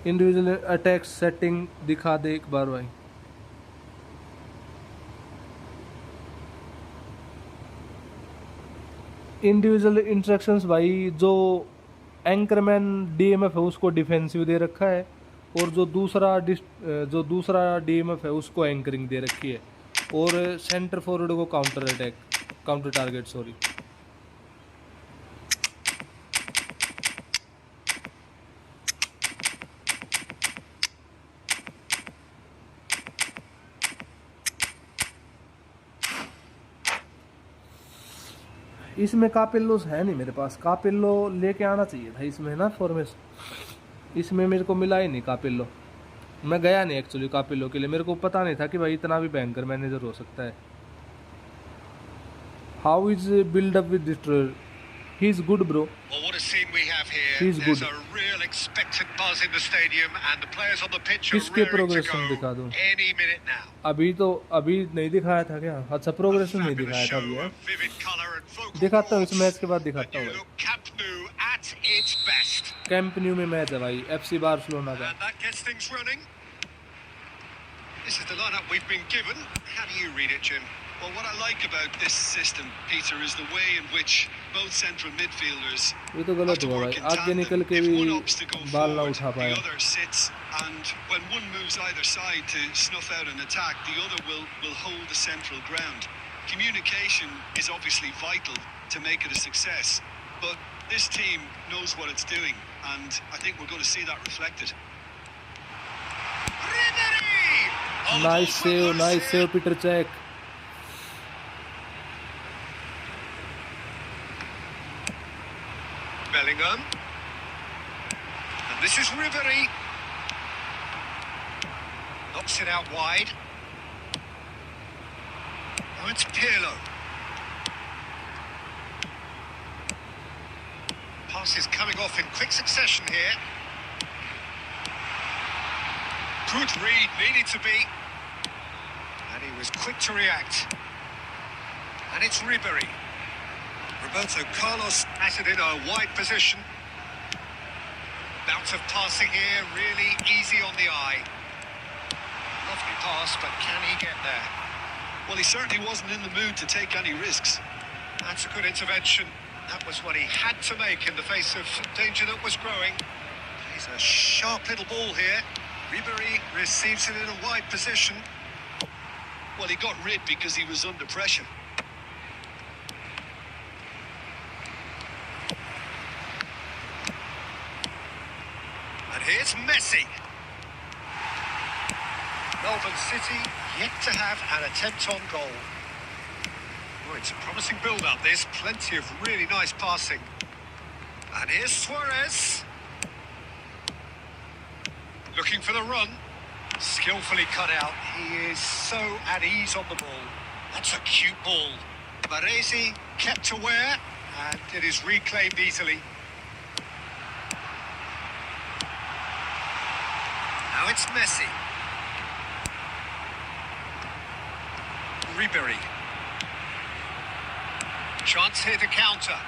Individual attack setting दिखा दे एक बार भाई। इंडिविजुअल इंस्ट्रक्शंस भाई, जो एंकरमैन डीएमएफ है उसको डिफेंसिव दे रखा है, और जो दूसरा डीएमएफ है उसको एंकरिंग दे रखी है, और सेंटर फॉरवर्ड को counter attack, counter target sorry. इसमें कापिल्लोस है नहीं मेरे पास, कापिल्लो लेके आना चाहिए था इसमें ना फॉर्मेशन, इसमें मेरे को मिला ही नहीं कापिल्लो, मैं गया नहीं एक्चुअली कापिल्लो के लिए, मेरे को पता नहीं था कि भाई इतना भी भयंकर मैनेजर हो सकता है। How is build up with destroyer, he is good bro, Well, what a scene we have here. He's There's good. a real expectant buzz in the stadium, and the players on the pitch are किसके raring to progression दिखा go दूं? any minute now. अभी नहीं दिखाया था क्या? अच्छा progression नहीं Fabulous दिखाया था show अभी, of vivid colour and focal दिखाता हूँ इस points. मैच के बाद The दिखाता new हूँ। look Camp Nou at its best. Camp new में मैच है भाई, एफसी बार्सिलोना का। And that gets things running. This is the lineup we've been given. How do you read it, Jim? Well, what I like about this system, Peter, is the way in which both central midfielders ये तो have गलत to हुआ work भाई, in आगे tandem. निकल के If भी one opts to go बाल ना forward, उठा the पाया। other sits, and when one moves either side to snuff out an attack, the other will hold the central ground. Communication is obviously vital to make it a success, but this team knows what it's doing, and I think we're going to see that reflected. Ribery! Oh, the nice ball save, from nice save Peter Cech. Bellingham. And this is Ribery. Knocks it out wide. Oh, it's Pirlo. Passes coming off in quick succession here. Good read, needed to be. And he was quick to react. And it's Ribery. Roberto Carlos at it in a wide position. Bout of passing here, really easy on the eye. Lovely pass, but can he get there? Well, he certainly wasn't in the mood to take any risks. That's a good intervention. That was what he had to make in the face of danger that was growing. He's a sharp little ball here. Ribery receives it in a wide position. Well, he got rid because he was under pressure. And here's Messi. Melbourne City yet to have an attempt on goal. Oh, it's a promising build-up, this. Plenty of really nice passing. And here's Suarez. Looking for the run. Skillfully cut out. He is so at ease on the ball. That's a cute ball. Baresi kept aware, and it is reclaimed easily. Now it's Messi. Ribery. Chance here to counter.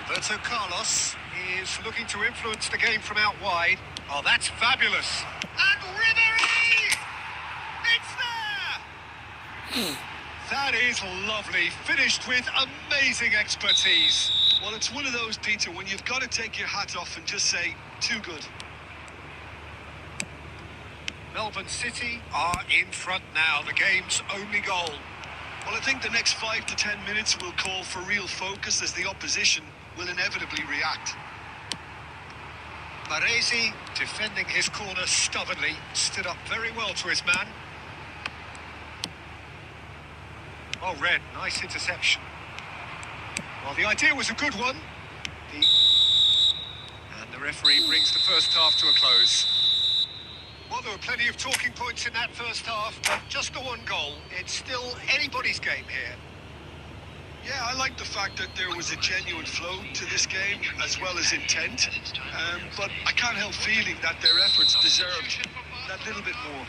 Roberto Carlos is looking to influence the game from out wide. Oh, that's fabulous. And Ribery! It's there! That is lovely. Finished with amazing expertise. Well, it's one of those, Peter, when you've got to take your hat off and just say, too good. Melbourne City are in front now, the game's only goal. Well, I think the next 5 to 10 minutes will call for real focus as the opposition will inevitably react. Baresi, defending his corner stubbornly, stood up very well to his man. Oh, Red, nice interception. Well, the idea was a good one. And the referee brings the first half to a close. Well, there were plenty of talking points in that first half, but just the one goal. It's still anybody's game here. Yeah, I like the fact that there was a genuine flow to this game, as well as intent. But I can't help feeling that their efforts deserved that little bit more.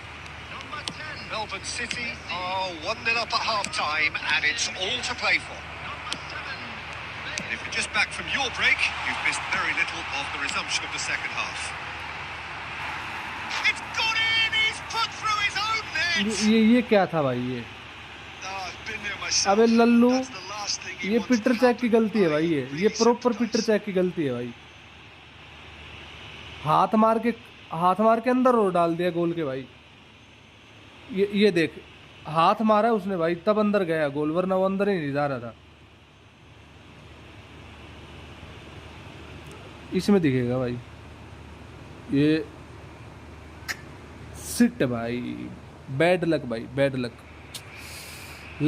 Number 10. Melbourne City are 1-0 up at half-time, and it's all to play for. Number 7. And if you're just back from your break, you've missed very little of the resumption of the second half. It's gone in! He's put through his own net! ये क्या था भाई ये? I've been there myself. अबे लल्लू, That's the last thing he ये wants Peter to Cech की happen. गलती है भाई, ये Really proper sympathize. Peter Cech की गलती है भाई. हाथ मार के अंदर और डाल दिया गोल के भाई. ये देख, हाथ मारा उसने भाई, तब अंदर गया गोल, वरना वो अंदर ही नहीं जा रहा था. इसमें दिखेगा भाई. ये सिट भाई, बैड लक भाई, bad luck.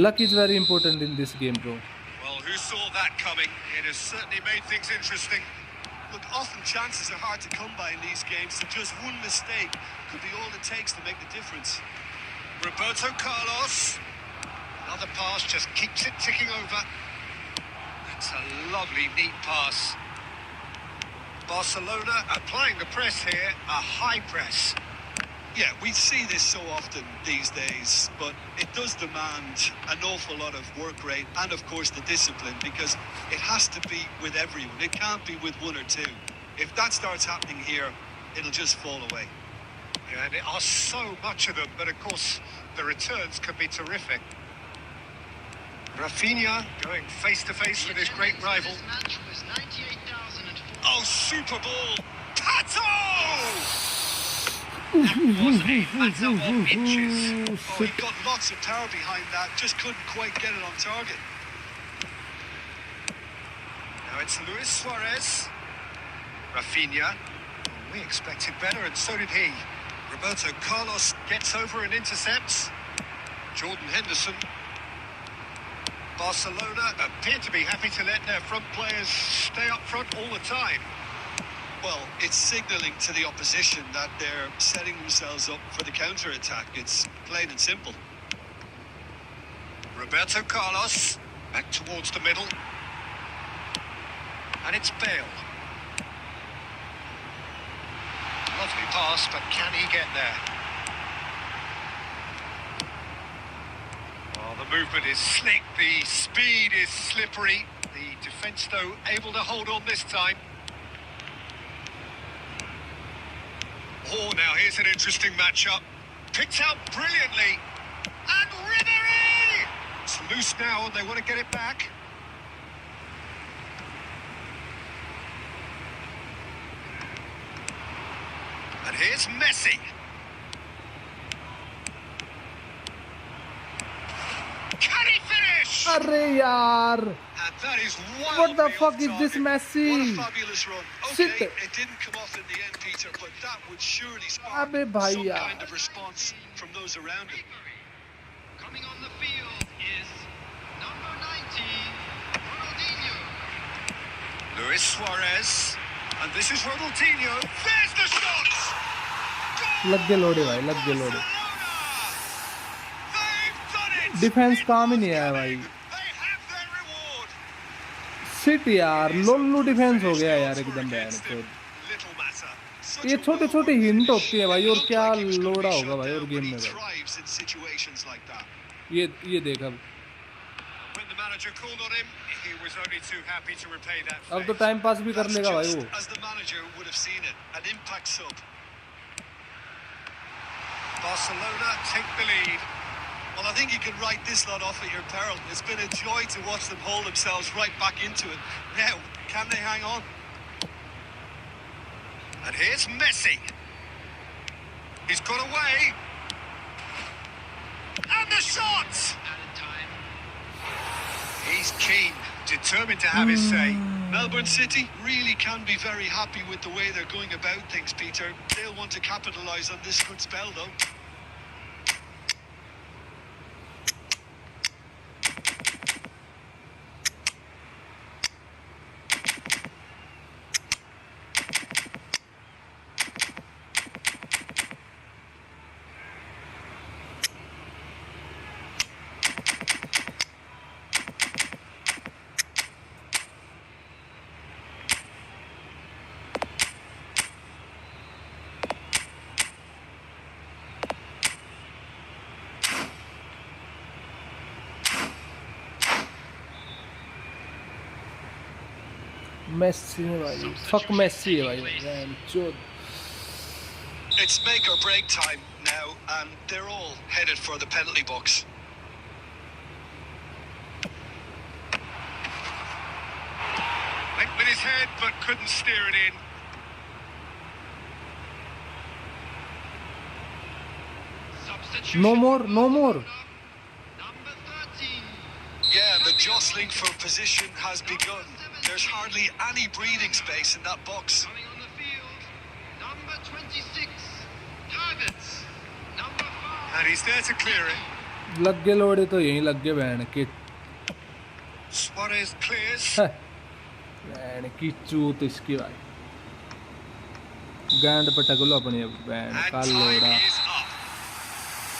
Luck is very important in this game, bro. Well, who saw that coming? It has certainly made things interesting. Look, often chances are hard to come by in these games, so just one mistake could be all it takes to make the difference. Roberto Carlos. Another pass, just keeps it ticking over. That's a lovely, neat pass. Barcelona applying the press here, a high press. Yeah, we see this so often these days, but it does demand an awful lot of work rate and, of course, the discipline, because it has to be with everyone. It can't be with one or two. If that starts happening here, it'll just fall away. Yeah, and there are so much of them, but of course the returns can be terrific. Rafinha going face-to-face with his great rival. This match was 98,004. Oh, super ball! Pato! That was a matter of inches. Oh, he got lots of power behind that, just couldn't quite get it on target. Now it's Luis Suarez. Rafinha. Oh, we expected better, and so did he. Roberto Carlos gets over and intercepts. Jordan Henderson. Barcelona appear to be happy to let their front players stay up front all the time. Well, it's signalling to the opposition that they're setting themselves up for the counter-attack. It's plain and simple. Roberto Carlos back towards the middle. And it's Bale. Lovely pass, but can he get there? Oh, the movement is slick, the speed is slippery. The defence, though, able to hold on this time. Oh, now here's an interesting matchup. Picked out brilliantly. And Ribéry! It's loose now and they want to get it back. And here's Messi. Can he finish? अरे यार, And that is what the wildly fuck off is this target. Messi? What a fabulous run. Sit Okay, there. it didn't come off in the end, Peter, but that would surely spark Abbe bhai some yaar. kind of response from those around him. Coming on the field is number 90, Ronaldinho. Luis Suarez. And this is Ronaldinho. There's the shot! Goal! लग गए लोड़े भाई, लग गए लोड़े. Barcelona! They've done it! Defence It काम ही was नहीं आया भाई. coming. They have their reward. सिट यार, लोल्लू डिफेंस हो गया यार Finished एकदम goals were ban. against them. Little matter. Such ये a छोटे छोटे well-worked हिंट finish. होती है भाई, और Looked क्या like he was gonna लोड़ा be होगा shut भाई और down, गेम but में he भाई. thrives in situations like that. ये देख अब. When the manager called on him, he was only too happy to repay that अब तो favour. टाइम पास भी कर That's लेगा भाई just वो. as the manager would have seen it, an impact sub. Barcelona take the lead. Well, I think you can write this lot off at your peril. It's been a joy to watch them hold themselves right back into it. Now, Can they hang on? And here's Messi. He's got away. And the shot! Added time. He's keen, determined to have his say. Melbourne City really can be very happy with the way they're going about things, Peter. They'll want to capitalise on this good spell, though. Messi है भाई, fuck Messi है भाई, बहनचोद। It's make or break time now, and they're all headed for the penalty box. Went with his head, but couldn't steer it in. Substitution. No more, no more. Number 13. Yeah, the jostling for position has begun. There's hardly any breathing space in that box. Coming on the field. Number 26. Targets. Number 5. And he's there to clear it. लग गए लोड़े तो यहीं लग गए बहन के, Suarez clears. बहन की चूत इसकी भाई। गांड पटक लो अपनी बहन And का time लोड़ा। is up.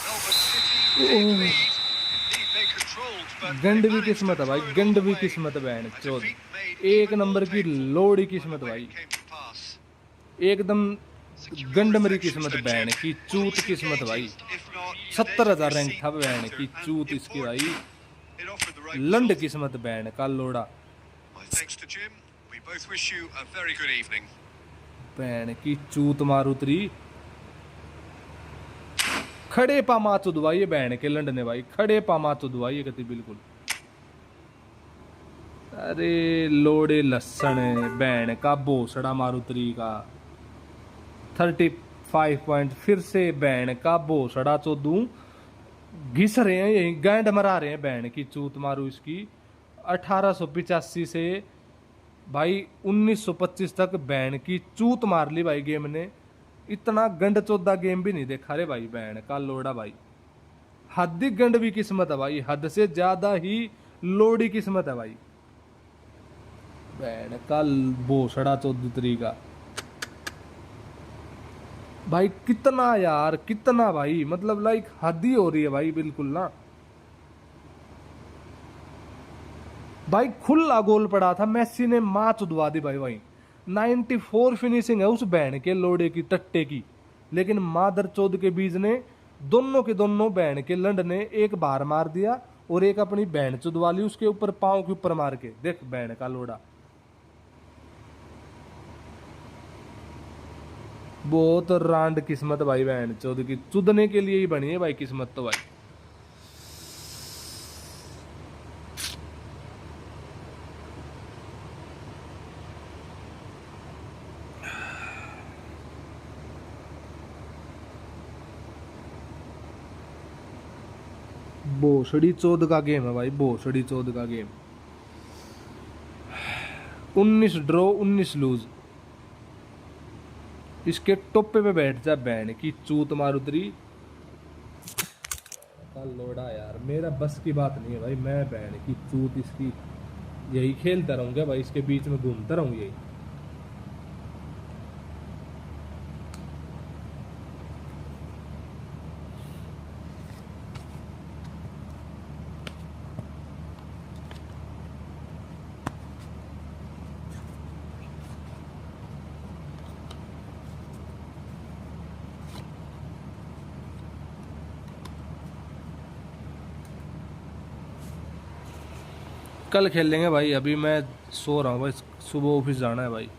Melbourne City big lead. Indeed, they controlled, but गंड they भी managed किस्मत to है भाई, throw it गंड all भी away. किस्मत है बहन A चोद। defeat made एक even more नंबर की painful लोड़ी by the किस्मत way भाई, it came to pass. एकदम गंडमरी किस्मत बहन की चूत किस्मत भाई। If not, 70,000 रैंक they था बहन conceded की and चूत इसकी भाई, it offered the right लंड result. किस्मत बहन का लोड़ा। My thanks to Jim. We both wish you a very good evening. बहन की चूत मारुतरी, खड़े पा माचो दवाई बहन के लंड ने भाई, खड़े पा माचो दवाई कति बिल्कुल। अरे लोड़े लसन बहन का भोसड़ा मारुतरी का 35 पॉइंट फिर से बहन का भोसड़ा चोदू घिस रहे हैं, यही गांड मरा रहे हैं बहन की चूत मारू इसकी। 1885 से भाई 1925 तक बहन की चूत मार ली भाई गेम ने। इतना गंड चौदा गेम भी नहीं देखा रे भाई, बहन का लोड़ा भाई। हद ही गंड भी किस्मत है भाई, हद से ज्यादा ही लोड़ी किस्मत है भाई, बहन का भोसड़ा चौधरी का भाई। कितना यार, कितना भाई, मतलब लाइक हद ही हो रही है भाई बिल्कुल ना भाई। खुला गोल पड़ा था, मेसी ने मां चुदवा दी भाई वहीं। 94 फिनिशिंग है उस बहन के लोड़े की टट्टे की, लेकिन मादर चौध के बीज ने दोनों के दोनों बहन के लंड ने एक बार मार दिया और एक अपनी बहन चुदवा ली उसके ऊपर, पांव के ऊपर मार के। देख बहन का लोड़ा, बहुत रांड किस्मत भाई बहन चौध की, चुदने के लिए ही बनी है भाई किस्मत तो भाई। भोसड़ी चौध का गेम है भाई, भोसड़ी चौध का गेम। 19 ड्रॉ 19 लूज, इसके टोपे पे बैठ जा बहन की चूत मारुतरी का लोड़ा। यार मेरा बस की बात नहीं है भाई, मैं बहन की चूत इसकी यही खेलता रहूंगा भाई, इसके बीच में घूमता रहूंगा यही। कल खेल लेंगे भाई, अभी मैं सो रहा हूँ भाई, सुबह ऑफिस जाना है भाई।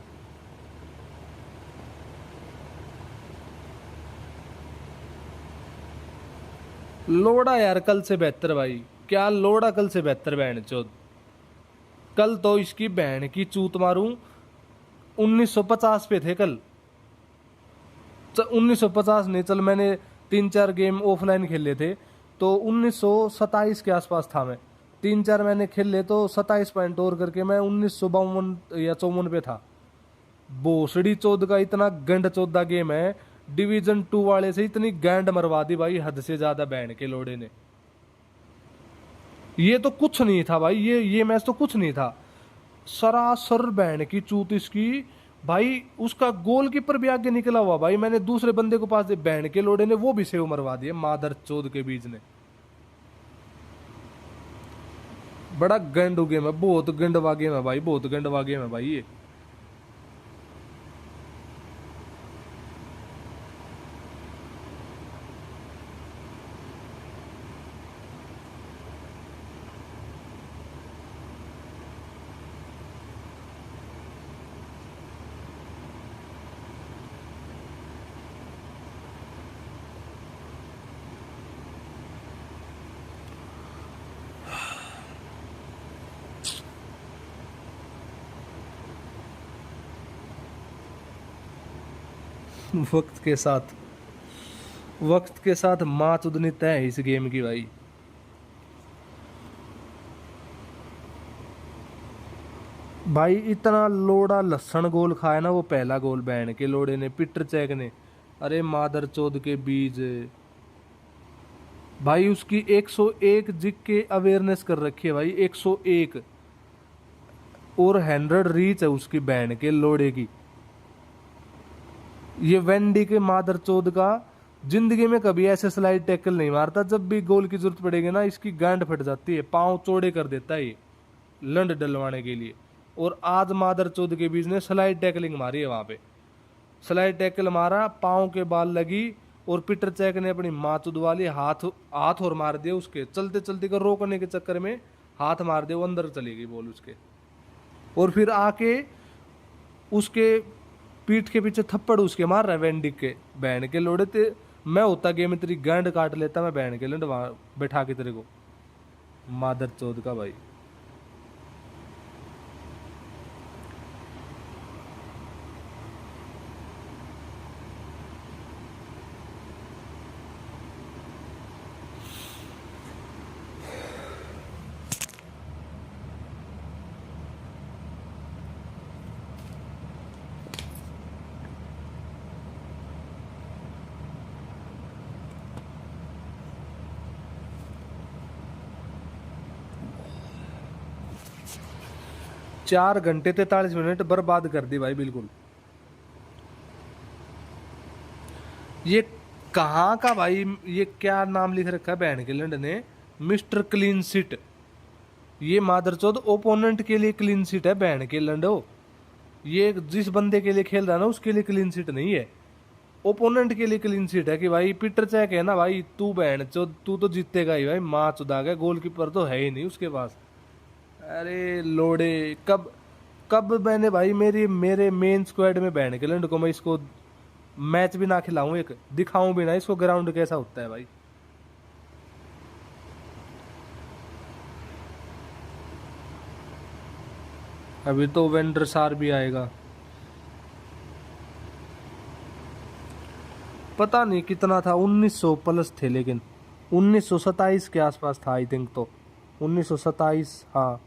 लोड़ा यार कल से बेहतर भाई, क्या लोड़ा कल से बेहतर बहन चौथ। कल तो इसकी बहन की चूत मारूं, 1950 पे थे कल। 1950 नहीं, चल मैंने 3-4 गेम ऑफलाइन खेले थे, तो 1927 के आसपास था मैं। 3-4 मैंने खेले तो 27 पॉइंट और करके मैं 1952 या 54 पे था। भोसड़ी चौद का इतना गंड चौदा गेम है, डिवीजन 2 वाले से इतनी गैंड मरवा दी भाई, हद से ज्यादा बहन के लोड़े ने। ये तो कुछ नहीं था भाई, ये मैच तो कुछ नहीं था। सरासर बहन की चूत इसकी भाई। उसका गोलकीपर भी आगे निकला हुआ भाई, मैंने दूसरे बंदे को पास दे, बहन के लोड़े ने वो भी सेव मरवा दिए मादर चौद के बीच ने। बड़ा गंडू गेम है, बहुत गंडवा गेम है भाई, बहुत गंडवा गेम है भाई ये। वक्त के साथ, वक्त के साथ माँ चुदनी तय है इस गेम की भाई। भाई इतना लोड़ा लस्सन गोल खाया ना वो पहला गोल बहन के लोड़े ने, पीटर चैक ने। अरे मादर चौद के बीज भाई, उसकी 101 जिक के अवेयरनेस कर रखी है भाई, 101। और 100 रीच है उसकी बहन के लोड़े की। ये वेंडी के मादर चौद का जिंदगी में कभी ऐसे स्लाइड टैकल नहीं मारता, जब भी गोल की जरूरत पड़ेगी ना इसकी गांड फट जाती है, पांव चौड़े कर देता है ये लंड डलवाने के लिए। और आज मादर चौद के बीच ने स्लाइड टैकलिंग मारी है वहां पे, स्लाइड टैकल मारा, पांव के बाल लगी, और पीटर चैक ने अपनी माँ चुद वाली हाथ हाथ और मार दिया उसके, चलते चलते को रोकने के चक्कर में हाथ मार दिया, वो अंदर चली गई बॉल उसके। और फिर आके उसके पीठ के पीछे थप्पड़ उसके मार रहा है वेंडिक के, बहन के लोड़े थे। मैं होता गेम में तेरी गांड काट लेता मैं बहन के लंड वहां बैठा के तेरे को, मादर चौद का भाई। 4 घंटे 43 मिनट बर्बाद कर दी भाई बिल्कुल। ये कहाँ का भाई, ये क्या नाम लिख रखा है बहन के लंड ने, मिस्टर क्लीन सीट। ये मादरचोद ओपोनेंट के लिए क्लीन सीट है बहन के लंडो। ये जिस बंदे के लिए खेल रहा है ना उसके लिए क्लीन सीट नहीं है, ओपोनेंट के लिए क्लीन सीट है कि भाई पीटर चैक है ना भाई, तू बहन चोद तू तो जीतेगा ही भाई, माँ चुदा गया, गोलकीपर तो है ही नहीं उसके पास। अरे लोड़े, कब कब मैंने भाई मेरे मेन स्क्वाड में बहन के लंड को मैं इसको मैच भी ना खिलाऊं, एक दिखाऊं भी ना इसको ग्राउंड कैसा होता है भाई। अभी तो वेंडर सार भी आएगा, पता नहीं कितना था, 1900 प्लस थे, लेकिन 1927 के आसपास था आई थिंक, तो 1927, हाँ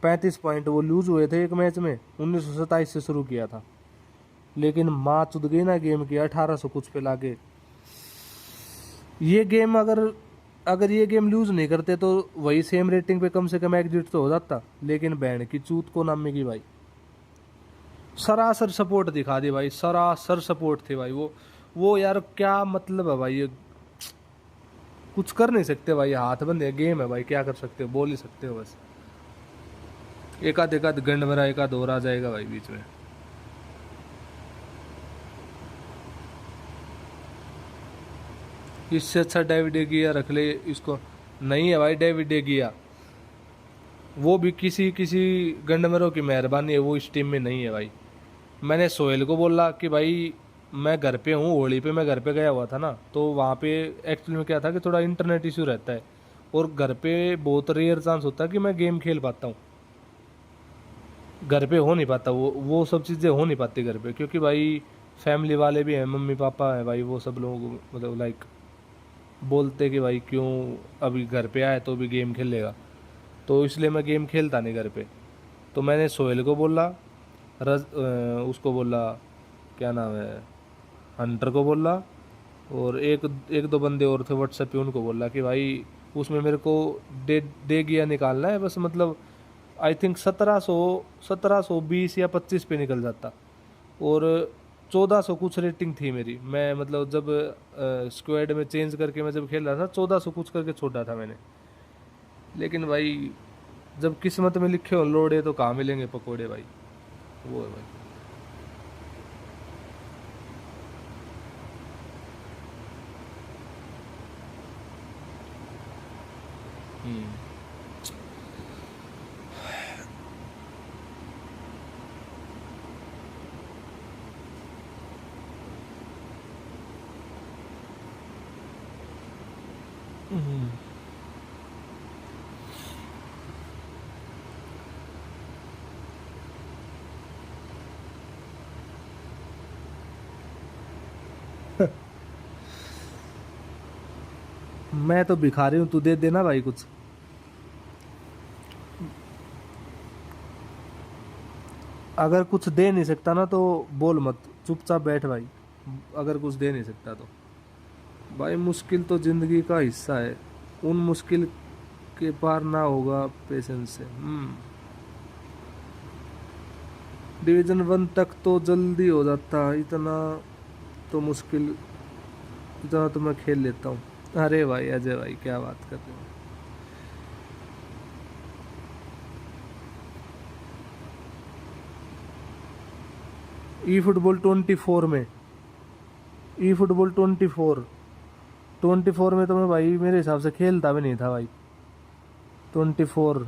35 पॉइंट वो लूज हुए थे एक मैच में, 1927 से शुरू किया था। लेकिन माँ चुद गई ना गेम की, 1800 कुछ पे लाके। ये गेम अगर ये गेम लूज नहीं करते तो वही सेम रेटिंग पे कम से कम एग्जिट तो हो जाता, लेकिन बैंड की चूत को नामे की भाई सरासर सपोर्ट दिखा दी भाई, सरासर सपोर्ट थे भाई। वो यार क्या मतलब है भाई, ये कुछ कर नहीं सकते भाई, हाथ बंद है, गेम है भाई, क्या कर सकते हो, बोल ही सकते हो बस। एक आध गंड मेरा एक आध और आ जाएगा भाई बीच में। इससे अच्छा डेविड गिया रख ले इसको, नहीं है भाई डेविड गिया, वो भी किसी गंडमरों की मेहरबानी है, वो इस टीम में नहीं है भाई। मैंने सोहेल को बोला कि भाई मैं घर पे हूँ, होली पे मैं घर पे गया हुआ था ना, तो वहाँ पे एक्चुअली में क्या था कि थोड़ा इंटरनेट इशू रहता है, और घर पे बहुत रेयर चांस होता है कि मैं गेम खेल पाता हूँ। घर पे हो नहीं पाता, वो सब चीज़ें हो नहीं पाती घर पे, क्योंकि भाई फैमिली वाले भी हैं, मम्मी पापा हैं भाई, वो सब लोग मतलब लाइक बोलते कि भाई क्यों अभी घर पे आए तो भी गेम खेलेगा, तो इसलिए मैं गेम खेलता नहीं घर पे। तो मैंने सोहेल को बोला, उसको बोला, क्या नाम है, हंटर को बोला, और एक एक दो बंदे और थे व्हाट्सएप पे, उनको बोला कि भाई उसमें मेरे को डे गिया निकालना है बस, मतलब आई थिंक 1720 या 25 पे निकल जाता, और 1400 कुछ रेटिंग थी मेरी। मैं मतलब जब स्क्वाड में चेंज करके मैं जब खेल रहा था 1400 कुछ करके छोड़ा था मैंने। लेकिन भाई जब किस्मत में लिखे हो लोड़े तो कहाँ मिलेंगे पकोड़े भाई, वो है भाई। हम्म। हम्म। मैं तो भिखारी हूँ, तू दे देना भाई कुछ। अगर कुछ दे नहीं सकता ना तो बोल मत, चुपचाप बैठ भाई, अगर कुछ दे नहीं सकता तो। भाई मुश्किल तो जिंदगी का हिस्सा है, उन मुश्किल के पार ना होगा पेशेंस से। डिवीजन 1 तक तो जल्दी हो जाता, इतना तो मुश्किल, इतना तो मैं खेल लेता हूँ। अरे भाई अजय भाई क्या बात कर रहे हो। ई फुटबॉल 24 में, ई फुटबॉल 24 में तो मैं भाई मेरे हिसाब से खेलता भी नहीं था भाई। 24,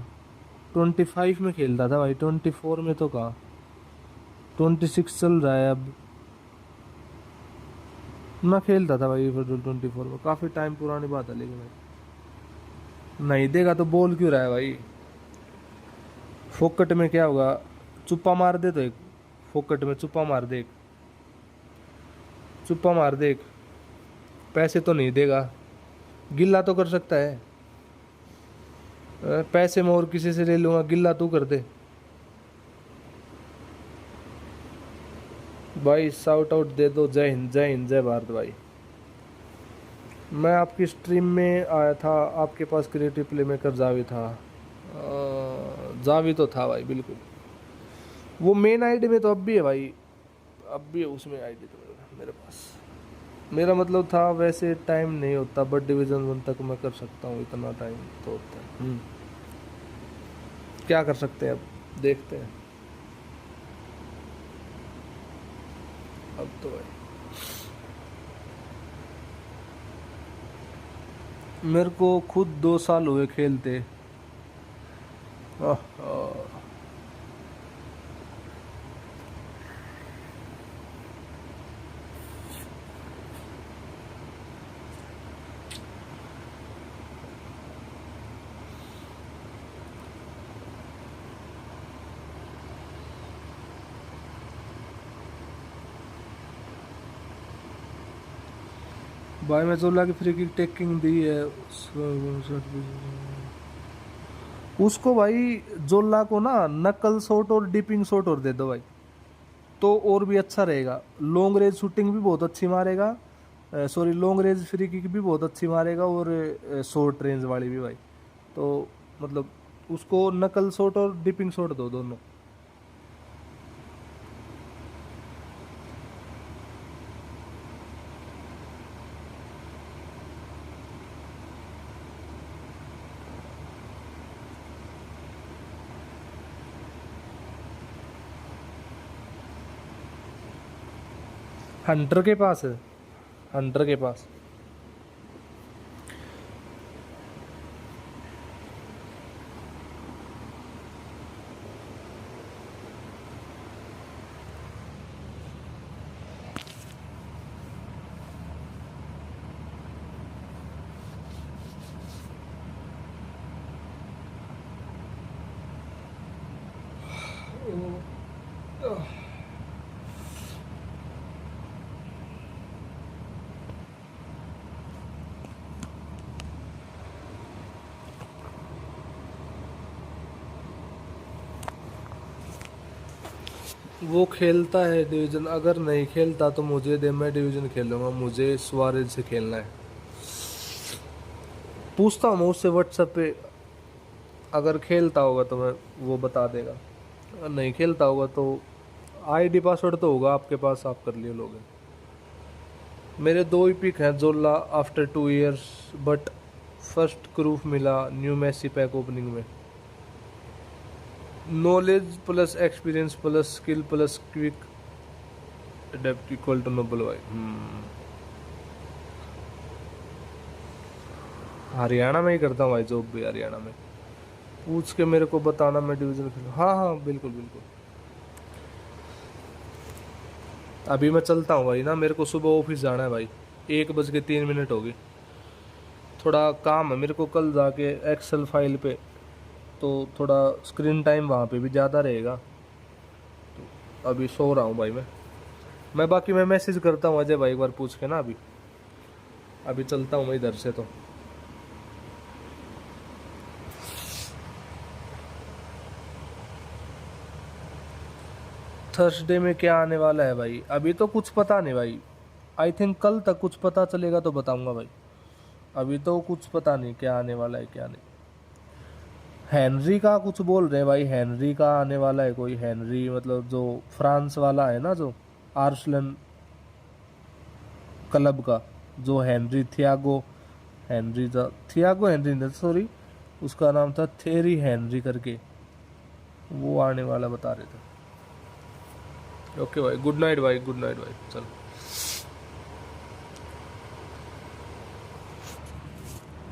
25 में खेलता था भाई, 24 में तो कहाँ, 26 चल रहा है अब। मैं खेलता था भाई ई फुटबॉल 24 में, काफ़ी टाइम पुरानी बात है, लेकिन भाई नहीं देगा तो बोल क्यों रहा है भाई। फोकट में क्या होगा, चुप्पा मार दे तो एक, फोकट में चुप्पा मार दे एक, चुप्पा मार दे एक, पैसे तो नहीं देगा, गिल्ला तो कर सकता है। पैसे मैं और किसी से ले लूँगा, गिल्ला तू कर दे भाई। शाउट आउट दे दो, जय हिंद जय हिंद जय भारत भाई। मैं आपकी स्ट्रीम में आया था, आपके पास क्रिएटिव प्ले मेकर जावी था, जावी तो था भाई बिल्कुल। वो मेन आईडी में तो अब भी है भाई, अब भी है उसमें आईडी तो मेरे पास। मेरा मतलब था वैसे टाइम नहीं होता, बट डिवीजन 1 तक मैं कर सकता हूँ, इतना टाइम तो होता है। क्या कर सकते हैं अब, देखते हैं अब तो भाई। मेरे को खुद 2 साल हुए खेलते। आह, आह। भाई मैं जोला की फ्री किक टेकिंग दी है उसको भाई, जोला को ना नकल शॉट और डिपिंग शॉट और दे दो भाई, तो और भी अच्छा रहेगा। लॉन्ग रेंज शूटिंग भी बहुत अच्छी मारेगा, sorry long range free kick भी बहुत अच्छी मारेगा, और शॉर्ट रेंज वाली भी भाई। तो मतलब उसको नकल शॉट और डिपिंग शॉट दो दोनों। 100 के पास है, 100 के पास। वो खेलता है डिवीजन, अगर नहीं खेलता तो मुझे दे, मैं डिवीजन खेलूंगा, मुझे सुआरेज से खेलना है। पूछता हूँ मैं उससे व्हाट्सएप पे, अगर खेलता होगा तो मैं वो बता देगा, अगर नहीं खेलता होगा तो आईडी पासवर्ड तो होगा आपके पास, आप कर लिए लोगे। मेरे 2 ही पिक हैं, Zola after 2 years, but first Cruyff मिला न्यू मैसी पैक ओपनिंग में। Knowledge plus experience plus skill plus quick adept equal to noble भाई। हरियाणा में ही करता हूँ भाई जॉब भी, हरियाणा में। पूछ के मेरे को बताना, मैं डिवीजन खेलूँ। हाँ हाँ बिल्कुल बिल्कुल। अभी मैं चलता हूँ भाई ना, मेरे को सुबह ऑफिस जाना है भाई, 1:03 होगी। थोड़ा काम है मेरे को कल जाके एक्सेल फाइल पे, तो थोड़ा स्क्रीन टाइम वहाँ पे भी ज़्यादा रहेगा, तो अभी सो रहा हूँ भाई मैं बाकी मैं मैसेज करता हूँ अजय भाई एक बार पूछ के ना। अभी चलता हूँ मैं इधर से। तो थर्सडे में क्या आने वाला है भाई, अभी तो कुछ पता नहीं भाई। आई थिंक कल तक कुछ पता चलेगा तो बताऊंगा भाई, अभी तो कुछ पता नहीं क्या आने वाला है क्या नहीं। हेनरी का कुछ बोल रहे हैं भाई, हेनरी का आने वाला है कोई, हेनरी मतलब जो फ्रांस वाला है ना, जो आर्सलन क्लब का, जो हेनरी थियागो हेनरी था, थियागो हेनरी नहीं, सॉरी उसका नाम था थेरी हेनरी करके, वो आने वाला बता रहे थे। ओके भाई, गुड नाइट भाई, गुड नाइट भाई, चल।